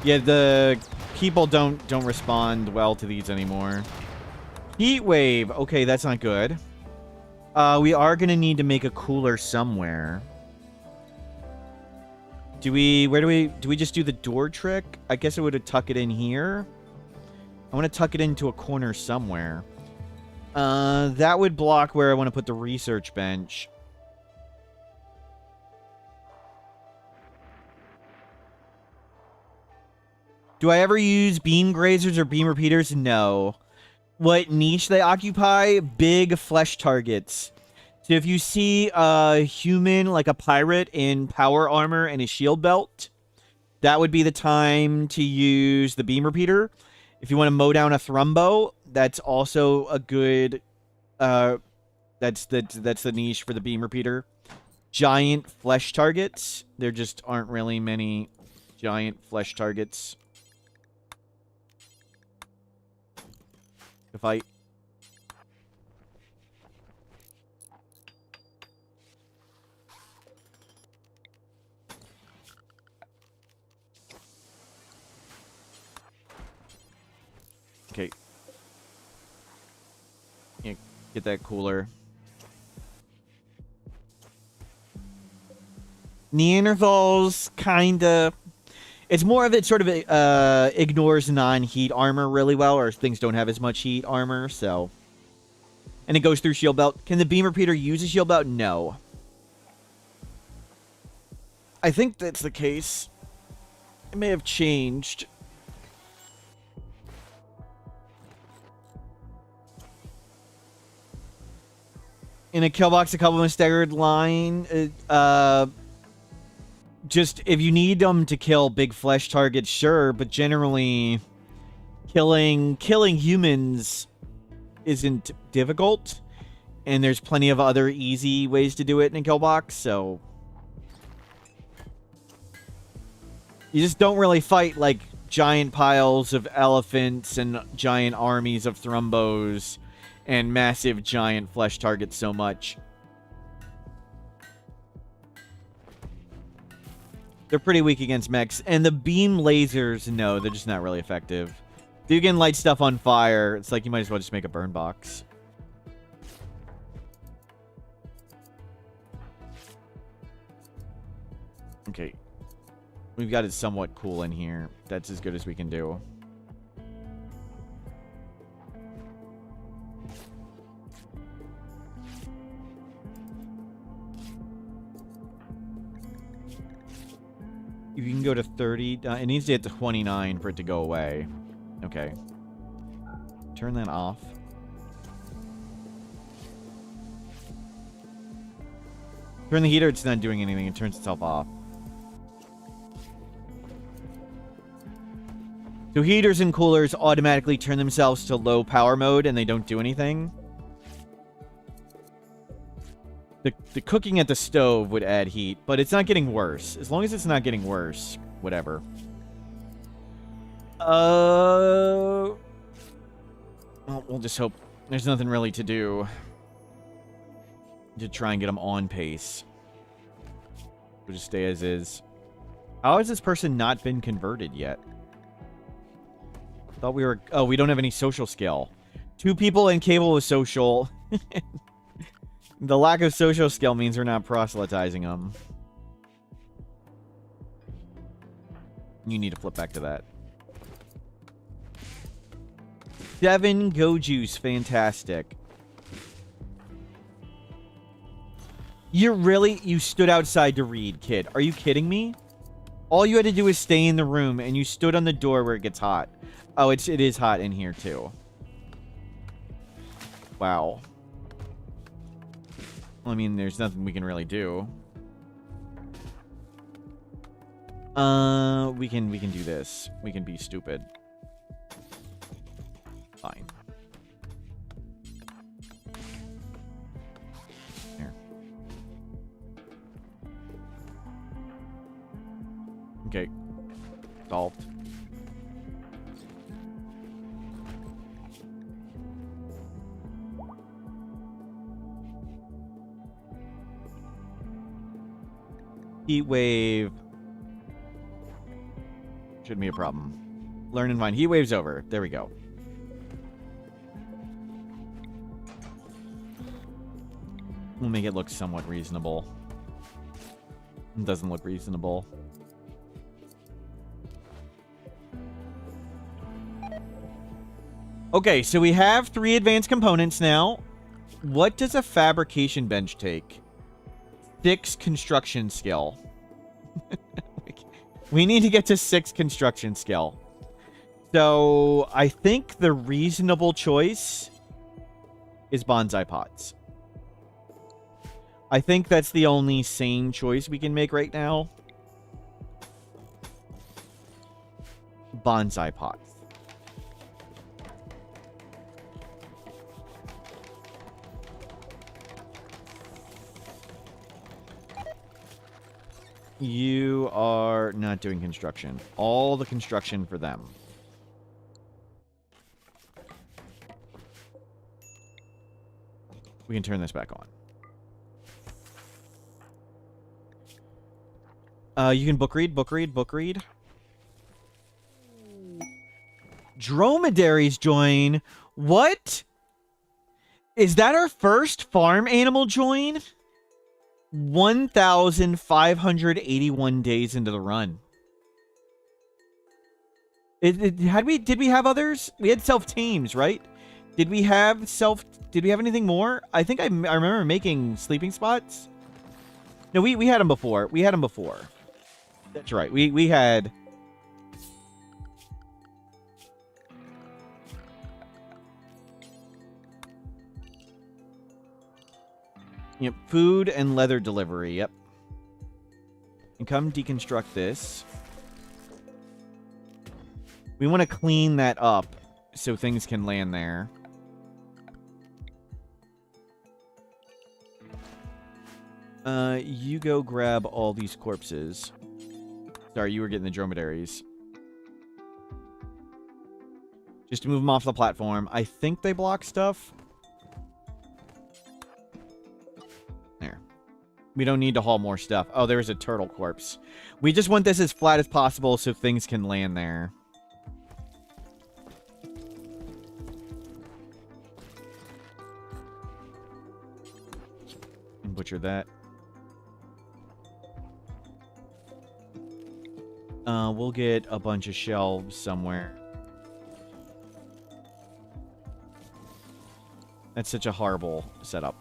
Yeah, the people don't respond well to these anymore. Heat wave. Okay, that's not good. We are gonna need to make a cooler somewhere. Do we just do the door trick? I guess I would tuck it in here. I want to tuck it into a corner somewhere. That would block where I want to put the research bench. Do I ever use beam grazers or beam repeaters? No. What niche they occupy? Big flesh targets. So if you see a human, like a pirate, in power armor and a shield belt, that would be the time to use the beam repeater. If you want to mow down a thrumbo, that's also a good... that's the niche for the beam repeater. Giant flesh targets. There just aren't really many giant flesh targets. To fight. Okay. Yeah, get that cooler. Neanderthals, kinda. It's more of it sort of ignores non-heat armor really well, or things don't have as much heat armor, so. And it goes through shield belt. Can the beam repeater use a shield belt? No. I think that's the case. It may have changed. In a kill box, a couple of staggered line, just if you need them to kill big flesh targets, sure, but generally killing humans isn't difficult, and there's plenty of other easy ways to do it in a kill box, so you just don't really fight like giant piles of elephants and giant armies of thrumbos and massive giant flesh targets so much. They're pretty weak against mechs. And the beam lasers, no, they're just not really effective. If you can light stuff on fire, it's like you might as well just make a burn box. Okay. We've got it somewhat cool in here. That's as good as we can do. You can go to 30. It needs to hit to 29 for it to go away. Okay. Turn that off. Turn the heater, it's not doing anything. It turns itself off. So heaters and coolers automatically turn themselves to low power mode and they don't do anything. The cooking at the stove would add heat, but it's not getting worse. As long as it's not getting worse, whatever. Well, we'll just hope there's nothing really to do to try and get them on pace. We'll just stay as is. How has this person not been converted yet? Thought we were... Oh, we don't have any social skill. 2 people incapable of social. The lack of social skill means we're not proselytizing them. You need to flip back to that. 7 go juice. Fantastic. You stood outside to read, kid. Are you kidding me? All you had to do was stay in the room, and you stood on the door where it gets hot. Oh, it is hot in here, too. Wow. Well, I mean, there's nothing we can really do. We can do this. We can be stupid. Fine. There. Okay. Solved. Heat wave. Shouldn't be a problem. Learn and find. Heat wave's over. There we go. We'll make it look somewhat reasonable. It doesn't look reasonable. Okay, so we have 3 advanced components now. What does a fabrication bench take? 6 construction skill. We need to get to 6 construction skill. So I think the reasonable choice is bonsai pots. I think that's the only sane choice we can make right now. Bonsai pots. You are not doing construction. All the construction for them. We can turn this back on. You can book read. Dromedaries join. What? Is that our first farm animal join? 1,581 days into the run. Did we have others? We had self-tames, right? Did we have anything more? I think I remember making sleeping spots. No, we had them before. That's right. We had... Yep, food and leather delivery, yep. And come deconstruct this. We want to clean that up so things can land there. You go grab all these corpses. Sorry, you were getting the dromedaries. Just to move them off the platform. I think they block stuff. There. We don't need to haul more stuff. Oh, there's a turtle corpse. We just want this as flat as possible so things can land there. And butcher that. We'll get a bunch of shelves somewhere. That's such a horrible setup.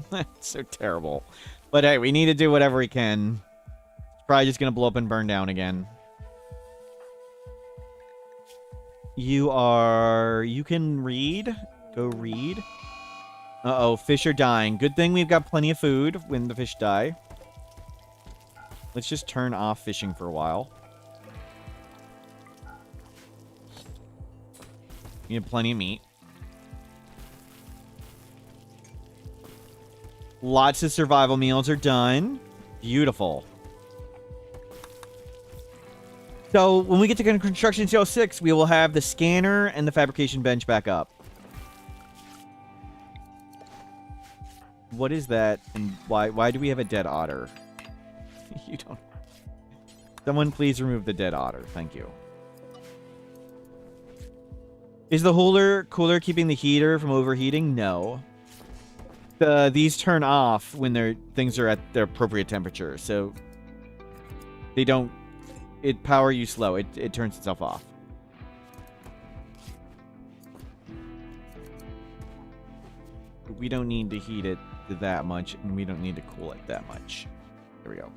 That's so terrible. But hey, we need to do whatever we can. It's probably just going to blow up and burn down again. You can read. Go read. Uh-oh, fish are dying. Good thing we've got plenty of food when the fish die. Let's just turn off fishing for a while. We have plenty of meat. Lots of survival meals are done. Beautiful. So, when we get to Construction Scale 6, we will have the scanner and the fabrication bench back up. What is that? And why do we have a dead otter? You don't... Someone please remove the dead otter. Thank you. Is the cooler keeping the heater from overheating? No. These turn off when things are at their appropriate temperature, so they don't. It power you slow. It turns itself off. We don't need to heat it that much, and we don't need to cool it that much. There we go.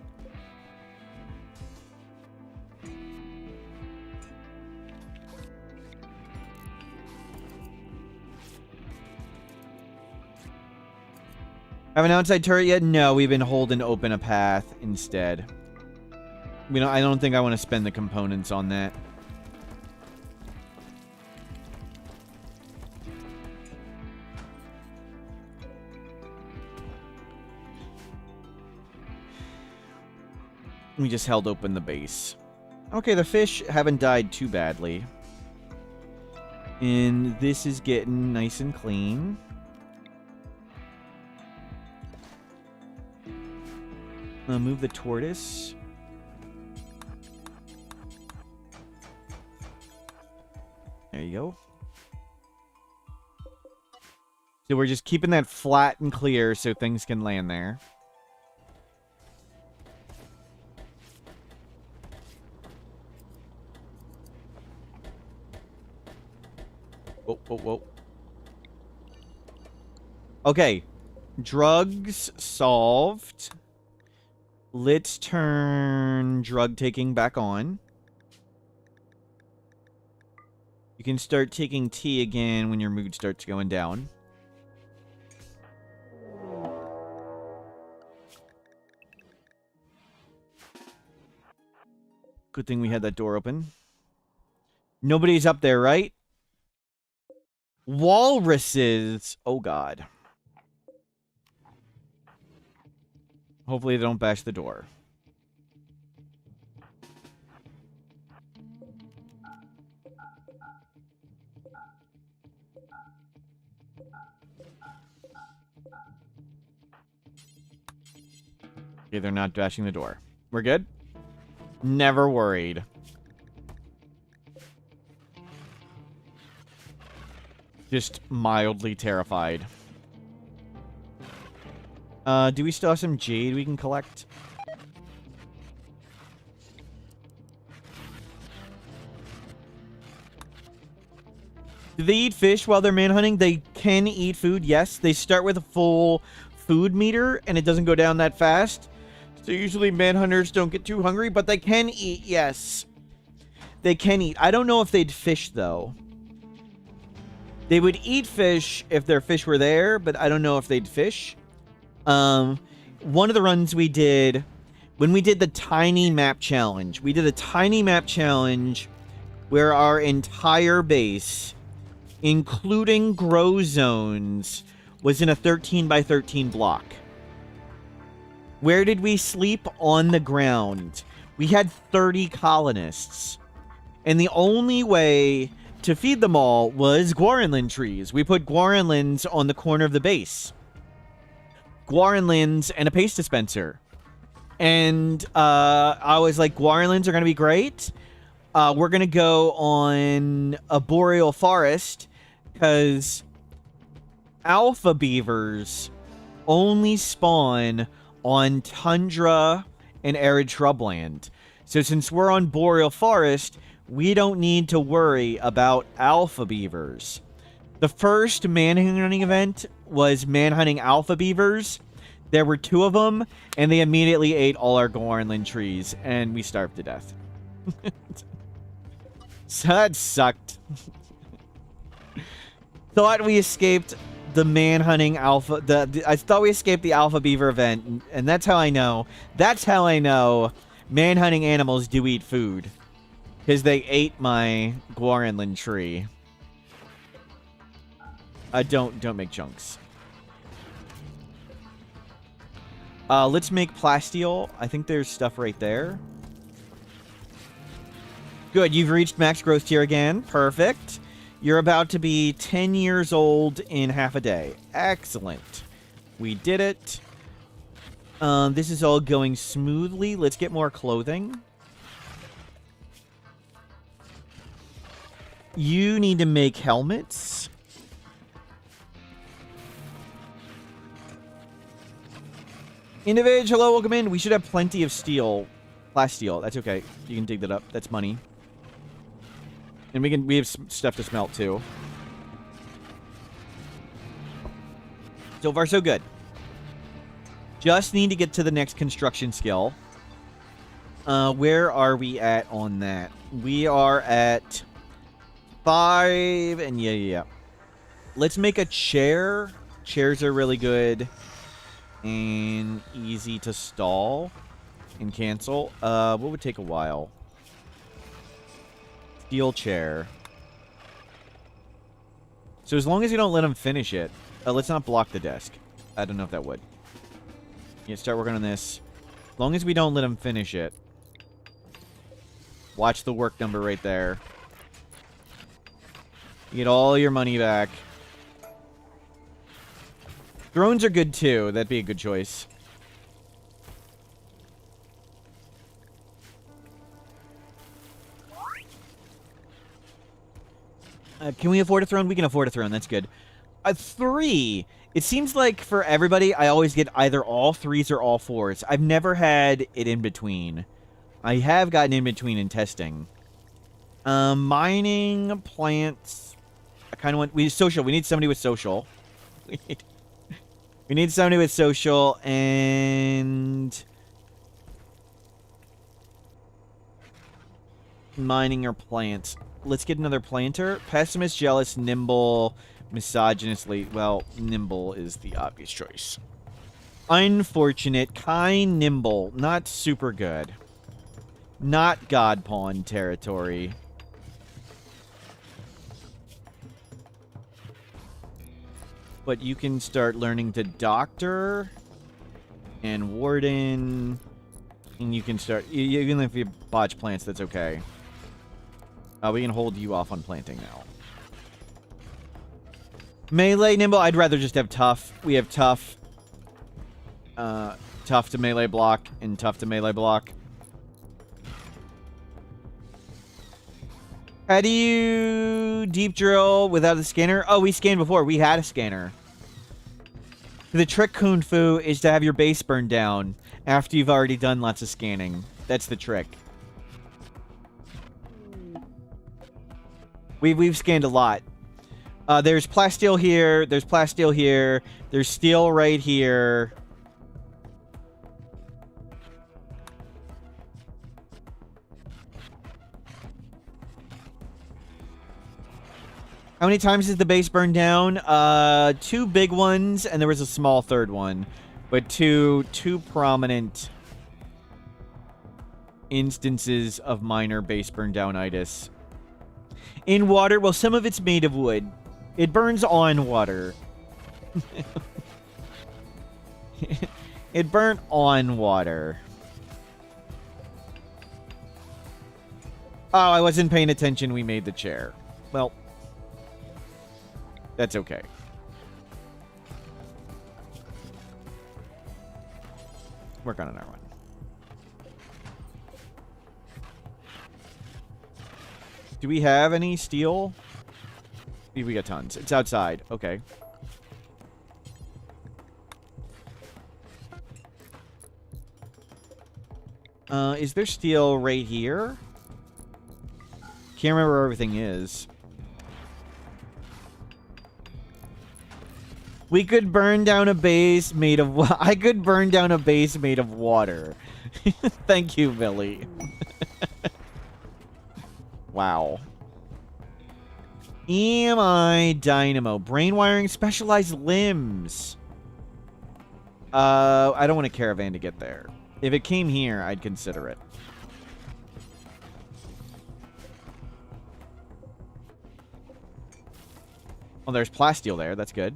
Have an outside turret yet? No, we've been holding open a path instead. I don't think I want to spend the components on that. We just held open the base. Okay, the fish haven't died too badly. And this is getting nice and clean. Move the tortoise. There you go. So we're just keeping that flat and clear so things can land there. Whoa, whoa, whoa. Okay. Drugs solved. Let's turn drug taking back on. You can start taking tea again when your mood starts going down. Good thing we had that door open. Nobody's up there, right? Walruses. Oh, God. Hopefully they don't bash the door. Okay, they're not bashing the door. We're good? Never worried. Just mildly terrified. Do we still have some jade we can collect? Do they eat fish while they're manhunting? They can eat food, yes. They start with a full food meter, and it doesn't go down that fast. So usually manhunters don't get too hungry, but they can eat, yes. They can eat. I don't know if they'd fish, though. They would eat fish if their fish were there, but I don't know if they'd fish. One of the runs we did, when we did the tiny map challenge, we did a tiny map challenge where our entire base, including grow zones, was in a 13 by 13 block. Where did we sleep? On the ground. We had 30 colonists. And the only way to feed them all was Guaranlin trees. We put Guaranlins on the corner of the base. Guaranlins and a paste dispenser. And I was like, Guaranlins are going to be great. We're going to go on a boreal forest because alpha beavers only spawn on tundra and arid shrubland. So since we're on boreal forest, we don't need to worry about alpha beavers. The first manhunting event was manhunting alpha beavers. There were 2 of them, and they immediately ate all our Guaranlin trees, and we starved to death. So that sucked. Thought we escaped the manhunting alpha. I thought we escaped the alpha beaver event, and that's how I know. That's how I know manhunting animals do eat food. Because they ate my Guaranlin tree. Don't make chunks. Let's make plasteel. I think there's stuff right there. Good, you've reached max growth tier again. Perfect. You're about to be 10 years old in half a day. Excellent. We did it. This is all going smoothly. Let's get more clothing. You need to make helmets. Individ, hello, welcome in. We should have plenty of steel. Plasteel. That's okay. You can dig that up. That's money. And we have stuff to smelt too. So far, so good. Just need to get to the next construction skill. Where are we at on that? We are at 5, and yeah. Let's make a chair. Chairs are really good and easy to stall and cancel. What would take a while? Steel chair. So as long as you don't let them finish it, let's not block the desk. I don't know if that would. Yeah, start working on this. As long as we don't let them finish it. Watch the work number right there. You get all your money back. Drones are good too. That'd be a good choice. Can we afford a throne? We can afford a throne. That's good. 3. It seems like for everybody, I always get either all 3s or all 4s. I've never had it in between. I have gotten in between in testing. Mining, plants. I kind of want... social. We need somebody with social. We need somebody with social and... mining or plants. Let's get another planter. Pessimist, jealous, nimble, misogynistly. Well, nimble is the obvious choice. Unfortunate, kind, nimble. Not super good. Not God Pawn territory. But you can start learning to doctor and warden. And you can start... even if you botch plants, that's okay. We can hold you off on planting now. Melee, nimble. I'd rather just have tough. We have tough. Tough to melee block and tough to melee block. How do you deep drill without a scanner? Oh, we scanned before. We had a scanner. The trick, Kung Fu, is to have your base burned down after you've already done lots of scanning. That's the trick. We've scanned a lot. There's plasteel here. There's plasteel here. There's steel right here. How many times is the base burned down? 2 big ones, and there was a small third one. But two prominent instances of minor base burn downitis. In water, well, some of it's made of wood. It burns on water. It burnt on water. Oh, I wasn't paying attention. We made the chair. Well, that's okay. Work on another one. Do we have any steel? We got tons. It's outside. Okay. Is there steel right here? Can't remember where everything is. We could burn down a base made of... I could burn down a base made of water. Thank you, Billy. Wow. EMI Dynamo. Brain wiring, specialized limbs. I don't want a caravan to get there. If it came here, I'd consider it. Oh, there's plasteel there. That's good.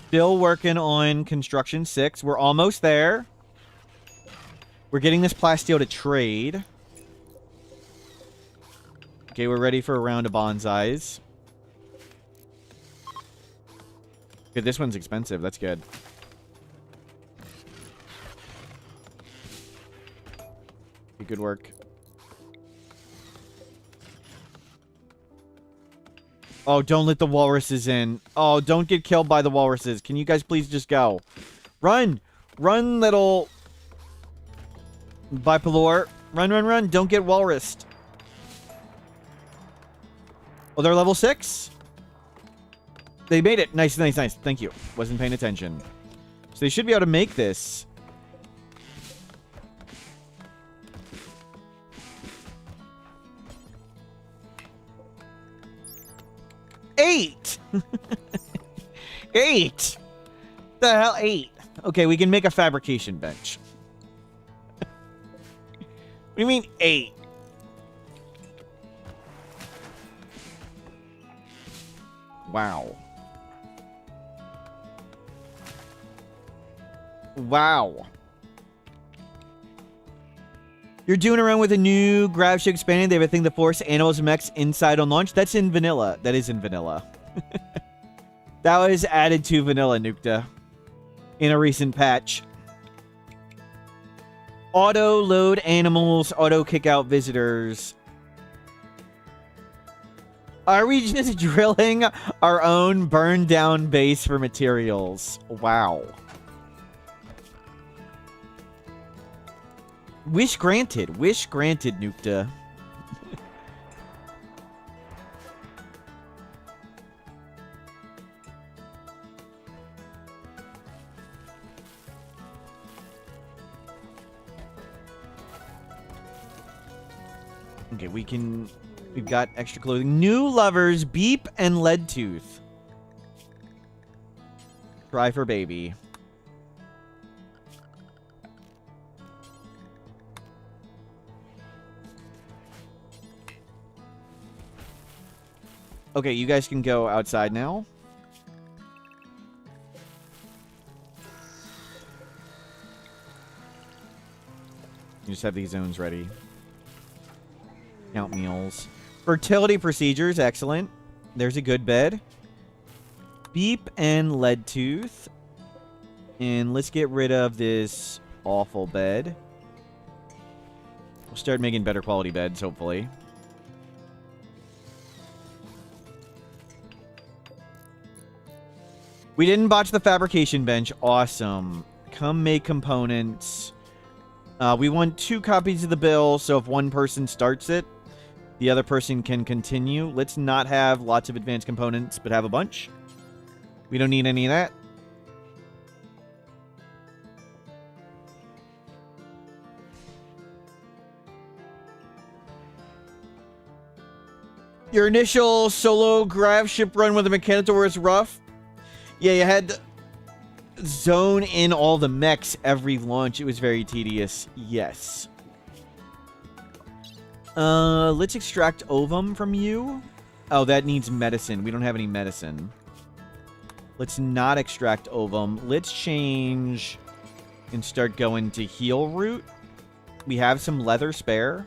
Still working on construction 6. We're almost there. We're getting this plasteel to trade. Okay, we're ready for a round of bonsais. Good, this one's expensive. That's good. Good work. Oh, don't let the walruses in. Oh, don't get killed by the walruses. Can you guys please just go? Run! Run, little... Bipolar. Run, run, run. Don't get walrused. Oh, they're level 6? They made it. Nice, nice, nice. Thank you. Wasn't paying attention. So they should be able to make this. Eight! 8! The hell? 8. Okay, we can make a fabrication bench. What do you mean 8? Wow. Wow. You're doing around with a new grab ship expanding. They have a thing that force animals and mechs inside on launch. That's in vanilla. That is in vanilla. That was added to vanilla, Nukta. In a recent patch. Auto load animals. Auto kick out visitors. Are we just drilling our own burned down base for materials? Wow. Wish granted. Wish granted, Nukta. Okay, we've got extra clothing. New lovers, Beep and Leadtooth. Try for baby. Okay, you guys can go outside now. You just have these zones ready. Count meals. Fertility procedures, excellent. There's a good bed. Beep and Leadtooth. And let's get rid of this awful bed. We'll start making better quality beds, hopefully. We didn't botch the fabrication bench. Awesome. Come make components. We want 2 copies of the bill, so if one person starts it, the other person can continue. Let's not have lots of advanced components, but have a bunch. We don't need any of that. Your initial solo grab ship run with a Mechanitor was rough. Yeah, you had to zone in all the mechs every launch. It was very tedious. Yes. Let's extract ovum from you. Oh, that needs medicine. We don't have any medicine. Let's not extract ovum. Let's change and start going to heal root. We have some leather spare.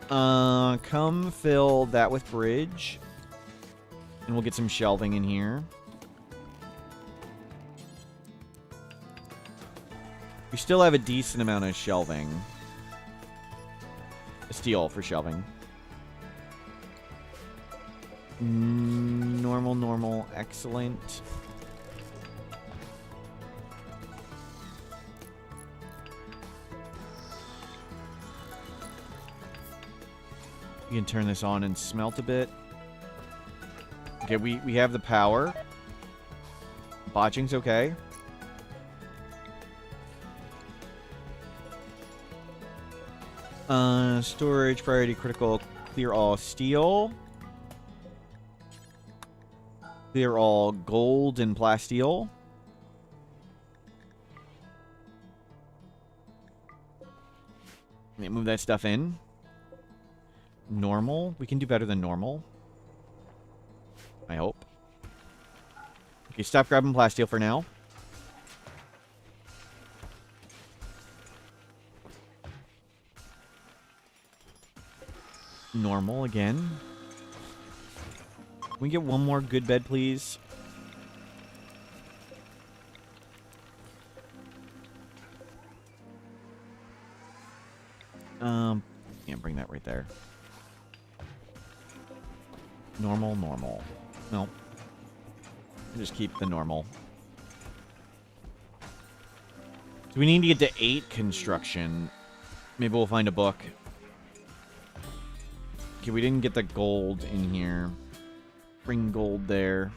Come fill that with bridge. And we'll get some shelving in here. We still have a decent amount of shelving. Steel for shelving. Normal, normal, excellent. You can turn this on and smelt a bit. Okay, we have the power. Botching's okay. Storage, priority, critical, clear all steel. Clear all gold and plasteel. Move that stuff in. Normal. We can do better than normal. I hope. Okay, stop grabbing plasteel for now. Normal again. Can we get one more good bed, please? Yeah, bring that right there. Normal, normal. No. Just keep the normal. Do we need to get to 8 construction? Maybe we'll find a book. Okay, we didn't get the gold in here. Bring gold there.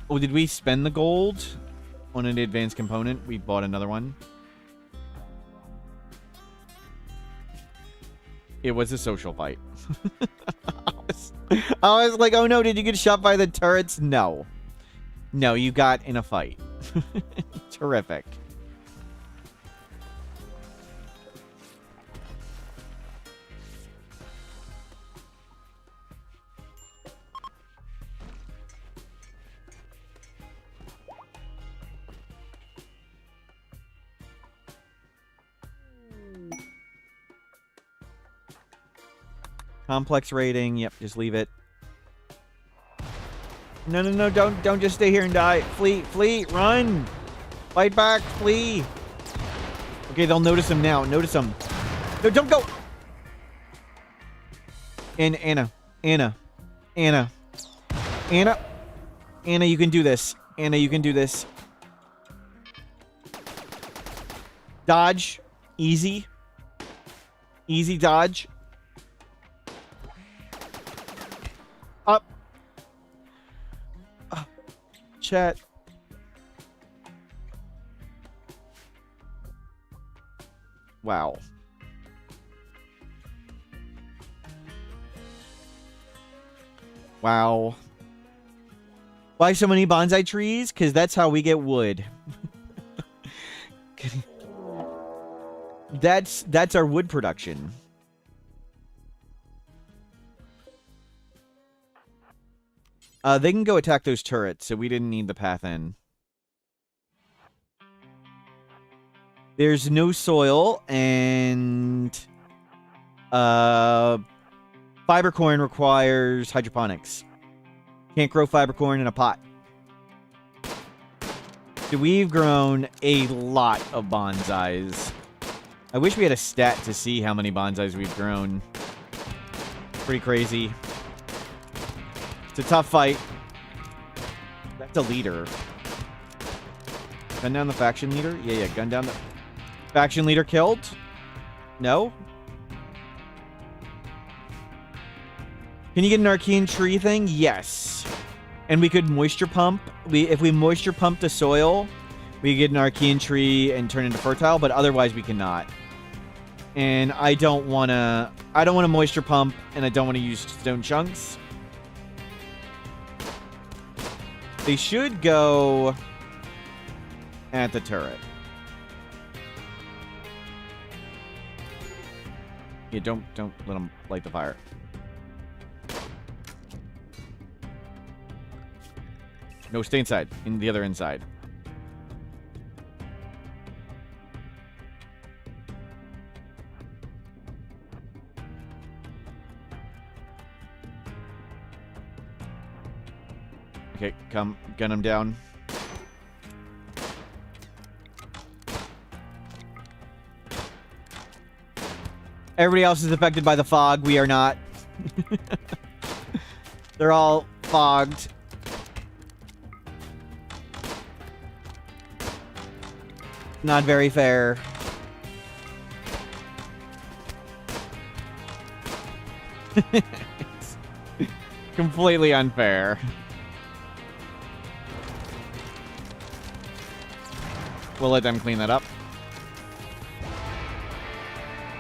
Oh, did we spend the gold on an advanced component? We bought another one. It was a social fight. I was like, oh no, did you get shot by the turrets? No. No, you got in a fight. Terrific. Complex rating. Yep, just leave it. No, no, no, don't just stay here and die. Flee, flee, run. Fight back, flee. Okay, they'll notice him now. Notice him. No, don't go. And Anna, Anna, Anna, Anna, Anna, you can do this. Anna, you can do this. Dodge. Easy. Easy dodge. Up. Chat. Wow. Wow. Why so many bonsai trees? Because that's how we get wood. That's our wood production. They can go attack those turrets, so we didn't need the path in. There's no soil, and fiber corn requires hydroponics. Can't grow fiber corn in a pot. So we've grown a lot of bonsais. I wish we had a stat to see how many bonsais we've grown. Pretty crazy. It's a tough fight. That's a leader. Gun down the faction leader? Yeah, gun down the... Faction leader killed? No? Can you get an arcane tree thing? Yes. And we could moisture pump. If we moisture pump the soil, we get an arcane tree and turn into fertile, but otherwise we cannot. And I don't want to moisture pump, and I don't want to use stone chunks. They should go at the turret. Yeah, don't let them light the fire. No, stay inside. In the other inside. Okay, come. Gun him down. Everybody else is affected by the fog. We are not. They're all fogged. Not very fair. It's completely unfair. We'll let them clean that up.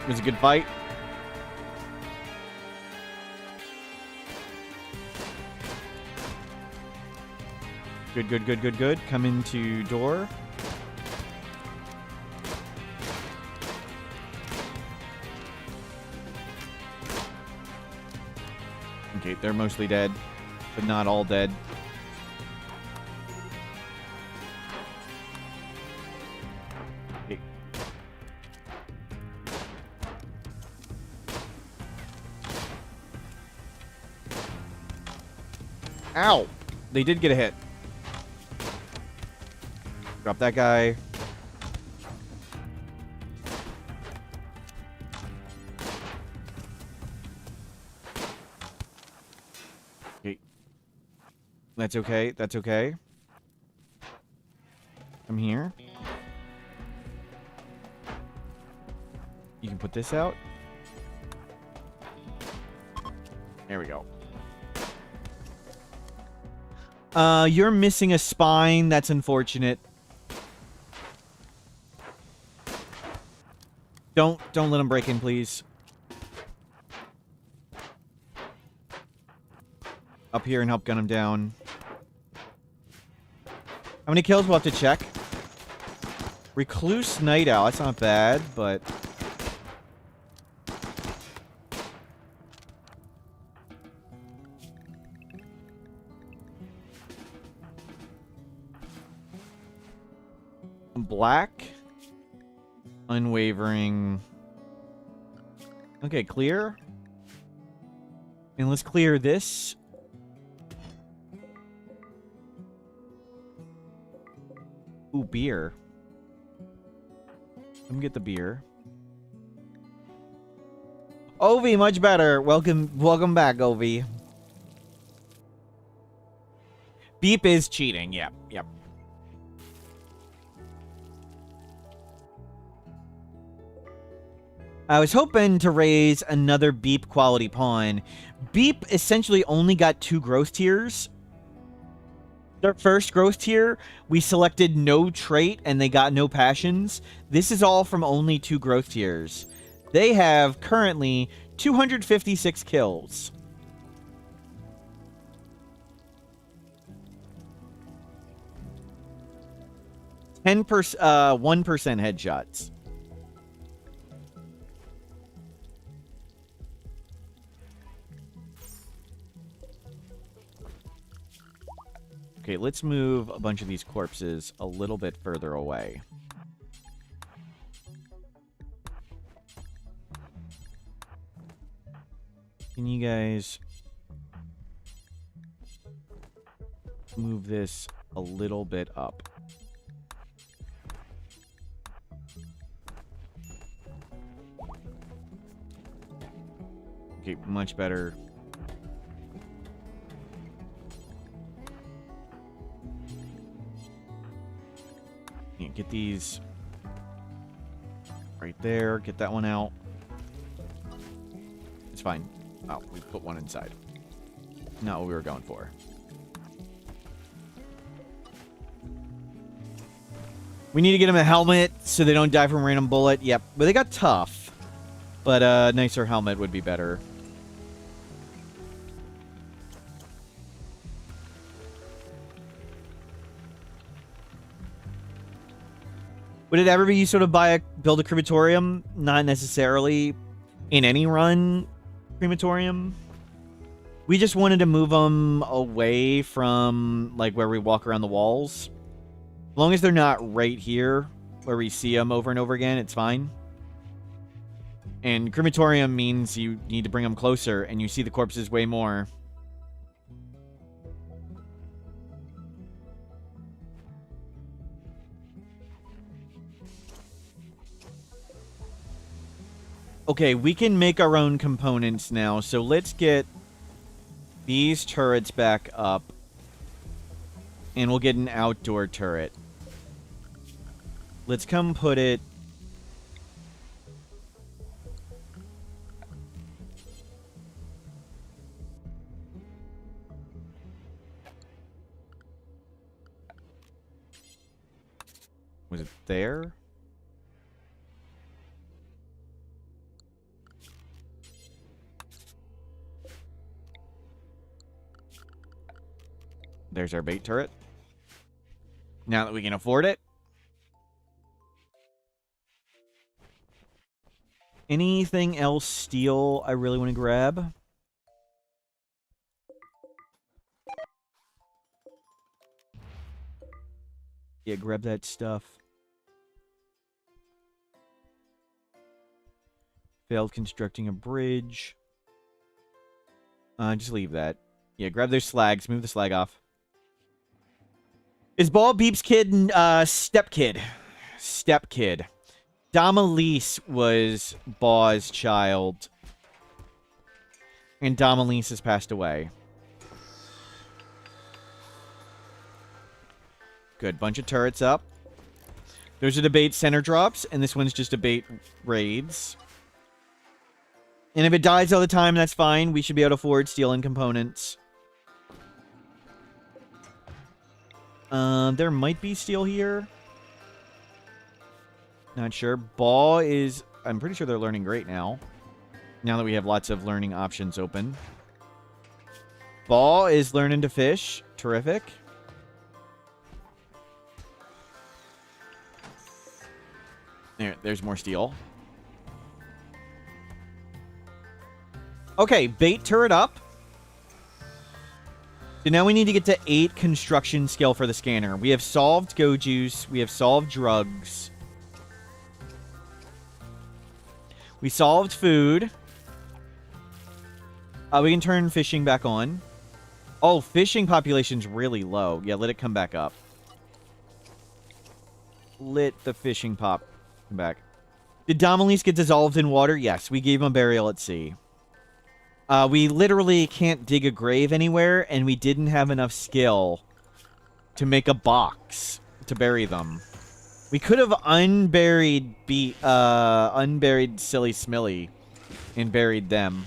It was a good fight. Good, good, good, good, good. Come into door. Okay, they're mostly dead, but not all dead. Okay. Ow! They did get a hit. Drop that guy. That's okay. That's okay. Come here. You can put this out. There we go. You're missing a spine. That's unfortunate. Don't let him break in, please. Up here and help gun him down. How many kills? We'll have to check. Recluse Night Owl. That's not bad, but... Black. Unwavering. Okay, clear. And let's clear this. Ooh, beer. Let me get the beer. Ovi, much better. Welcome back, Ovi. Beep is cheating. Yep. I was hoping to raise another Beep quality pawn. Beep essentially only got 2 growth tiers. Their first growth tier, we selected no trait and they got no passions. This is all from only 2 growth tiers. They have currently 256 kills. One percent headshots. Okay, let's move a bunch of these corpses a little bit further away. Can you guys move this a little bit up? Okay, much better. Get these right there. Get that one out. It's fine. Oh, we put one inside. Not what we were going for. We need to get them a helmet so they don't die from a random bullet. Yep. But they got tough. But a nicer helmet would be better. Would it ever be useful to build a crematorium? Not necessarily in any run crematorium. We just wanted to move them away from like where we walk around the walls. As long as they're not right here where we see them over and over again, it's fine. And crematorium means you need to bring them closer and you see the corpses way more. Okay, we can make our own components now, so let's get these turrets back up. And we'll get an outdoor turret. Let's come put it... Was it there? There's our bait turret. Now that we can afford it. Anything else steel I really want to grab? Yeah, grab that stuff. Failed constructing a bridge. Just leave that. Yeah, grab those slags. Move the slag off. Is Ball Beep's kid Step Kid? Step Kid. Damalise was Ball's child. And Damalise has passed away. Good. Bunch of turrets up. Those are the bait center drops, and this one's just a bait raids. And if it dies all the time, that's fine. We should be able to afford stealing components. There might be steel here. Not sure. Ball is... I'm pretty sure they're learning great now. Now that we have lots of learning options open. Ball is learning to fish. Terrific. There's more steel. Okay, bait turret up. So now we need to get to 8 construction skill for the scanner. We have solved Go Juice. We have solved drugs. We solved food. We can turn fishing back on. Oh, fishing population's really low. Yeah, let it come back up. Let the fishing pop come back. Did Dominique get dissolved in water? Yes, we gave him a burial at sea. We literally can't dig a grave anywhere, and we didn't have enough skill to make a box to bury them. We could have unburied Silly Smilly and buried them.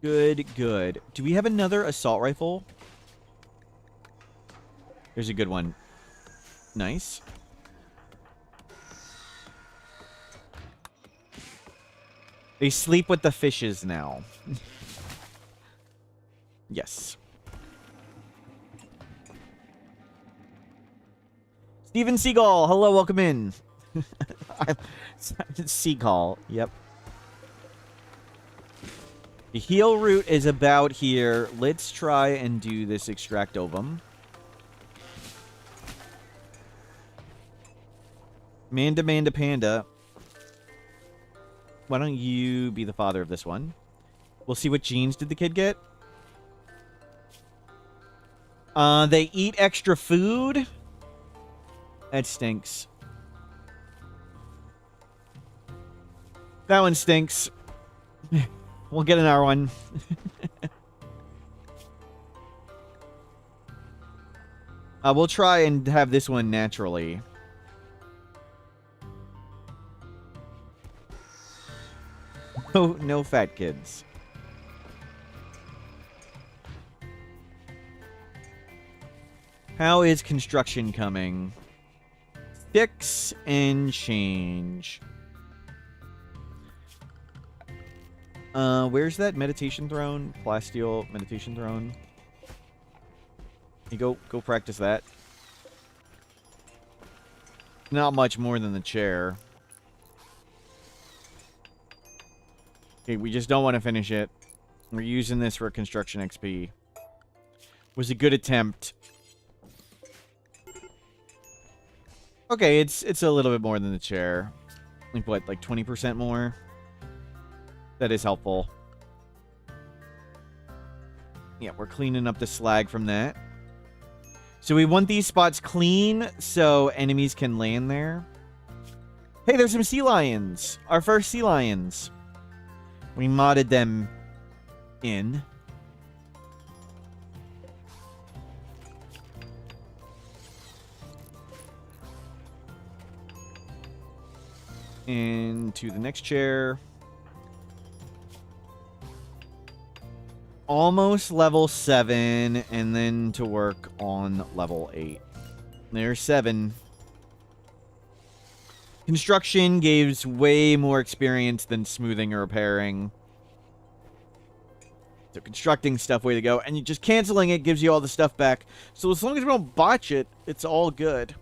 Good, good. Do we have another assault rifle? There's a good one. Nice. They sleep with the fishes now. Yes. Steven Seagull, hello, welcome in. Seagull, yep. The heal route is about here. Let's try and do this extract ovum. Manda, Manda, Panda. Why don't you be the father of this one? We'll see what genes did the kid get. They eat extra food. That stinks. That one stinks. We'll get another one. We'll try and have this one naturally. No fat kids. How is construction coming? 6 and change. Where's that meditation throne? Plasteel meditation throne. You go practice that. Not much more than the chair. Okay, we just don't want to finish it. We're using this for construction XP. Was a good attempt. Okay, it's a little bit more than the chair. Like what, like 20% more? That is helpful. Yeah, we're cleaning up the slag from that. So we want these spots clean so enemies can land there. Hey, there's some sea lions. Our first sea lions. We modded them in. Into the next chair. Almost level 7, and then to work on level 8. There's 7. Construction gives way more experience than smoothing or repairing. So constructing stuff, way to go. And you just canceling it gives you all the stuff back. So as long as we don't botch it, it's all good.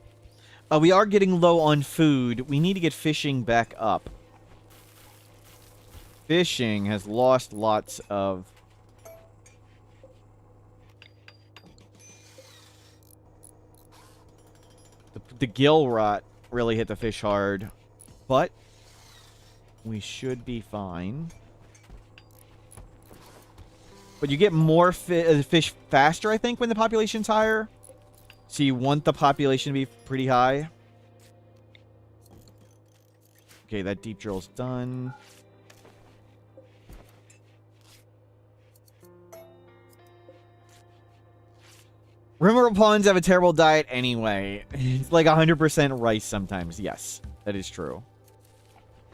We are getting low on food. We need to get fishing back up. Fishing has lost lots of... The gill rot really hit the fish hard. But we should be fine. But you get more fish faster, I think, when the population's higher. So you want the population to be pretty high. Okay, that deep drill's done. Rimmer ponds have a terrible diet anyway. It's like 100% rice sometimes. Yes, that is true.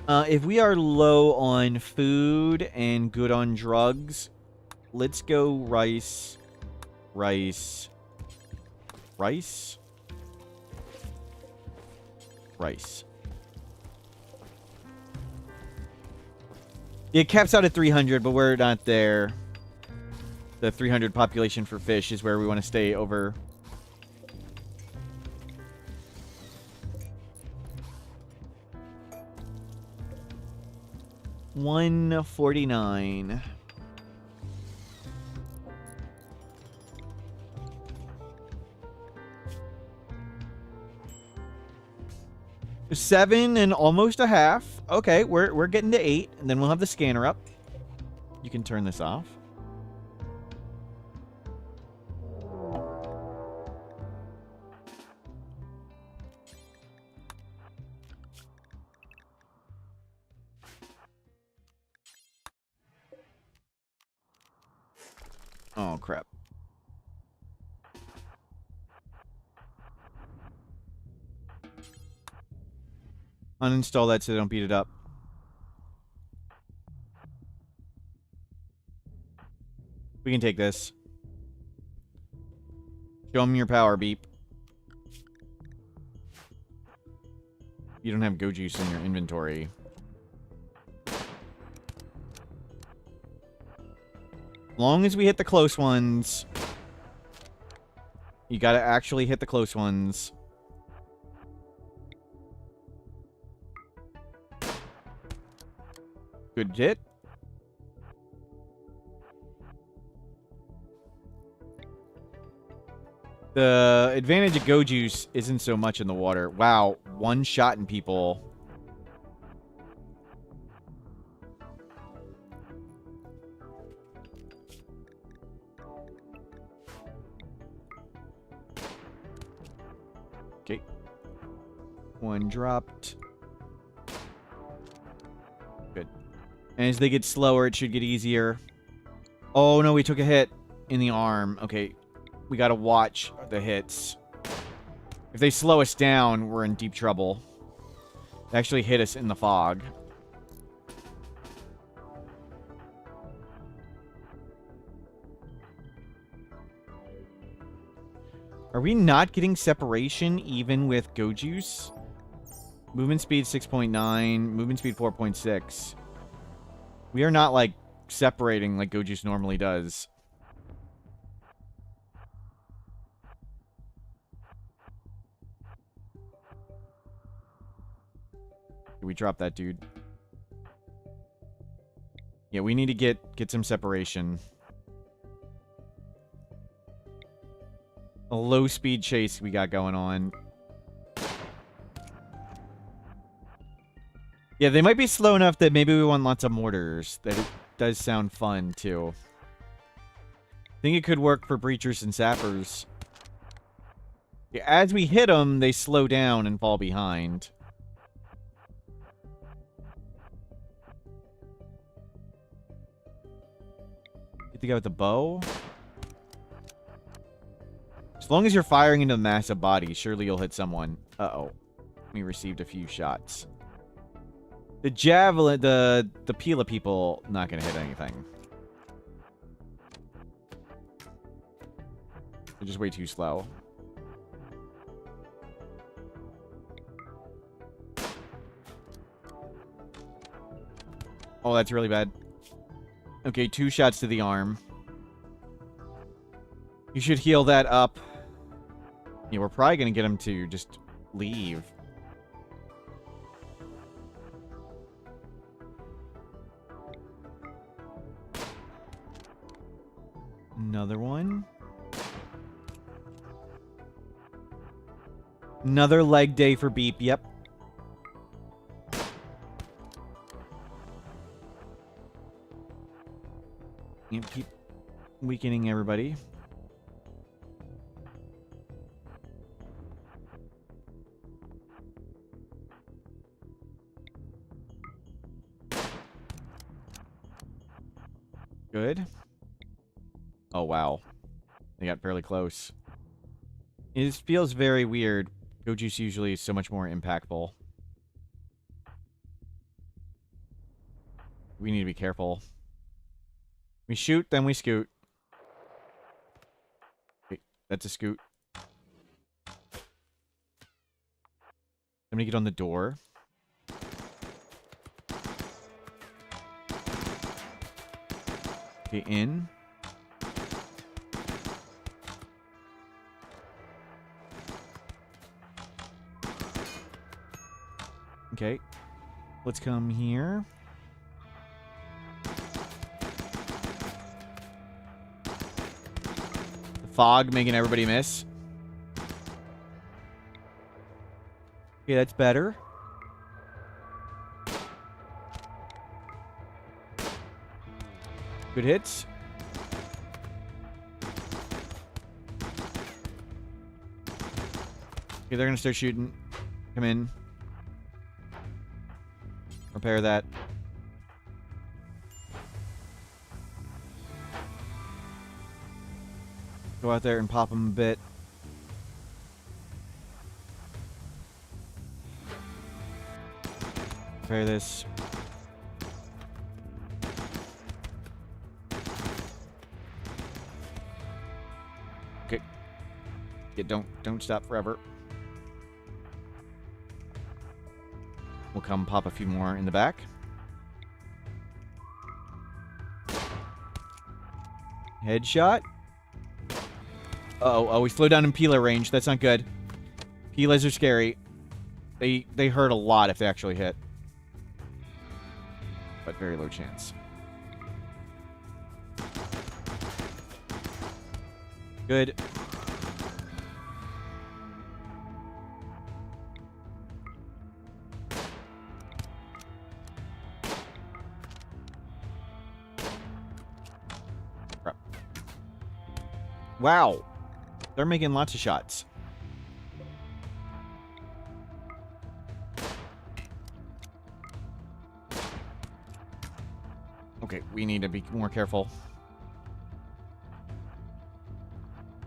If we are low on food and good on drugs, let's go rice, rice, rice, rice. It caps out at 300, but we're not there. The 300 population for fish is where we want to stay over. $149. $7 and almost a half. Okay, we're getting to 8, and then we'll have the scanner up. You can turn this off. Oh, crap. Uninstall that so they don't beat it up. We can take this. Show them your power, Beep. You don't have go juice in your inventory. Long as we hit the close ones. You gotta actually hit the close ones. Good hit. The advantage of go juice isn't so much in the water. Wow, one shot in people. Okay. One dropped. Good. And as they get slower, it should get easier. Oh, no, we took a hit in the arm. Okay. We gotta watch the hits. If they slow us down, we're in deep trouble. They actually hit us in the fog. Are we not getting separation even with go juice? Movement speed 6.9, movement speed 4.6. We are not, like, separating like go juice normally does. We drop that dude. Yeah, we need to get some separation. A low speed chase we got going on. Yeah, they might be slow enough that maybe we want lots of mortars. That it does sound fun too. I think it could work for breachers and sappers. Yeah, as we hit them, they slow down and fall behind. Hit the guy with the bow. As long as you're firing into a massive body, surely you'll hit someone. Uh-oh. We received a few shots. The javelin, the Pila people, not gonna hit anything. They're just way too slow. Oh, that's really bad. Okay, 2 shots to the arm. You should heal that up. Yeah, we're probably gonna get him to just leave. Another one. Another leg day for Beep, yep. And keep weakening everybody. Good. Oh, wow. They got fairly close. It feels very weird. Go juice usually is so much more impactful. We need to be careful. We shoot, then we scoot. Wait, that's a scoot. Somebody get on the door. Okay, in. Okay. Let's come here. The fog making everybody miss. Okay, that's better. Good hits. Okay, they're gonna start shooting. Come in. Repair that. Go out there and pop them a bit. Repair this. Okay. Yeah, don't stop forever. We'll come pop a few more in the back. Headshot. Uh-oh. Oh, we slow down in Pila range. That's not good. Pilas are scary. They hurt a lot if they actually hit. But very low chance. Good. Crap. Wow. They're making lots of shots. Okay, we need to be more careful.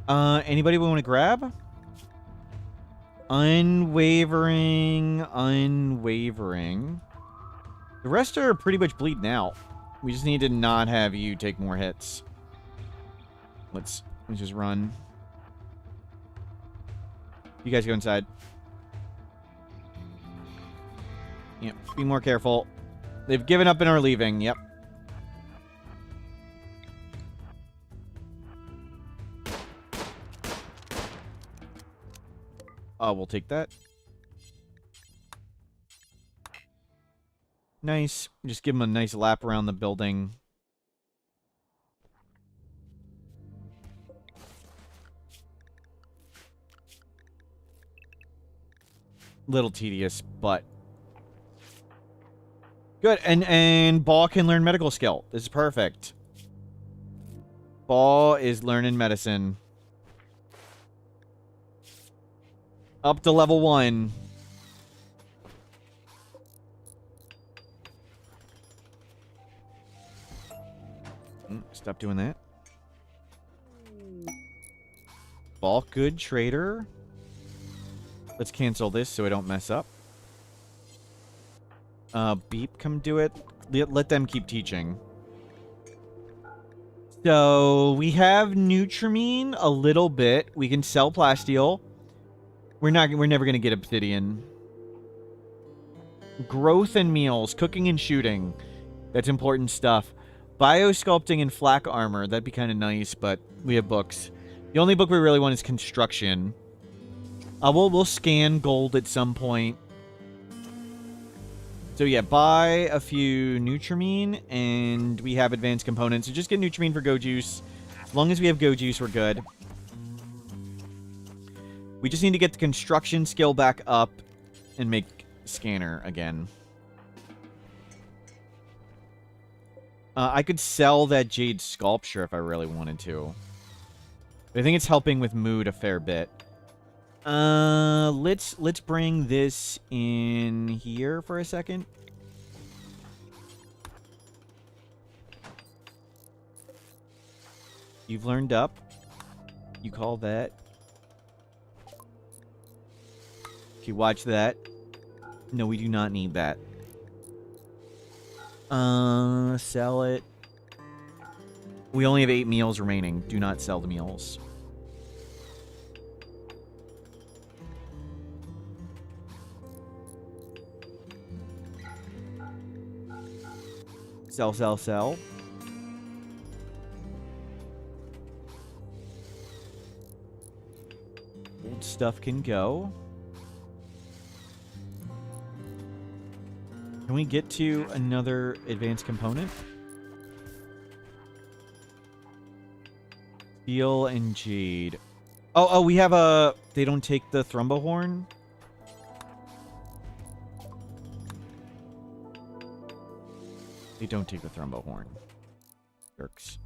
Anybody we want to grab? Unwavering. The rest are pretty much bleeding out. We just need to not have you take more hits. Let's just run. You guys go inside. Yep, be more careful. They've given up and are leaving. Yep. We'll take that. Nice. Just give them a nice lap around the building. Little tedious, but good. And Ball can learn medical skill. This is perfect. Ball is learning medicine. Up to level 1. Stop doing that. Ball, good trader. Let's cancel this so I don't mess up. Beep, come do it. Let them keep teaching. So, we have Nutrimine a little bit. We can sell Plasteel. We're never going to get Obsidian. Growth and meals. Cooking and shooting. That's important stuff. Biosculpting and flak armor. That'd be kind of nice, but we have books. The only book we really want is construction. We'll scan gold at some point. So yeah, buy a few Nutrimine, and we have advanced components. So just get Nutrimine for Go Juice. As long as we have Go Juice, we're good. We just need to get the construction skill back up and make scanner again. I could sell that jade sculpture if I really wanted to. But I think it's helping with mood a fair bit. Let's bring this in here for a second. You've learned up. You call that Okay, watch that. No, we do not need that. Sell it. We only have 8 meals remaining. Do not sell the meals. Sell, sell, sell. Old stuff can go. Can we get to another advanced component? Steel and jade. Oh, we have a... They don't take the thrombohorn? They don't take the thrombohorn. Jerks.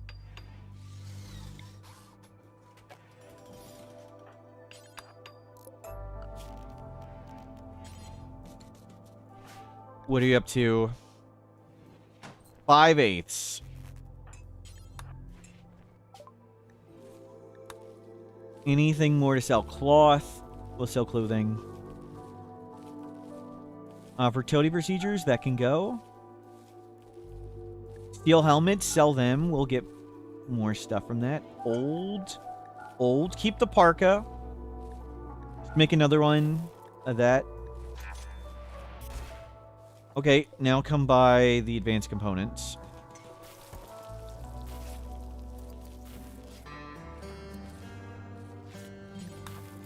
What are you up to? 5/8. Anything more to sell? Cloth. We'll sell clothing. Fertility procedures, that can go. Steel helmets, sell them. We'll get more stuff from that. Old. Keep the parka. Make another one of that. Okay, now come by the advanced components.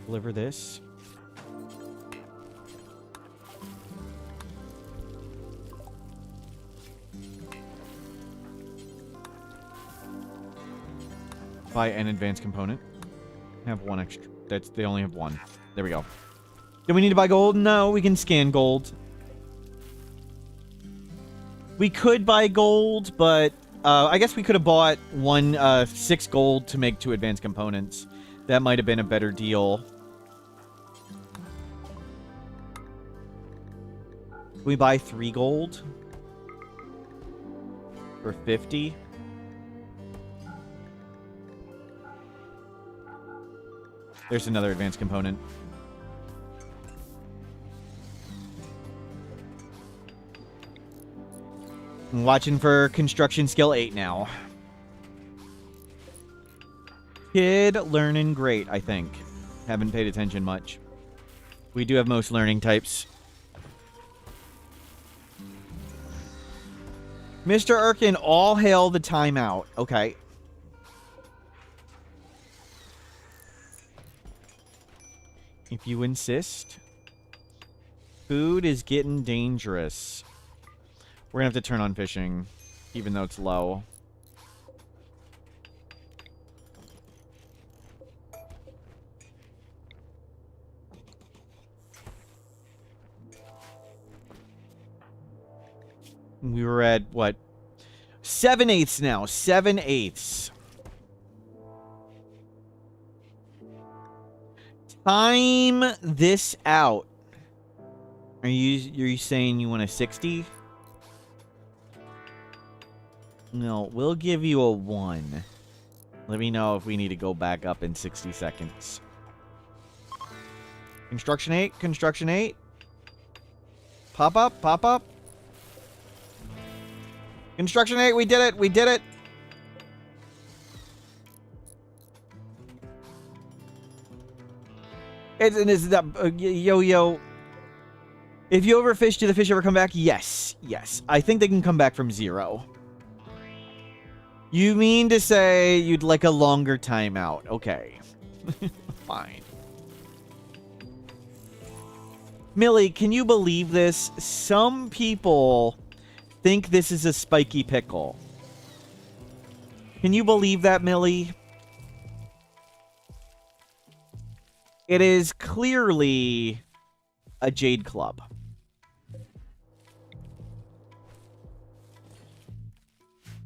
Deliver this. Buy an advanced component. Have one extra. They only have one. There we go. Do we need to buy gold? No, we can scan gold. We could buy gold, but I guess we could have bought 6 gold to make 2 advanced components. That might have been a better deal. Can we buy 3 gold? For 50? There's another advanced component. I'm watching for construction skill 8 now. Kid learning great, I think. Haven't paid attention much. We do have most learning types. Mr. Erkin, all hail the timeout. Okay. If you insist. Food is getting dangerous. We're gonna have to turn on fishing, even though it's low. We were at, what? 7/8 now. 7/8. Time this out. Are you saying you want a 60? No, we'll give you a 1. Let me know if we need to go back up in 60 seconds. Construction 8, construction 8. Pop up, pop up. Construction 8, we did it, we did it. Yo. If you overfish, do the fish ever come back? Yes, yes. I think they can come back from 0. You mean to say you'd like a longer timeout? Okay. Fine. Millie, can you believe this? Some people think this is a spiky pickle. Can you believe that, Millie? It is clearly a jade club.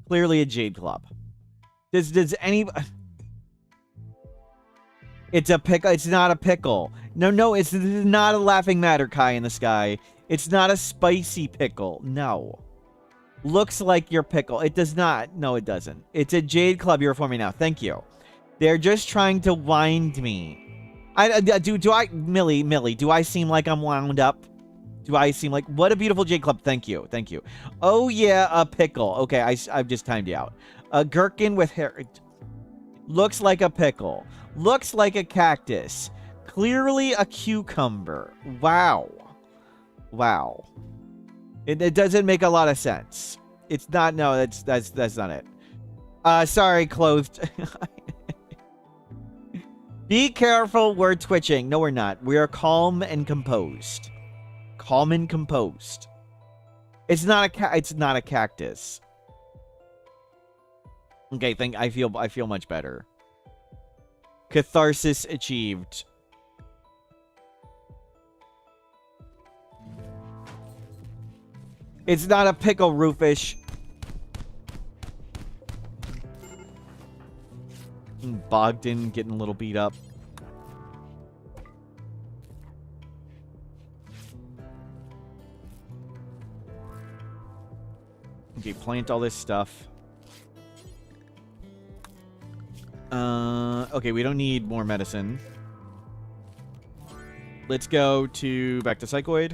Clearly a jade club. Does any... It's a pickle. It's not a pickle. No, this is not a laughing matter, Kai in the sky. It's not a spicy pickle. No. Looks like your pickle. It does not. No, it doesn't. It's a jade club you're forming now. Thank you. They're just trying to wind me. Millie, do I seem like I'm wound up? Do I seem like, what a beautiful J Club. Thank you. Thank you. Oh yeah, a pickle. Okay, I've just timed you out. A gherkin with hair. Looks like a pickle. Looks like a cactus. Clearly a cucumber. Wow. Wow. It doesn't make a lot of sense. It's not, no, that's not it. Sorry, clothed. Be careful, we're twitching. No, we're not. We are calm and composed. Calm and composed. It's not a cactus. Okay, I feel much better. Catharsis achieved. It's not a pickle, Roofish. Bogdan getting a little beat up. Okay, plant all this stuff. Okay, we don't need more medicine. Let's go back to Psychoid.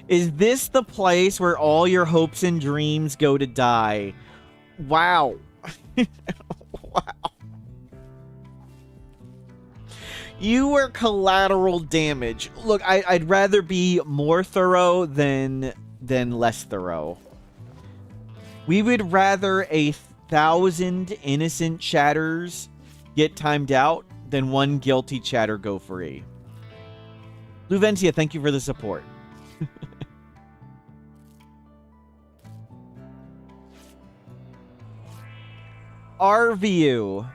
Is this the place where all your hopes and dreams go to die? Wow. Wow. You were collateral damage. Look, I'd rather be more thorough than less thorough. We would rather 1,000 innocent chatters get timed out than one guilty chatter go free. Luvencia, thank you for the support. RVU,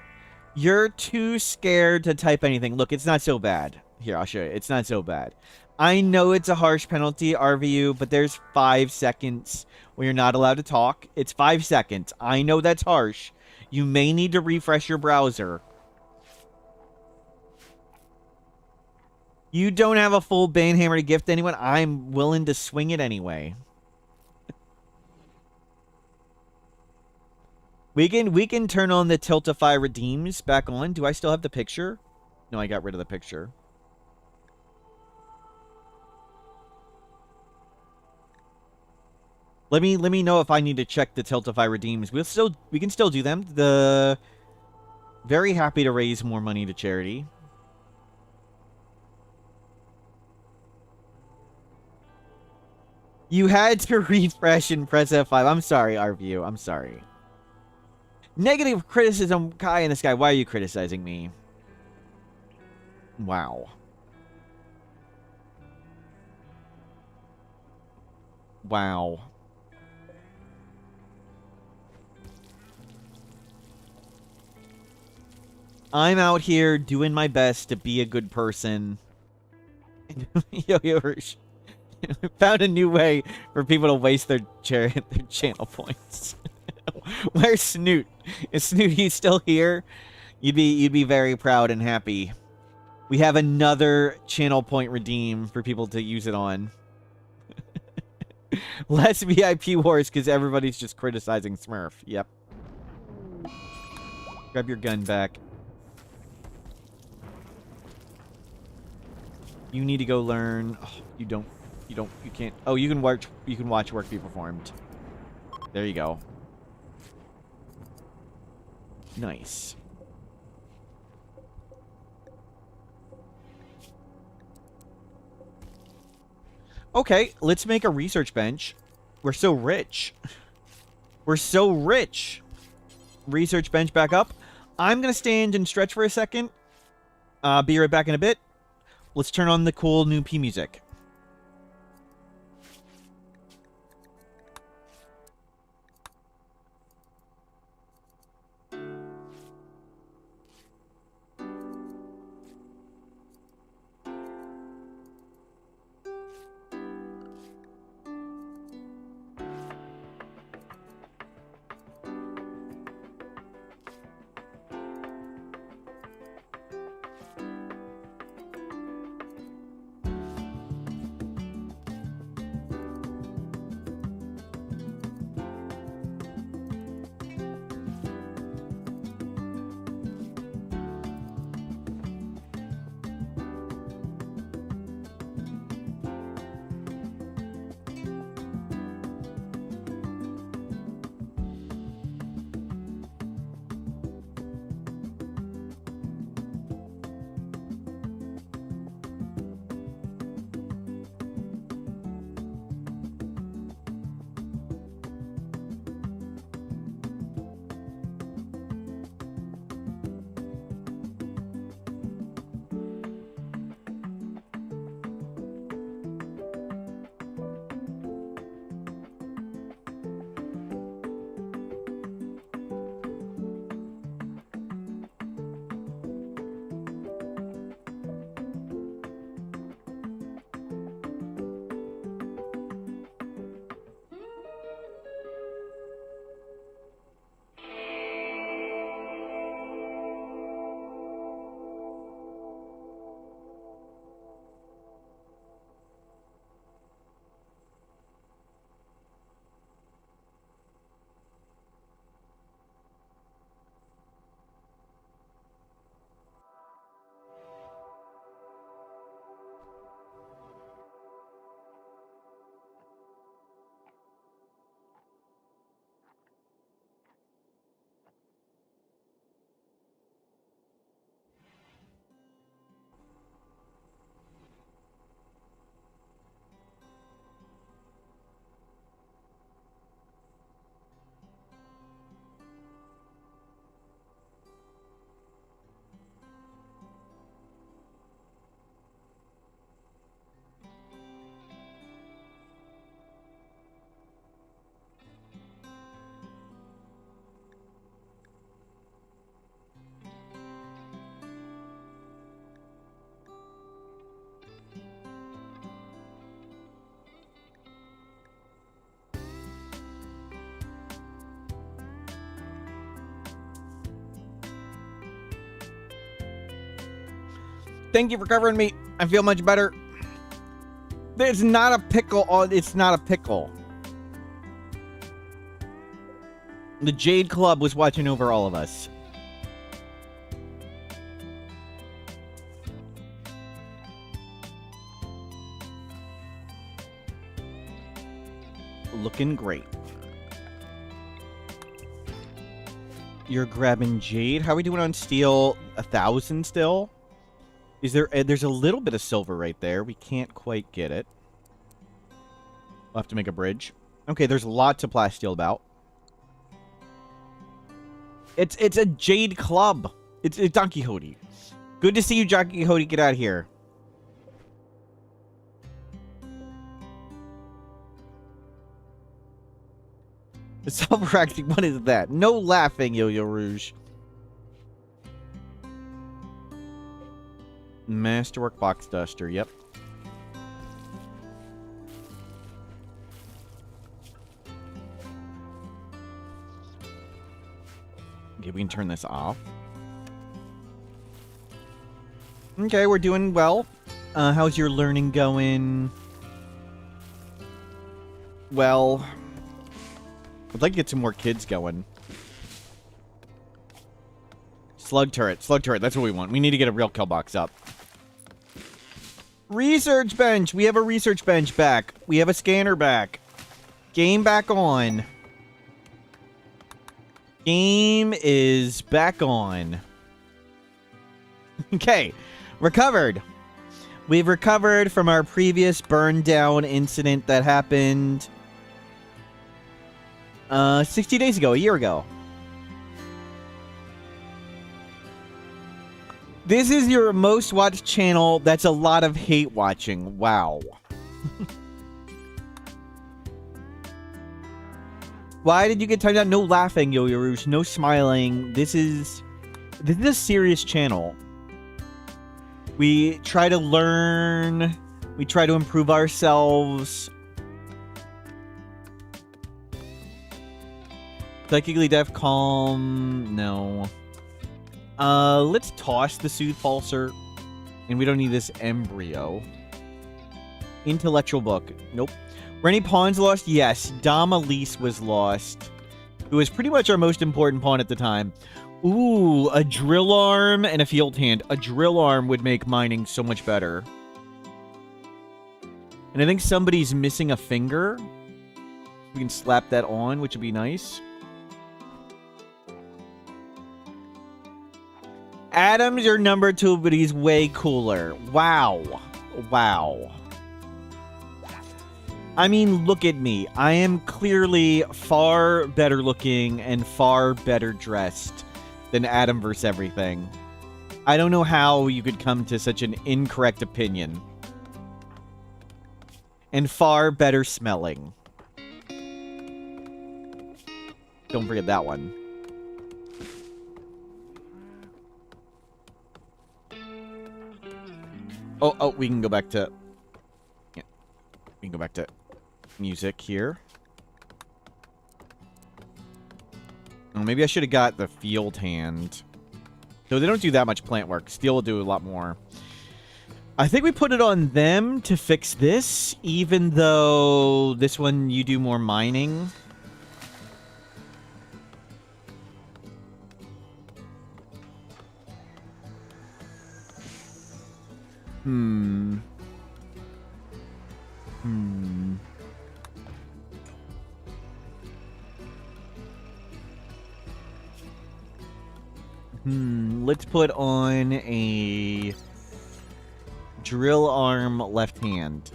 you're too scared to type anything. Look, it's not so bad. Here, I'll show you. It's not so bad. I know it's a harsh penalty, RVU, but there's 5 seconds where you're not allowed to talk. It's 5 seconds. I know that's harsh. You may need to refresh your browser. You don't have a full banhammer to gift anyone. I'm willing to swing it anyway. We can turn on the Tiltify redeems back on. Do I still have the picture? No, I got rid of the picture. Let me know if I need to check the Tiltify redeems. We can still do them. Very happy to raise more money to charity. You had to refresh and press F5. I'm sorry, RVU. I'm sorry. Negative criticism, Kai in the sky. Why are you criticizing me? Wow. Wow. I'm out here doing my best to be a good person. Yo, found a new way for people to waste their channel points. Where's Snoot? Is Snooty still here? You'd be very proud and happy. We have another channel point redeem for people to use it on. Less VIP wars because everybody's just criticizing Smurf. Yep. Grab your gun back. You need to go learn. Oh, you can't. Oh, you can watch work be performed. There you go. Nice. Okay, let's make a research bench. We're so rich. We're so rich. Research bench back up. I'm going to stand and stretch for a second. Be right back in a bit. Let's turn on the cool new P music. Thank you for covering me. I feel much better. There's not a pickle. Oh, it's not a pickle. The Jade Club was watching over all of us. Looking great. You're grabbing Jade. How are we doing on steel? 1,000 still? Is there? There's a little bit of silver right there. We can't quite get it. We'll have to make a bridge. Okay, there's lots of plasteel about. It's a Jade Club. It's Don Quixote. Good to see you, Don Quixote. Get out of here. The self-correcting, what is that? No laughing, Yo-Yo Rouge. Masterwork box duster, yep. Okay, we can turn this off. Okay, we're doing well. How's your learning going? Well, I'd like to get some more kids going. Slug turret, that's what we want. We need to get a real kill box up. Research bench! We have a research bench back. We have a scanner back. Game back on. Game is back on. Okay, recovered. We've recovered from our previous burn down incident that happened 60 days ago, a year ago. This is your most watched channel. That's a lot of hate watching. Wow. Why did you get timed out? No laughing, Yo-Yo Rouge. No smiling. This is a serious channel. We try to learn. We try to improve ourselves. Psychically deaf, calm. No. Let's toss the Soothe Pulsar. And we don't need this embryo. Intellectual book. Nope. Were any pawns lost? Yes. Dom Elise was lost. Who was pretty much our most important pawn at the time. Ooh, a drill arm and a field hand. A drill arm would make mining so much better. And I think somebody's missing a finger. We can slap that on, which would be nice. Adam's your number 2, but he's way cooler. Wow. Wow. I mean, look at me. I am clearly far better looking and far better dressed than Adam versus everything. I don't know how you could come to such an incorrect opinion. And far better smelling. Don't forget that one. Oh, we can go back to... Yeah. We can go back to music here. Oh, maybe I should have got the field hand. So they don't do that much plant work. Steel will do a lot more. I think we put it on them to fix this, even though this one you do more mining. Let's put on a drill arm left hand.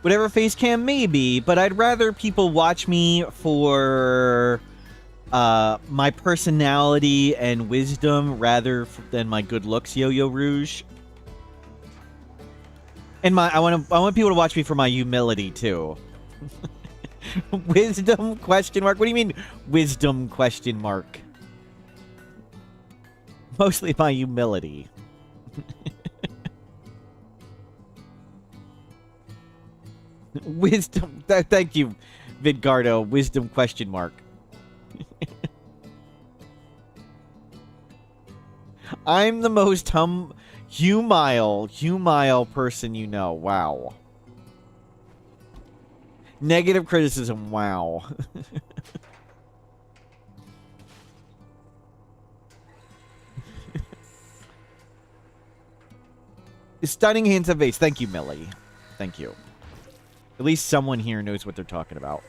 Whatever face cam may be, but I'd rather people watch me for my personality and wisdom rather than my good looks, Yo-Yo Rouge. And I want people to watch me for my humility too. Wisdom question mark? What do you mean wisdom question mark? Mostly my humility. Wisdom. Thank you, Vidgardo. Wisdom question mark. I'm the most humile person you know. Wow. Negative criticism. Wow. Stunning hands of vase. Thank you, Millie. Thank you. At least someone here knows what they're talking about.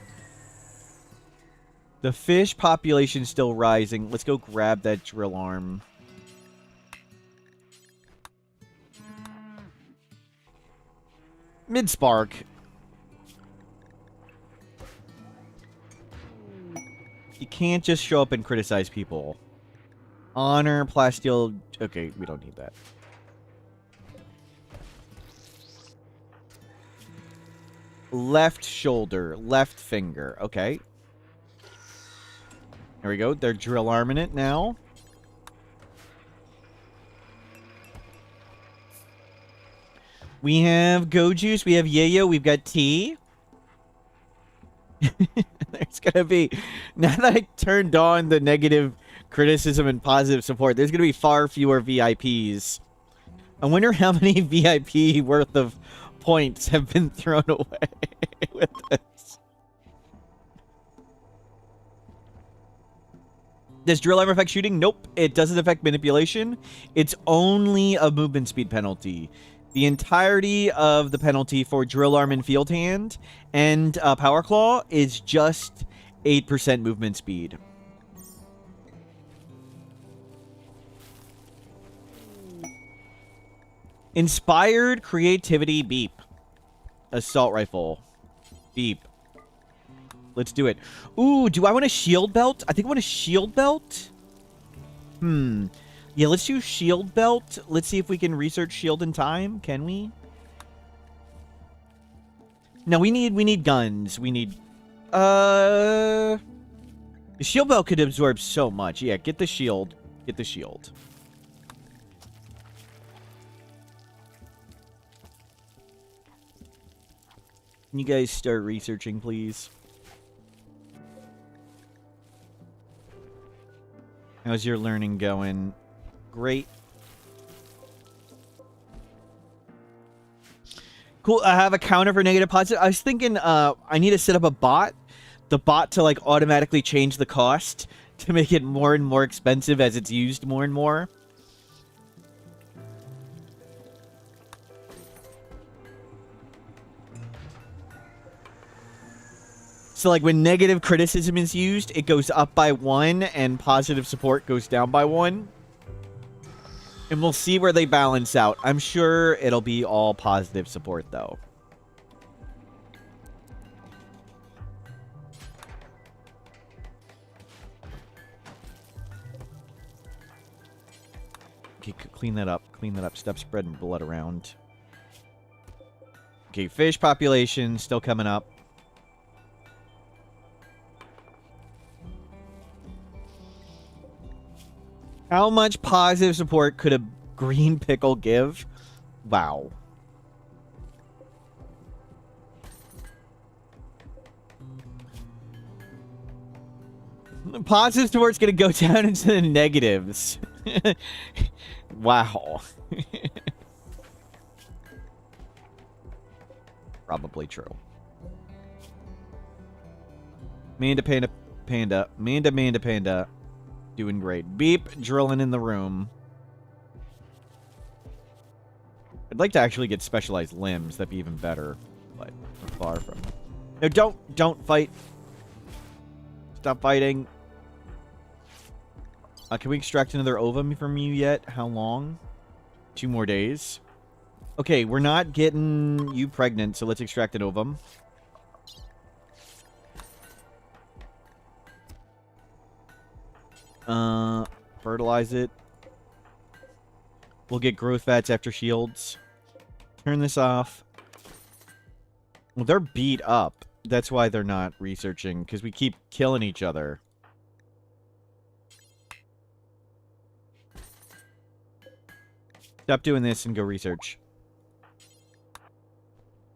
The fish population still rising. Let's go grab that drill arm. Mid-spark. You can't just show up and criticize people. Honor, plasteel. Okay, we don't need that. Left shoulder, left finger. Okay. There we go. They're drill arming it now. We have Go Juice. We have Yayo. We've got Tea. There's going to be... Now that I turned on the negative criticism and positive support, there's going to be far fewer VIPs. I wonder how many VIP worth of points have been thrown away with this. Does drill armor affect shooting? Nope. It doesn't affect manipulation. It's only a movement speed penalty. The entirety of the penalty for drill arm and field hand and power claw is just 8% movement speed. Inspired creativity beep. Assault rifle. Beep. Let's do it. Ooh, do I want a shield belt? I think I want a shield belt. Yeah, let's do shield belt. Let's see if we can research shield in time. Can we? No, we need guns. We need the shield belt could absorb so much. Yeah, get the shield. Get the shield. Can you guys start researching, please? How's your learning going? Great. Cool. I have a counter for negative positive. I was thinking I need to set up a bot. The bot to like automatically change the cost to make it more and more expensive as it's used more and more. So, like, when negative criticism is used, it goes up by 1, and positive support goes down by 1. And we'll see where they balance out. I'm sure it'll be all positive support, though. Okay, clean that up. Clean that up. Stop spreading blood around. Okay, fish population still coming up. How much positive support could a green pickle give? Wow. Positive support's gonna go down into the negatives. Wow. Probably true. Manda Panda Panda. Manda Panda. Doing great. Beep, drilling in the room. I'd like to actually get specialized limbs. That'd be even better. But we're far from it. No, don't fight. Stop fighting. Can we extract another ovum from you yet? How long? 2 more days. Okay, we're not getting you pregnant, so let's extract an ovum. Fertilize it. We'll get growth fats after shields. Turn this off. Well, they're beat up. That's why they're not researching, because we keep killing each other. Stop doing this and go research.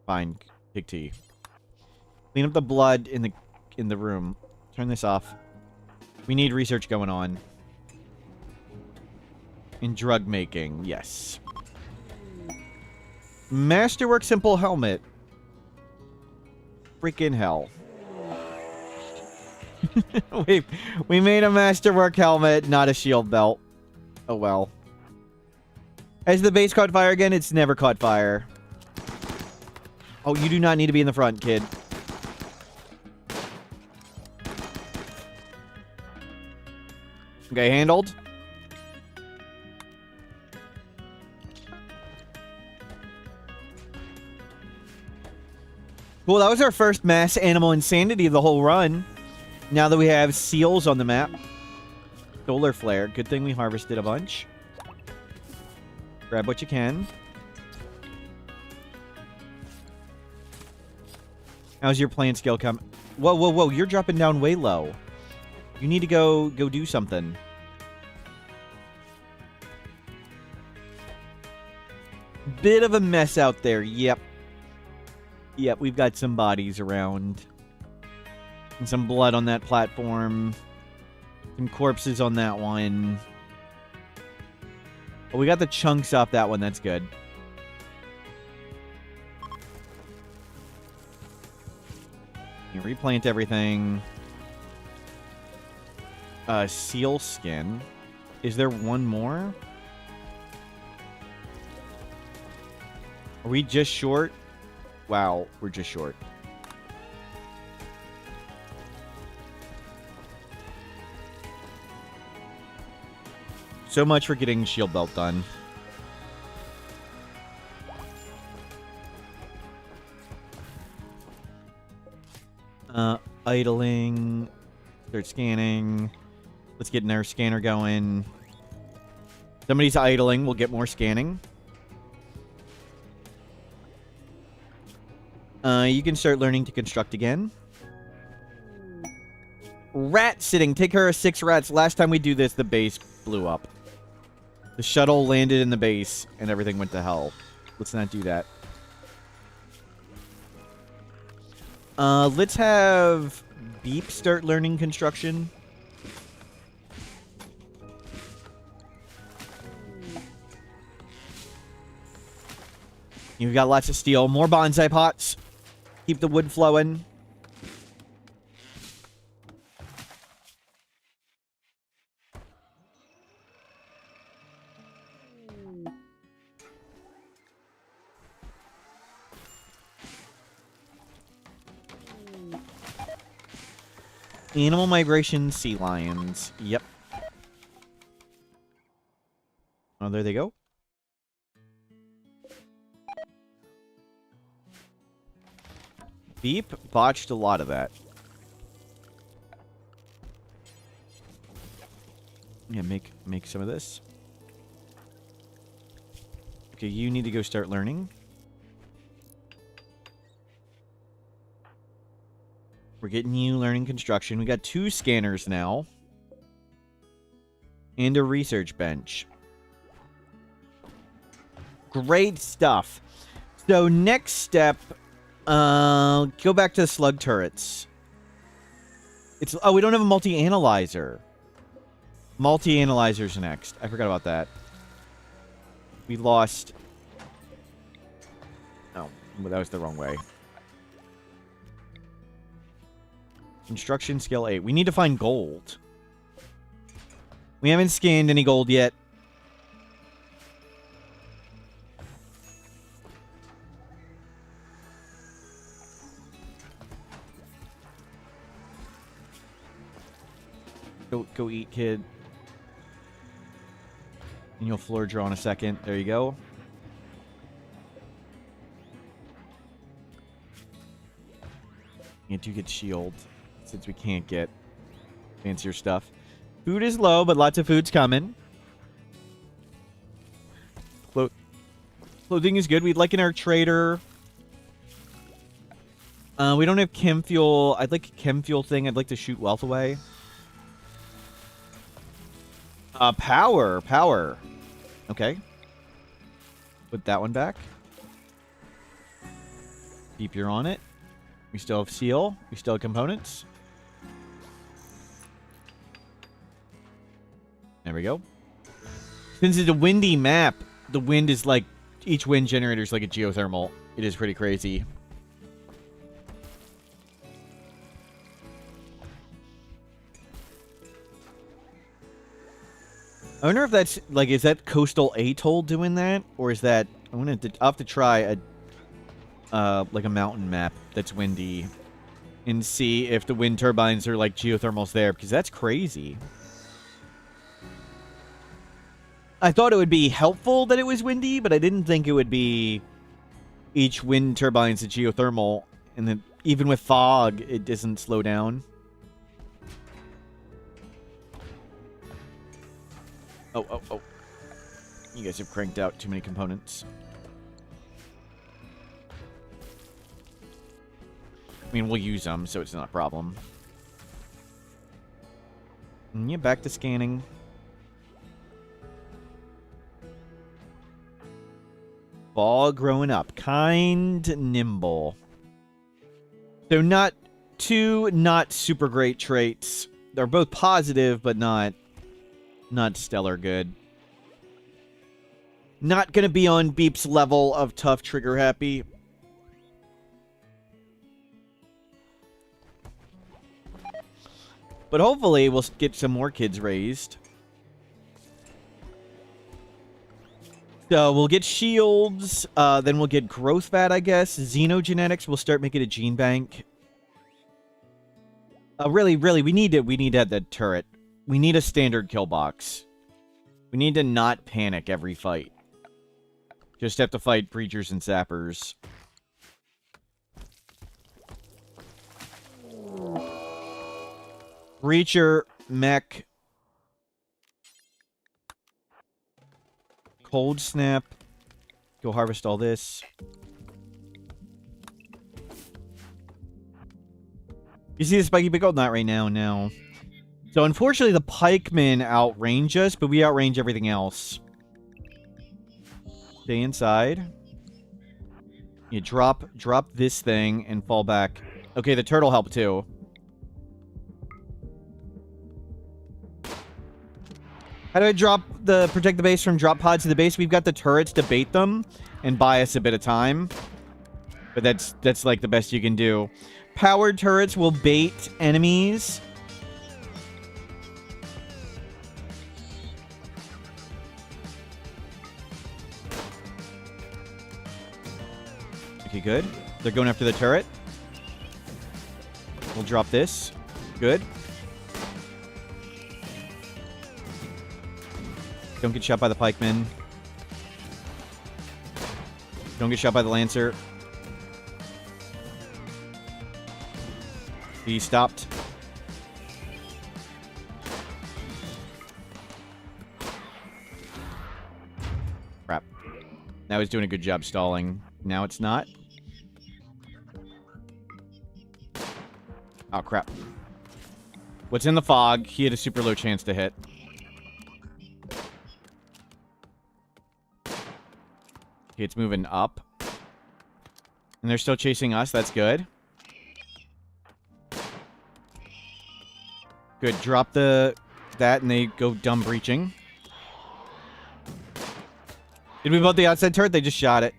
Fine. Take tea. Clean up the blood in the room. Turn this off. We need research going on. In drug making, yes. Masterwork simple helmet. Freaking hell. we made a masterwork helmet, not a shield belt. Oh well. Has the base caught fire again? It's never caught fire. Oh, you do not need to be in the front, kid. Okay, handled. Cool, that was our first mass animal insanity of the whole run. Now that we have seals on the map. Solar flare. Good thing we harvested a bunch. Grab what you can. How's your plant skill come? Whoa, whoa, whoa. You're dropping down way low. You need to go do something. Bit of a mess out there. Yep. Yep, we've got some bodies around. And some blood on that platform. Some corpses on that one. But we got the chunks off that one. That's good. You replant everything. Seal skin. Is there one more? Are we just short? Wow, we're just short. So much for getting shield belt done. Idling. Start scanning. Let's get our scanner going. Somebody's idling. We'll get more scanning. You can start learning to construct again. Rat sitting. Take care of 6 rats. Last time we do this, the base blew up. The shuttle landed in the base, and everything went to hell. Let's not do that. Let's have Beep start learning construction. You've got lots of steel. More bonsai pots. Keep the wood flowing. Animal migration, sea lions. Yep. Oh, there they go. Beep botched a lot of that. Yeah, make some of this. Okay, you need to go start learning. We're getting you learning construction. We got 2 scanners now. And a research bench. Great stuff. So next step, go back to the slug turrets. Oh, we don't have a multi-analyzer. Multi-analyzer's next. I forgot about that. We lost... Oh, that was the wrong way. Construction skill 8. We need to find gold. We haven't scanned any gold yet. Go eat, kid. And you'll floor draw in a second. There you go. You do get shield, since we can't get fancier stuff. Food is low, but lots of food's coming. Clothing is good. We'd like in our trader. We don't have chem fuel. I'd like a chem fuel thing. I'd like to shoot wealth away. Power. Okay. Put that one back. Keep you're on it. We still have steel. We still have components. There we go. Since it's a windy map, the wind is like... Each wind generator is like a geothermal. It is pretty crazy. I wonder if that's... Like, is that Coastal Atoll doing that? Or is that... I'll have to try a... like a mountain map that's windy. And see if the wind turbines are like geothermals there. Because that's crazy. I thought it would be helpful that it was windy, but I didn't think it would be each wind turbine's a geothermal, and then even with fog, it doesn't slow down. Oh. You guys have cranked out too many components. I mean, we'll use them, so it's not a problem. And yeah, back to scanning. Ball growing up. Kind, nimble. So not two not super great traits. They're both positive, but not stellar good. Not going to be on Beep's level of tough trigger happy. But hopefully we'll get some more kids raised. So we'll get shields, then we'll get growth fat, I guess. Xenogenetics, we'll start making a gene bank. Really, we need to have that turret. We need a standard kill box. We need to not panic every fight. Just have to fight breachers and sappers. Breacher, mech. Cold snap. Go harvest all this. You see the spiky pickle? Not right now, no. So unfortunately the pikemen outrange us, but we outrange everything else. Stay inside. You drop this thing and fall back. Okay, the turtle helped too. How do I protect the base from drop pods to the base? We've got the turrets to bait them and buy us a bit of time. But that's like the best you can do. Powered turrets will bait enemies. Okay, good. They're going after the turret. We'll drop this. Good. Don't get shot by the pikemen. Don't get shot by the lancer. He stopped. Crap. Now he's doing a good job stalling. Now it's not. Oh, crap. What's in the fog? He had a super low chance to hit. Okay, it's moving up. And they're still chasing us. That's good. Good. Drop that and they go dumb breaching. Did we vote the outside turret? They just shot it.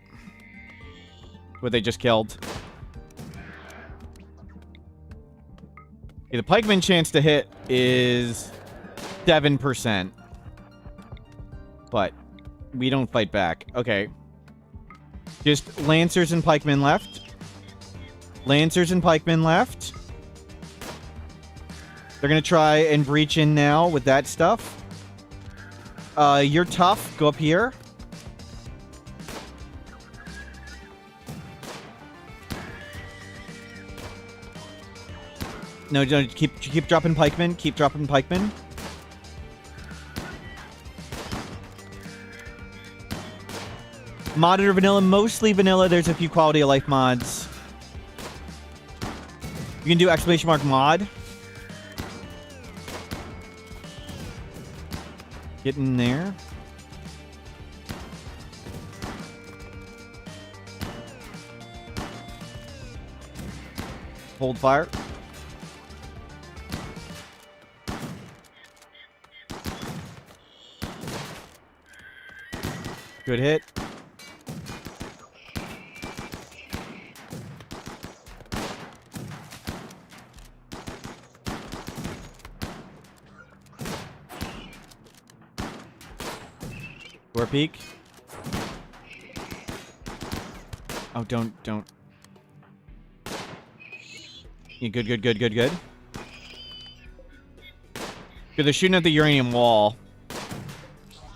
What they just killed. Okay, the pikeman chance to hit is 7%. But we don't fight back. Okay. Just lancers and pikemen left. Lancers and pikemen left. They're going to try and breach in now with that stuff. You're tough. Go up here. No, keep dropping pikemen. Keep dropping pikemen. Modded or vanilla? Mostly vanilla. There's a few quality of life mods. You can do !mod. Get in there. Hold fire. Good hit. Door peek. Oh, don't. Yeah, good. Good, they're shooting at the uranium wall.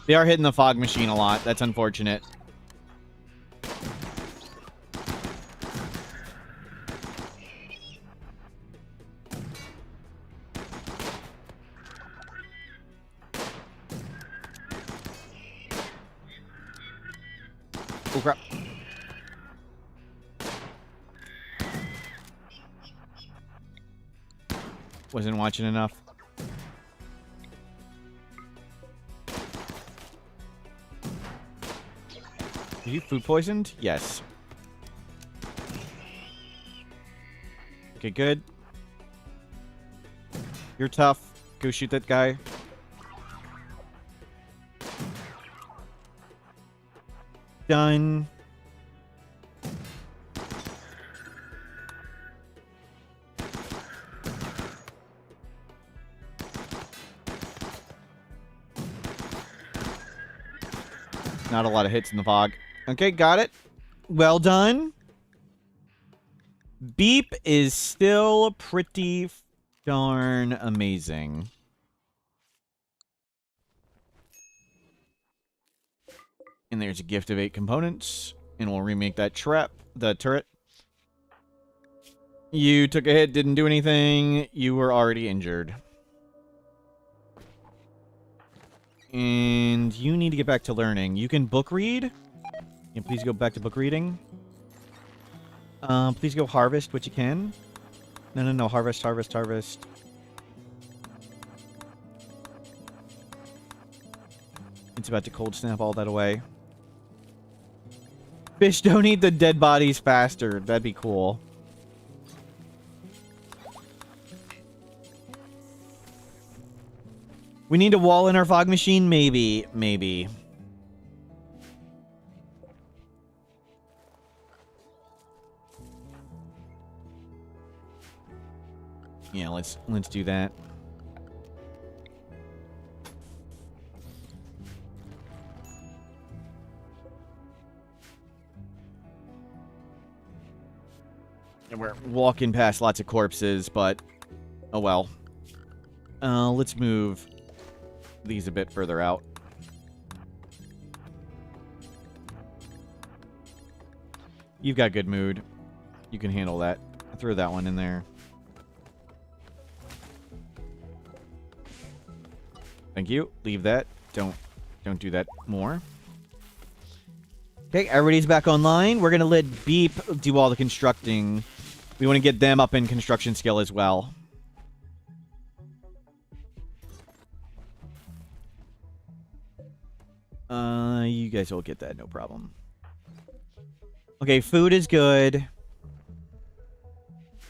They are hitting the fog machine a lot. That's unfortunate. Oh, crap. Wasn't watching enough. Are you food poisoned? Yes. Okay, good. You're tough. Go shoot that guy. Done. Not a lot of hits in the fog. Okay, got it. Well done. Beep is still pretty darn amazing. And there's a gift of 8 components. And we'll remake that the turret. You took a hit, didn't do anything. You were already injured. And you need to get back to learning. You can book read. Yeah, please go back to book reading. Please go harvest what you can. No. Harvest. It's about to cold snap all that away. Fish don't eat the dead bodies faster. That'd be cool. We need a wall in our fog machine? Maybe. Yeah, let's do that. And we're walking past lots of corpses, but oh well. Let's move these a bit further out. You've got good mood. You can handle that. I'll throw that one in there. Thank you. Leave that. Don't do that more. Okay, everybody's back online. We're gonna let Beep do all the constructing. We want to get them up in construction skill as well. You guys will get that, no problem. Okay, food is good.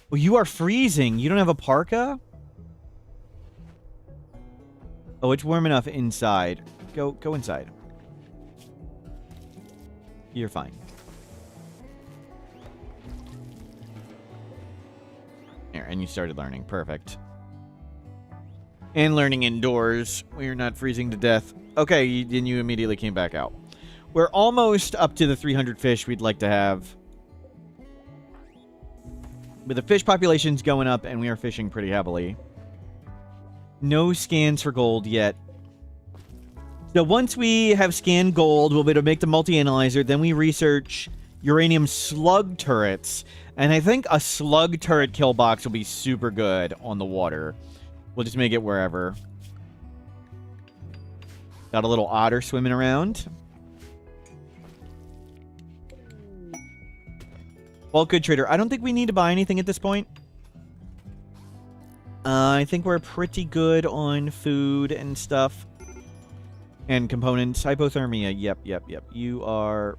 Well, you are freezing. You don't have a parka? Oh, it's warm enough inside. Go inside. You're fine. There, and you started learning. Perfect. And learning indoors. We're not freezing to death. Okay, then you immediately came back out. We're almost up to the 300 fish we'd like to have. But the fish population's going up, and we are fishing pretty heavily. No scans for gold yet. So once we have scanned gold, we'll be able to make the multi-analyzer. Then we research uranium slug turrets. And I think a slug turret kill box will be super good on the water. We'll just make it wherever. Got a little otter swimming around. Well, good trader. I don't think we need to buy anything at this point. I think we're pretty good on food and stuff. And components. Hypothermia. Yep. You are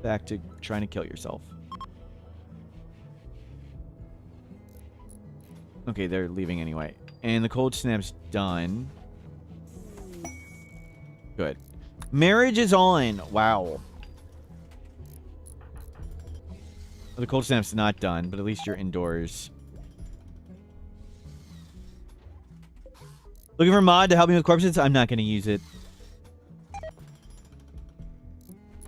back to trying to kill yourself. Okay, they're leaving anyway. And the cold snap's done. Good. Marriage is on. Wow. The cold snap's not done, but at least you're indoors. Looking for a mod to help me with corpses? I'm not going to use it.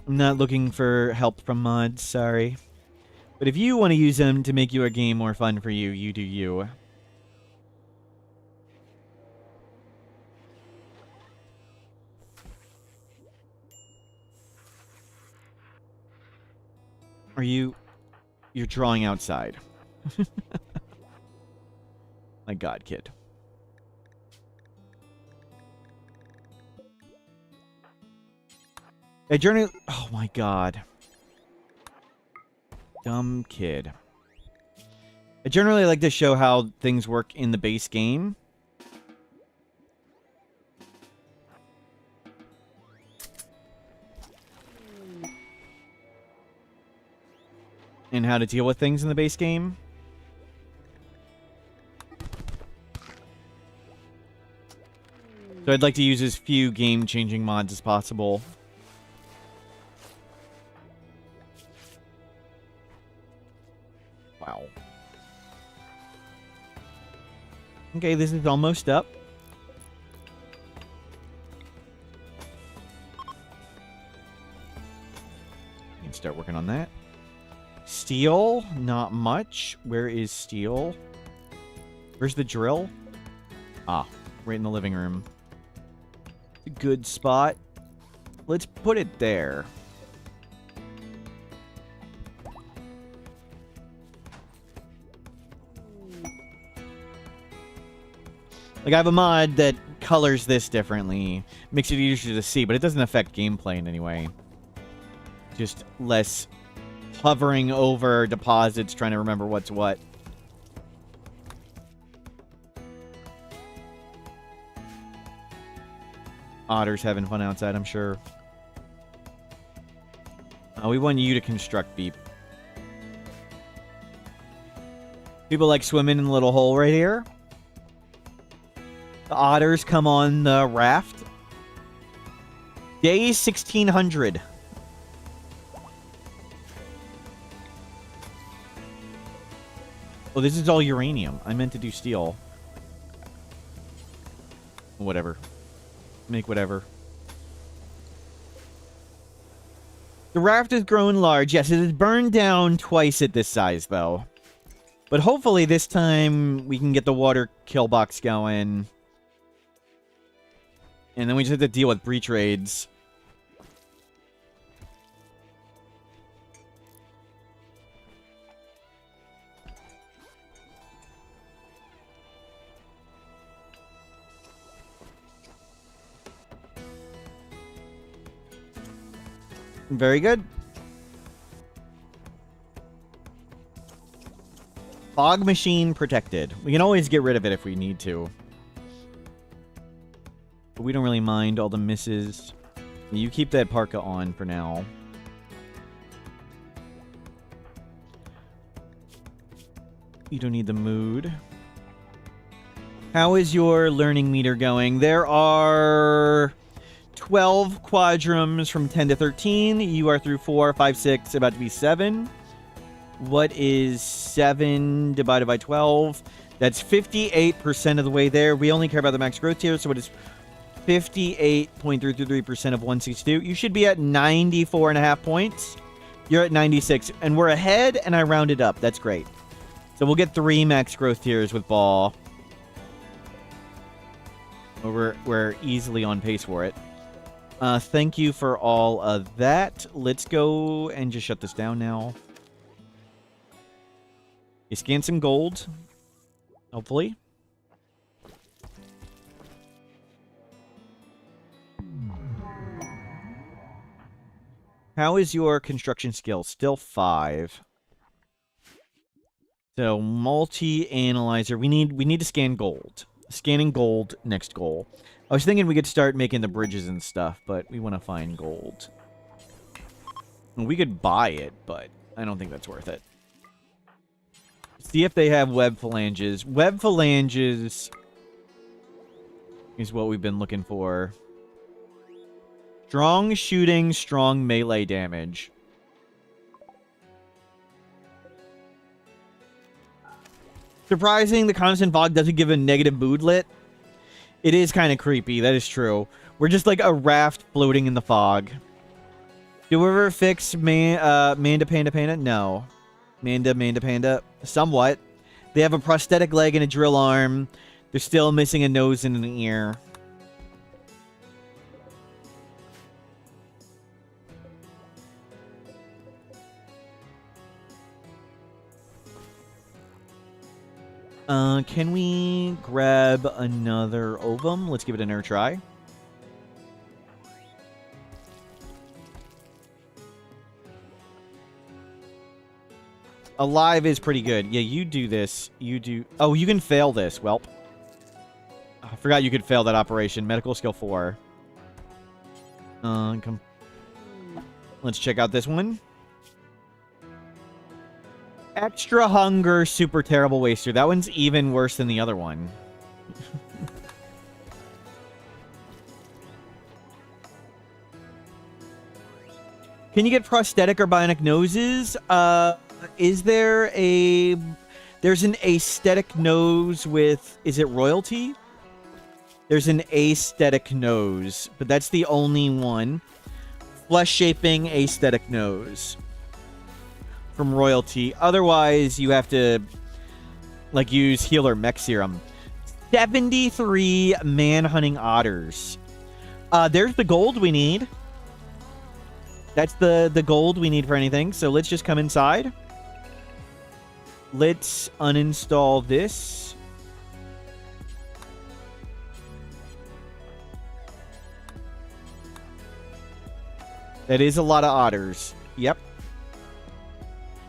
I'm not looking for help from mods, sorry. But if you want to use them to make your game more fun for you, you do you. Are you... You're drawing outside. My God, kid. A journey... Oh, my God. Dumb kid. I generally like to show how things work in the base game. And how to deal with things in the base game. So I'd like to use as few game-changing mods as possible. Wow. Okay, this is almost up. You can start working on that. Steel, not much. Where is steel? Where's the drill? Ah, right in the living room. A good spot. Let's put it there. Like, I have a mod that colors this differently. Makes it easier to see, but it doesn't affect gameplay in any way. Just less hovering over deposits, trying to remember what's what. Otter's having fun outside, I'm sure. We want you to construct, Beep. People like swimming in the little hole right here. The otters come on the raft. Day 1600. Oh, this is all uranium. I meant to do steel. Whatever. Make whatever. The raft has grown large. Yes, it has burned down twice at this size, though. But hopefully this time we can get the water kill box going. And then we just have to deal with breach raids. Very good. Fog machine protected. We can always get rid of it if we need to. But we don't really mind all the misses. You keep that parka on for now. You don't need the mood. How is your learning meter going? There are 12 quadrums from 10 to 13. You are through 4, 5, 6, about to be 7. What is 7 divided by 12? That's 58% of the way there. We only care about the max growth tier, so it is 58.333% of 162. You should be at 94.5 points. You're at 96, and we're ahead, and I rounded up. That's great. So we'll get 3 max growth tiers with ball. We're easily on pace for it. Thank you for all of that. Let's go and just shut this down now. You scan some gold. Hopefully. How is your construction skill? Still 5. So, multi-analyzer. We need to scan gold. Scanning gold, next goal. I was thinking we could start making the bridges and stuff, but we want to find gold. We could buy it, but I don't think that's worth it. See if they have web phalanges. Web phalanges is what we've been looking for. Strong shooting, strong melee damage. Surprising, the constant fog doesn't give a negative mood lit. It is kind of creepy, that is true. We're just like a raft floating in the fog. Do we ever fix Manda Panda Panda? No. Manda Panda? Somewhat. They have a prosthetic leg and a drill arm. They're still missing a nose and an ear. Can we grab another ovum? Let's give it another try. Alive is pretty good. Yeah, you do this. You do... Oh, you can fail this. Welp. I forgot you could fail that operation. Medical skill 4. Let's check out this one. Extra hunger, super terrible waster. That one's even worse than the other one. Can you get prosthetic or bionic noses? Is there a... There's an aesthetic nose with... Is it royalty? There's an aesthetic nose, but that's the only one. Flesh-shaping aesthetic nose. From royalty. Otherwise, you have to, like, use healer mech serum. 73 man-hunting otters. There's the gold we need. That's the gold we need for anything. So let's just come inside. Let's uninstall this. That is a lot of otters. Yep.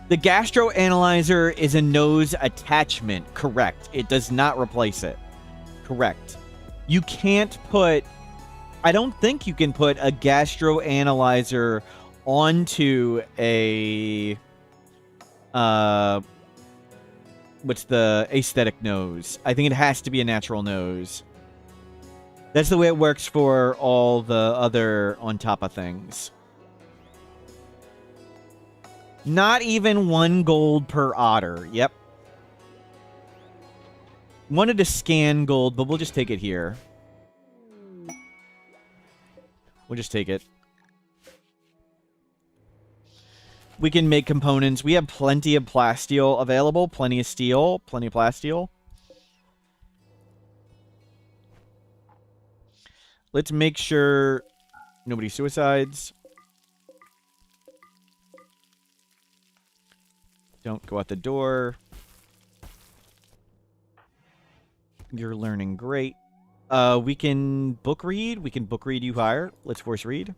The gastroanalyzer is a nose attachment. Correct. It does not replace it. Correct. You can't put... I don't think you can put a gastroanalyzer onto a... what's the aesthetic nose? I think it has to be a natural nose. That's the way it works for all the other on top of things. Not even 1 gold per otter. Yep. Wanted to scan gold, but we'll just take it here. We'll just take it. We can make components. We have plenty of plasteel available. Plenty of steel. Plenty of plasteel. Let's make sure nobody suicides. Don't go out the door. You're learning great. We can book read. We can book read you higher. Let's force read.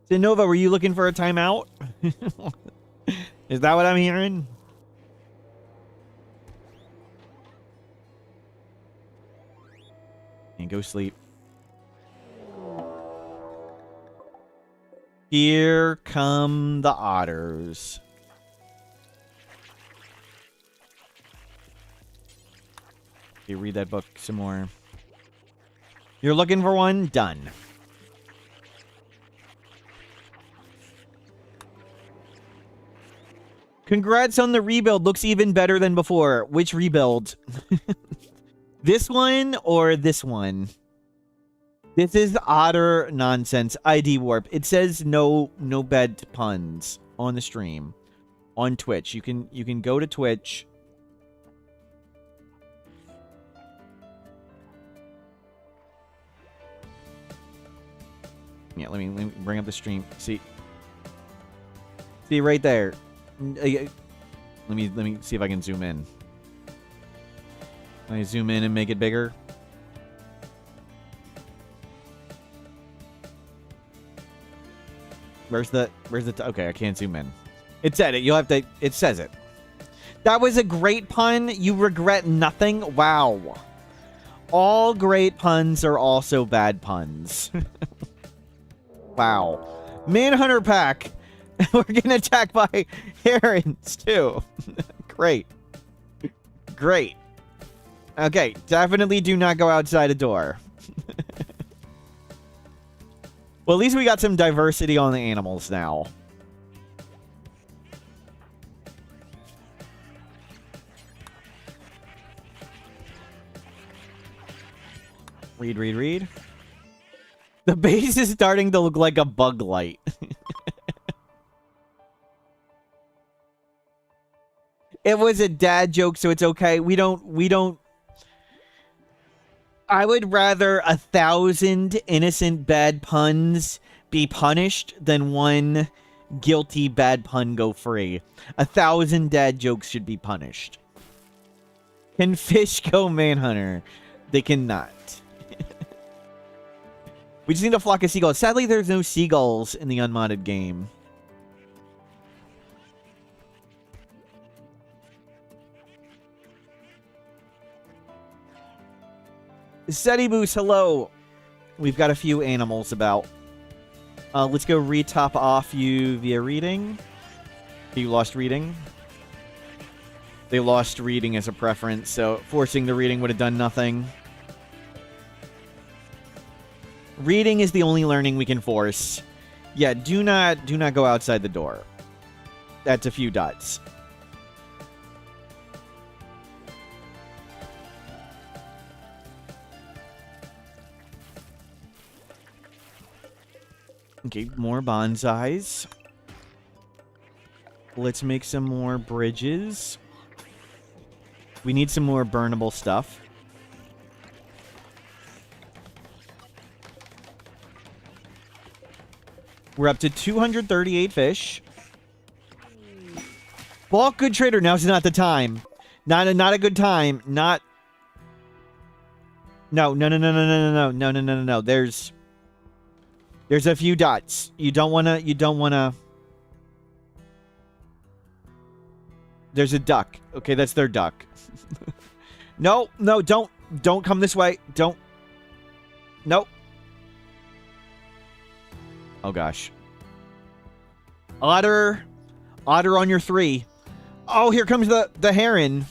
Nova, were you looking for a timeout? Is that what I'm hearing? And go sleep. Here come the otters. Okay, read that book some more. You're looking for one? Done. Congrats on the rebuild. Looks even better than before. Which rebuild? This one or this one? This is otter nonsense. ID warp. It says no bad puns on the stream. On Twitch. You can go to Twitch. Yeah, let me bring up the stream. See right there. Let me see if I can zoom in. Can I zoom in and make it bigger? Where's the okay, I can't zoom in. It said it. You'll have to. It says it. That was a great pun. You regret nothing. Wow. All great puns are also bad puns. Wow. Manhunter Pack. We're getting attacked by herons, too. Great. Great. Okay, definitely do not go outside a door. Well, at least we got some diversity on the animals now. Read, read, read. The base is starting to look like a bug light. It was a dad joke, so it's okay. We don't... I would rather 1,000 innocent bad puns be punished than one guilty bad pun go free. 1,000 dad jokes should be punished. Can fish go manhunter? They cannot. We just need a flock of seagulls. Sadly, there's no seagulls in the unmodded game. Setibus, hello. We've got a few animals about. Let's go re-top off you via reading. You lost reading. They lost reading as a preference, so forcing the reading would have done nothing. Reading is the only learning we can force. Yeah, do not go outside the door. That's a few dots. Okay, more bonsais. Let's make some more bridges. We need some more burnable stuff. We're up to 238 fish. Bulk good trader, now's not the time. Not a good time. Not... No. There's a few dots. You don't wanna... There's a duck. Okay, that's their duck. No, don't come this way. Don't. Nope. Oh gosh. Otter on your 3. Oh, here comes the heron.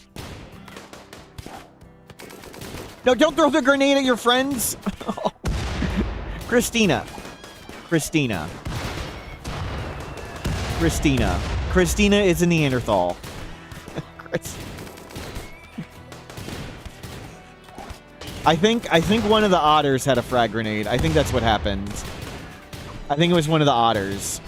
No, don't throw the grenade at your friends. Christina is a Neanderthal. I think one of the otters had a frag grenade. I think that's what happened. I think it was one of the otters.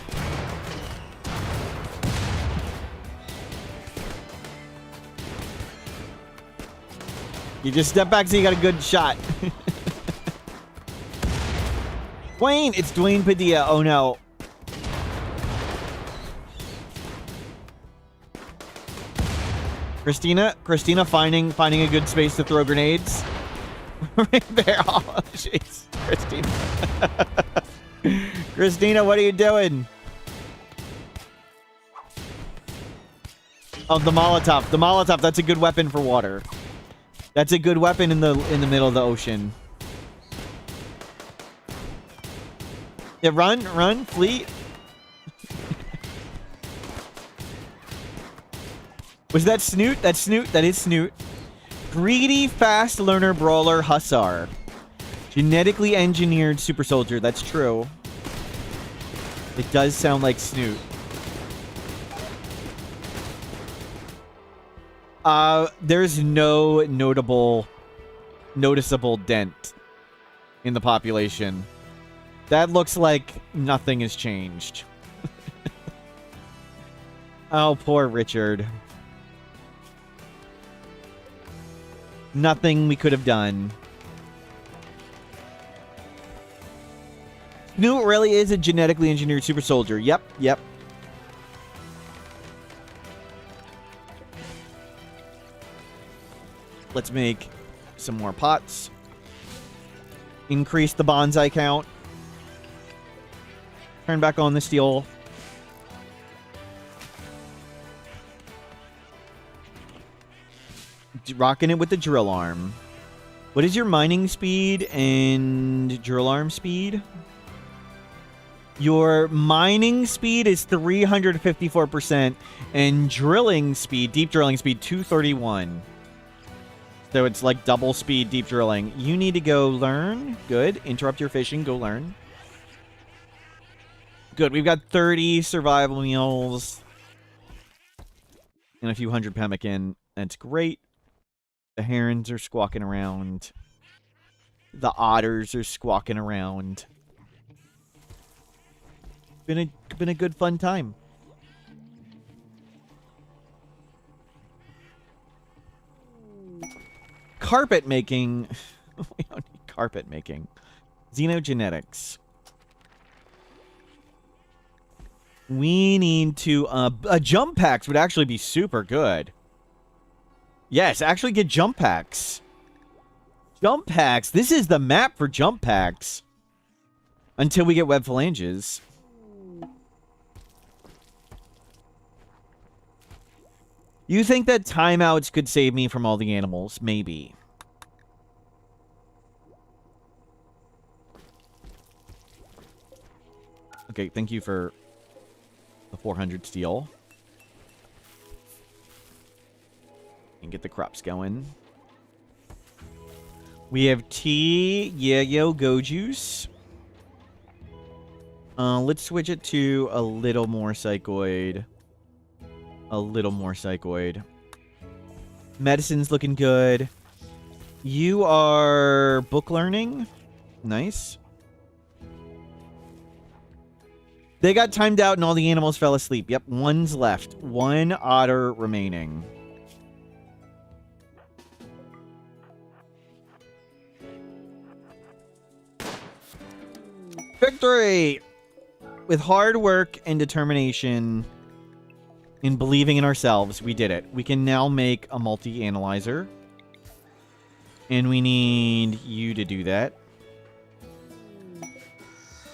You just step back so you got a good shot. Dwayne! It's Dwayne Padilla. Oh no. Christina finding a good space to throw grenades. Right there. Oh, jeez. Christina, what are you doing? Oh, the Molotov. The Molotov, that's a good weapon for water. That's a good weapon in the middle of the ocean. Yeah, run, flee. Was that Snoot? That's Snoot. That is Snoot. Greedy, fast learner, brawler, hussar. Genetically engineered super soldier. That's true. It does sound like Snoot. There's no noticeable dent in the population. That looks like nothing has changed. Oh, poor Richard. Nothing we could have done. Snoot really is a genetically engineered super soldier. Yep. Let's make some more pots. Increase the bonsai count. Turn back on the steel. Rocking it with the drill arm. What is your mining speed and drill arm speed? Your mining speed is 354%, and drilling speed, deep drilling speed, 231. So it's like double speed deep drilling. You need to go learn. Good. Interrupt your fishing. Go learn. Good. We've got 30 survival meals and a few hundred pemmican. That's great. The herons are squawking around. The otters are squawking around. Been a good fun time. Carpet making. We don't need carpet making. Xenogenetics. We need to jump packs would actually be super good. Yes, actually get jump packs. Jump packs. This is the map for jump packs. Until we get web phalanges. You think that timeouts could save me from all the animals? Maybe. Okay, thank you for the 400 steel. And get the crops going. We have tea, yayo, go juice. Let's switch it to a little more psychoid. A little more psychoid. Medicine's looking good. You are book learning. Nice. They got timed out and all the animals fell asleep. Yep, one's left. One otter remaining. Victory! With hard work and determination and believing in ourselves, we did it. We can now make a multi-analyzer. And we need you to do that.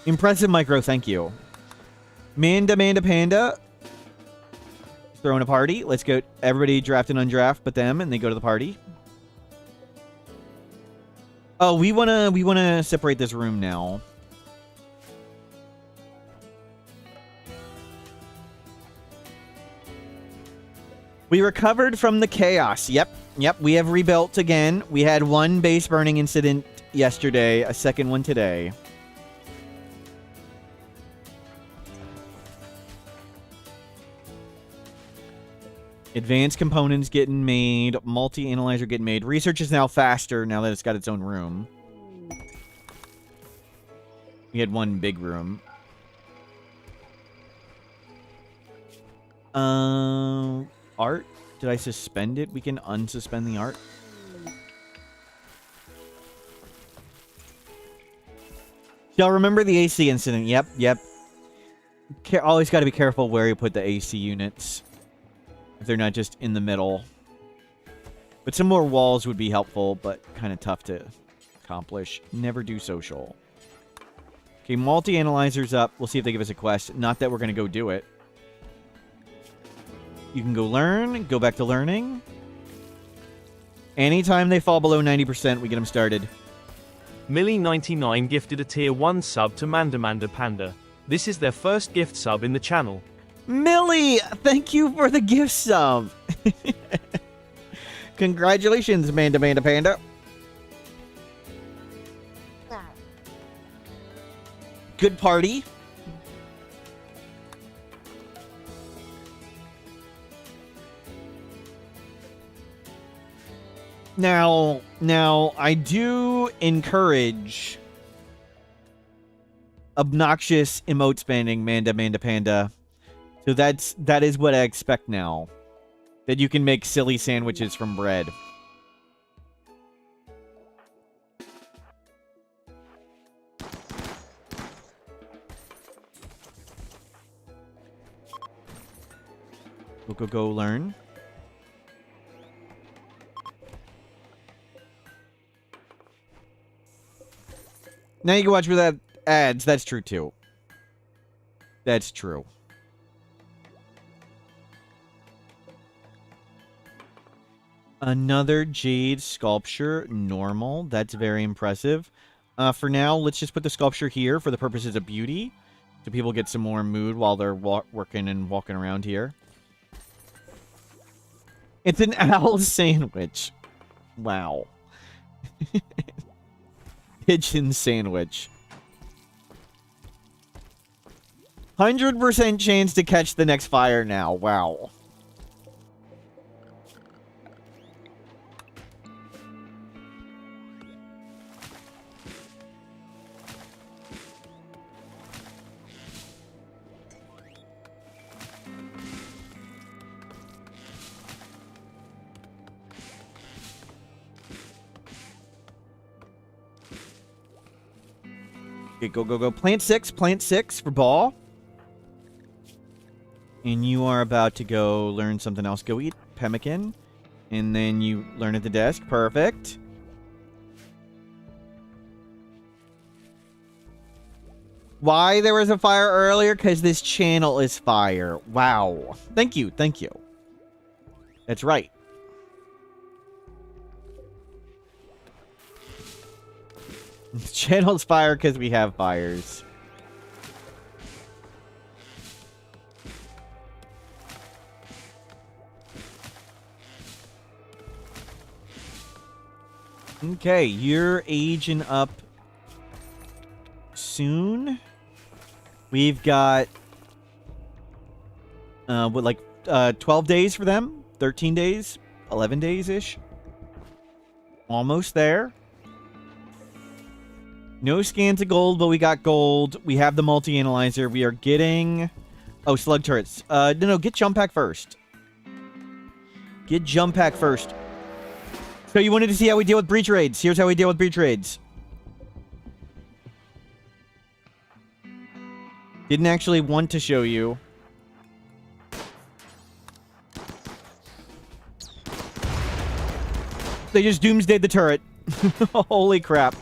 Impressive micro, thank you. Manda Panda. Throwing a party. Let's go. Everybody draft and undraft but them, and they go to the party. Oh, we wanna separate this room now. We recovered from the chaos. Yep. We have rebuilt again. We had one base burning incident yesterday, a second one today. Advanced components getting made. Multi-analyzer getting made. Research is now faster now that it's got its own room. We had one big room. Art? Did I suspend it? We can unsuspend the art. Y'all remember the AC incident? Yep. Always got to be careful where you put the AC units. If they're not just in the middle. But some more walls would be helpful, but kind of tough to accomplish. Never do social. Okay, multi-analyzer's up. We'll see if they give us a quest. Not that we're going to go do it. You can go learn, go back to learning. Anytime they fall below 90%, we get them started. Millie99 gifted a tier 1 sub to Manda Panda. This is their first gift sub in the channel. Millie, thank you for the gift sub. Congratulations, Manda Panda. Good party. Now, I do encourage obnoxious emote spamming, Manda Panda. So that is what I expect now. That you can make silly sandwiches from bread. Go learn. Now you can watch without ads. That's true, too. That's true. Another jade sculpture. Normal. That's very impressive. For now, let's just put the sculpture here for the purposes of beauty. So people get some more mood while they're working and walking around here. It's an owl sandwich. Wow. Pigeon sandwich. 100% chance to catch the next fire now. Wow. Okay, go, go, go. Plant 6 for ball. And you are about to go learn something else. Go eat pemmican. And then you learn at the desk. Perfect. Why there was a fire earlier? Because this channel is fire. Wow. Thank you. Thank you. That's right. The channel's fire because we have fires. Okay, you're aging up soon. We've got 12 days for them? 13 days? 11 days-ish? Almost there. No scans of gold, but we got gold. We have the multi-analyzer. We are getting... Oh, slug turrets. No, get jump pack first. Get jump pack first. So you wanted to see how we deal with breach raids. Here's how we deal with breach raids. Didn't actually want to show you. They just doomsdayed the turret. Holy crap.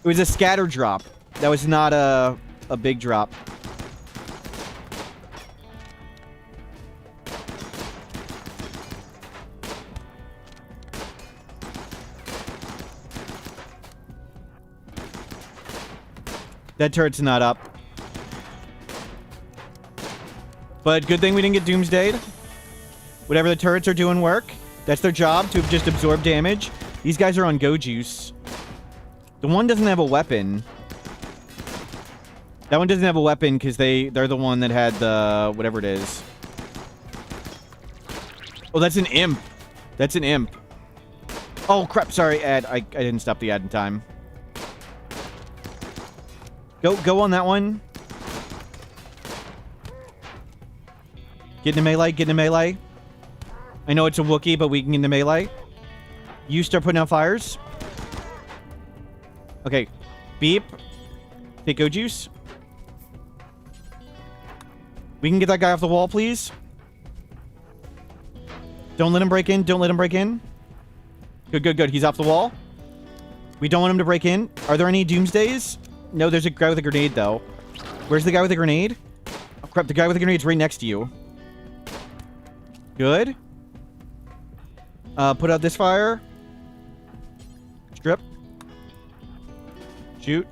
It was a scatter drop. That was not a big drop. That turret's not up. But good thing we didn't get doomsdayed. Whatever the turrets are doing work. That's their job, to just absorb damage. These guys are on go juice. The one doesn't have a weapon. That one doesn't have a weapon because they're the one that had the... whatever it is. Oh, that's an imp. That's an imp. Oh, crap. Sorry, ad. I didn't stop the ad in time. Go on that one. Get into melee, get into melee. I know it's a Wookiee, but we can get into melee. You start putting out fires. Okay. Beep. Take go juice. We can get that guy off the wall, please. Don't let him break in. Don't let him break in. Good, good, good. He's off the wall. We don't want him to break in. Are there any doomsdays? No, there's a guy with a grenade, though. Where's the guy with the grenade? Oh, crap. The guy with the grenade's right next to you. Good. Put out this fire. Strip. Shoot.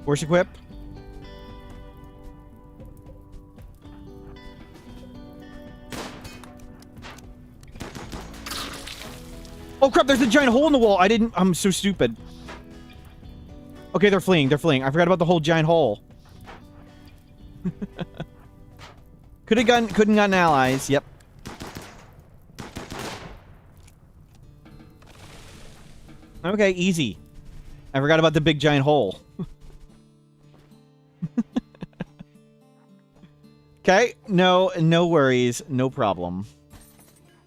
Force equip. Oh, crap. There's a giant hole in the wall. I'm so stupid. Okay, they're fleeing. They're fleeing. I forgot about the whole giant hole. Couldn't gotten allies. Yep. Okay, easy. I forgot about the big giant hole. Okay, no worries. No problem.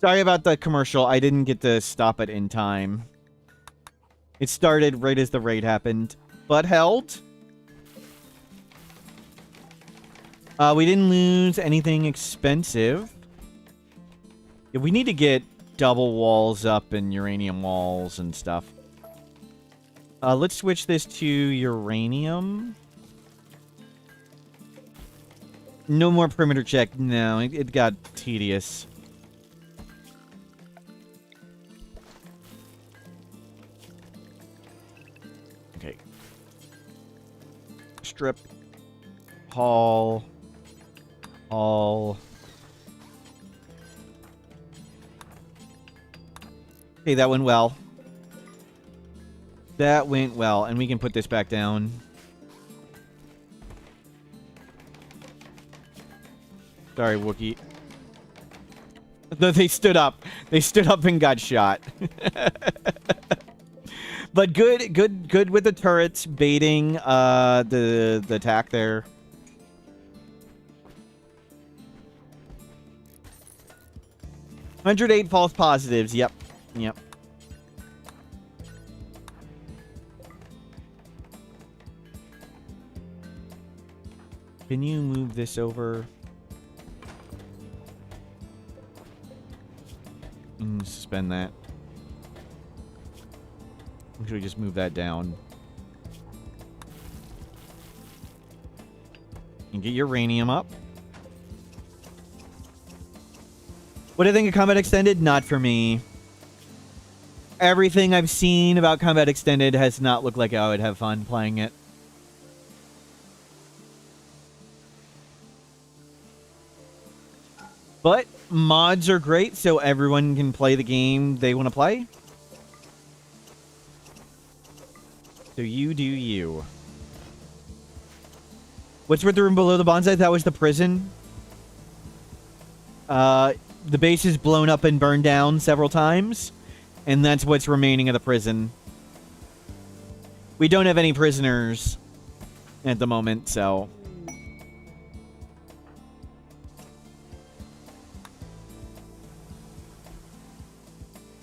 Sorry about the commercial. I didn't get to stop it in time. It started right as the raid happened. But held. We didn't lose anything expensive. Yeah, we need to get double walls up and uranium walls and stuff. Let's switch this to uranium. No more perimeter check. No, it got tedious. Okay. Strip. Haul. Haul. Okay, that went well. That went well. And we can put this back down. Sorry, Wookie. They stood up. They stood up and got shot. But good with the turrets baiting the attack there. $108 false positives. Yep. Yep. Can you move this over? Suspend that. Should we just move that down? And get uranium up. What do you think of Combat Extended? Not for me. Everything I've seen about Combat Extended has not looked like I would have fun playing it. But mods are great, so everyone can play the game they want to play. So you do you. What's with the room below the bonsai? That was the prison. The base is blown up and burned down several times. And that's what's remaining of the prison. We don't have any prisoners at the moment, so...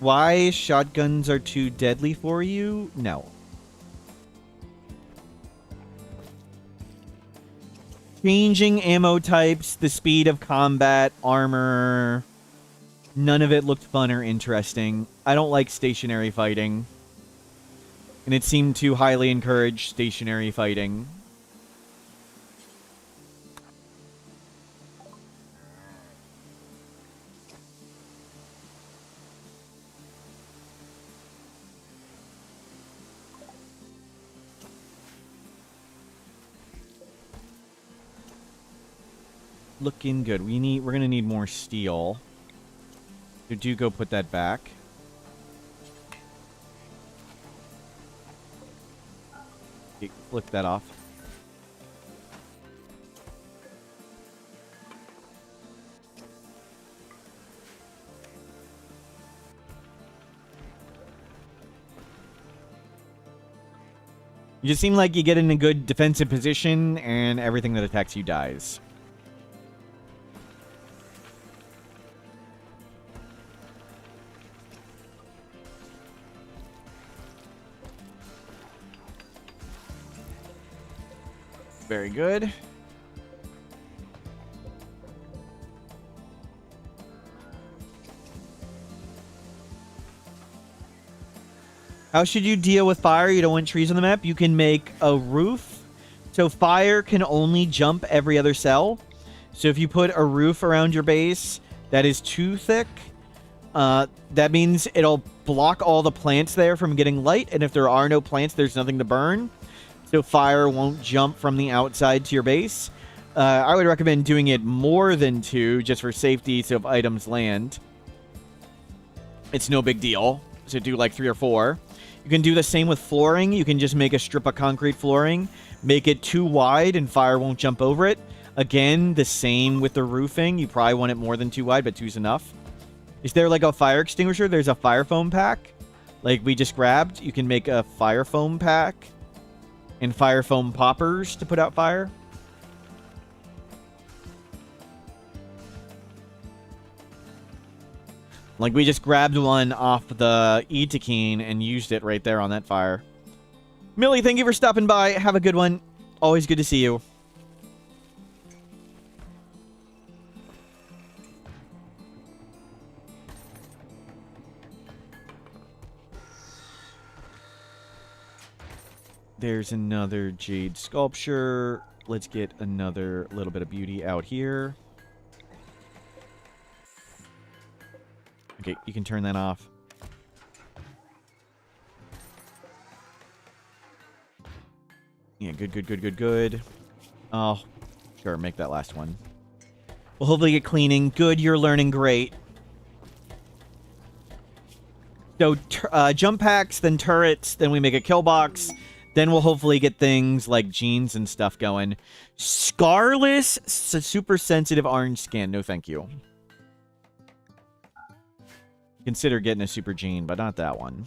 Why shotguns are too deadly for you? No. Changing ammo types, the speed of combat, armor. None of it looked fun or interesting. I don't like stationary fighting. And it seemed to highly encourage stationary fighting. Looking good. We're gonna need more steel. So do go put that back. Okay, flick that off. You just seem like you get in a good defensive position and everything that attacks you dies. Very good. How should you deal with fire? You don't want trees on the map. You can make a roof. So fire can only jump every other cell. So if you put a roof around your base that is too thick, that means it'll block all the plants there from getting light. And if there are no plants, there's nothing to burn. So fire won't jump from the outside to your base. I would recommend doing it more than 2, just for safety, so if items land. It's no big deal. So do like 3 or 4. You can do the same with flooring. You can just make a strip of concrete flooring, make it too wide, and fire won't jump over it. Again, the same with the roofing. You probably want it more than 2 wide, but 2's enough. Is there like a fire extinguisher? There's a fire foam pack, like we just grabbed. You can make a fire foam pack. And fire foam poppers to put out fire. Like we just grabbed one off the Itakine and used it right there on that fire. Millie, thank you for stopping by. Have a good one. Always good to see you. There's another jade sculpture. Let's get another little bit of beauty out here. Okay, you can turn that off. Yeah, good, good, good, good, good. Oh, sure, make that last one. We'll hopefully get cleaning. Good, you're learning great. So, jump packs, then turrets, then we make a kill box. Then we'll hopefully get things like genes and stuff going. Scarless, super sensitive orange skin. No, thank you. Consider getting a super gene, but not that one.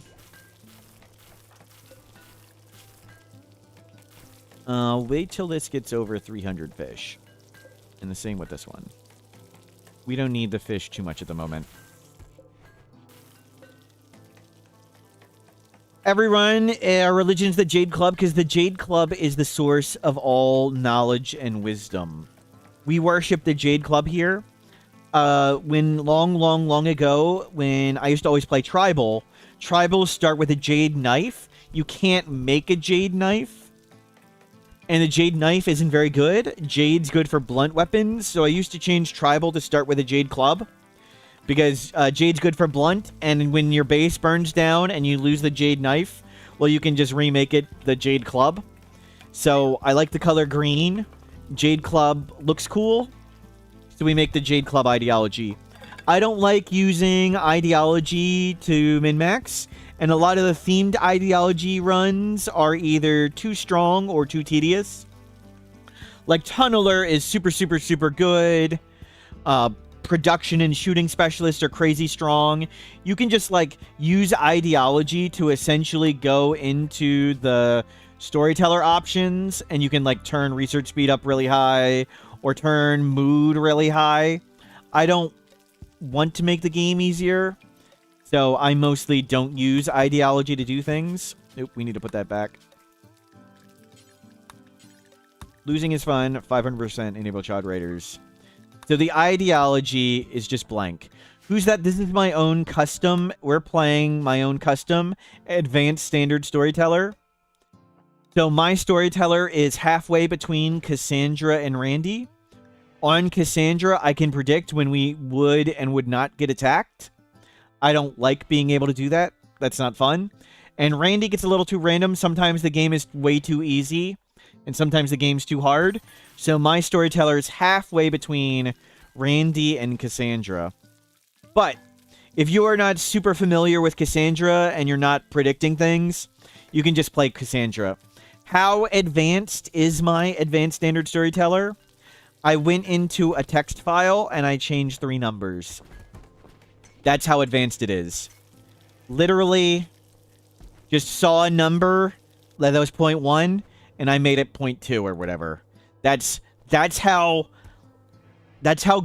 Wait till this gets over 300 fish. And the same with this one. We don't need the fish too much at the moment. Everyone, our religion is the Jade Club, because the Jade Club is the source of all knowledge and wisdom. We worship the Jade Club here. When long ago, when I used to always play Tribal, Tribals start with a Jade Knife. You can't make a Jade Knife. And the Jade Knife isn't very good. Jade's good for blunt weapons, so I used to change Tribal to start with a Jade Club. Because Jade's good for blunt, and when your base burns down and you lose the Jade Knife, well, you can just remake it the Jade Club. So I like the color green. Jade Club looks cool, so we make the Jade Club ideology. I don't like using ideology to min-max, and a lot of the themed ideology runs are either too strong or too tedious. Like Tunneler is super good. Production and shooting specialists are crazy strong. You can just like use ideology to essentially go into the storyteller options, and you can like turn research speed up really high or turn mood really high. I don't want to make the game easier, so I mostly don't use ideology to do things. Nope, we need to put that back. Losing is fun. 500% enable child raiders. So the ideology is just blank. Who's that? This is my own custom. We're playing my own custom advanced standard storyteller. So my storyteller is halfway between Cassandra and Randy. On Cassandra, I can predict when we would and would not get attacked. I don't like being able to do that. That's not fun. And Randy gets a little too random. Sometimes the game is way too easy, and sometimes the game's too hard. So my storyteller is halfway between Randy and Cassandra. But if you are not super familiar with Cassandra and you're not predicting things, you can just play Cassandra. How advanced is my advanced standard storyteller? I went into a text file and I changed 3 numbers. That's how advanced it is. Literally, just saw a number that was 0.1 and I made it 0.2 or whatever. That's how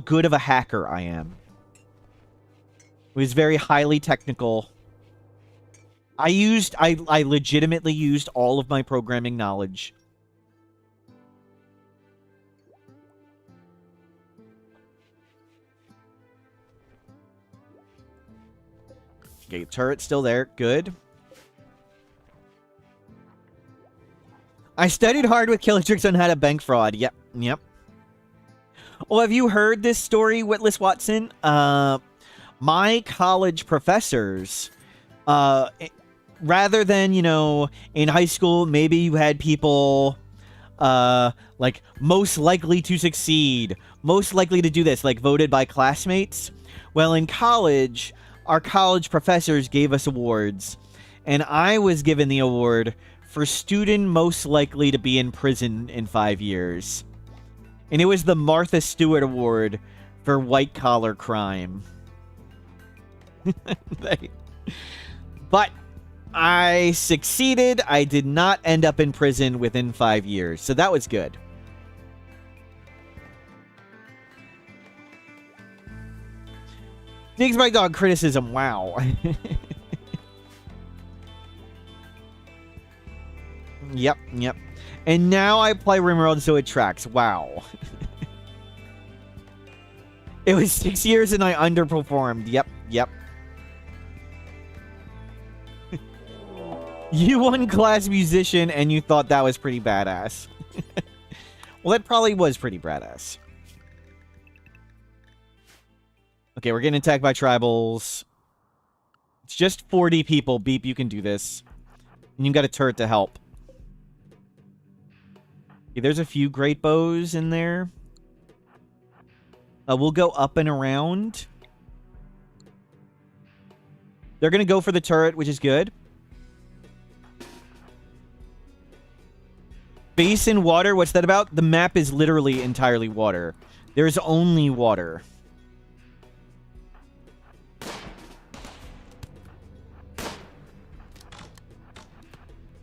good of a hacker I am. It was very highly technical. I legitimately used all of my programming knowledge. Okay, turret's still there. Good. I studied hard with Killer Tricks on how to bank fraud. Yep. Well, have you heard this story, Witless Watson? My college professors, rather than, in high school, maybe you had people, like, most likely to succeed, most likely to do this, like, voted by classmates. Well, in college, our college professors gave us awards, and I was given the award for student most likely to be in prison in 5 years. And it was the Martha Stewart Award for white-collar crime. But I succeeded. I did not end up in prison within 5 years, so that was good. Digs my dog criticism. Wow. Yep. And now I play Rimworld, so it tracks. Wow. It was 6 years and I underperformed. Yep. You won class musician and you thought that was pretty badass. Well, that probably was pretty badass. Okay, we're getting attacked by tribals. It's just 40 people. Beep, you can do this. And you've got a turret to help. Okay, there's a few great bows in there. We'll go up and around. They're going to go for the turret, which is good. Basin water, what's that about? The map is literally entirely water. There's only water.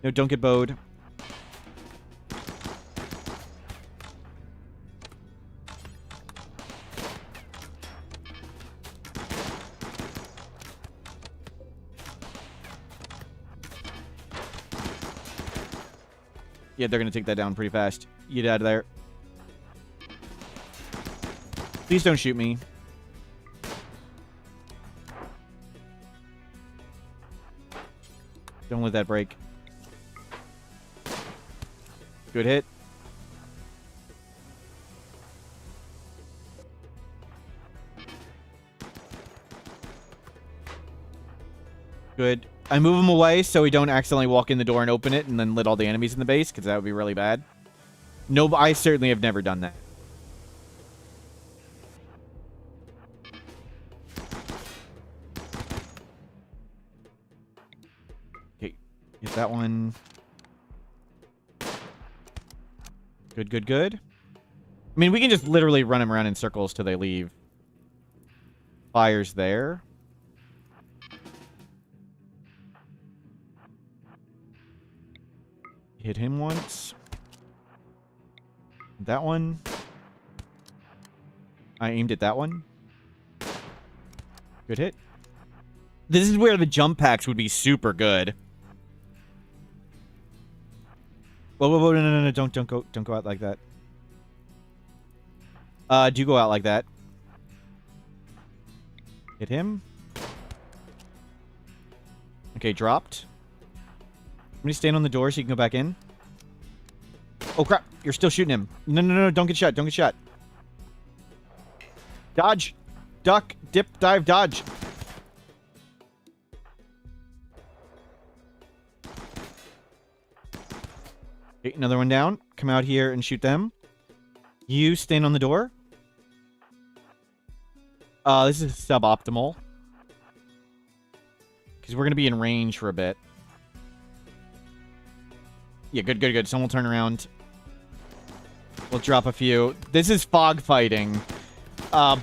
No, don't get bowed. Yeah, they're going to take that down pretty fast. Get out of there. Please don't shoot me. Don't let that break. Good hit. Good. I move him away so we don't accidentally walk in the door and open it and then let all the enemies in the base, because that would be really bad. No, I certainly have never done that. Okay, get that one. Good, good, good. I mean, we can just literally run them around in circles till they leave. Fire's there. Hit him once. That one. I aimed at that one. Good hit. This is where the jump packs would be super good. Whoa, whoa, whoa, no, don't go out like that. Do go out like that. Hit him. Okay, dropped. Let me stand on the door so you can go back in. Oh, crap. You're still shooting him. No, no, no. Don't get shot. Don't get shot. Dodge. Duck. Dip. Dive. Dodge. Okay, another one down. Come out here and shoot them. You stand on the door. This is suboptimal. Because we're going to be in range for a bit. Yeah, good, good, good. Someone will turn around. We'll drop a few. This is fog fighting.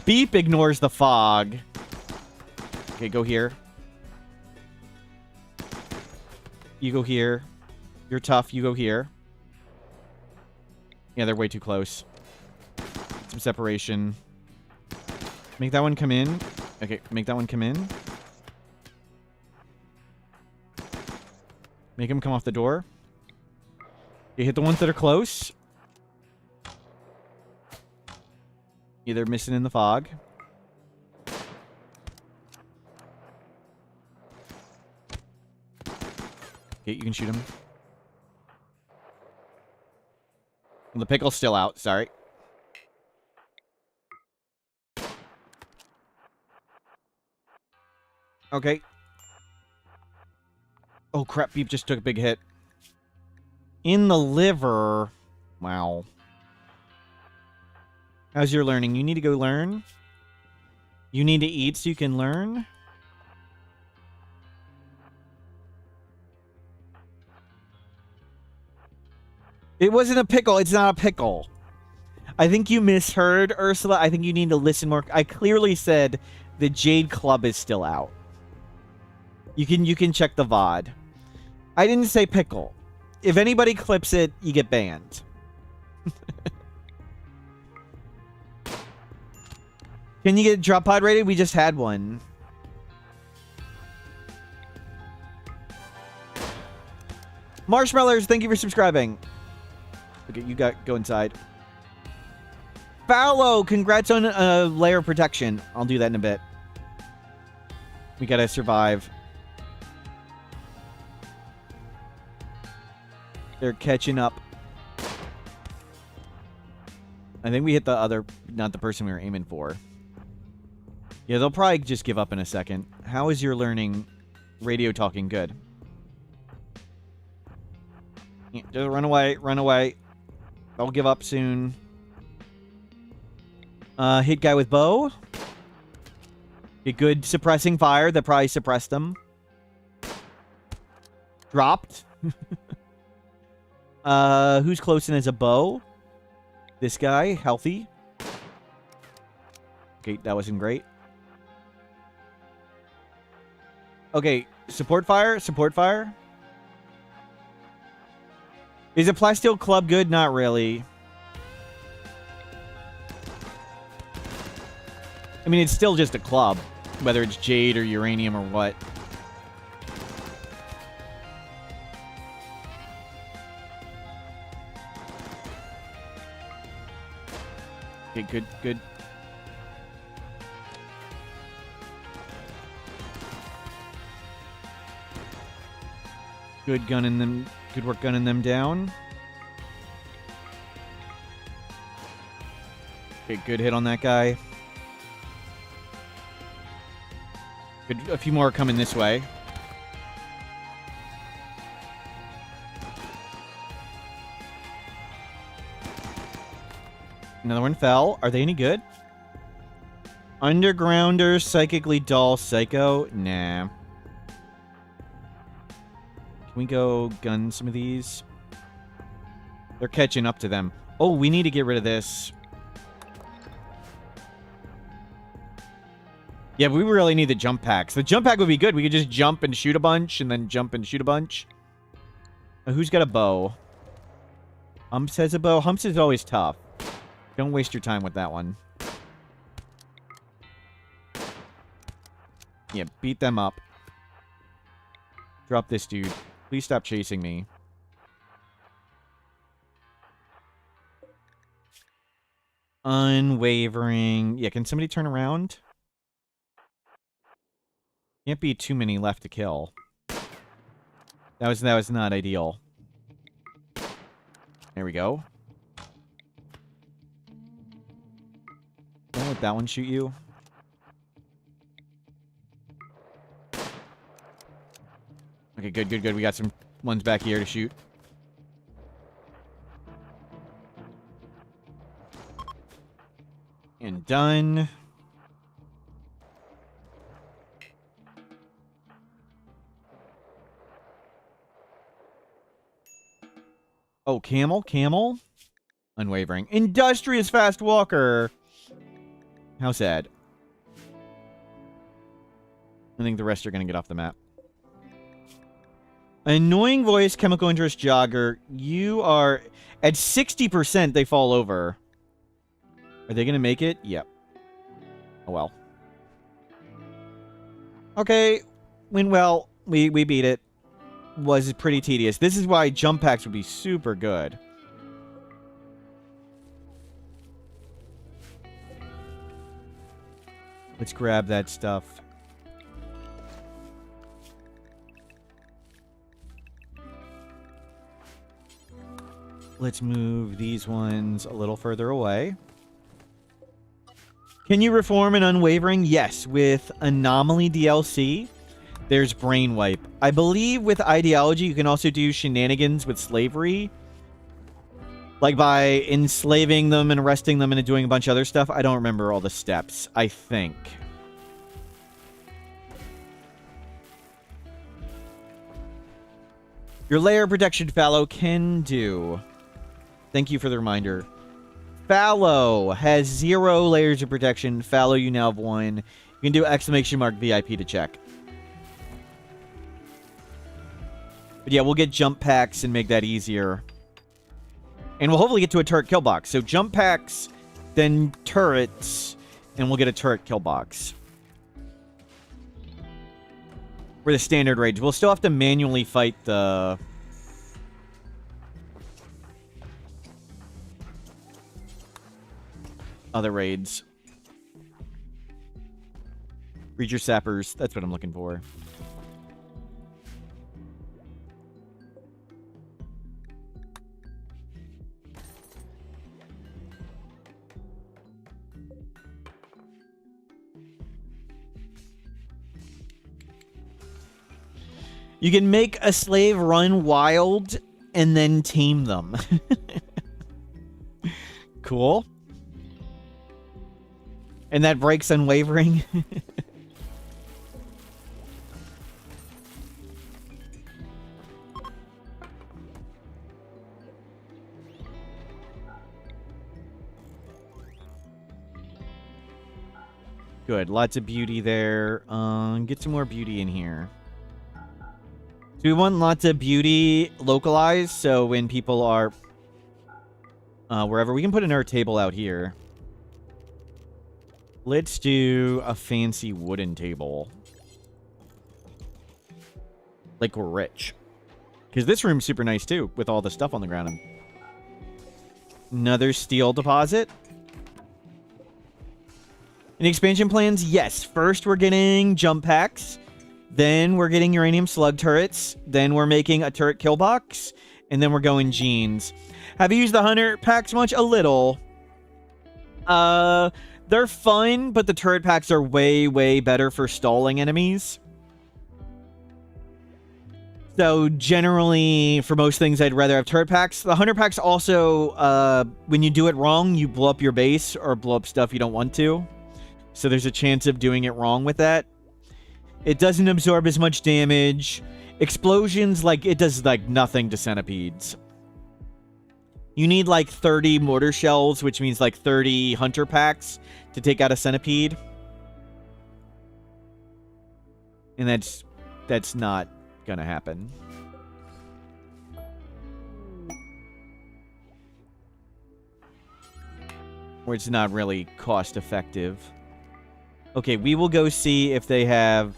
Beep ignores the fog. Okay, go here. You go here. You're tough. You go here. Yeah, they're way too close. Some separation. Make that one come in. Okay, make that one come in. Make him come off the door. You hit the ones that are close. Yeah, they're missing in the fog. Okay, you can shoot him. The pickle's still out, sorry. Okay. Oh crap, Beep just took a big hit. In the liver. Wow. How's your learning? You need to go learn? You need to eat so you can learn? It wasn't a pickle. It's not a pickle. I think you misheard, Ursula. I think you need to listen more. I clearly said the Jade Club is still out. You can check the VOD. I didn't say pickle. If anybody clips it, you get banned. Can you get drop pod rated? We just had one. Marshmallows, thank you for subscribing. Okay, you go inside. Fallow, congrats on layer protection. I'll do that in a bit. We gotta survive. They're catching up. I think we hit the other, not the person we were aiming for. Yeah, they'll probably just give up in a second. How is your learning radio talking? Good. Yeah, just run away, run away. I'll give up soon. Hit guy with bow. Get good suppressing fire. That probably suppressed them. Dropped. Who's close in as a bow? This guy, healthy. Okay, that wasn't great. Okay, support fire, support fire. Is a plasteel club good? Not really. I mean, it's still just a club, whether it's jade or uranium or what. Okay, good, good. Good gunning them. Good work gunning them down. Okay, good hit on that guy. Good, a few more are coming this way. Another one fell. Are they any good? Undergrounder, psychically dull, psycho? Nah. Can we go gun some of these? They're catching up to them. Oh, we need to get rid of this. Yeah, we really need the jump packs. The jump pack would be good. We could just jump and shoot a bunch, and then jump and shoot a bunch. Who's got a bow? Humps has a bow. Humps is always tough. Don't waste your time with that one. Yeah, beat them up. Drop this dude. Please stop chasing me. Unwavering. Yeah, can somebody turn around? Can't be too many left to kill. That was not ideal. There we go. Don't let that one shoot you. Okay, good, good, good. We got some ones back here to shoot. And done. Oh, camel, camel. Unwavering. Industrious fast walker. How sad. I think the rest are going to get off the map. Annoying voice, chemical interest, jogger. You are... At 60%, they fall over. Are they going to make it? Yep. Oh, well. Okay. Went well. We beat it. Was pretty tedious. This is why jump packs would be super good. Let's grab that stuff. Let's move these ones a little further away. Can you reform an unwavering? Yes, with Anomaly DLC, there's Brain Wipe. I believe with Ideology, you can also do shenanigans with slavery. Like by enslaving them and arresting them and doing a bunch of other stuff. I don't remember all the steps, I think. Your layer protection fallow can do. Thank you for the reminder. Fallow has 0 layers of protection. Fallow, you now have 1. You can do exclamation mark VIP to check. But yeah, we'll get jump packs and make that easier. And we'll hopefully get to a turret kill box. So jump packs, then turrets, and we'll get a turret kill box. For the standard raids. We'll still have to manually fight the... other raids. Read your sappers. That's what I'm looking for. You can make a slave run wild and then tame them. cool. And that breaks unwavering. Good. Lots of beauty there. Get some more beauty in here. So we want lots of beauty localized, so when people are wherever, we can put another table out here. Let's do a fancy wooden table. Like we're rich. Because this room's super nice too, with all the stuff on the ground. Another steel deposit. In expansion plans, yes. First, we're getting jump packs. Then, we're getting uranium slug turrets. Then, we're making a turret kill box. And then, we're going genes. Have you used the hunter packs much? A little. They're fun, but the turret packs are way, way better for stalling enemies. So, generally, for most things, I'd rather have turret packs. The hunter packs also, when you do it wrong, you blow up your base or blow up stuff you don't want to. So there's a chance of doing it wrong with that. It doesn't absorb as much damage. Explosions, like, it does, like, nothing to centipedes. You need, like, 30 mortar shells, which means, like, 30 hunter packs to take out a centipede. And that's not gonna happen. Or it's not really cost effective. Okay, we will go see if they have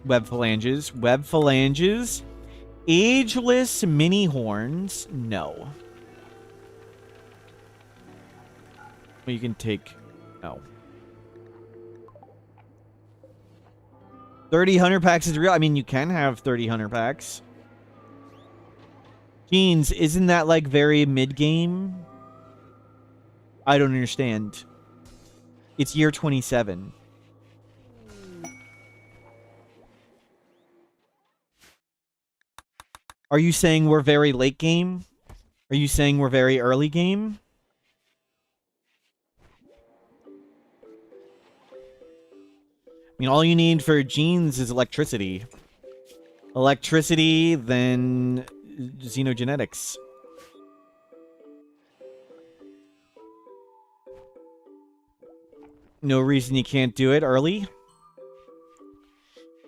web phalanges. Web phalanges. Ageless mini horns. No. Well, you can take... No. 30 hunter packs is real. I mean, you can have 30 hunter packs. Genes, isn't that, like, very mid-game? I don't understand. It's year 27. Are you saying we're very late game? Are you saying we're very early game? I mean, all you need for genes is electricity. Electricity, then xenogenetics. No reason you can't do it early.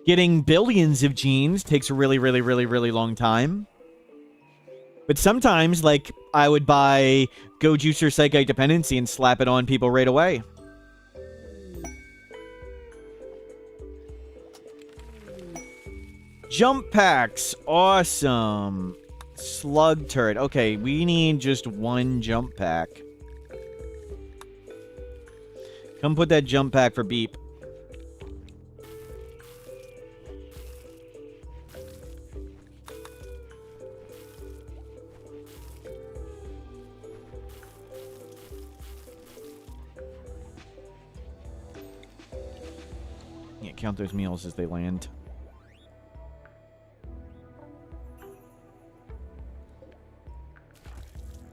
Getting billions of genes takes a really, really, really, really long time. But sometimes, like, I would buy Go Juicer Psychite Dependency and slap it on people right away. Jump packs. Awesome. Slug turret. Okay, we need just one jump pack. Come put that jump pack for Beep. Yeah, count those meals as they land.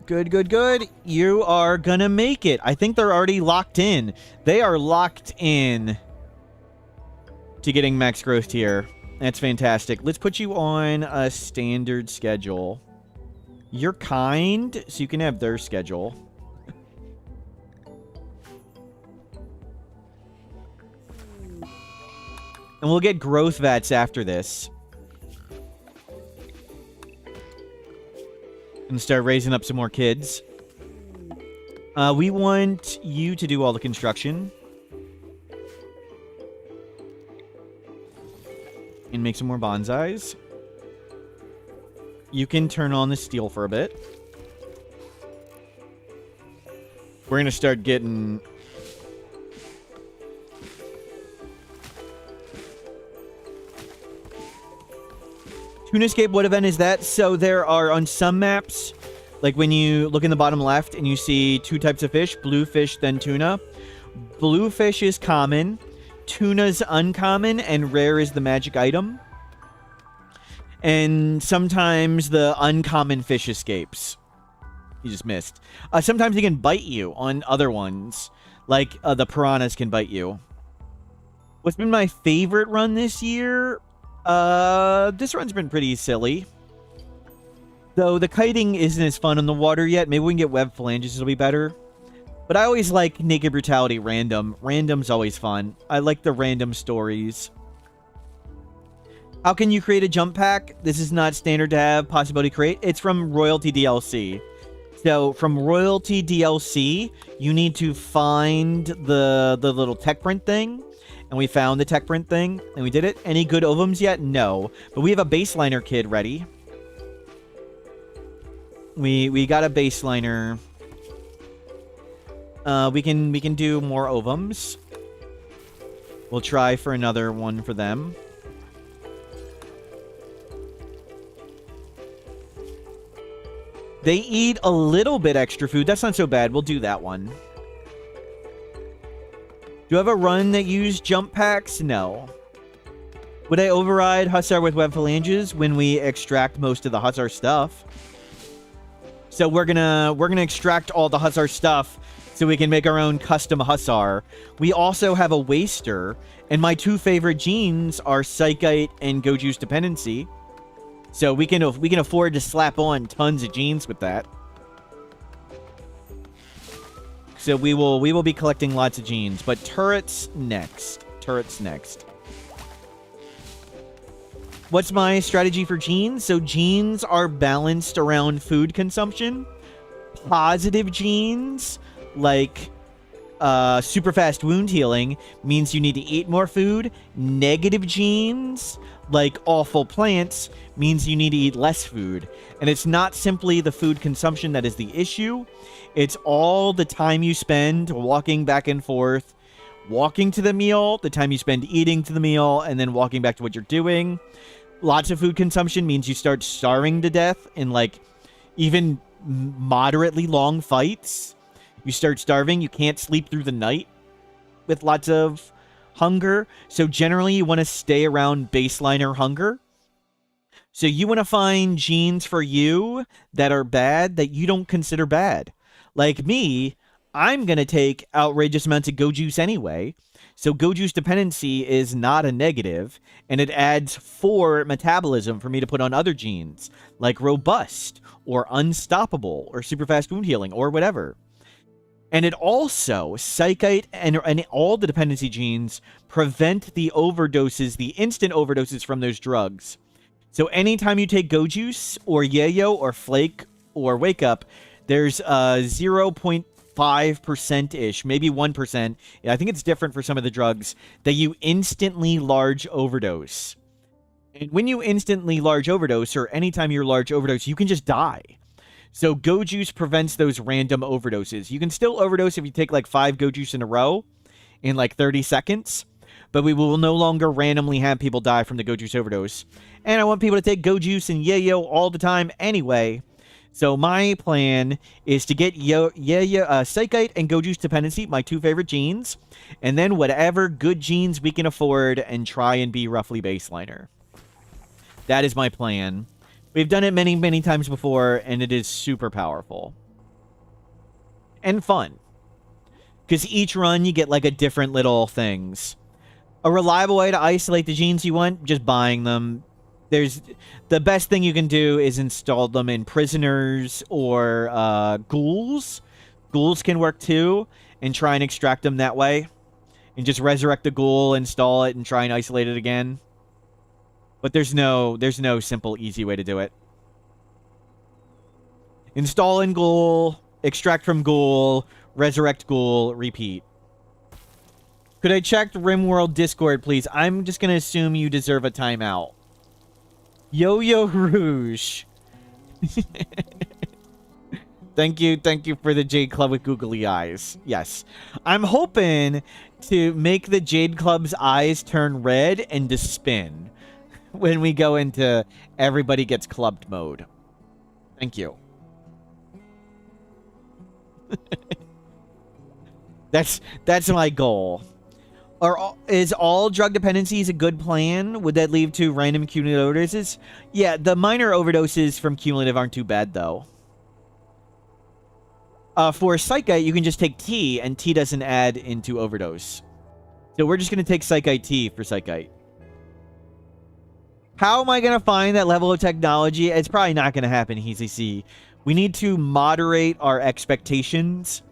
Good, good, good. You are gonna make it. I think they're already locked in. They are locked in to getting max growth tier. That's fantastic. Let's put you on a standard schedule. You're kind, so you can have their schedule. And we'll get growth vats after this. And start raising up some more kids. We want you to do all the construction. And make some more bonsais. You can turn on the steel for a bit. We're going to start getting... Tunescape, what event is that? So there are, on some maps, like when you look in the bottom left and you see two types of fish, bluefish, then tuna. Bluefish is common, tuna's uncommon, and rare is the magic item. And sometimes the uncommon fish escapes. You just missed. Sometimes he can bite you on other ones. Like, the piranhas can bite you. What's been my favorite run this year? This run's been pretty silly. Though the kiting isn't as fun in the water yet. Maybe we can get web phalanges, it'll be better. But I always like Naked Brutality random. Random's always fun. I like the random stories. How can you create a jump pack? This is not standard to have. Possibility create. It's from Royalty DLC. So from Royalty DLC, you need to find the little tech print thing. And we found the tech print thing. And we did it. Any good ovums yet? No. But we have a baseliner kid ready. We got a baseliner. We can do more ovums. We'll try for another one for them. They eat a little bit extra food. That's not so bad. We'll do that one. Do you have a run that used jump packs? No. Would I override Hussar with web phalanges when we extract most of the Hussar stuff? So we're gonna extract all the Hussar stuff so we can make our own custom Hussar. We also have a Waster, and my two favorite genes are Psychite and Goju's Dependency. So we can afford to slap on tons of genes with that. So we will be collecting lots of genes, but turrets next. Turrets next. What's my strategy for genes? So genes are balanced around food consumption. Positive genes, like super fast wound healing, means you need to eat more food. Negative genes, like awful plants, means you need to eat less food. And it's not simply the food consumption that is the issue. It's all the time you spend walking back and forth, walking to the meal, the time you spend eating to the meal, and then walking back to what you're doing. Lots of food consumption means you start starving to death in, like, even moderately long fights. You start starving. You can't sleep through the night with lots of hunger. So generally, you want to stay around baseliner hunger. So you want to find genes for you that are bad that you don't consider bad. Like me, I'm going to take outrageous amounts of Gojuice anyway. So Goju's Dependency is not a negative, and it adds 4 metabolism for me to put on other genes, like Robust, or Unstoppable, or Super Fast Wound Healing, or whatever. And it also, Psychite and all the dependency genes prevent the overdoses, the instant overdoses from those drugs. So anytime you take Gojuice, or Yayo, or Flake, or Wake Up, there's 0.5%-ish, maybe 1%, I think it's different for some of the drugs, that you instantly large overdose. And when you instantly large overdose, or anytime you're large overdose, you can just die. So Gojuice prevents those random overdoses. You can still overdose if you take like 5 Gojuice in a row in like 30 seconds, but we will no longer randomly have people die from the Gojuice overdose. And I want people to take Gojuice and Yayo all the time anyway. So my plan is to get Psychite and Gojuice Dependency, my 2 favorite genes, and then whatever good genes we can afford and try and be roughly baseliner. That is my plan. We've done it many, many times before, and it is super powerful. And fun. Because each run, you get like a different little things. A reliable way to isolate the genes you want, just buying them. The best thing you can do is install them in prisoners or ghouls. Ghouls can work too, and try and extract them that way. And just resurrect the ghoul, install it, and try and isolate it again. But there's no simple, easy way to do it. Install in ghoul, extract from ghoul, resurrect ghoul, repeat. Could I check RimWorld Discord, please? I'm just going to assume you deserve a timeout. Yo-Yo Rouge. Thank you for the Jade Club with googly eyes. Yes. I'm hoping to make the Jade Club's eyes turn red and to spin when we go into everybody gets clubbed mode. Thank you. That's my goal. Is all drug dependencies a good plan? Would that lead to random cumulative overdoses? Yeah, the minor overdoses from cumulative aren't too bad, though. For Psychite, you can just take T, and T doesn't add into overdose. So we're just going to take Psychite T for Psychite. How am I going to find that level of technology? It's probably not going to happen, ECC. We need to moderate our expectations.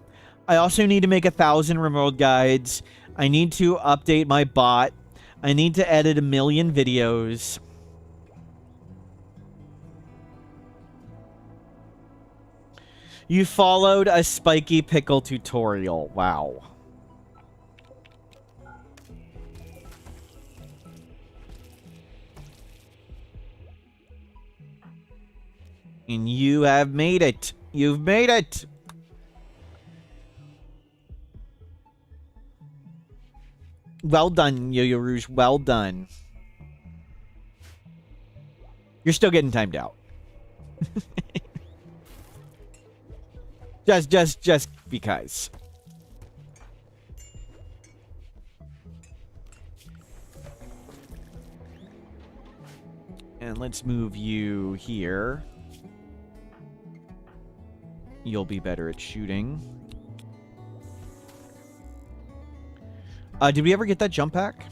I also need to make 1,000 remote guides. I need to update my bot. I need to edit 1 million videos. You followed a spiky pickle tutorial. Wow. And you have made it. You've made it. Well done, Yo-Yo Rouge. Well done. You're still getting timed out. just because. And let's move you here. You'll be better at shooting. Did we ever get that jump pack?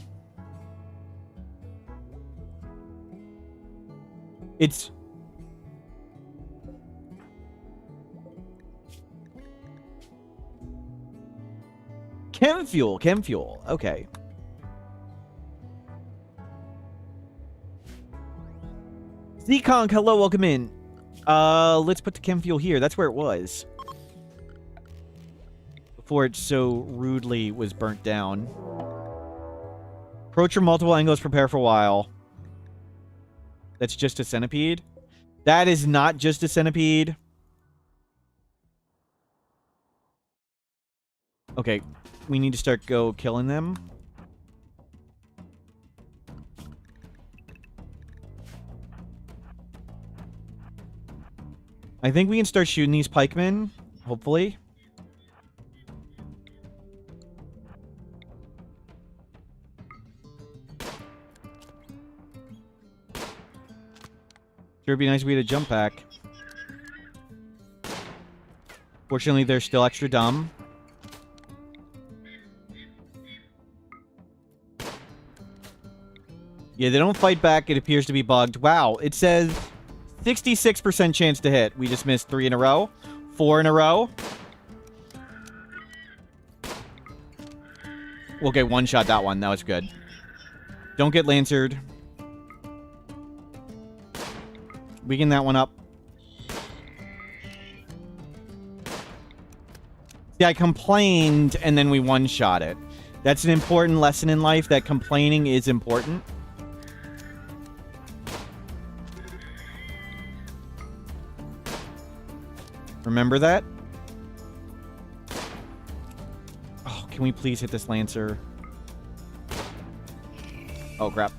It's... Chem fuel. Okay. Zconk, hello, welcome in. Let's put the chem fuel here. That's where it was. Before it so rudely was burnt down. Approach from multiple angles, prepare for a while. That's just a centipede? That is not just a centipede. Okay, we need to start killing them. I think we can start shooting these pikemen, hopefully. Sure would be nice if we had a jump pack. Fortunately, they're still extra dumb. Yeah, they don't fight back. It appears to be bugged. Wow, it says 66% chance to hit. We just missed 3 in a row. 4 in a row. Okay, one-shot that one. That was good. Don't get lancered. Weaken that one up. See, I complained, and then we one-shot it. That's an important lesson in life, that complaining is important. Remember that? Oh, can we please hit this Lancer? Oh, crap.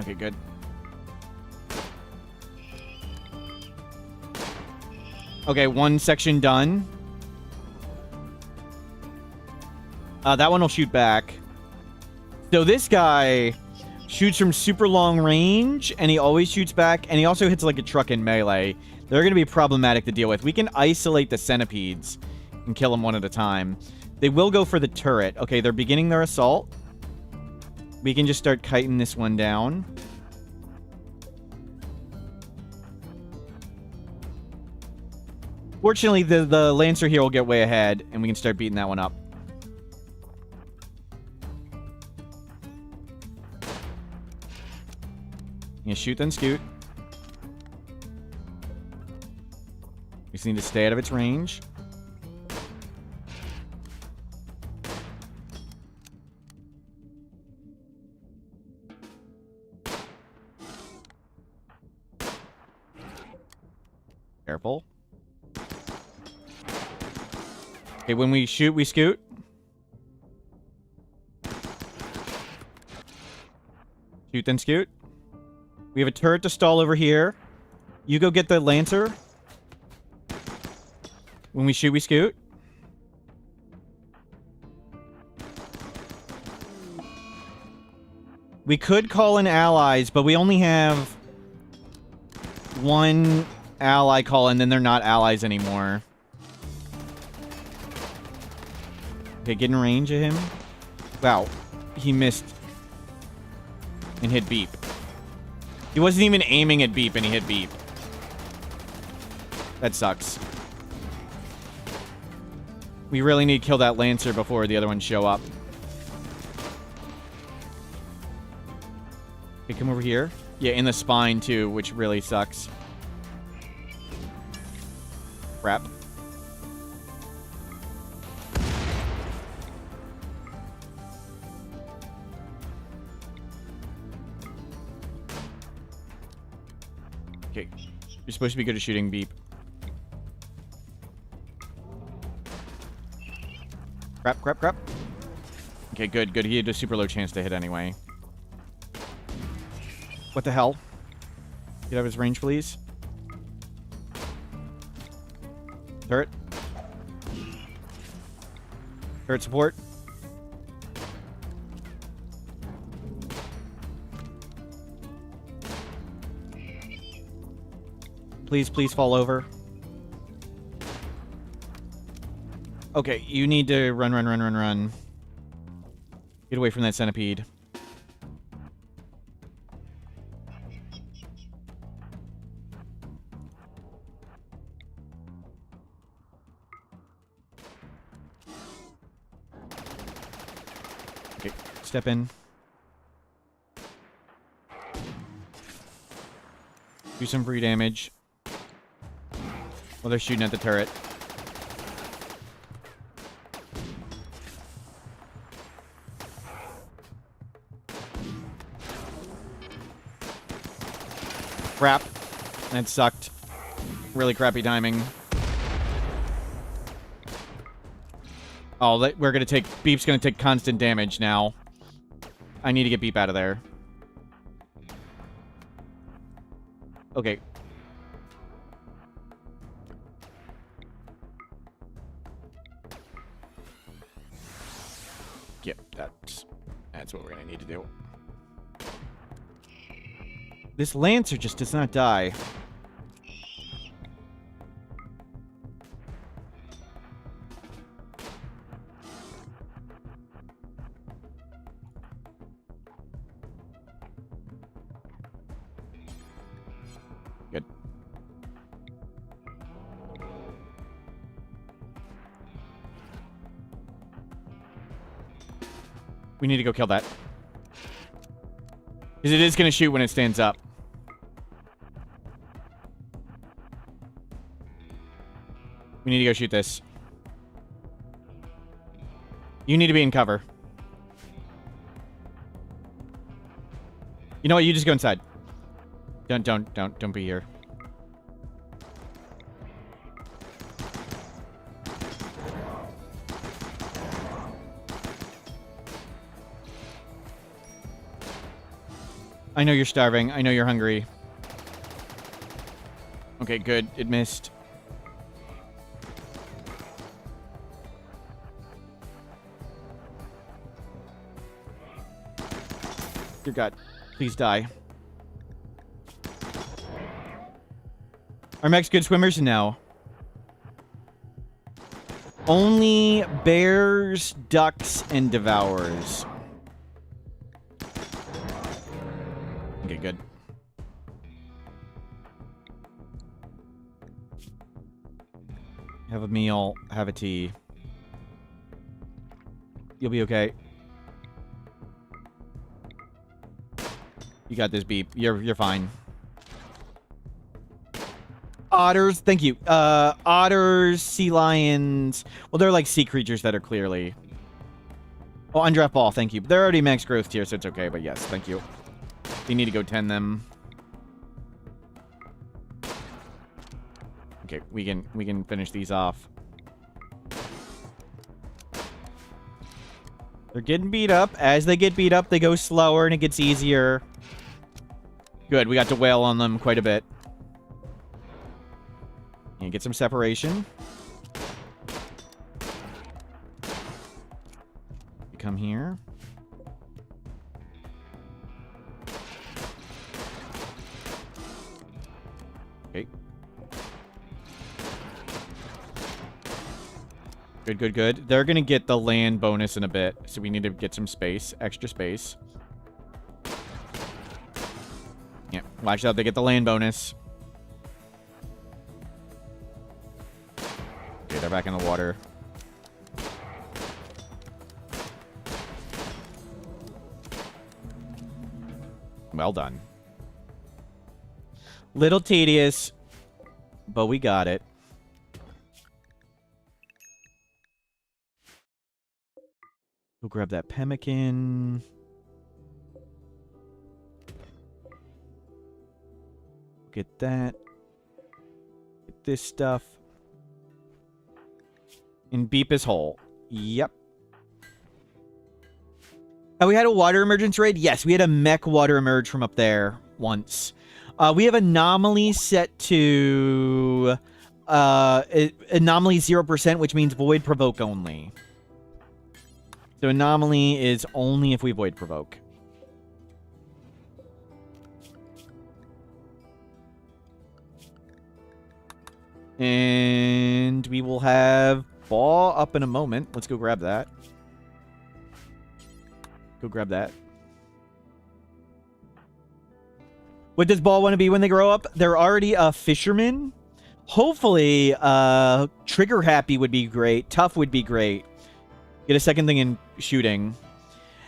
Okay, good. Okay, one section done. That one will shoot back. So this guy shoots from super long range, and he always shoots back, and he also hits like a truck in melee. They're going to be problematic to deal with. We can isolate the centipedes and kill them one at a time. They will go for the turret. Okay, they're beginning their assault. We can just start kiting this one down. Fortunately, the Lancer here will get way ahead, and we can start beating that one up. Yeah, shoot then scoot. We just need to stay out of its range. Careful. Okay, when we shoot, we scoot. Shoot then scoot. We have a turret to stall over here. You go get the Lancer. When we shoot, we scoot. We could call in allies, but we only have one ally call, and then they're not allies anymore. Okay, get in range of him. Wow, he missed and hit beep. He wasn't even aiming at beep, and he hit beep. That sucks. We really need to kill that Lancer before the other ones show up. Okay, come over here. Yeah, in the spine, too, which really sucks. Crap. Okay. You're supposed to be good at shooting beep. Crap, crap, crap. Okay, good, good. He had a super low chance to hit anyway. What the hell? Get out of his range, please. Turret. Turret support. Please, please fall over. Okay, you need to run, run, run, run, run. Get away from that centipede. Okay, step in. Do some free damage. While they're shooting at the turret. Crap. That sucked. Really crappy timing. Oh, we're gonna take... Beep's gonna take constant damage now. I need to get Beep out of there. Okay. Yep, that's what we're gonna need to do. This Lancer just does not die. Good. We need to go kill that. Because it is going to shoot when it stands up. We need to go shoot this. You need to be in cover. You know what? You just go inside. Don't be here. I know you're starving. I know you're hungry. Okay, good. It missed. Dear God, please die. Are mechs good swimmers? No. Only bears, ducks, and devourers. Okay, good. Have a meal, have a tea. You'll be okay. You got this, Beep. You're fine. Otters, thank you. Otters, sea lions. Well, they're like sea creatures that are clearly... Oh, undraft ball, thank you. They're already max growth tier, so it's okay, but yes, thank you. You need to go 10 them. Okay, we can finish these off. They're getting beat up. As they get beat up, they go slower and it gets easier. Good, we got to wail on them quite a bit. And get some separation. You come here. Okay. Good, good, good. They're gonna get the land bonus in a bit, so we need to get some space, extra space. Yeah, watch out, they get the land bonus. Okay, they're back in the water. Well done. Little tedious, but we got it. Go grab that pemmican. Get that. Get this stuff. And beep is whole. Yep. Have we had a water emergence raid? Yes, we had a mech water emerge from up there once. We have anomaly set to anomaly 0%, which means void provoke only. So anomaly is only if we void provoke. And we will have ball up in a moment. Let's go grab that. Go grab that. What does ball want to be when they grow up? They're already a fisherman. Hopefully, trigger happy would be great. Tough would be great. Get a second thing in shooting.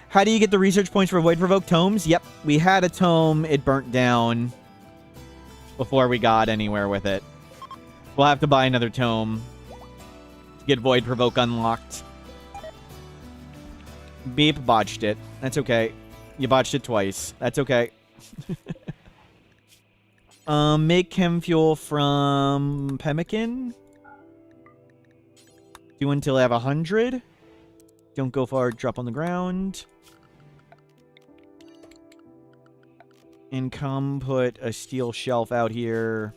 How do you get the research points for void provoke tomes? Yep, we had a tome. It burnt down before we got anywhere with it. We'll have to buy another tome to get void provoke unlocked. Beep botched it. That's okay. You botched it twice. That's okay. Make chem fuel from pemmican. Do until I have 100. Don't go far, drop on the ground. And come put a steel shelf out here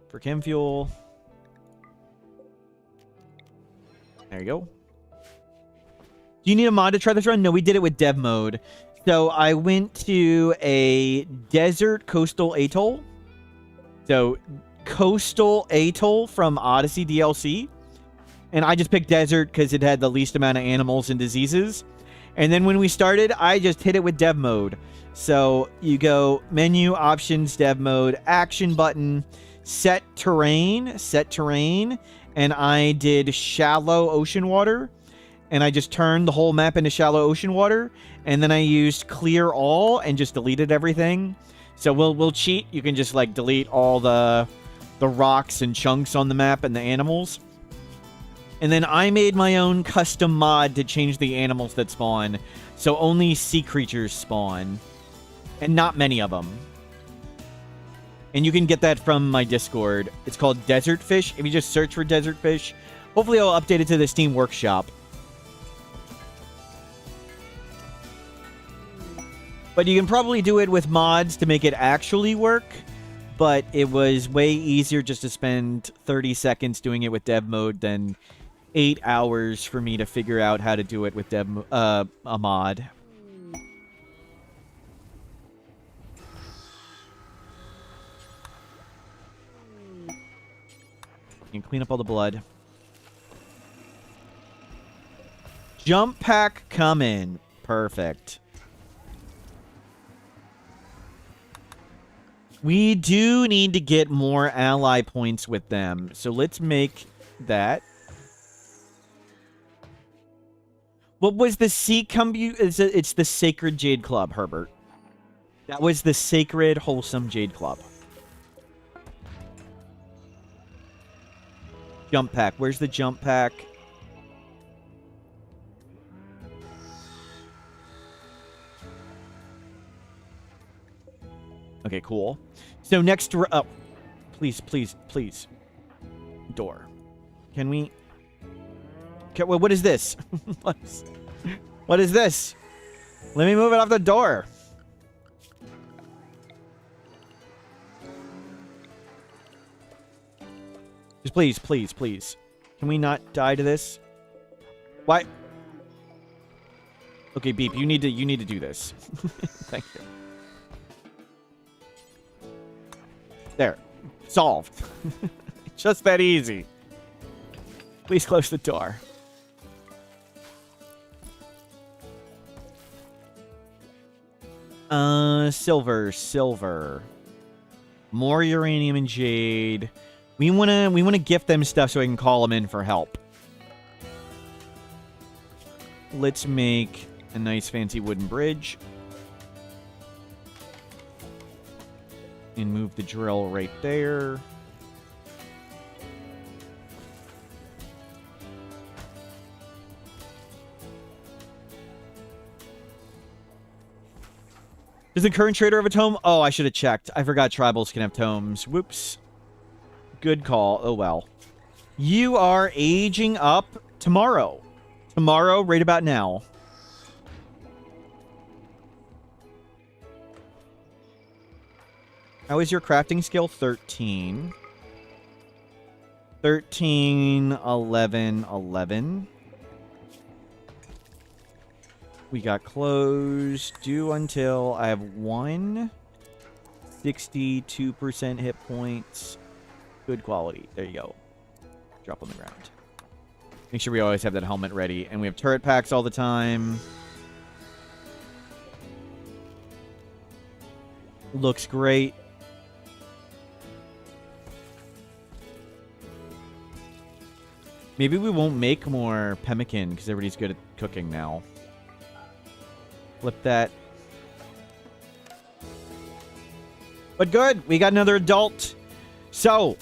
for chem fuel. There you go. Do you need a mod to try this run? No, we did it with dev mode. So I went to a desert coastal atoll. So coastal atoll from Odyssey DLC. And I just picked desert because it had the least amount of animals and diseases. And then when we started, I just hit it with dev mode. So you go menu, options, dev mode, action button, set terrain. And I did shallow ocean water. And I just turned the whole map into shallow ocean water. And then I used clear all and just deleted everything. So we'll cheat. You can just like delete all the rocks and chunks on the map and the animals. And then I made my own custom mod to change the animals that spawn. So only sea creatures spawn. And not many of them. And you can get that from my Discord. It's called DesertFish. If you just search for DesertFish, hopefully I'll update it to the Steam Workshop. But you can probably do it with mods to make it actually work. But it was way easier just to spend 30 seconds doing it with dev mode than 8 hours for me to figure out how to do it with a mod. You can clean up all the blood. Jump pack coming. Perfect. We do need to get more ally points with them. So let's make that. What was the it's the Sacred Jade Club, Herbert. That was the Sacred Wholesome Jade Club. Jump pack. Where's the jump pack? Okay, cool. So next... Oh, please, please, please. Door. Can we... Okay, well, what is this? What is this? Let me move it off the door. Just please, please, please. Can we not die to this? Why? Okay, Beep, you need to do this. Thank you. There. Solved. Just that easy. Please close the door. Silver. More uranium and jade. We wanna gift them stuff so we can call them in for help. Let's make a nice fancy wooden bridge. And move the drill right there. Does the current trader have a tome? Oh, I should have checked. I forgot tribals can have tomes. Whoops. Good call. Oh, well. You are aging up tomorrow. Tomorrow, right about now. How is your crafting skill? 13. 13, 11, 11. We got clothes due until I have 62% hit points. Good quality. There you go. Drop on the ground. Make sure we always have that helmet ready. And we have turret packs all the time. Looks great. Maybe we won't make more pemmican because everybody's good at cooking now. Flip that. But good. We got another adult. So,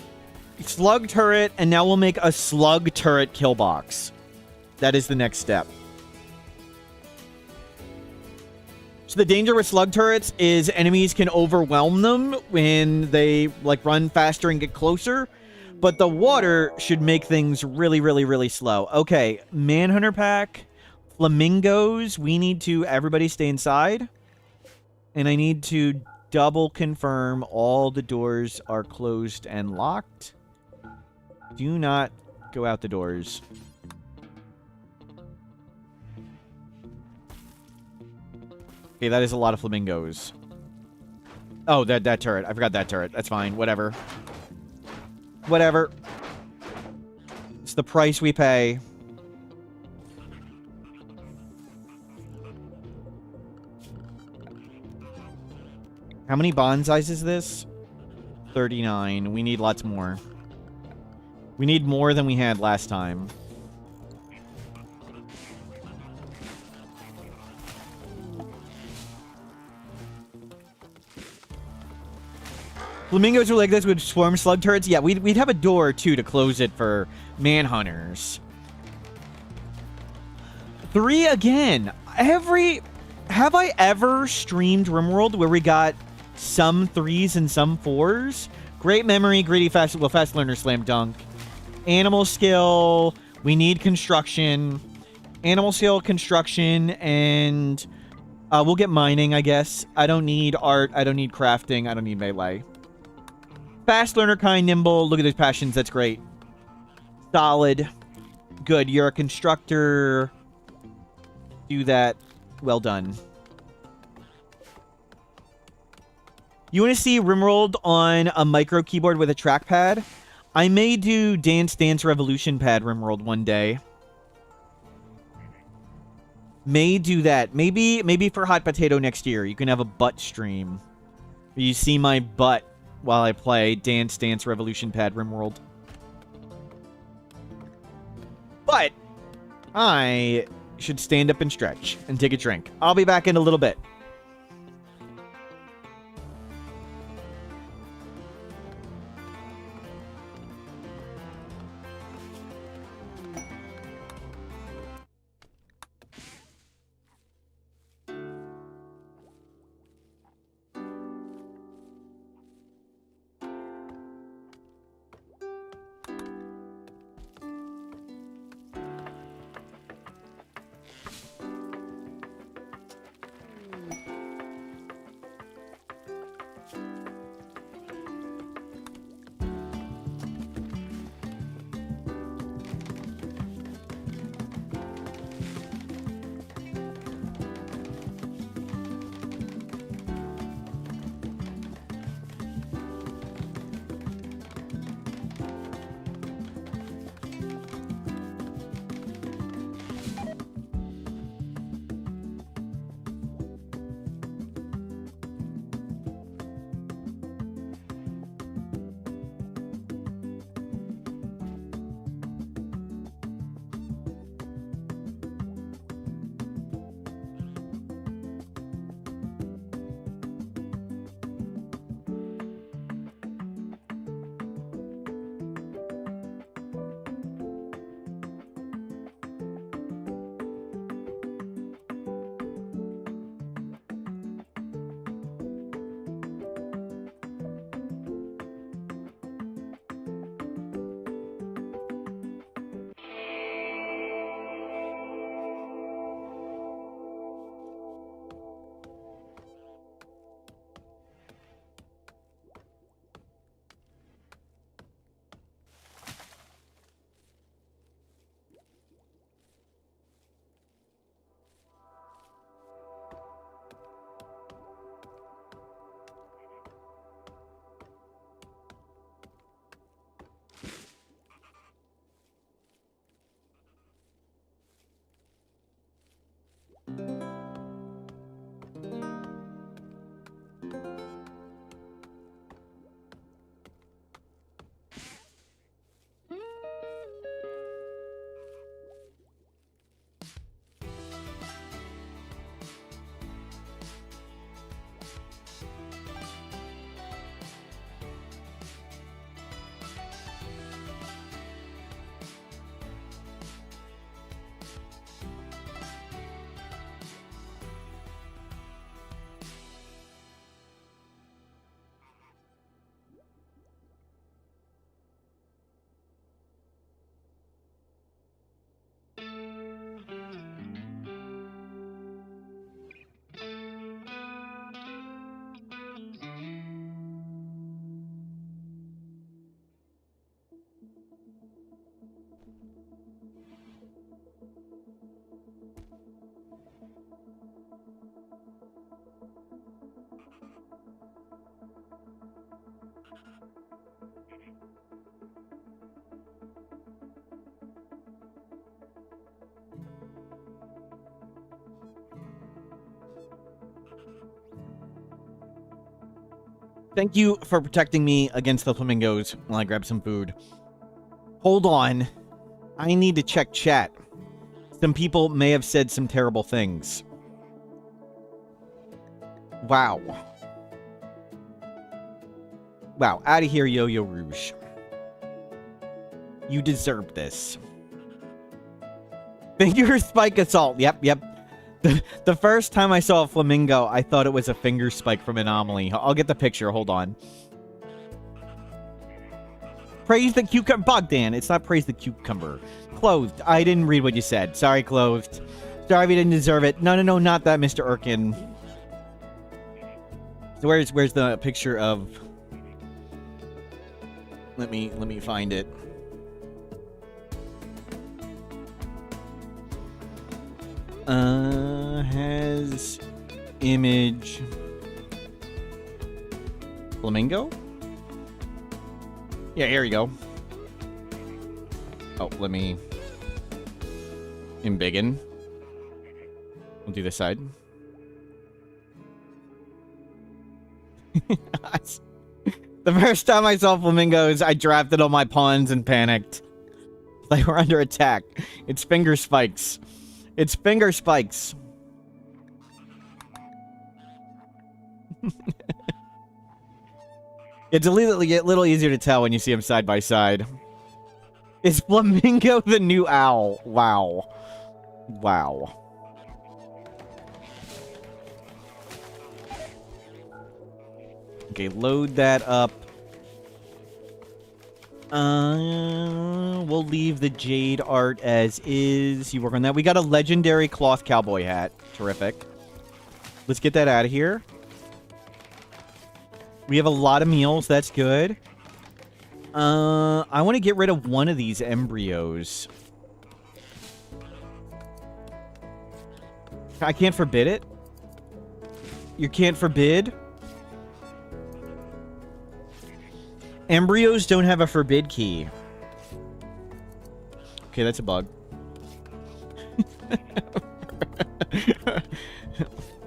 slug turret, and now we'll make a slug turret kill box. That is the next step. So the danger with slug turrets is enemies can overwhelm them when they like run faster and get closer. But the water should make things really, really, really slow. Okay, Manhunter pack. Flamingos, we need to everybody stay inside. And I need to double confirm all the doors are closed and locked. Do not go out the doors. Okay, that is a lot of flamingos. Oh, that turret. I forgot that turret. That's fine. Whatever. Whatever. It's the price we pay. How many bonsais is this? 39. We need lots more. We need more than we had last time. Flamingos are like this with swarm slug turrets. Yeah, we'd have a door, too, to close it for manhunters. 3 again. Have I ever streamed RimWorld where we got some 3s and some 4s? Great memory, greedy, fast learner, slam dunk. Animal skill. We need construction. Animal skill, construction, and we'll get mining, I guess. I don't need art. I don't need crafting. I don't need melee. Fast learner, kind, nimble. Look at those passions. That's great. Solid. Good. You're a constructor. Do that. Well done. You want to see RimWorld on a micro keyboard with a trackpad? I may do Dance Dance Revolution pad RimWorld one day. May do that. Maybe for Hot Potato next year, you can have a butt stream. You see my butt while I play Dance Dance Revolution pad RimWorld. But I should stand up and stretch and take a drink. I'll be back in a little bit. Thank you for protecting me against the flamingos while I grab some food. Hold on. I need to check chat. Some people may have said some terrible things. Wow. Wow, out of here, Yo-Yo Rouge. You deserve this. Finger spike assault. Yep. The first time I saw a flamingo, I thought it was a finger spike from Anomaly. I'll get the picture. Hold on. Praise the cucumber. Bogdan. It's not praise the cucumber. Clothed. I didn't read what you said. Sorry, Clothed. Sorry if you didn't deserve it. No, not that, Mr. Erkin. So where's the picture of... Let me find it. Has image flamingo? Yeah, here you go. Oh, let me embiggen. We'll do this side. The first time I saw flamingos, I drafted all my pawns and panicked. They were under attack. It's finger spikes. It's finger spikes. It's a little easier to tell when you see them side by side. Is Flamingo the new owl? Wow. Wow. Okay, load that up. We'll leave the jade art as is. You work on that. We got a legendary cloth cowboy hat. Terrific. Let's get that out of here. We have a lot of meals. That's good. I want to get rid of one of these embryos. I can't forbid it? You can't forbid? Embryos don't have a forbid key. Okay, that's a bug.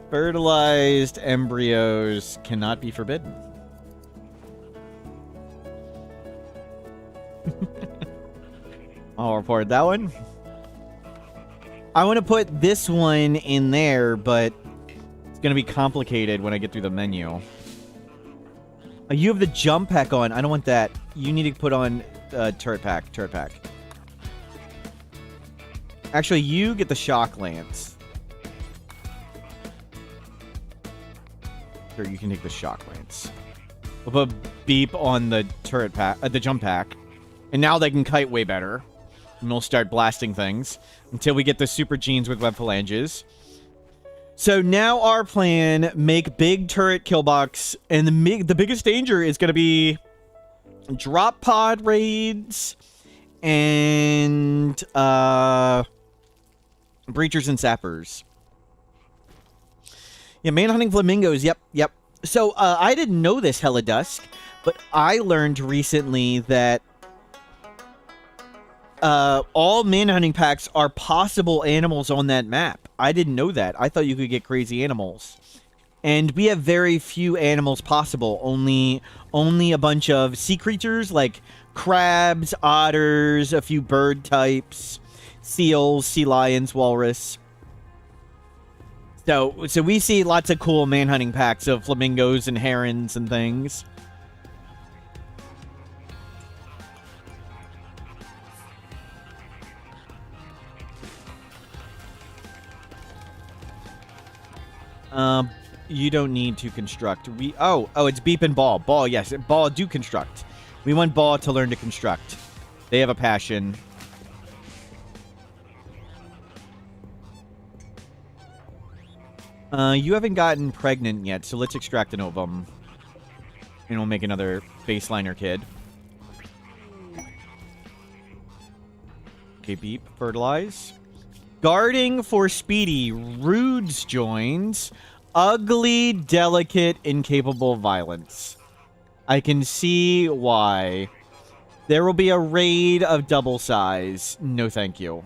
Fertilized embryos cannot be forbidden. I'll report that one. I want to put this one in there, but it's going to be complicated when I get through the menu. You have the jump pack on. I don't want that. You need to put on turret pack. Actually, you get the shock lance. Sure, you can take the shock lance. We'll put beep on the turret pack, the jump pack, and now they can kite way better. And we'll start blasting things until we get the super genes with web phalanges. So now our plan, make big turret kill box, and the biggest danger is going to be drop pod raids and breachers and sappers. Yeah, manhunting flamingos, yep. So I didn't know this, Hella Dusk, but I learned recently that all manhunting packs are possible animals on that map. I didn't know that. I thought you could get crazy animals. And we have very few animals possible. Only a bunch of sea creatures like crabs, otters, a few bird types, seals, sea lions, walrus. So we see lots of cool manhunting packs of flamingos and herons and things. You don't need to construct. Oh, it's Beep and Ball. Ball, yes. Ball do construct. We want Ball to learn to construct. They have a passion. You haven't gotten pregnant yet, so let's extract an ovum. And we'll make another baseliner kid. Okay, Beep. Fertilize. Guarding for Speedy. Rudes joins. Ugly, delicate, incapable of violence. I can see why. There will be a raid of double size. No thank you.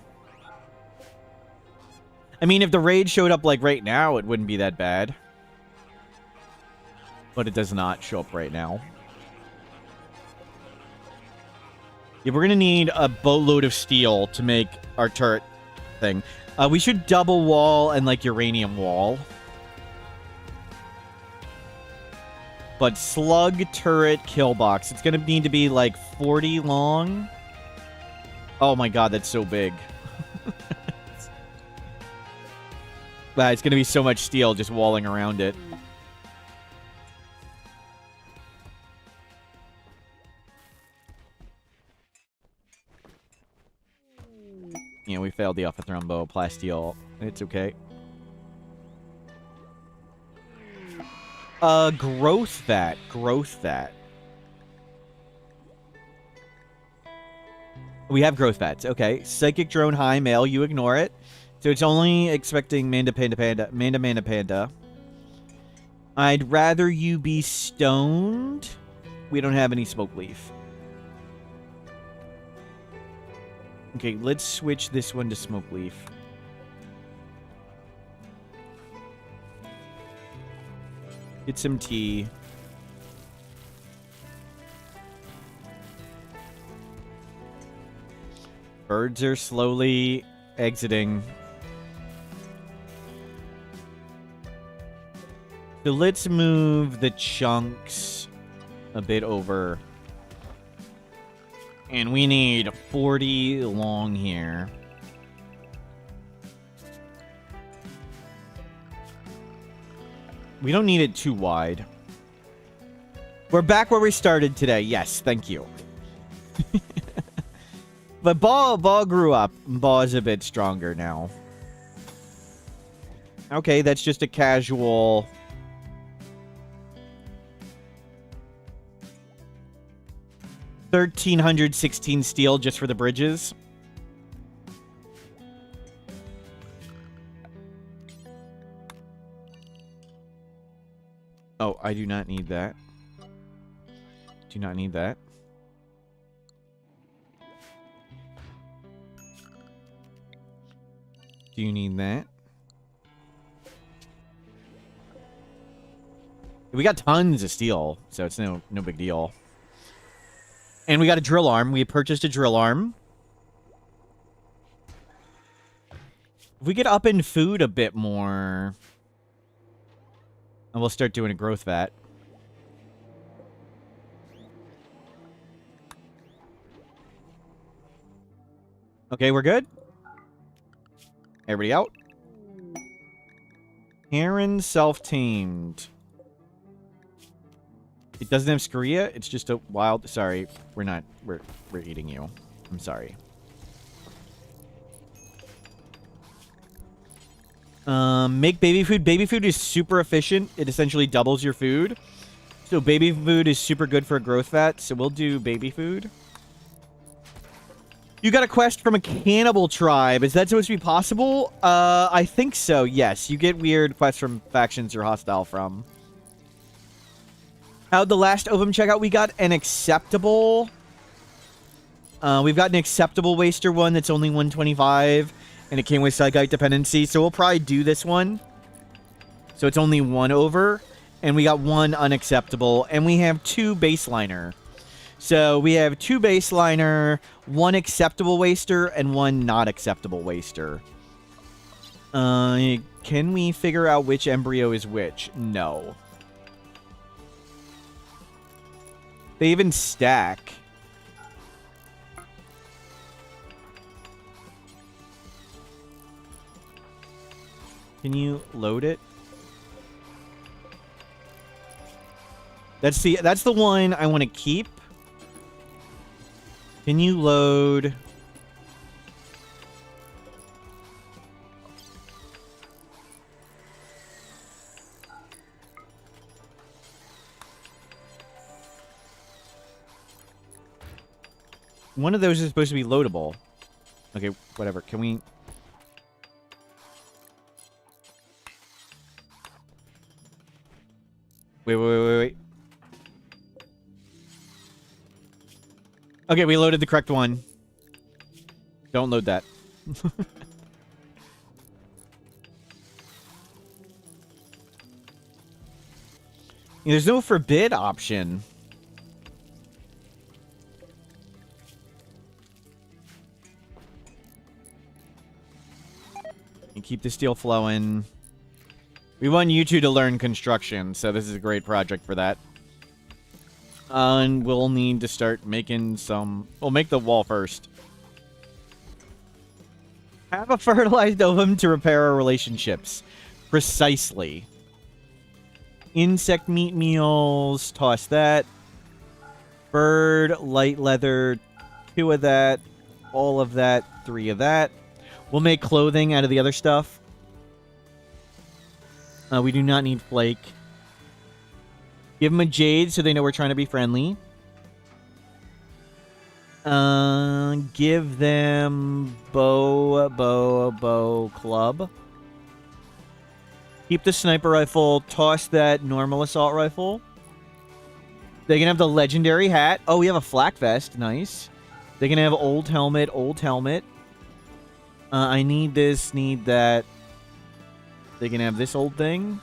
I mean, if the raid showed up like right now, it wouldn't be that bad. But it does not show up right now. Yeah, we're going to need a boatload of steel to make our turret thing. We should double wall and, like, uranium wall. But slug turret kill box. It's going to need to be, like, 40 long. Oh, my God, that's so big. It's going to be so much steel just walling around it. Yeah, we failed the Alpha Thrombo plasteel. It's okay. Growth fat. Growth fat. We have growth fats. Okay. Psychic drone high male. You ignore it. So it's only expecting Manda Panda Panda. Manda Manda Panda. I'd rather you be stoned. We don't have any smoke leaf. Okay, let's switch this one to smoke leaf. Get some tea. Birds are slowly exiting. So let's move the chunks a bit over. And we need 40 long here. We don't need it too wide. We're back where we started today. Yes, thank you. But Ball grew up. Ball is a bit stronger now. Okay, that's just a casual... 1,316 steel just for the bridges. Oh, I do not need that. Do not need that. Do you need that? We got tons of steel, so it's no big deal. And we got a drill arm. We purchased a drill arm. If we get up in food a bit more... And we'll start doing a growth vat. Okay, we're good. Everybody out. Heron self-tamed. It doesn't have Scoria. It's just a wild... Sorry, we're not... We're eating you. I'm sorry. Make baby food. Baby food is super efficient. It essentially doubles your food. So baby food is super good for a growth vat. So we'll do baby food. You got a quest from a cannibal tribe. Is that supposed to be possible? I think so, yes. You get weird quests from factions you're hostile from. How'd the last Ovum checkout? We got an acceptable... we've got an acceptable waster one that's only 125. And it came with Psychite dependency. So we'll probably do this one. So it's only one over. And we got one unacceptable. And we have two baseliner. So we have two baseliner, one acceptable waster, and one not acceptable waster. Can we figure out which embryo is which? No. They even stack. Can you load it? That's the one I want to keep. Can you load... One of those is supposed to be loadable. Okay, whatever. Can we... Wait. Okay, we loaded the correct one. Don't load that. There's no forbid option. You keep the steel flowing. We want you two to learn construction, so this is a great project for that. And we'll need to start making some... We'll make the wall first. Have a fertilized ovum to repair our relationships. Precisely. Insect meat meals. Toss that. Bird, light leather. 2 of that. All of that. 3 of that. We'll make clothing out of the other stuff. We do not need flake. Give them a jade so they know we're trying to be friendly. Give them bow club. Keep the sniper rifle. Toss that normal assault rifle. They can have the legendary hat. Oh, we have a flak vest. Nice. They can have old helmet. I need this, need that. They can have this old thing.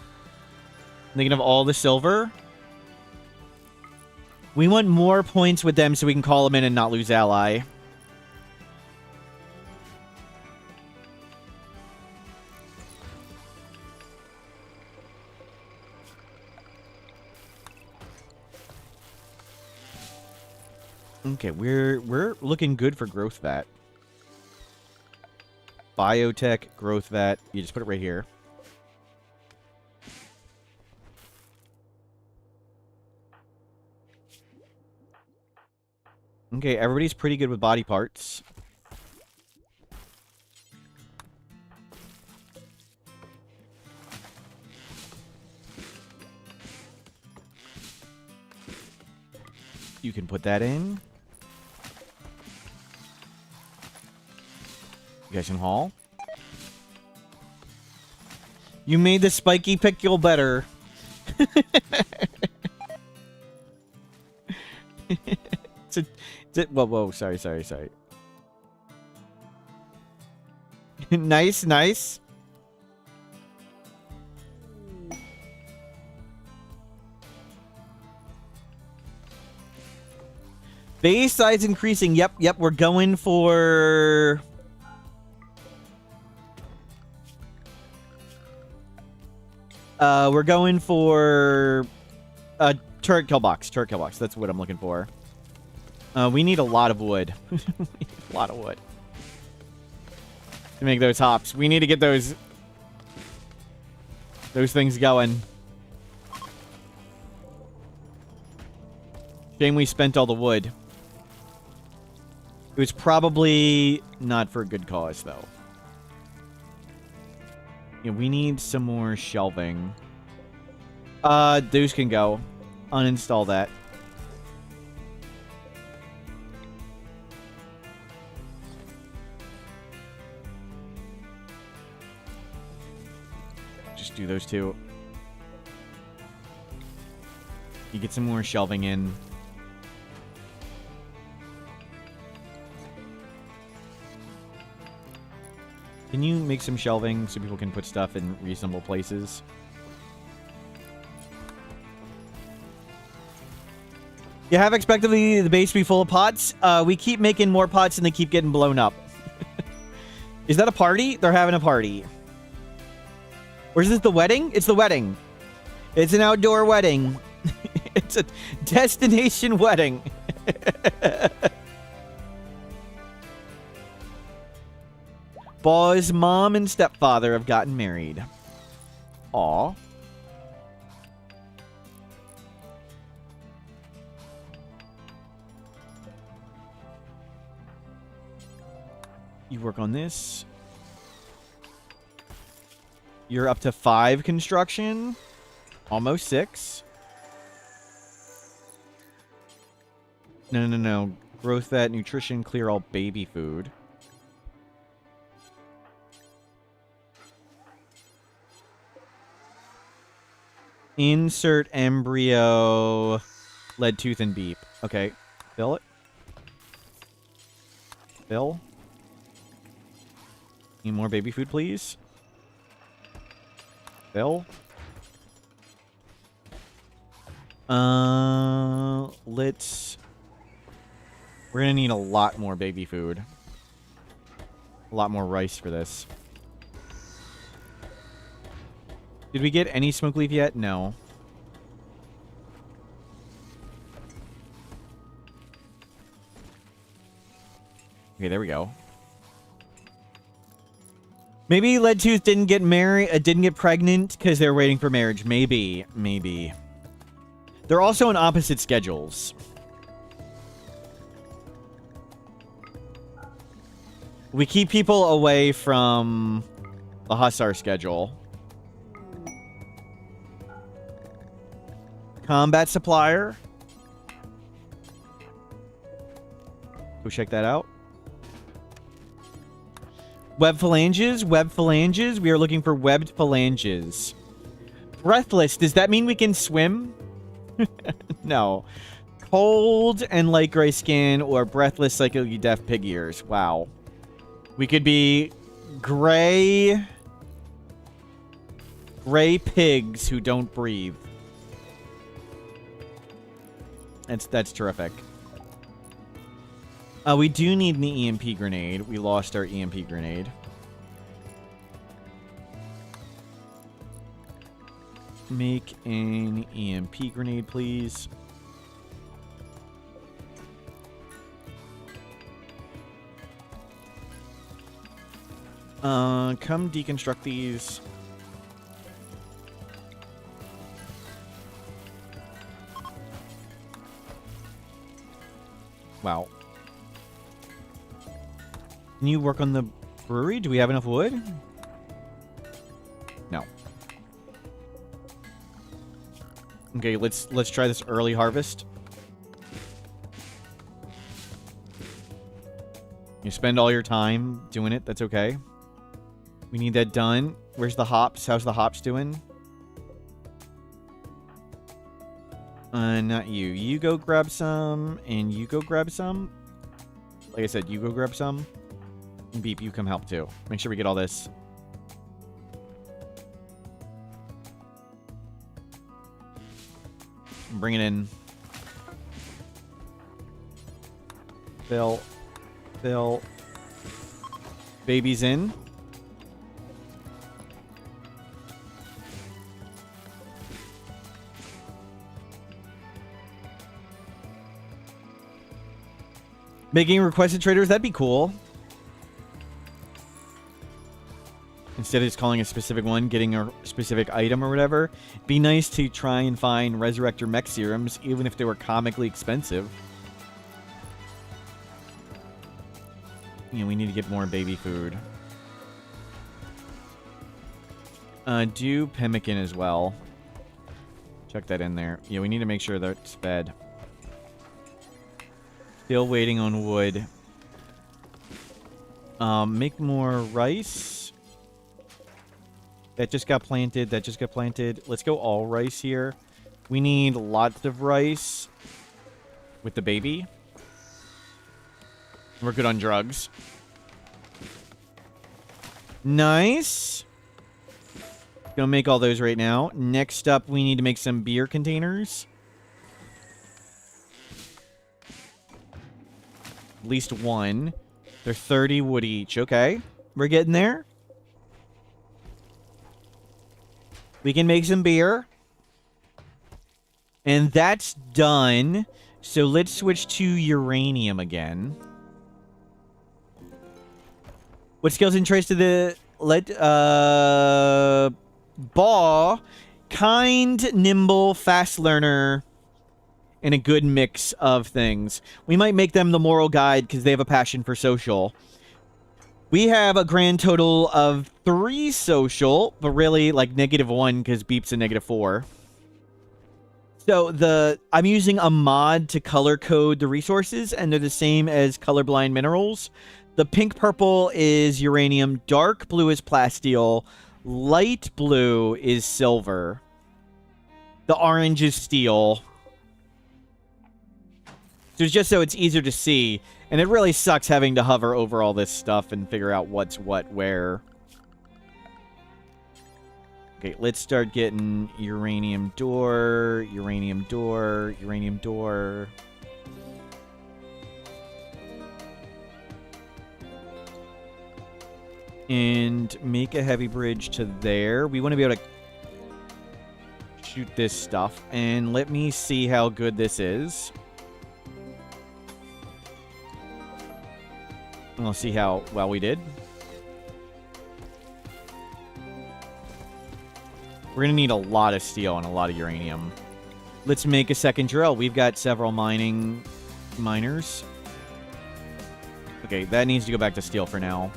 They can have all the silver. We want more points with them so we can call them in and not lose ally. Okay, we're looking good for growth vat. Biotech, growth vat. You just put it right here. Okay, everybody's pretty good with body parts. You can put that in. You guys can haul. You made the spiky pickle better. Whoa, sorry. Nice. Base size increasing. Yep, we're going for... we're going for... turret kill box. That's what I'm looking for. We need a lot of wood. We need a lot of wood. To make those hops. We need to get those things going. Shame we spent all the wood. It was probably not for a good cause, though. Yeah, we need some more shelving. Those can go. Uninstall that. Just do those two. You get some more shelving in. Can you make some shelving so people can put stuff in reasonable places? You have expected the base to be full of pots. We keep making more pots and they keep getting blown up. Is that a party? They're having a party. Or is this the wedding? It's the wedding. It's an outdoor wedding. It's a destination wedding. Boy's mom and stepfather have gotten married. Aw. You work on this. You're up to 5 construction. Almost 6. No. Growth vat, nutrition, clear all baby food. Insert embryo, lead tooth and beep. Okay, fill it. Fill. Need more baby food, please. Let's... We're gonna need a lot more baby food. A lot more rice for this. Did we get any smoke leaf yet? No. Okay, there we go. Maybe Leadtooth didn't get married, didn't get pregnant because they're waiting for marriage. Maybe, maybe. They're also on opposite schedules. We keep people away from the Hussar schedule. Combat supplier. Go check that out. Web phalanges, web phalanges. We are looking for webbed phalanges. Breathless, does that mean we can swim? No. Cold and light gray skin or breathless psychically deaf pig ears. Wow. We could be gray pigs who don't breathe. That's terrific. We do need an EMP grenade. We lost our EMP grenade. Make an EMP grenade, please. Come deconstruct these. Wow. Can you work on the brewery? Do we have enough wood? No. Okay, let's try this early harvest. You spend all your time doing it, that's okay. We need that done. Where's the hops? How's the hops doing? Not you. You go grab some, and you go grab some. Like I said, you go grab some. And Beep, you come help too. Make sure we get all this. Bring it in. Fill. Fill. Baby's in. Making requested traders, that'd be cool. Instead of just calling a specific one, getting a specific item or whatever. Be nice to try and find Resurrector mech serums, even if they were comically expensive. You know, we need to get more baby food. Do pemmican as well. Check that in there. Yeah, we need to make sure that it's fed. Still waiting on wood. Make more rice. That just got planted. That just got planted. Let's go all rice here. We need lots of rice with the baby. We're good on drugs. Nice. Gonna make all those right now. Next up, we need to make some beer containers. At least one. They're 30 wood each. Okay. We're getting there. We can make some beer. And that's done. So let's switch to uranium again. What skills and traits to the... Baw. Kind, nimble, fast learner... and a good mix of things. We might make them the moral guide because they have a passion for social. We have a grand total of 3 social, but really like -1 because Beep's a -4. So I'm using a mod to color code the resources, and they're the same as colorblind minerals. The pink purple is uranium, dark blue is plasteel, light blue is silver. The orange is steel. So it's just so it's easier to see. And it really sucks having to hover over all this stuff and figure out what's what where. Okay, let's start getting uranium door, uranium door, uranium door. And make a heavy bridge to there. We want to be able to shoot this stuff. And let me see how good this is. And we'll see how well we did. We're going to need a lot of steel and a lot of uranium. Let's make a second drill. We've got several miners. Okay, that needs to go back to steel for now.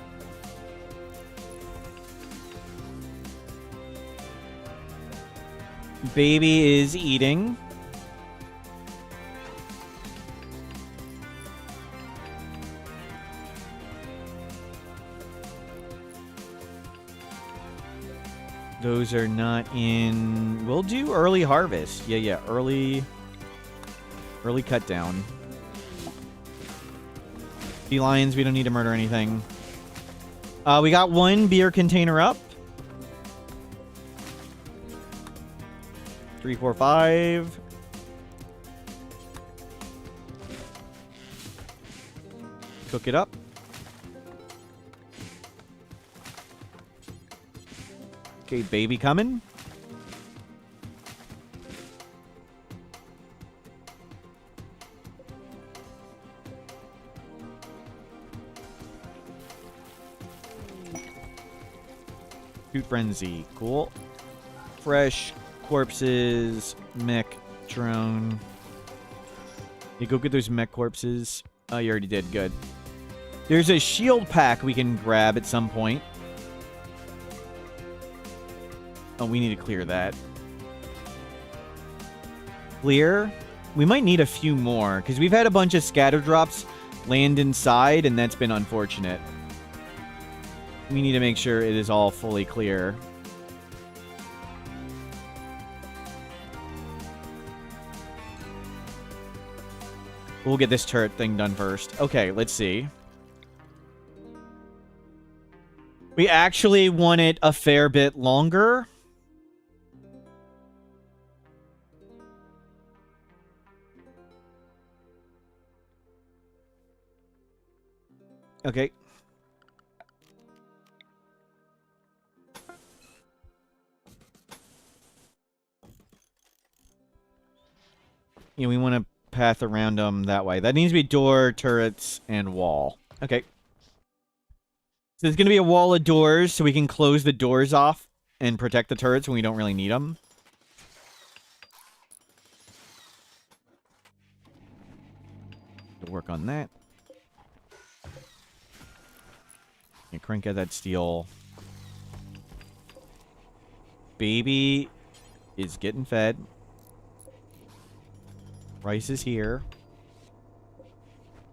Baby is eating. Those are not in... We'll do early harvest. Yeah. Early cut down. Sea lions, we don't need to murder anything. We got one beer container up. 3, 4, 5. Cook it up. Okay, baby coming. Shoot frenzy. Cool. Fresh corpses. Mech drone. You go get those mech corpses. Oh, you already did. Good. There's a shield pack we can grab at some point. Oh, we need to clear that. Clear. We might need a few more, because we've had a bunch of scatter drops land inside, and that's been unfortunate. We need to make sure it is all fully clear. We'll get this turret thing done first. Okay, let's see. We actually want it a fair bit longer. Okay. Yeah, we want to path around them that way. That needs to be door, turrets, and wall. Okay. So there's going to be a wall of doors, so we can close the doors off and protect the turrets when we don't really need them. Work on that. Yeah, crank out that steel. Baby is getting fed. Rice is here.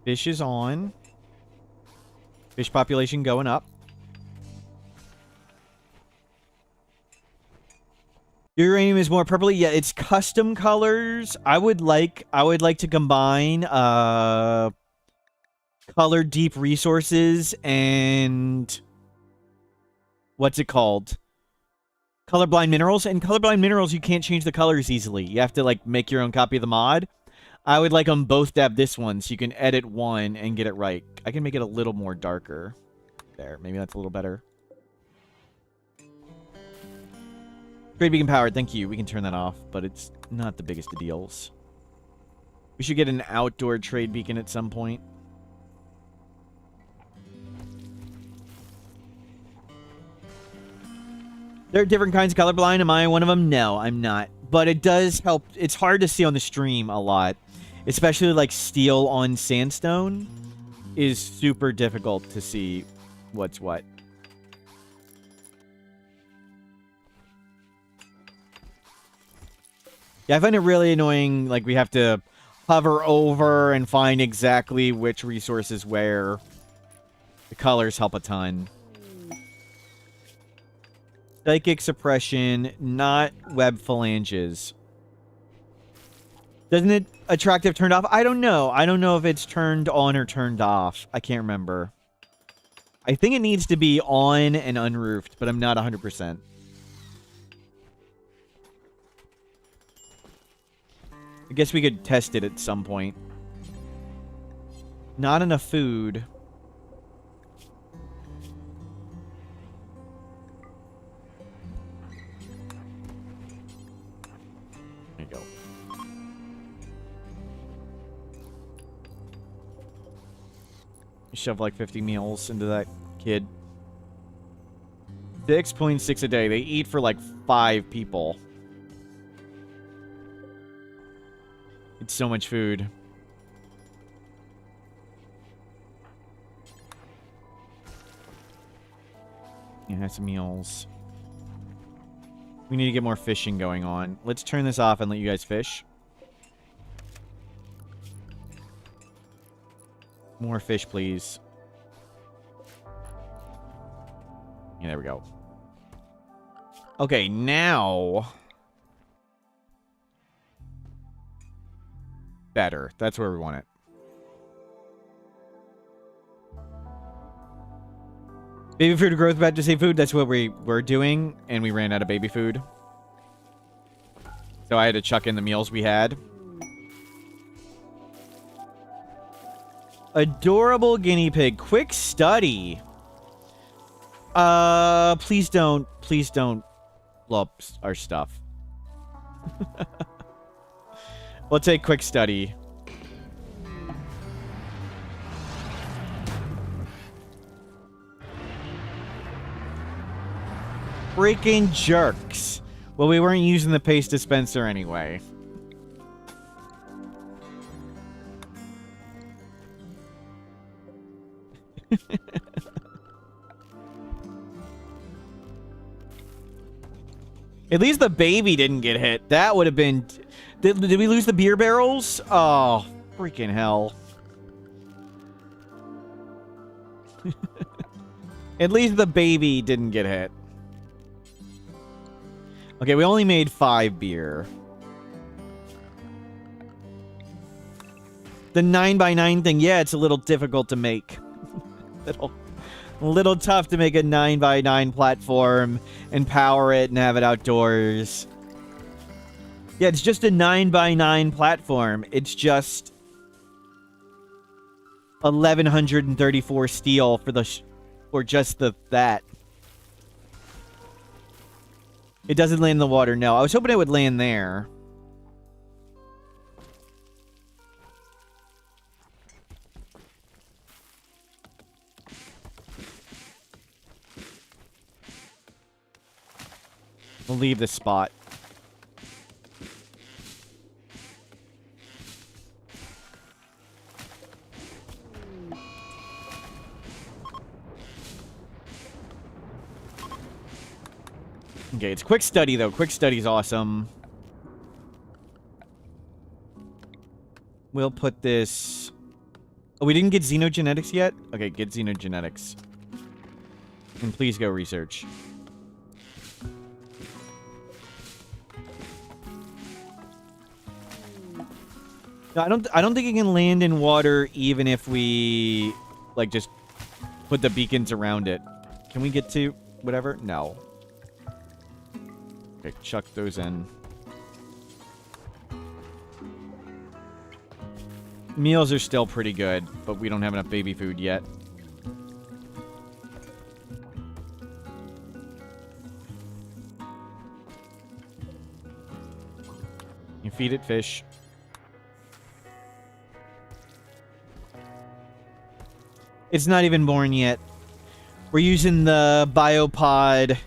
Fish is on. Fish population going up. Uranium is more purpley. Yeah, it's custom colors. I would like to combine color deep resources and what's it called? Colorblind minerals. And colorblind minerals, you can't change the colors easily. You have to like make your own copy of the mod. I would like them both to have this one so you can edit one and get it right. I can make it a little more darker. There, maybe that's a little better. Trade beacon powered, thank you. We can turn that off, but it's not the biggest of deals. We should get an outdoor trade beacon at some point. There are different kinds of colorblind. Am I one of them? No, I'm not. But it does help. It's hard to see on the stream a lot. Especially like steel on sandstone is super difficult to see what's what. Yeah, I find it really annoying. Like we have to hover over and find exactly which resource is where. The colors help a ton. Psychic suppression, not web phalanges. Doesn't it attractive turned off? I don't know. I don't know if it's turned on or turned off. I can't remember. I think it needs to be on and unroofed, but I'm not 100%. I guess we could test it at some point. Not enough food. There you go. Shove like 50 meals into that kid. 6.6 a day. They eat for like 5 people. It's so much food. Yeah, have some meals. We need to get more fishing going on. Let's turn this off and let you guys fish. More fish, please. Yeah, there we go. Okay, now... better. That's where we want it. Baby food growth about to say food. That's what we were doing, and we ran out of baby food. So I had to chuck in the meals we had. Adorable guinea pig. Quick study. Please don't lump our stuff. We'll take quick study. Freaking jerks. Well, we weren't using the paste dispenser anyway. At least the baby didn't get hit. That would have been... Did we lose the beer barrels? Oh, freaking hell. At least the baby didn't get hit. Okay, we only made 5 beer. The 9x9 thing, yeah, it's a little difficult to make. little tough to make a 9x9 platform and power it and have it outdoors. Yeah, it's just a 9x9 platform. It's just 1134 steel for the for just that. It doesn't land in the water. No, I was hoping it would land there. We'll leave this spot. Okay, it's quick study, though. Quick study's awesome. We'll put this... Oh, we didn't get xenogenetics yet? Okay, get xenogenetics. And please go research. No, I don't think it can land in water even if we, like, just put the beacons around it. Can we get to whatever? No. Okay, chuck those in. Meals are still pretty good, but we don't have enough baby food yet. You feed it fish. It's not even born yet. We're using the biopod,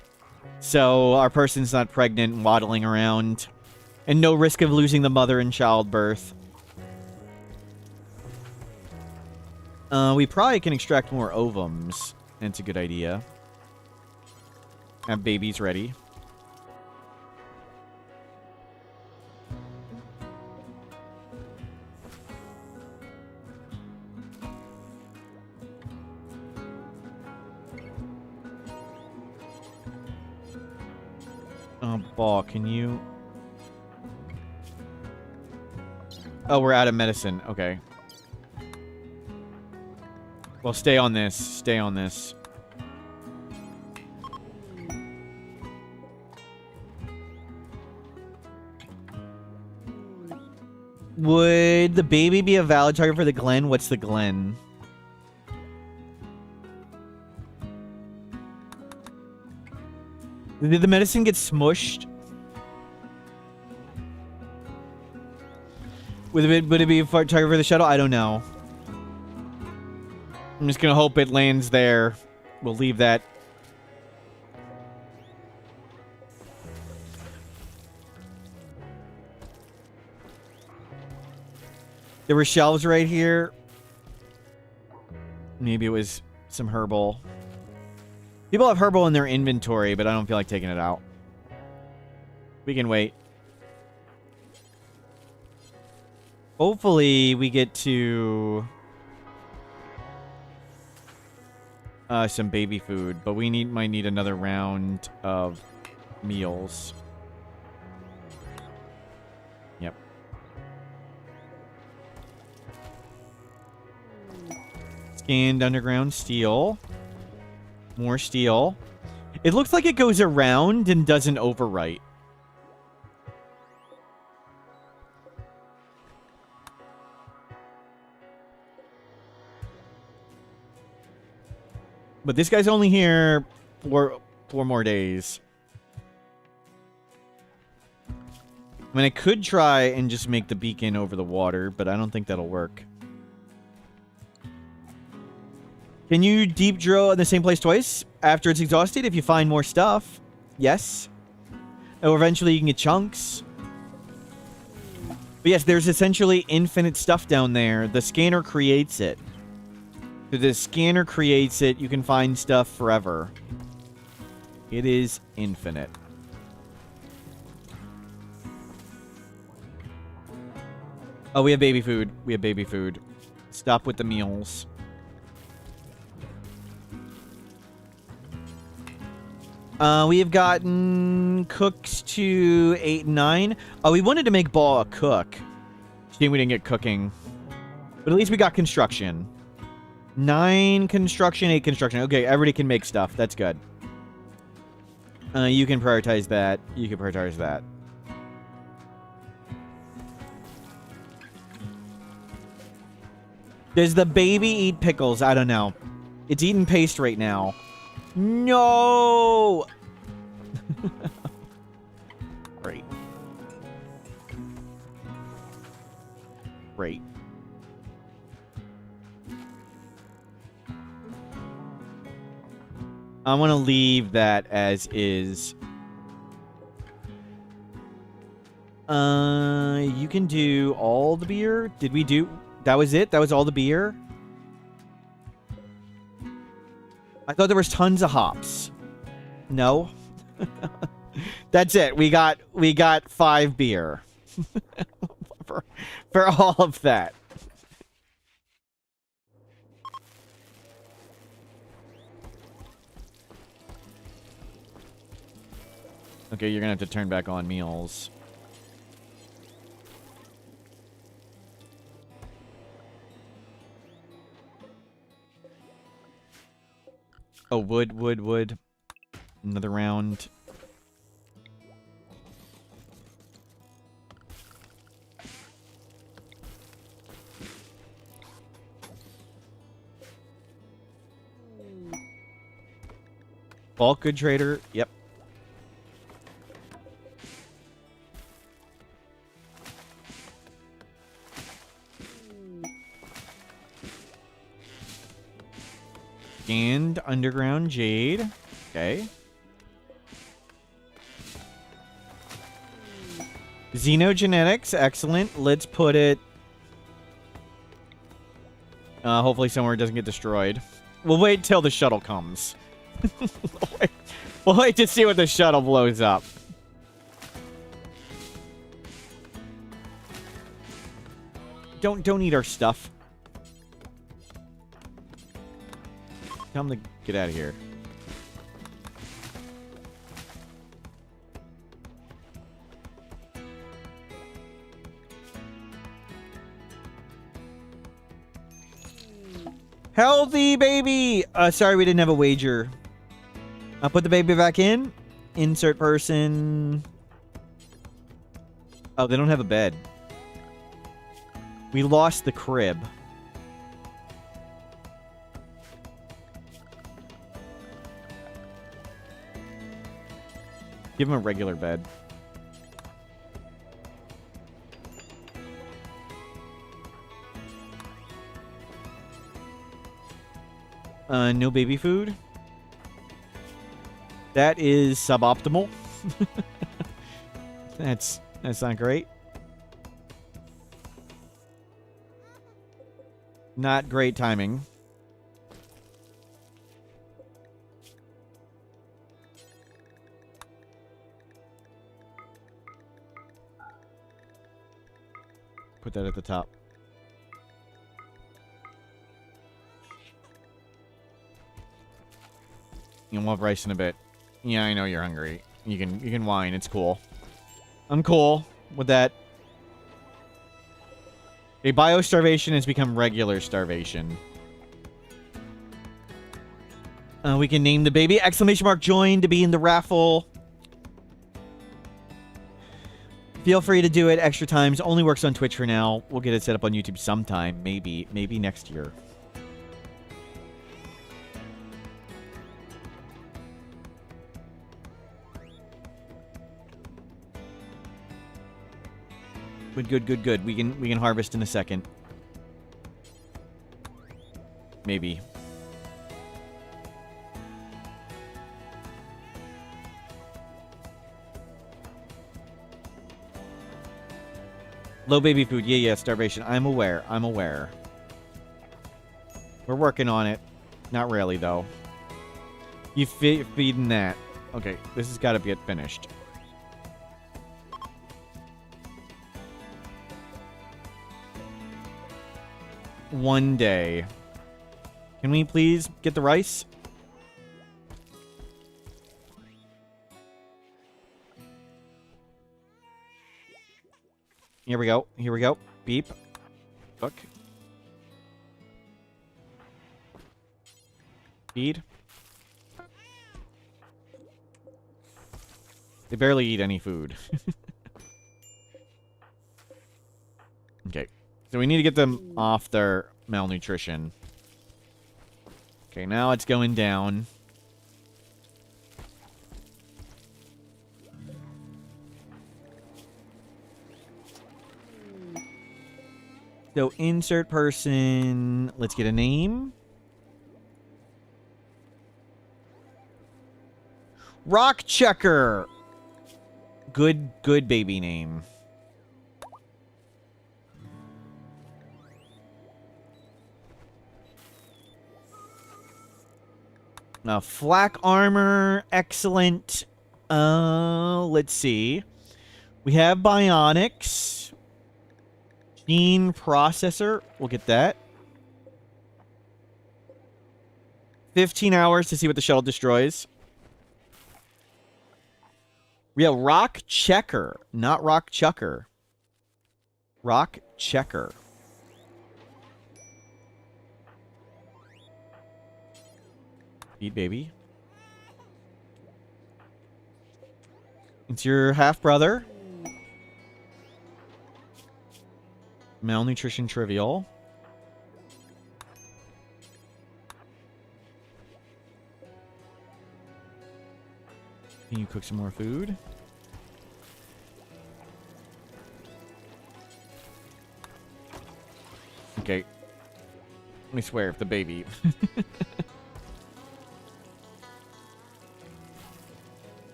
so our person's not pregnant and waddling around. And no risk of losing the mother in childbirth. We probably can extract more ovums. And it's a good idea. Have babies ready. Ball, can you... Oh, we're out of medicine. Okay. Well, stay on this. Stay on this. Would the baby be a valid target for the Glen? What's the Glen? Did the medicine get smushed? Would it be a target for the shuttle? I don't know. I'm just gonna hope it lands there. We'll leave that. There were shelves right here. Maybe it was some herbal. People have herbal in their inventory, but I don't feel like taking it out. We can wait. Hopefully, we get to some baby food, but we might need another round of meals. Yep. Scanned underground steel. More steel. It looks like it goes around and doesn't overwrite. But this guy's only here for 4 more days. I mean, I could try and just make the beacon over the water, but I don't think that'll work. Can you deep drill in the same place twice after it's exhausted if you find more stuff? Yes. Or eventually you can get chunks. But yes, there's essentially infinite stuff down there. The scanner creates it. So the scanner creates it. You can find stuff forever. It is infinite. Oh, we have baby food. We have baby food. Stop with the meals. We have gotten cooks to 8 and 9. Oh, we wanted to make Ball a cook. Shame we didn't get cooking. But at least we got construction. 9 construction, 8 construction. Okay, everybody can make stuff. That's good. You can prioritize that. You can prioritize that. Does the baby eat pickles? I don't know. It's eating paste right now. No! Great. Great. I want to leave that as is. You can do all the beer. Did we do... That was it? That was all the beer? I thought there was tons of hops. No. That's it. We got 5 beer. for all of that. Okay, you're gonna have to turn back on meals. Oh, wood. Another round. Bulk good trader. Yep. Scanned underground jade. Okay. Xenogenetics. Excellent. Let's put it... hopefully somewhere it doesn't get destroyed. We'll wait till the shuttle comes. We'll wait to see what the shuttle blows up. Don't eat our stuff. Tell them to get out of here. Healthy baby! Sorry we didn't have a wager. I'll put the baby back in. Insert person. Oh, they don't have a bed. We lost the crib. Give him a regular bed. No baby food. That is suboptimal. That's not great. Not great timing. Put that at the top. We'll have rice in a bit. Yeah, I know you're hungry. You can whine. It's cool. I'm cool with that. A bio-starvation has become regular starvation. We can name the baby. Exclamation mark join to be in the raffle. Feel free to do it extra times. Only works on Twitch for now. We'll get it set up on YouTube sometime. Maybe next year. Good. We can harvest in a second. Maybe. Low baby food. Yeah, starvation. I'm aware. We're working on it. Not really, though. You feeding that. Okay, this has got to get finished. One day. Can we please get the rice? Here we go. Beep. Cook. Feed. They barely eat any food. Okay. So we need to get them off their malnutrition. Okay, now it's going down. So insert person. Let's get a name. Rock Checker. Good baby name. Flak armor, excellent. Let's see. We have bionics. Gene processor, we'll get that. 15 hours to see what the shuttle destroys. We have rock checker, not rock chucker. Rock checker. Eat baby. It's your half-brother. Malnutrition trivial. Can you cook some more food? Okay. Let me swear if the baby...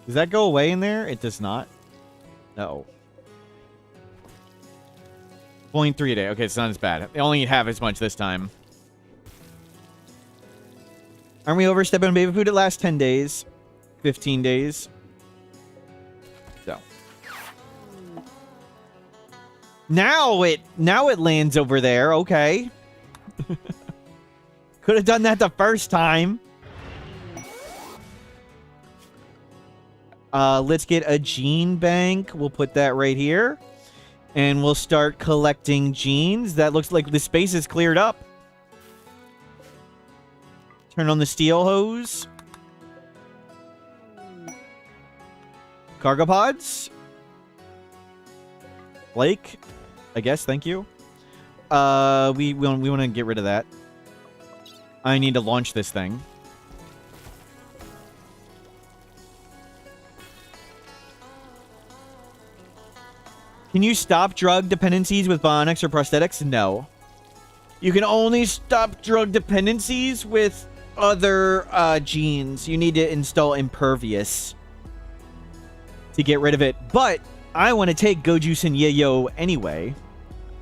Does that go away in there? It does not. No. 0.3 a day. Okay, it's not as bad. They only eat half as much this time. Aren't we overstepping on baby food? It lasts 10 days. 15 days. So. Now it lands over there. Okay. Could have done that the first time. Let's get a gene bank. We'll put that right here. And we'll start collecting genes. That looks like the space is cleared up. Turn on the steel hose. Cargo pods. Blake, I guess, thank you. we want to get rid of that. I need to launch this thing. Can you stop drug dependencies with bionics or prosthetics? No. You can only stop drug dependencies with other genes. You need to install Impervious to get rid of it. But I want to take Gojuice and Yayo anyway.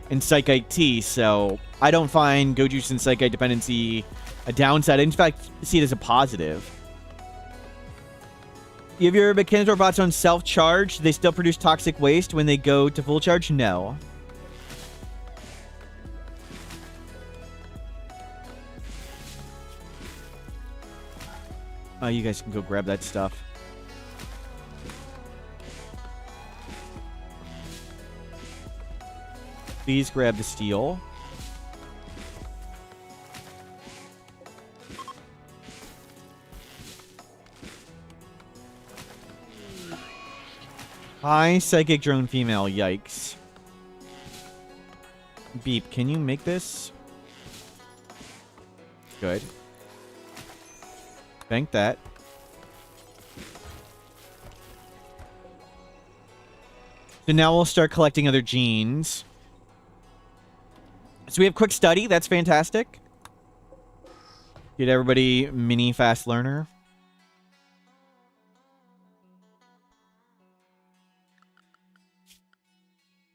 And Psychite T, so I don't find Gojuice and Psychite dependency a downside. In fact, see it as a positive. You have your Mechanical robots on self-charge. Do they still produce toxic waste when they go to full charge? No. You guys can go grab that stuff. Please grab the steel. Hi, Psychic Drone Female. Yikes. Beep, can you make this? Good. Bank that. So now we'll start collecting other genes. So we have quick study. That's fantastic. Get everybody mini fast learner.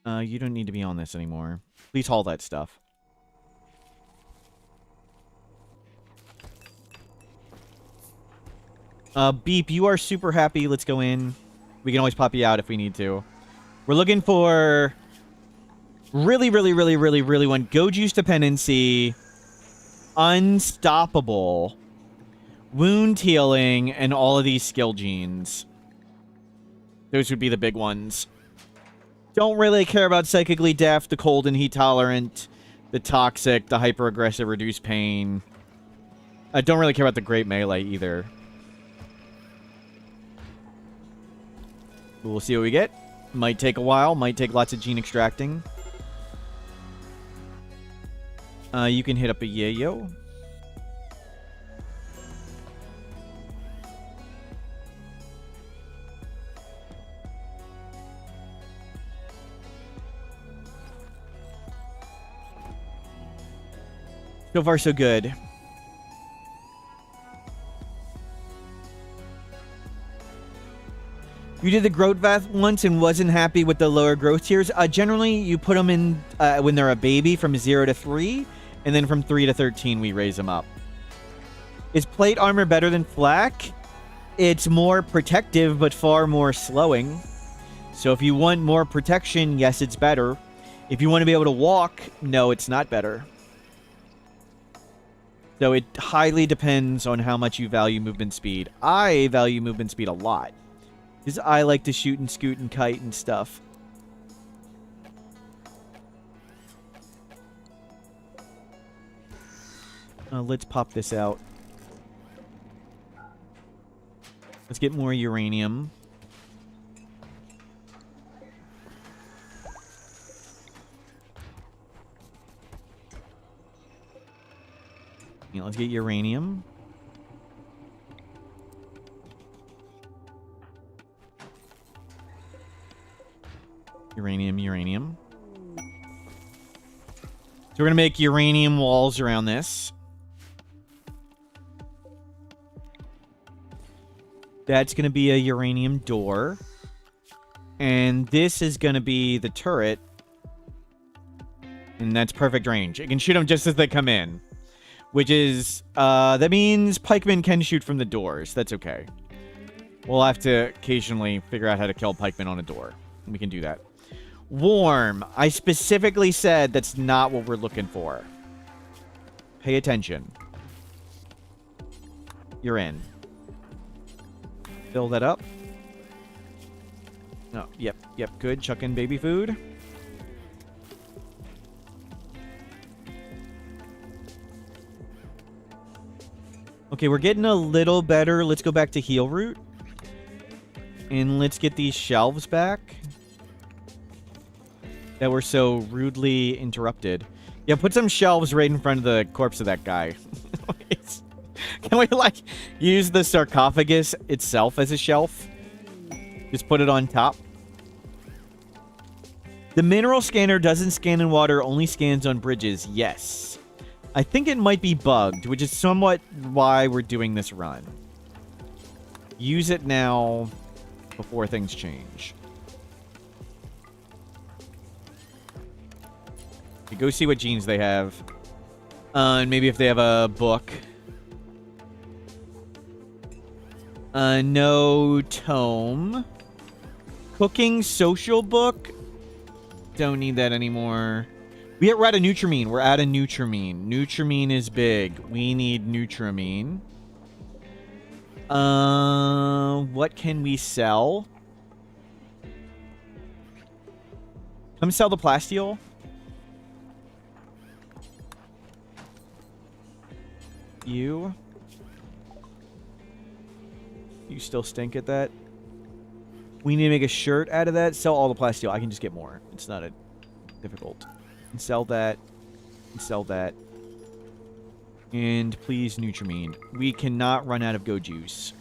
You don't need to be on this anymore. Please haul that stuff. Beep, you are super happy. Let's go in. We can always pop you out if we need to. We're looking for... really want Gojuice dependency, unstoppable, wound healing, and all of these skill genes. Those would be the big ones. Don't really care about psychically deaf, the cold and heat tolerant, the toxic, the hyper aggressive, reduce pain. I don't really care about the great melee either. But we'll see what we get. Might take a while, might take lots of gene extracting. You can hit up a Yayo. So far, so good. You did the growth bath once and wasn't happy with the lower growth tiers. Generally, you put them in when they're a baby from 0 to 3, and then from 3 to 13, we raise them up. Is plate armor better than flak? It's more protective, but far more slowing. So if you want more protection, yes, it's better. If you want to be able to walk, no, it's not better. So it highly depends on how much you value movement speed. I value movement speed a lot, because I like to shoot and scoot and kite and stuff. Let's pop this out. Let's get more uranium. Yeah, let's get uranium. Uranium. So we're going to make uranium walls around this. That's going to be a uranium door. And this is going to be the turret. And that's perfect range. It can shoot them just as they come in. Which is, that means pikemen can shoot from the doors. That's okay. We'll have to occasionally figure out how to kill pikemen on a door. We can do that. Warm. I specifically said that's not what we're looking for. Pay attention. You're in. Fill that up. No, yep, good. Chuck in baby food. Okay, we're getting a little better. Let's go back to heal route. And let's get these shelves back that were so rudely interrupted. Yeah, put some shelves right in front of the corpse of that guy. Can we, like, use the sarcophagus itself as a shelf? Just put it on top. The mineral scanner doesn't scan in water, only scans on bridges. Yes. I think it might be bugged, which is somewhat why we're doing this run. Use it now before things change. Okay, go see what genes they have. And maybe if they have a book. No tome. Cooking social book. Don't need that anymore. We're at a Nutramine. We're at a Nutramine. Nutramine is big. We need Nutramine. What can we sell? Come sell the plasteel. You still stink at that. We need to make a shirt out of that. Sell all the plasteel. I can just get more. It's not a difficult. And sell that. And sell that. And please, Nutramine. We cannot run out of Go Juice.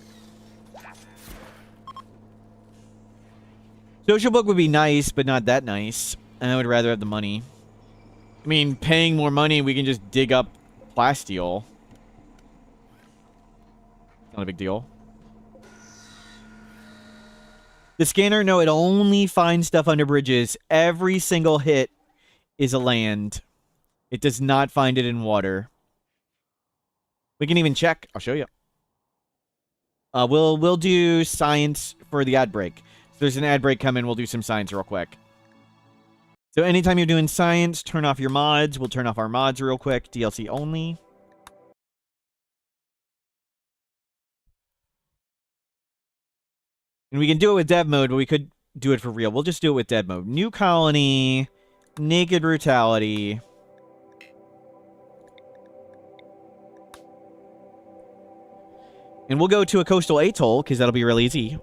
Social book would be nice, but not that nice. And I would rather have the money. I mean, paying more money, we can just dig up plasteel. Not a big deal. The scanner, no, it only finds stuff under bridges. Every single hit is a land. It does not find it in water. We can even check. I'll show you. We'll do science for the ad break. If there's an ad break coming, we'll do some science real quick. So anytime you're doing science, turn off your mods. We'll turn off our mods real quick. DLC only. And we can do it with dev mode, but we could do it for real. We'll just do it with dev mode. New colony. Naked brutality. And we'll go to a coastal atoll, because that'll be real easy.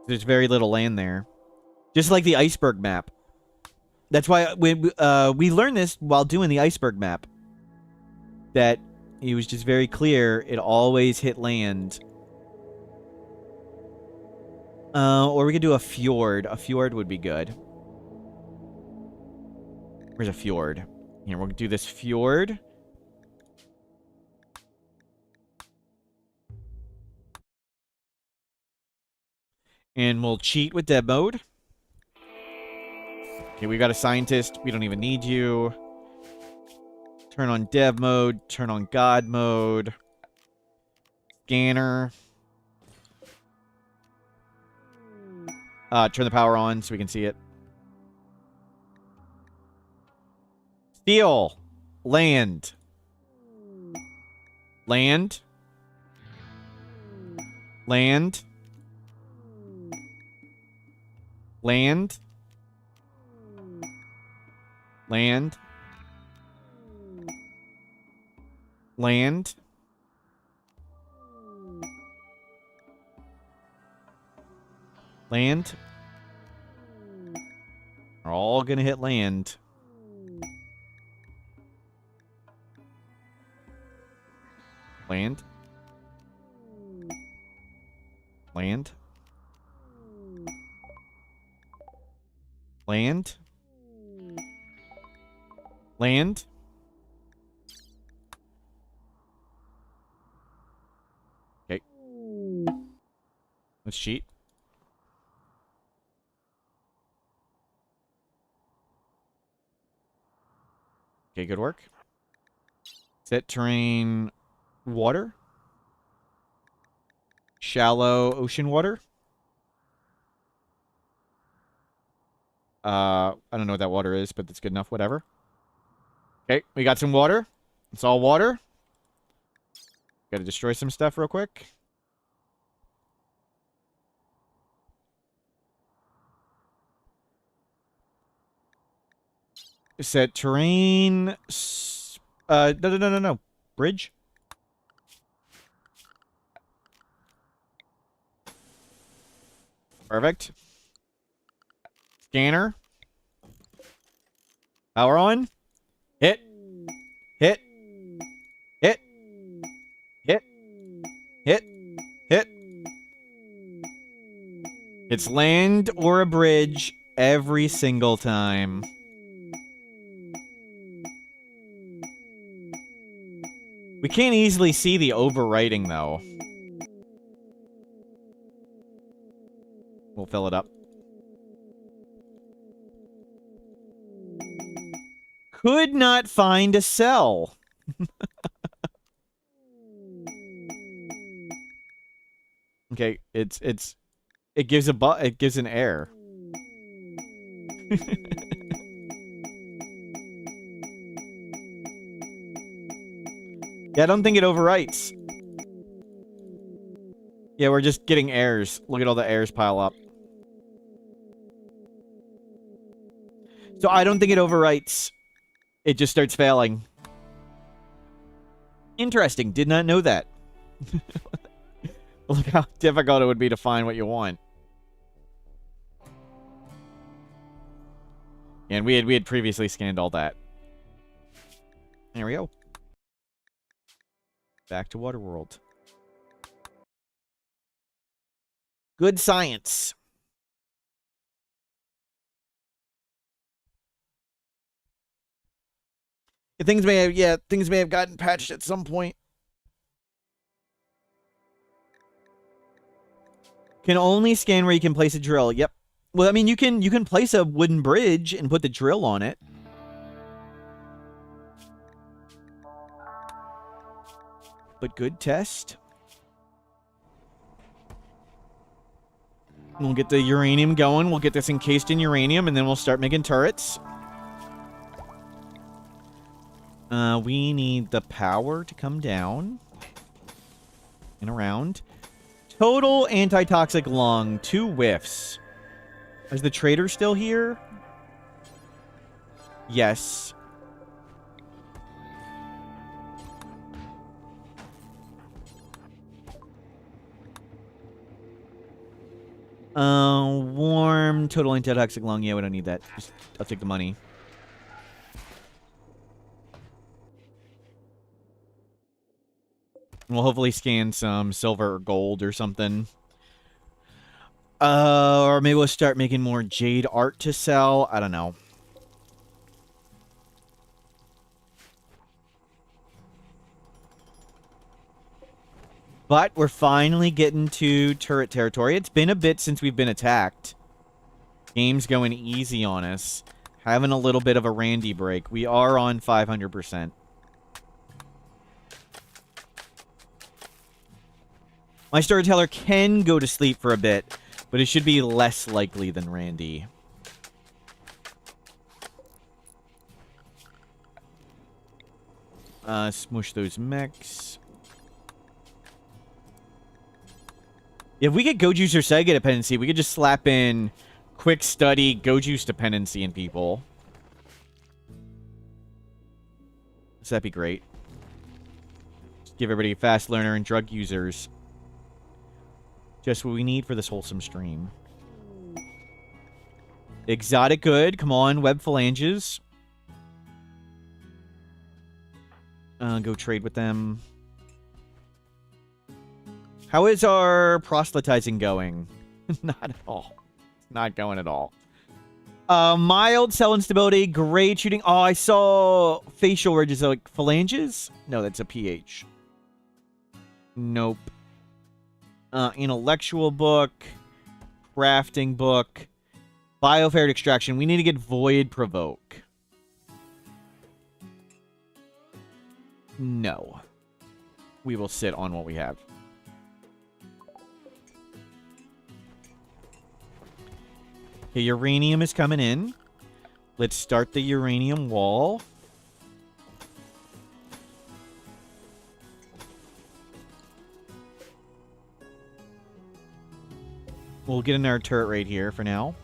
There's very little land there. Just like the iceberg map. That's why we learned this while doing the iceberg map. That it was just very clear. It always hit land. Or we could do a fjord. A fjord would be good. Where's a fjord? Here, we'll do this fjord. And we'll cheat with dev mode. Okay, we got a scientist. We don't even need you. Turn on dev mode. Turn on God mode. Scanner. Turn the power on so we can see it. Steel. Land. Land. Land. Land. Land. Land. Land. We're all gonna hit land. Land. Land. Land. Land. Okay. Let's cheat. Okay, good work. Set terrain water. Shallow ocean water. I don't know what that water is, but that's good enough. Whatever. Okay, we got some water. It's all water. Gotta destroy some stuff real quick. Set terrain. No. Bridge. Perfect. Scanner. Power on. Hit. Hit. Hit. Hit. Hit. Hit. It's land or a bridge every single time. We can't easily see the overwriting, though. We'll fill it up. Could not find a cell. Okay, it gives it gives an error. Yeah, I don't think it overwrites. Yeah, we're just getting errors. Look at all the errors pile up. So I don't think it overwrites. It just starts failing. Interesting. Did not know that. Look how difficult it would be to find what you want. And we had previously scanned all that. There we go. Back to Waterworld. Good science. Things may have gotten patched at some point. Can only scan where you can place a drill. Yep. Well, I mean, you can place a wooden bridge and put the drill on it. But good test. We'll get the uranium going. We'll get this encased in uranium, and then we'll start making turrets. We need the power to come down and around. Total antitoxic lung, 2 whiffs. Is the trader still here? Yes. Warm, total antitoxic lung. Yeah, we don't need that. Just, I'll take the money. We'll hopefully scan some silver or gold or something. Or maybe we'll start making more jade art to sell. I don't know. But we're finally getting to turret territory. It's been a bit since we've been attacked. Game's going easy on us. Having a little bit of a Randy break. We are on 500%. My Storyteller can go to sleep for a bit, but it should be less likely than Randy. Smush those mechs. If we get Gojuice or Sega dependency, we could just slap in quick study Gojuice dependency in people. So that'd be great. Just give everybody a fast learner and drug users. Just what we need for this wholesome stream. Exotic good. Come on, web phalanges. Go trade with them. How is our proselytizing going? Not at all. It's not going at all. Mild cell instability. Great shooting. Oh, I saw facial ridges like phalanges. No, that's a pH. Nope. Intellectual book. Crafting book. Bioferret extraction. We need to get void provoke. No. We will sit on what we have. Okay, uranium is coming in. Let's start the uranium wall. We'll get in our turret right here for now.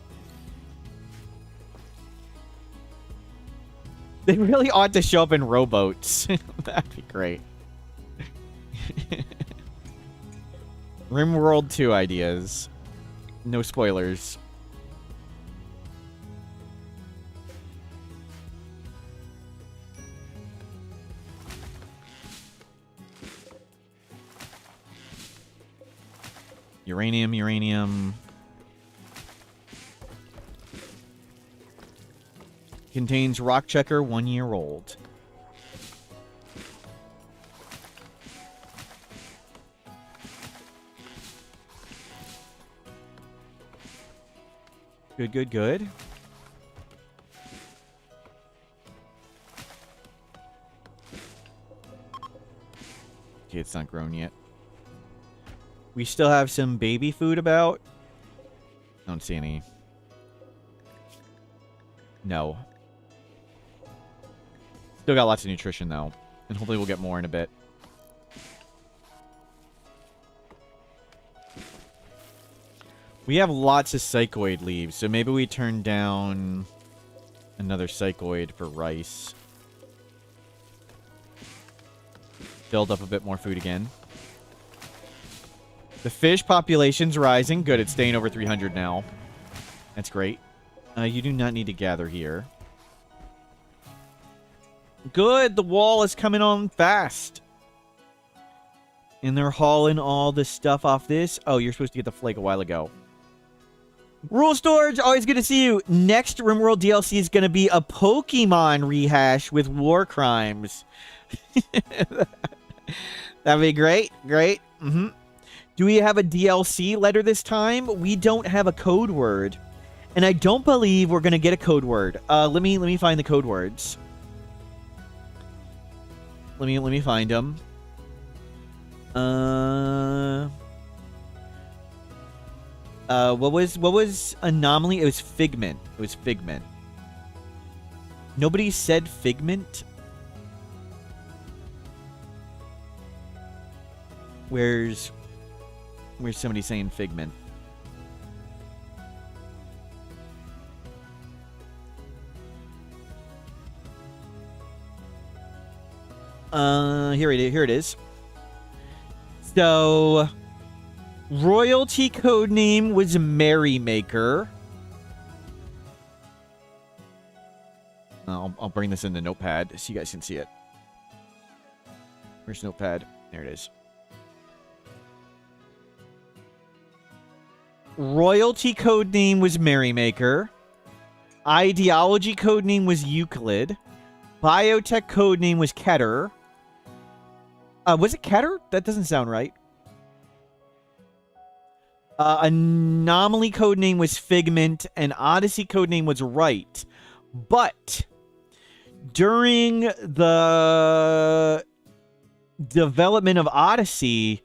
They really ought to show up in rowboats. That'd be great. RimWorld 2 ideas. No spoilers. Uranium, uranium. Contains rock checker, 1 year old. Good, good, good. Okay, it's not grown yet. We still have some baby food about. Don't see any. No. Still got lots of nutrition, though. And hopefully we'll get more in a bit. We have lots of psychoid leaves, so maybe we turn down another psychoid for rice. Build up a bit more food again. The fish population's rising. Good, it's staying over 300 now. That's great. You do not need to gather here. Good, the wall is coming on fast. And they're hauling all this stuff off this. Oh, you're supposed to get the flake a while ago. Rule Storage, always good to see you. Next RimWorld DLC is going to be a Pokemon rehash with war crimes. That'd be great. Great. Mm-hmm. Do we have a DLC letter this time? We don't have a code word. And I don't believe we're going to get a code word. Let me find the code words. Let me find them. What was anomaly? It was figment. It was figment. Nobody said figment. Where's somebody saying figment? Here it is. So, royalty codename was Merrymaker. I'll bring this into Notepad so you guys can see it. Where's Notepad? There it is. Royalty codename was Merrymaker. Ideology codename was Euclid. Biotech codename was Keter. Was it Keter? That doesn't sound right. Anomaly codename was Figment, and Odyssey codename was Right. But during the development of Odyssey,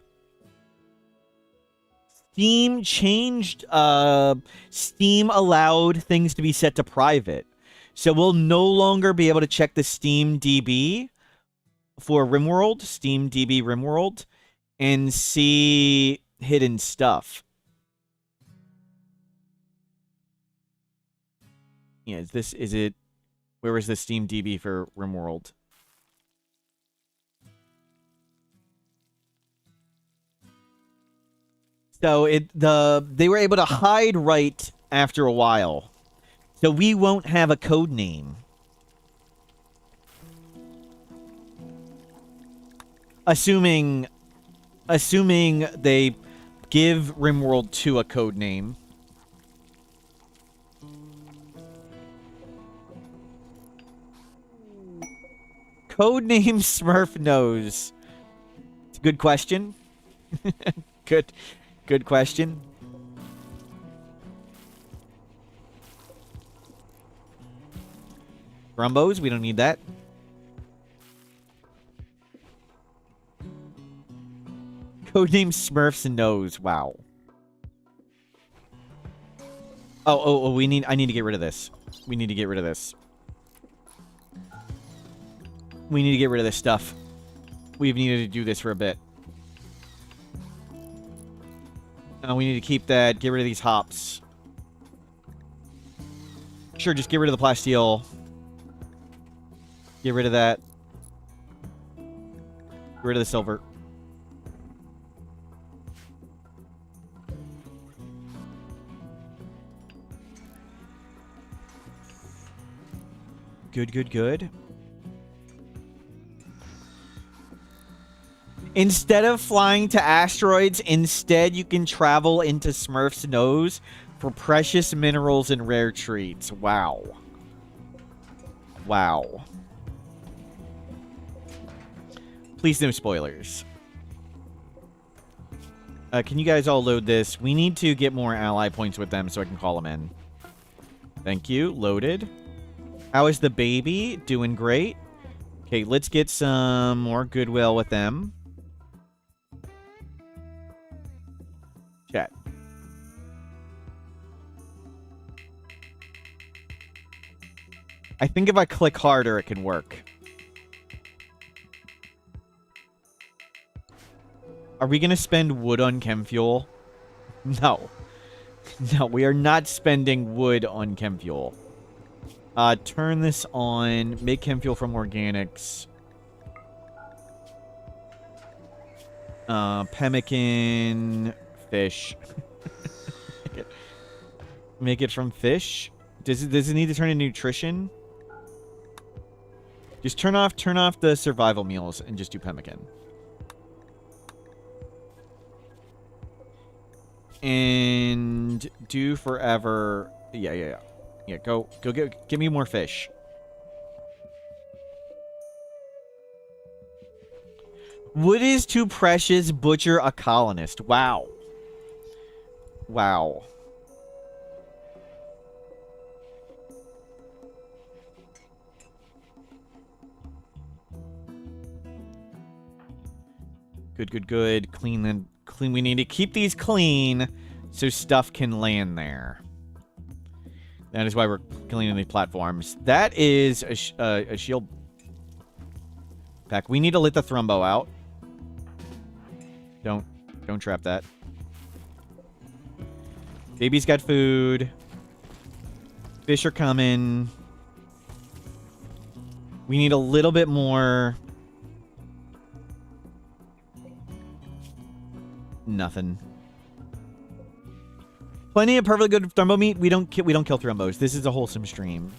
Steam changed. Steam allowed things to be set to private. So we'll no longer be able to check the Steam DB for RimWorld, Steam DB RimWorld, and see hidden stuff. Yeah, is it, where was the Steam DB for RimWorld? So they were able to hide Right after a while. So we won't have a code name. Assuming they give RimWorld 2 a code name. Codename Smurf Nose. It's a good question. Good question. Grumbos, we don't need that. Codename Smurfs Nose. Wow. Oh, I need to get rid of this. We need to get rid of this. We need to get rid of this stuff. We've needed to do this for a bit. We need to keep that. Get rid of these hops. Sure, just get rid of the plasteel. Get rid of that. Get rid of the silver. Good. Instead of flying to asteroids, instead you can travel into Smurf's nose for precious minerals and rare treats. Wow. Wow. Please no spoilers. Can you guys all load this? We need to get more ally points with them so I can call them in. Thank you. Loaded. How is the baby? Doing great. Okay, let's get some more goodwill with them. Chat. I think if I click harder, it can work. Are we going to spend wood on chem fuel? No. No, we are not spending wood on chem fuel. Turn this on. Make chem fuel from organics. Pemmican. Fish. Make it from fish. Does it need to turn into nutrition? Just turn off the survival meals and just do pemmican. And do forever. Yeah. Go give me more fish. Wood is too precious. Butcher a colonist. Wow. Wow. Good. Clean. We need to keep these clean so stuff can land there. That is why we're cleaning these platforms. That is a shield pack. We need to let the thrumbo out. Don't trap that. Baby's got food. Fish are coming. We need a little bit more. Nothing. Plenty of perfectly good thrumbo meat. We don't kill thrumbos. This is a wholesome stream.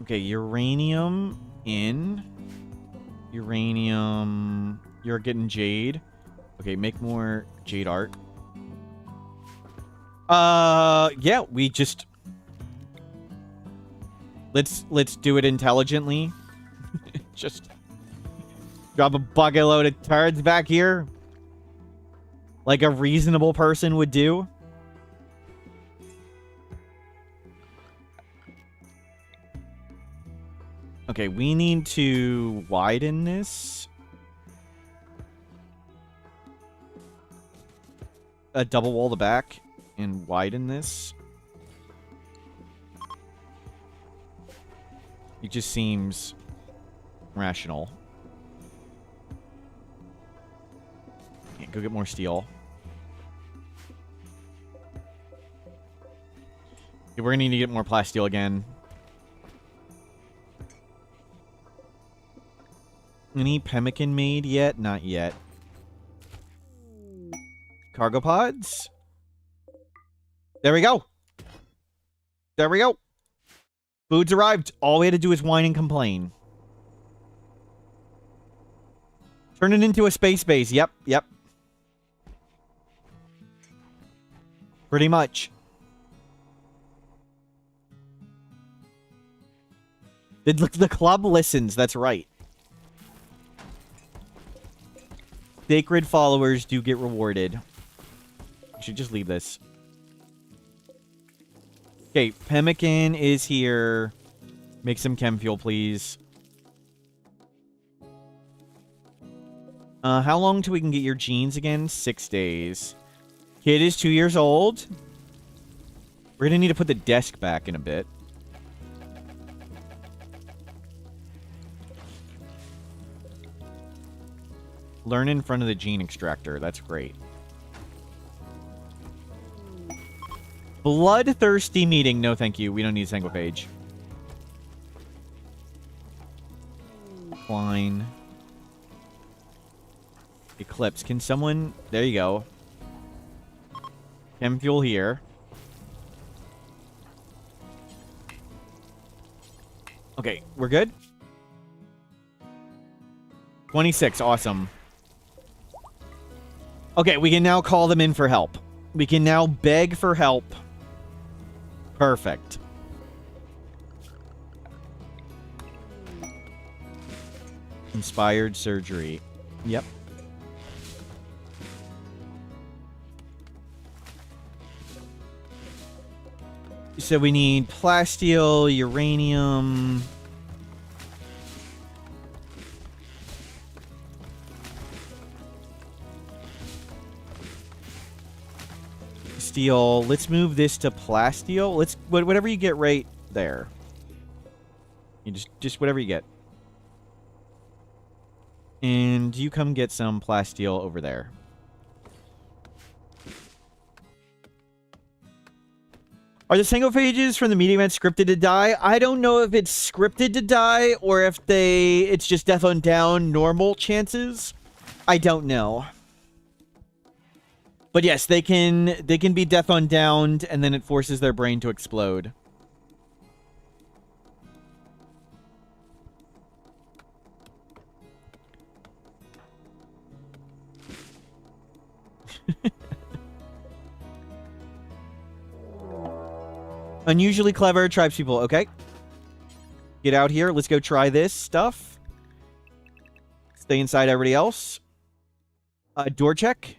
Okay, uranium in. Uranium. You're getting jade. Okay, make more jade art. Yeah, we just let's do it intelligently. Just drop a bucket load of turds back here. Like a reasonable person would do. Okay, we need to widen this. Double wall the back and widen this. It just seems rational. Yeah, go get more steel. Okay, we're gonna need to get more plasteel again. Any pemmican made yet? Not yet. Cargo pods? There we go. There we go. Food's arrived. All we had to do is whine and complain. Turn it into a space base. Yep. Pretty much. The club listens. That's right. Sacred followers do get rewarded. I should just leave this. Okay, pemmican is here. Make some chem fuel, please. How long till we can get your genes again? 6 days. Kid is 2 years old. We're gonna need to put the desk back in a bit. Learn in front of the gene extractor. That's great. Bloodthirsty meeting. No, thank you. We don't need a single page. Fine. Eclipse. Can someone... There you go. Chem fuel here. Okay, we're good? 26, awesome. Okay, we can now call them in for help. We can now beg for help. Perfect. Inspired surgery. Yep. So we need plasteel, uranium. Steel. Let's move this to plasteel. Let's whatever you get right there. You just whatever you get. And you come get some plasteel over there. Are the single pages from the media event scripted to die? I don't know if it's scripted to die or if it's just death on down normal chances. I don't know. But yes, they can be death on downed and then it forces their brain to explode. Unusually clever tribespeople. Okay. Get out here. Let's go try this stuff. Stay inside everybody else. Door check.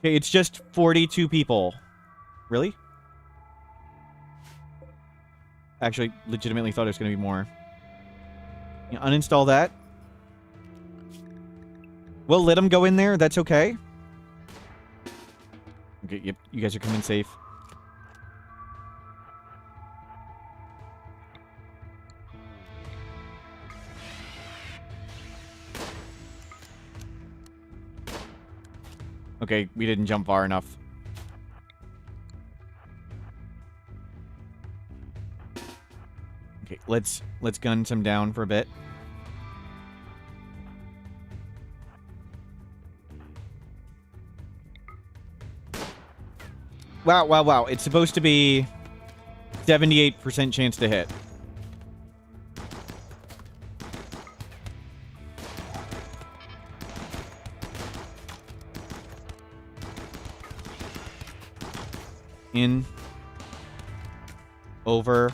Okay, it's just 42 people. Really? Actually, legitimately thought it was going to be more. Yeah, uninstall that. We'll let them go in there. That's okay. Okay, yep. You guys are coming safe. Okay, we didn't jump far enough. Okay, let's gun some down for a bit. Wow, wow, wow. It's supposed to be 78% chance to hit. In. Over.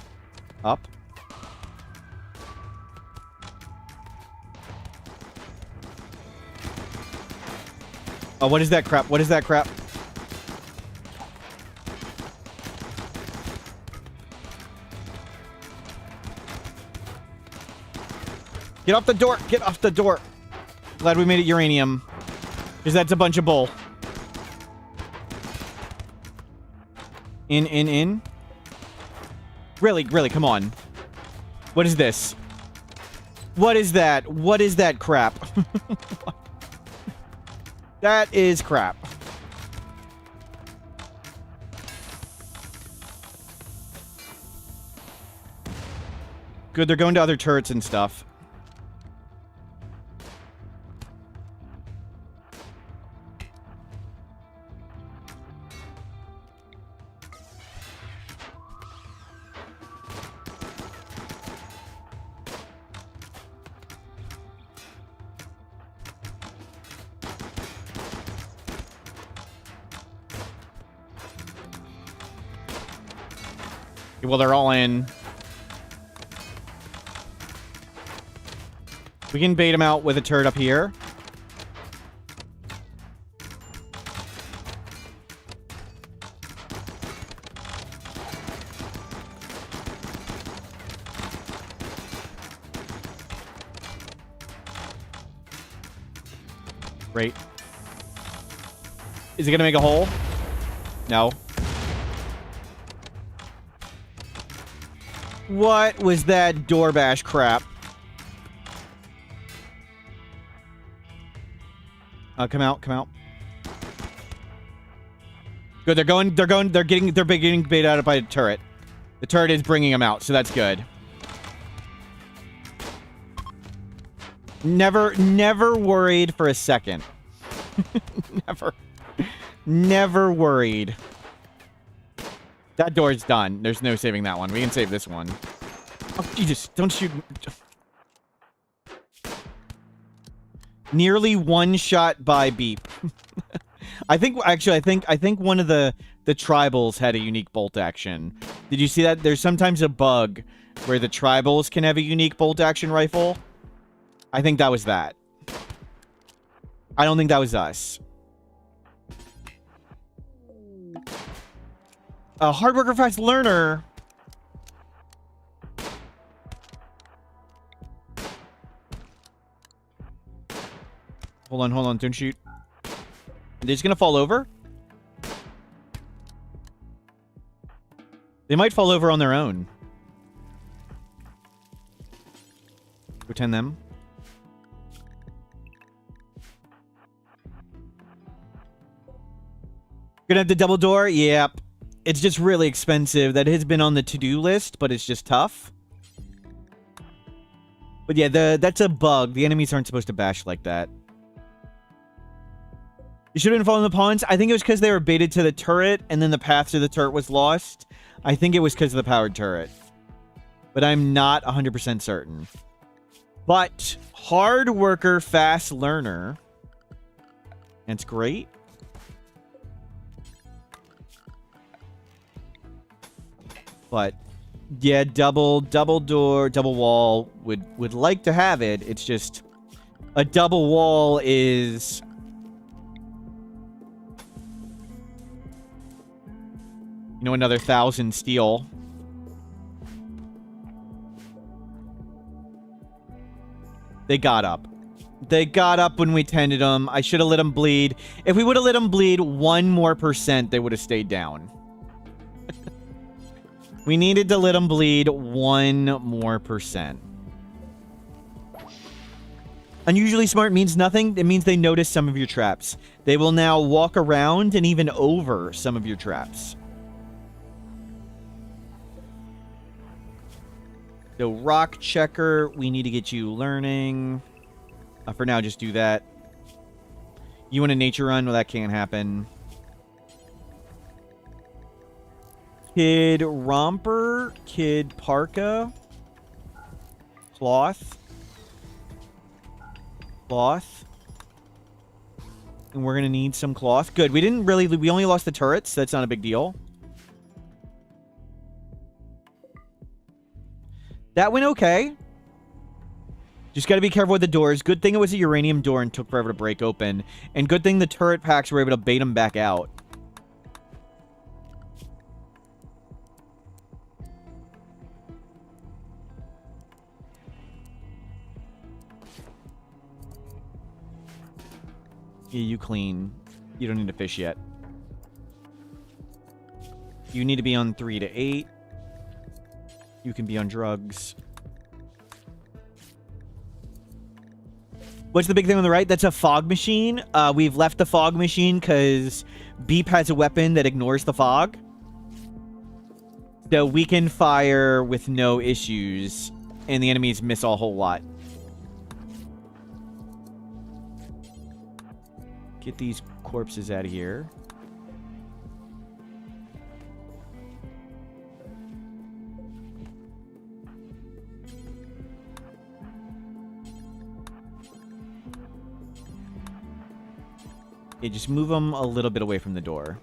Up. Oh, what is that crap? What is that crap? Get off the door! Get off the door! Glad we made it uranium. Because that's a bunch of bull. In. Really, come on. What is this? What is that? What is that crap? That is crap. Good, they're going to other turrets and stuff. Well, they're all in. We can bait them out with a turret up here. Great. Is it gonna make a hole? No. What was that door bash crap? Come out, come out. Good, they're getting bait out by a turret. The turret is bringing them out, so that's good. Never worried for a second. Never worried. That door's done. There's no saving that one. We can save this one. Oh, Jesus. Don't shoot. Nearly one shot by beep. I think one of the tribals had a unique bolt action. Did you see that? There's sometimes a bug where the tribals can have a unique bolt action rifle. I think that was that. I don't think that was us. A hard worker, fast learner. Hold on. Don't shoot. They're just gonna fall over? They might fall over on their own. Pretend them. Gonna have the double door? Yep. It's just really expensive. That has been on the to-do list, but it's just tough. But yeah, that's a bug. The enemies aren't supposed to bash like that. You should have been following the pawns. I think it was because they were baited to the turret, and then the path to the turret was lost. I think it was because of the powered turret. But I'm not 100% certain. But, hard worker, fast learner. That's great. But, yeah, double door, double wall would like to have it. It's just, a double wall is... You know, another 1,000 steel. They got up. They got up when we tended them. I should have let them bleed. If we would have let them bleed 1% more, they would have stayed down. We needed to let them bleed 1% more. Unusually smart means nothing. It means they notice some of your traps. They will now walk around and even over some of your traps. So, rock checker, we need to get you learning. For now, just do that. You want a nature run? Well, that can't happen. Kid romper, kid parka, cloth, and we're gonna need some cloth. Good. We only lost the turrets. So that's not a big deal. That went okay. Just got to be careful with the doors. Good thing it was a uranium door and took forever to break open. And good thing the turret packs were able to bait them back out. Yeah, you clean. You don't need to fish yet. You need to be on 3 to 8. You can be on drugs. What's the big thing on the right? That's a fog machine. We've left the fog machine because Beep has a weapon that ignores the fog. So we can fire with no issues, and the enemies miss a whole lot. Get these corpses out of here. Yeah, just move them a little bit away from the door.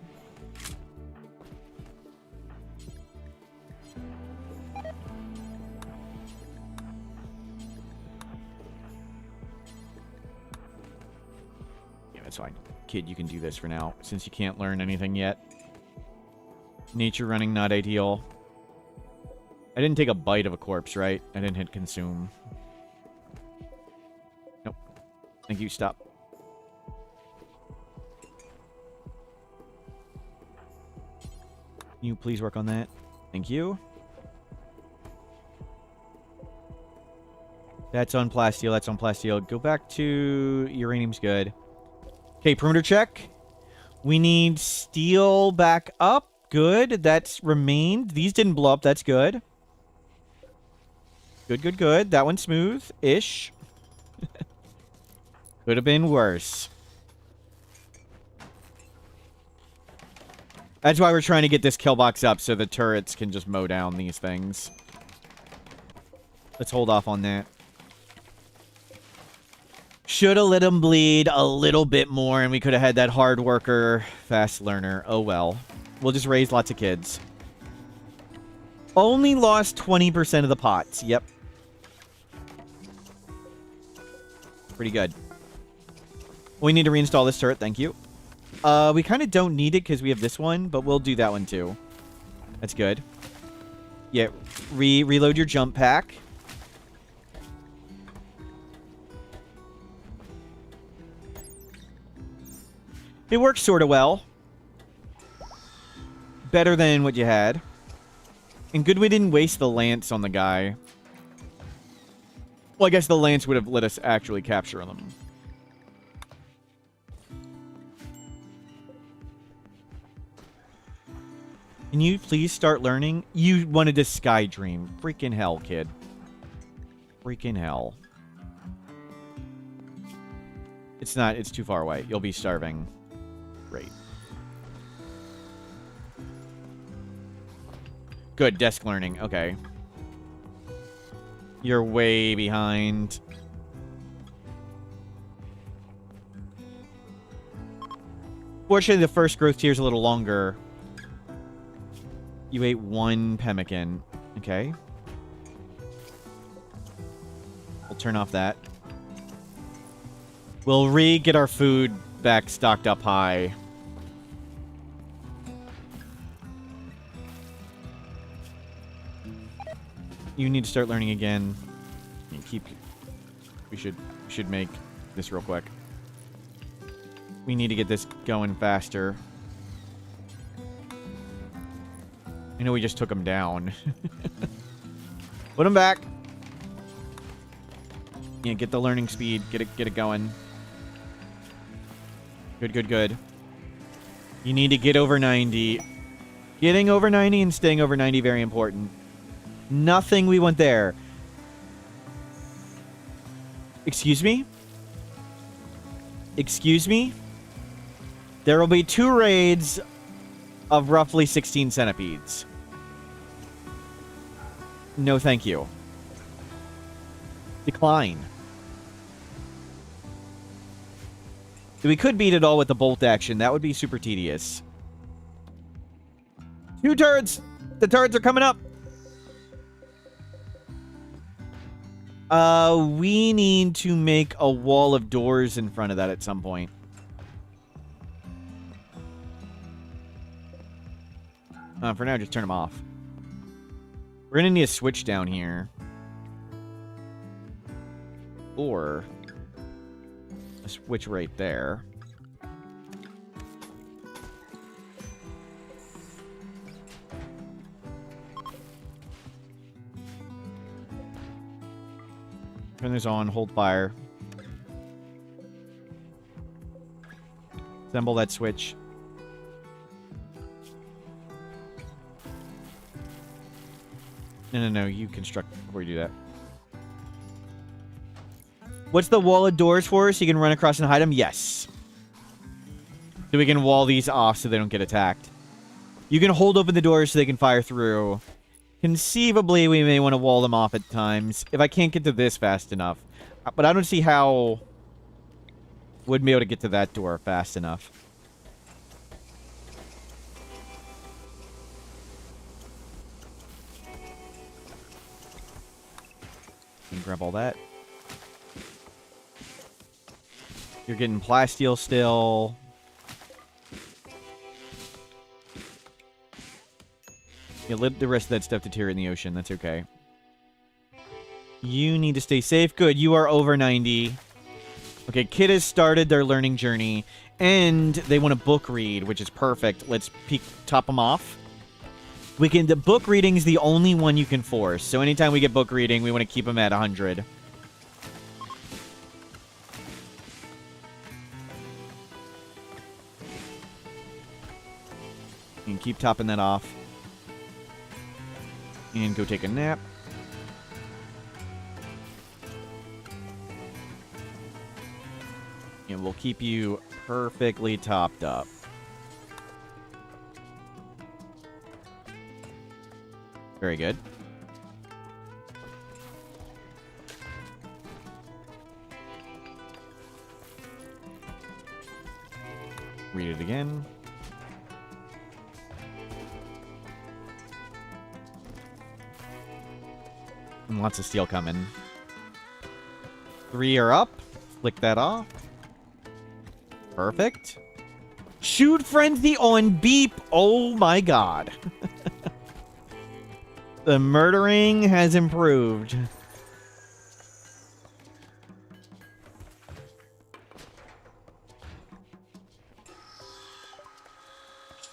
Yeah, that's fine. Kid, you can do this for now, since you can't learn anything yet. Nature running, not ideal. I didn't take a bite of a corpse, right? I didn't hit consume. Nope. Thank you, stop. Can you please work on that? Thank you. That's on plasteel. That's on plasteel. Go back to uranium's good. Okay, perimeter check. We need steel back up. Good. That's remained. These didn't blow up. That's good. Good. That one's smooth-ish. Could have been worse. That's why we're trying to get this kill box up so the turrets can just mow down these things. Let's hold off on that. Should have let him bleed a little bit more, and we could have had that hard worker, fast learner. Oh well. We'll just raise lots of kids. Only lost 20% of the pots. Yep. Pretty good. We need to reinstall this turret. Thank you. We kind of don't need it because we have this one, but we'll do that one too. That's good. Yeah, reload your jump pack. It works sort of well. Better than what you had. And good we didn't waste the lance on the guy. Well, I guess the lance would have let us actually capture them. Can you please start learning? You wanted to sky dream. Freaking hell, kid. Freaking hell. It's not, it's too far away. You'll be starving. Great. Good, desk learning. Okay. You're way behind. Fortunately, the first growth tier is a little longer. You ate one pemmican. Okay. We'll turn off that. We'll get our food back stocked up high. You need to start learning again. We should make this real quick. We need to get this going faster. I know we just took him down. Put him back. Yeah, get the learning speed. Get it going. Good, good, good. You need to get over 90. Getting over 90 and staying over 90, very important. Nothing we want there. Excuse me? Excuse me? There will be 2 raids of roughly 16 centipedes. No, thank you. Decline. We could beat it all with the bolt action. That would be super tedious. 2 turrets! The turrets are coming up! We need to make a wall of doors in front of that at some point. For now, just turn them off. We're gonna need a switch down here. Or a switch right there. Turn this on, hold fire. Assemble that switch. No, you construct before you do that. What's the wall of doors for? So you can run across and hide them? Yes. So we can wall these off so they don't get attacked. You can hold open the doors so they can fire through. Conceivably, we may want to wall them off at times. If I can't get to this fast enough. But I don't see how we'd be able to get to that door fast enough. You can grab all that. You're getting plasteel still. You let the rest of that stuff deteriorate in the ocean. That's okay. You need to stay safe. Good. You are over 90. Okay, kid has started their learning journey. And they want to book read, which is perfect. Let's top them off. The book reading is the only one you can force. So anytime we get book reading, we want to keep them at 100. And keep topping that off. And go take a nap. And we'll keep you perfectly topped up. Very good. Read it again. And lots of steel coming. 3 are up. Flick that off. Perfect. Shoot frenzy on beep. Oh my god. The murdering has improved.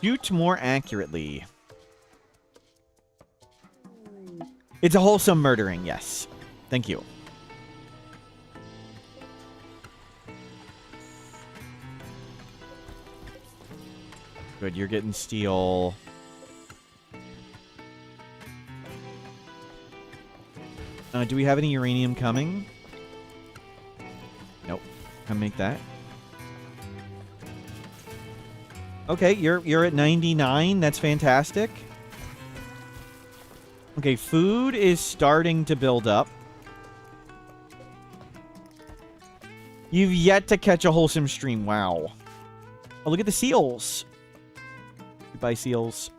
Shoot more accurately. It's a wholesome murdering, yes. Thank you. Good, you're getting steel. Do we have any uranium coming? Nope. Come make that. Okay, you're at 99. That's fantastic. Okay, food is starting to build up. You've yet to catch a wholesome stream. Wow. Oh, look at the seals. Goodbye, seals.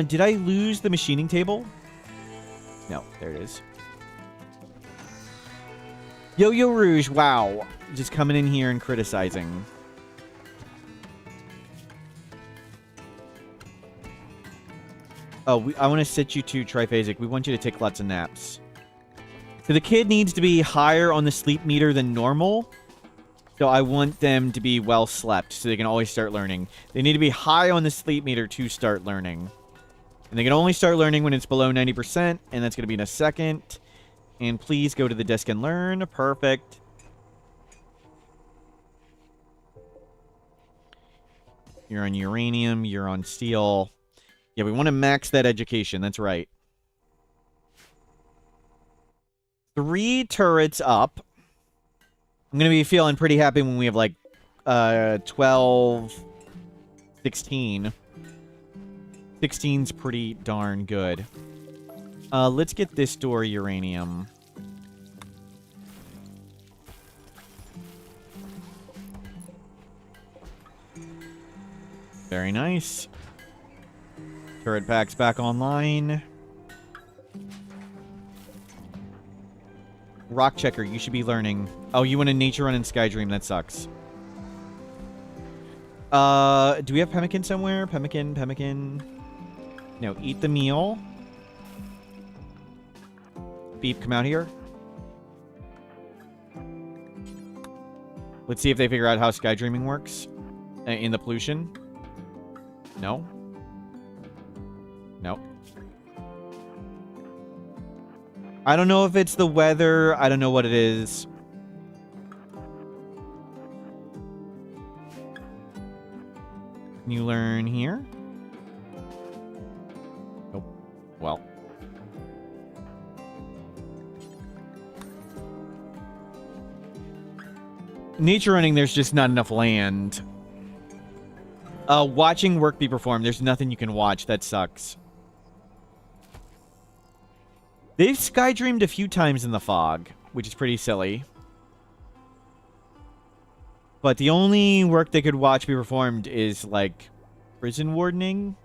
Did I lose the machining table? No, there it is. Yo-Yo Rouge, wow. Just coming in here and criticizing. Oh, I want to sit you to triphasic. We want you to take lots of naps. So the kid needs to be higher on the sleep meter than normal. So I want them to be well slept so they can always start learning. They need to be high on the sleep meter to start learning. And they can only start learning when it's below 90%, and that's going to be in a second. And please go to the desk and learn. Perfect. You're on uranium. You're on steel. Yeah, we want to max that education. That's right. 3 turrets up. I'm going to be feeling pretty happy when we have, like, 12, 16. 16's pretty darn good. Let's get this door uranium. Very nice. Turret packs back online. Rock checker, you should be learning. Oh, you want a nature run in Skydream? That sucks. Do we have pemmican somewhere? Pemmican. No, eat the meal. Beep, come out here. Let's see if they figure out how skydreaming works in the pollution. No. Nope. I don't know if it's the weather. I don't know what it is. Can you learn here? Nope. Well. Nature running, there's just not enough land. Watching work be performed. There's nothing you can watch. That sucks. They've skydreamed a few times in the fog, which is pretty silly. But the only work they could watch be performed is, like, prison wardening.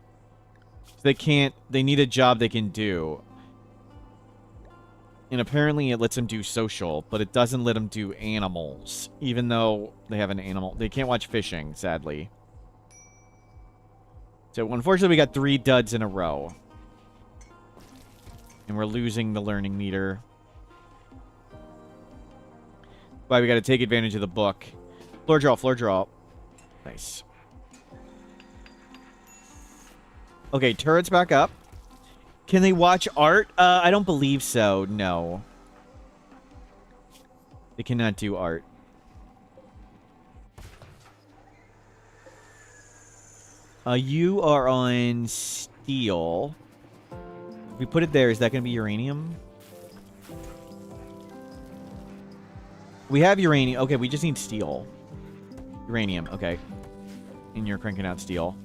So they need a job they can do. And apparently it lets them do social, but it doesn't let them do animals. Even though they have an animal. They can't watch fishing, sadly. So, unfortunately, we got 3 duds in a row. And we're losing the learning meter. Why we got to take advantage of the book. Floor draw. Nice. Okay, turrets back up. Can they watch art? I don't believe so. No. They cannot do art. You are on steel. If we put it there, is that going to be uranium? We have uranium. Okay, we just need steel. Uranium, okay. And you're cranking out steel.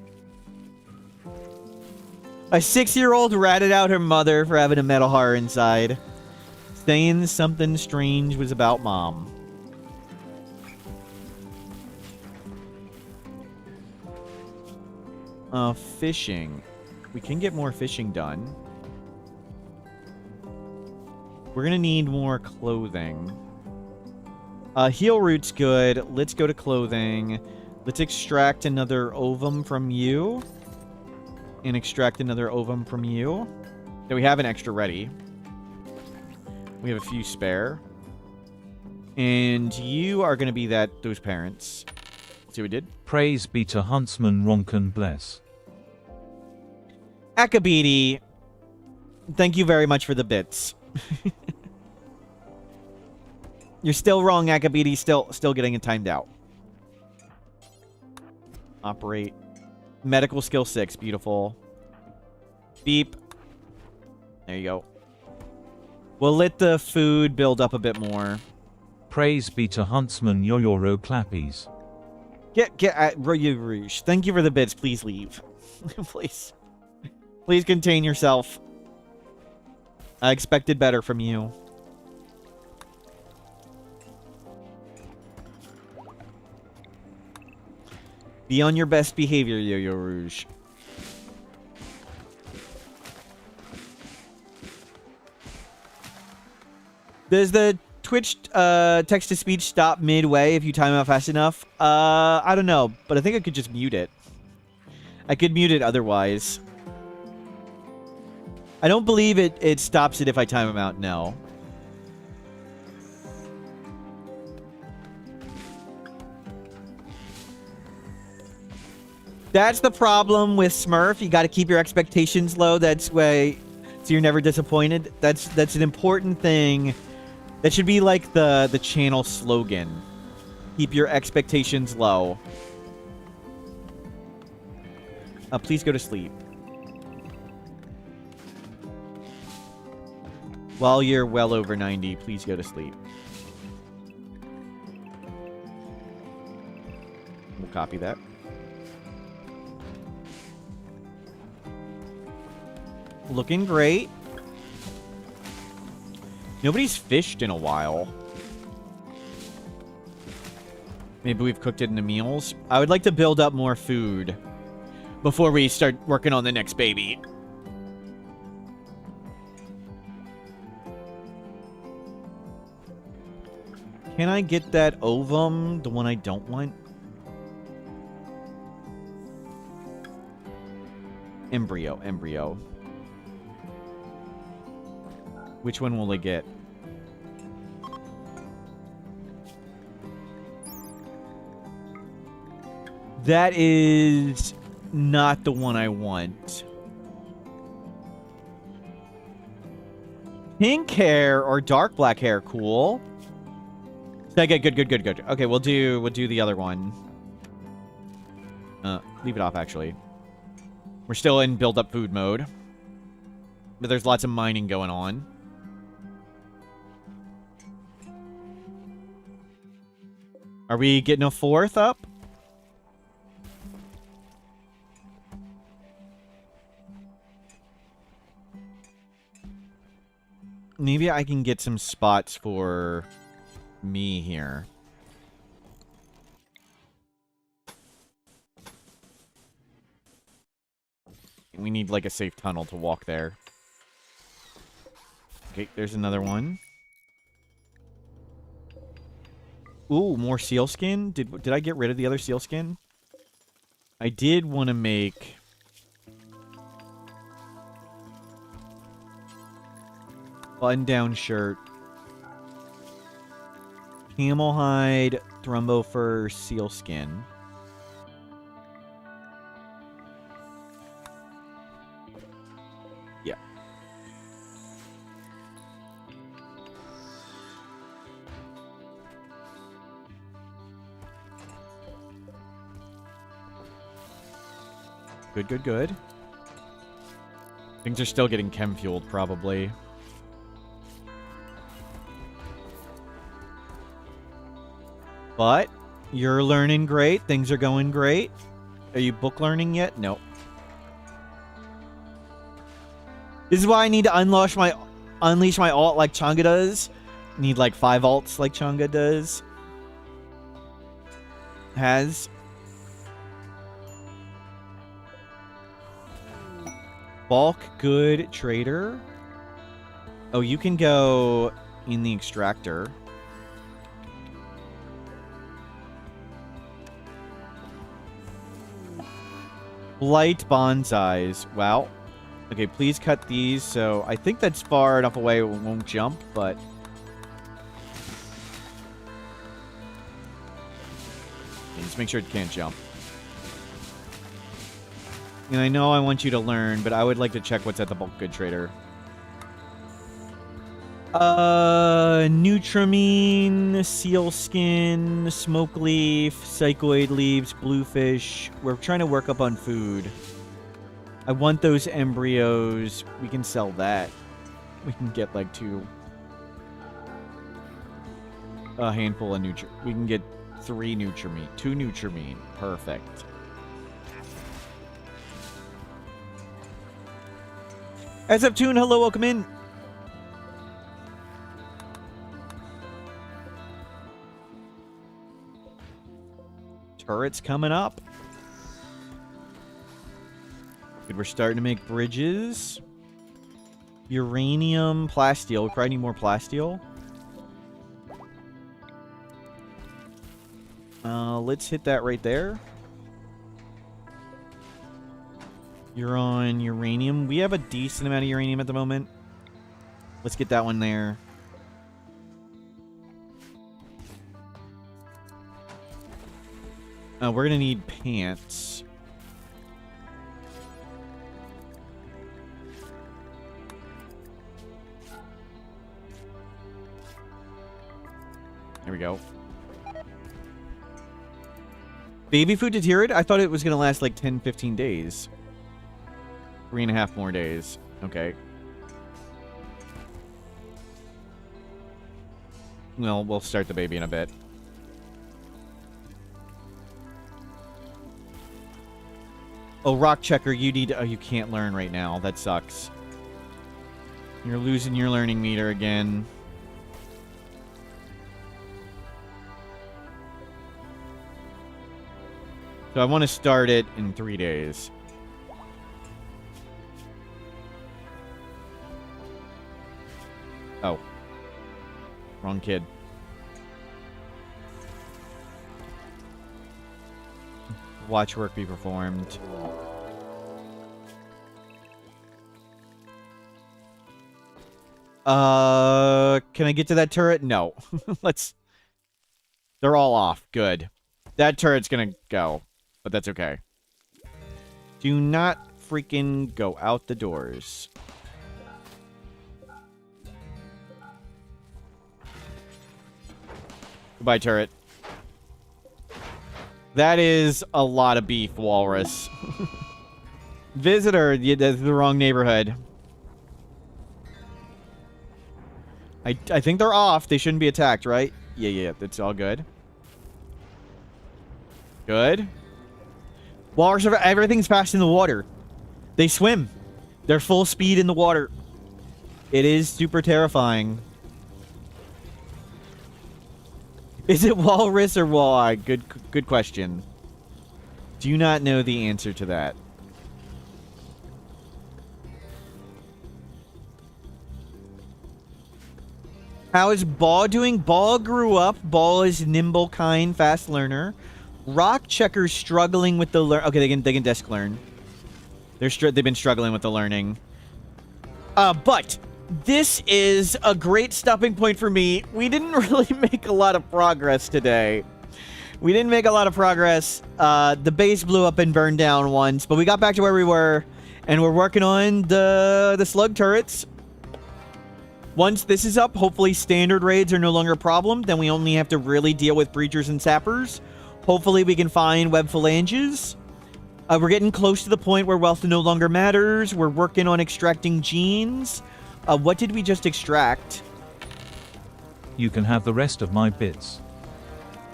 A 6-year-old ratted out her mother for having a metal heart inside. Saying something strange was about mom. Fishing. We can get more fishing done. We're gonna need more clothing. Heal root's good. Let's go to clothing. Let's extract another ovum from you. And extract another ovum from you. So we have an extra ready. We have a few spare. And you are going to be those parents. See what we did? Praise be to Huntsman Ronken bless. Akabidi, thank you very much for the bits. You're still wrong, Akabidi. Still getting it timed out. Operate. Medical skill 6. Beautiful. Beep. There you go. We'll let the food build up a bit more. Praise be to Huntsman Yoyoro Clappies. Get Rouge. Thank you for the bits. Please leave. Please. Please contain yourself. I expected better from you. Be on your best behavior, Yo-Yo Rouge. Does the Twitch text-to-speech stop midway if you time out fast enough? I don't know, but I think I could just mute it. I could mute it otherwise. I don't believe it stops it if I time them out, no. That's the problem with Smurf. You got to keep your expectations low. That's way, so you're never disappointed. That's an important thing. That should be like the channel slogan. Keep your expectations low. Please go to sleep. While you're well over 90, please go to sleep. We'll copy that. Looking great. Nobody's fished in a while. Maybe we've cooked it into meals. I would like to build up more food before we start working on the next baby. Can I get that ovum? The one I don't want? Embryo. Which one will I get? That is not the one I want. Pink hair or dark black hair, cool. Okay, good. Okay, we'll do the other one. Leave it off, actually. We're still in build-up food mode. But there's lots of mining going on. Are we getting a 4th up? Maybe I can get some spots for me here. We need like a safe tunnel to walk there. Okay, there's another one. Ooh, more seal skin? Did I get rid of the other seal skin? I did want to make... button-down shirt. Camel hide, thrumbo fur, seal skin. Yeah. Good. Things are still getting chem-fueled, probably. But you're learning great. Things are going great. Are you book learning yet? No. This is why I need to unleash my alt like Changa does. Need like 5 alts like Changa does. Has. Bulk good trader. Oh, you can go in the extractor. Light bonsais. Wow. Okay, please cut these. So I think that's far enough away it won't jump, but... just make sure it can't jump. And I know I want you to learn, but I would like to check what's at the bulk good trader. Nutramine, seal skin, smoke leaf, psychoid leaves, bluefish. We're trying to work up on food. I want those embryos. We can sell that. We can get like a handful of we can get 3 Nutramine. 2 Nutramine. Perfect. SF Tune, hello, welcome in. Turrets coming up. Good, we're starting to make bridges. Uranium, plasteel. We probably need more plasteel. Let's hit that right there. You're on uranium. We have a decent amount of uranium at the moment. Let's get that one there. We're going to need pants. There we go. Baby food deteriorated? I thought it was going to last like 10, 15 days. 3.5 more days. Okay. Well, we'll start the baby in a bit. Oh, Rock Checker, you need... Oh, you can't learn right now. That sucks. You're losing your learning meter again. So I want to start it in 3 days. Oh. Wrong kid. Watch work be performed. Can I get to that turret? No. They're all off. Good. That turret's gonna go, but that's okay. Do not freaking go out the doors. Goodbye, turret. That is a lot of beef, Walrus. Visitor, that's the wrong neighborhood. I think they're off. They shouldn't be attacked, right? Yeah, that's all good. Good. Walrus, everything's fast in the water. They swim. They're full speed in the water. It is super terrifying. Is it walrus or walleye? Good question. Do not know the answer to that. How is Ball doing? Ball grew up. Ball is nimble, kind, fast learner. Rock Checker's struggling with the okay, they can desk learn. They've been struggling with the learning. But this is a great stopping point for me. We didn't really make a lot of progress today. We didn't make a lot of progress. The base blew up and burned down once, but we got back to where we were, and we're working on the slug turrets. Once this is up, hopefully standard raids are no longer a problem. Then we only have to really deal with breachers and sappers. Hopefully we can find web phalanges. We're getting close to the point where wealth no longer matters. We're working on extracting genes. What did we just extract? You can have the rest of my bits.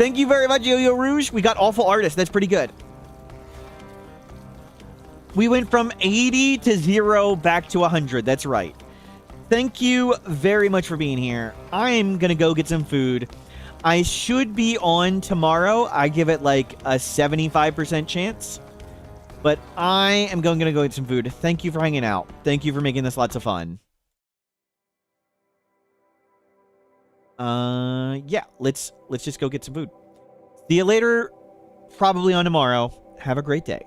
Thank you very much, Yo-Yo Rouge. We got Awful Artist. That's pretty good. We went from 80 to 0 back to 100. That's right. Thank you very much for being here. I'm going to go get some food. I should be on tomorrow. I give it like a 75% chance. But I am going to go get some food. Thank you for hanging out. Thank you for making this lots of fun. Yeah, let's just go get some food. See you later, probably on tomorrow. Have a great day.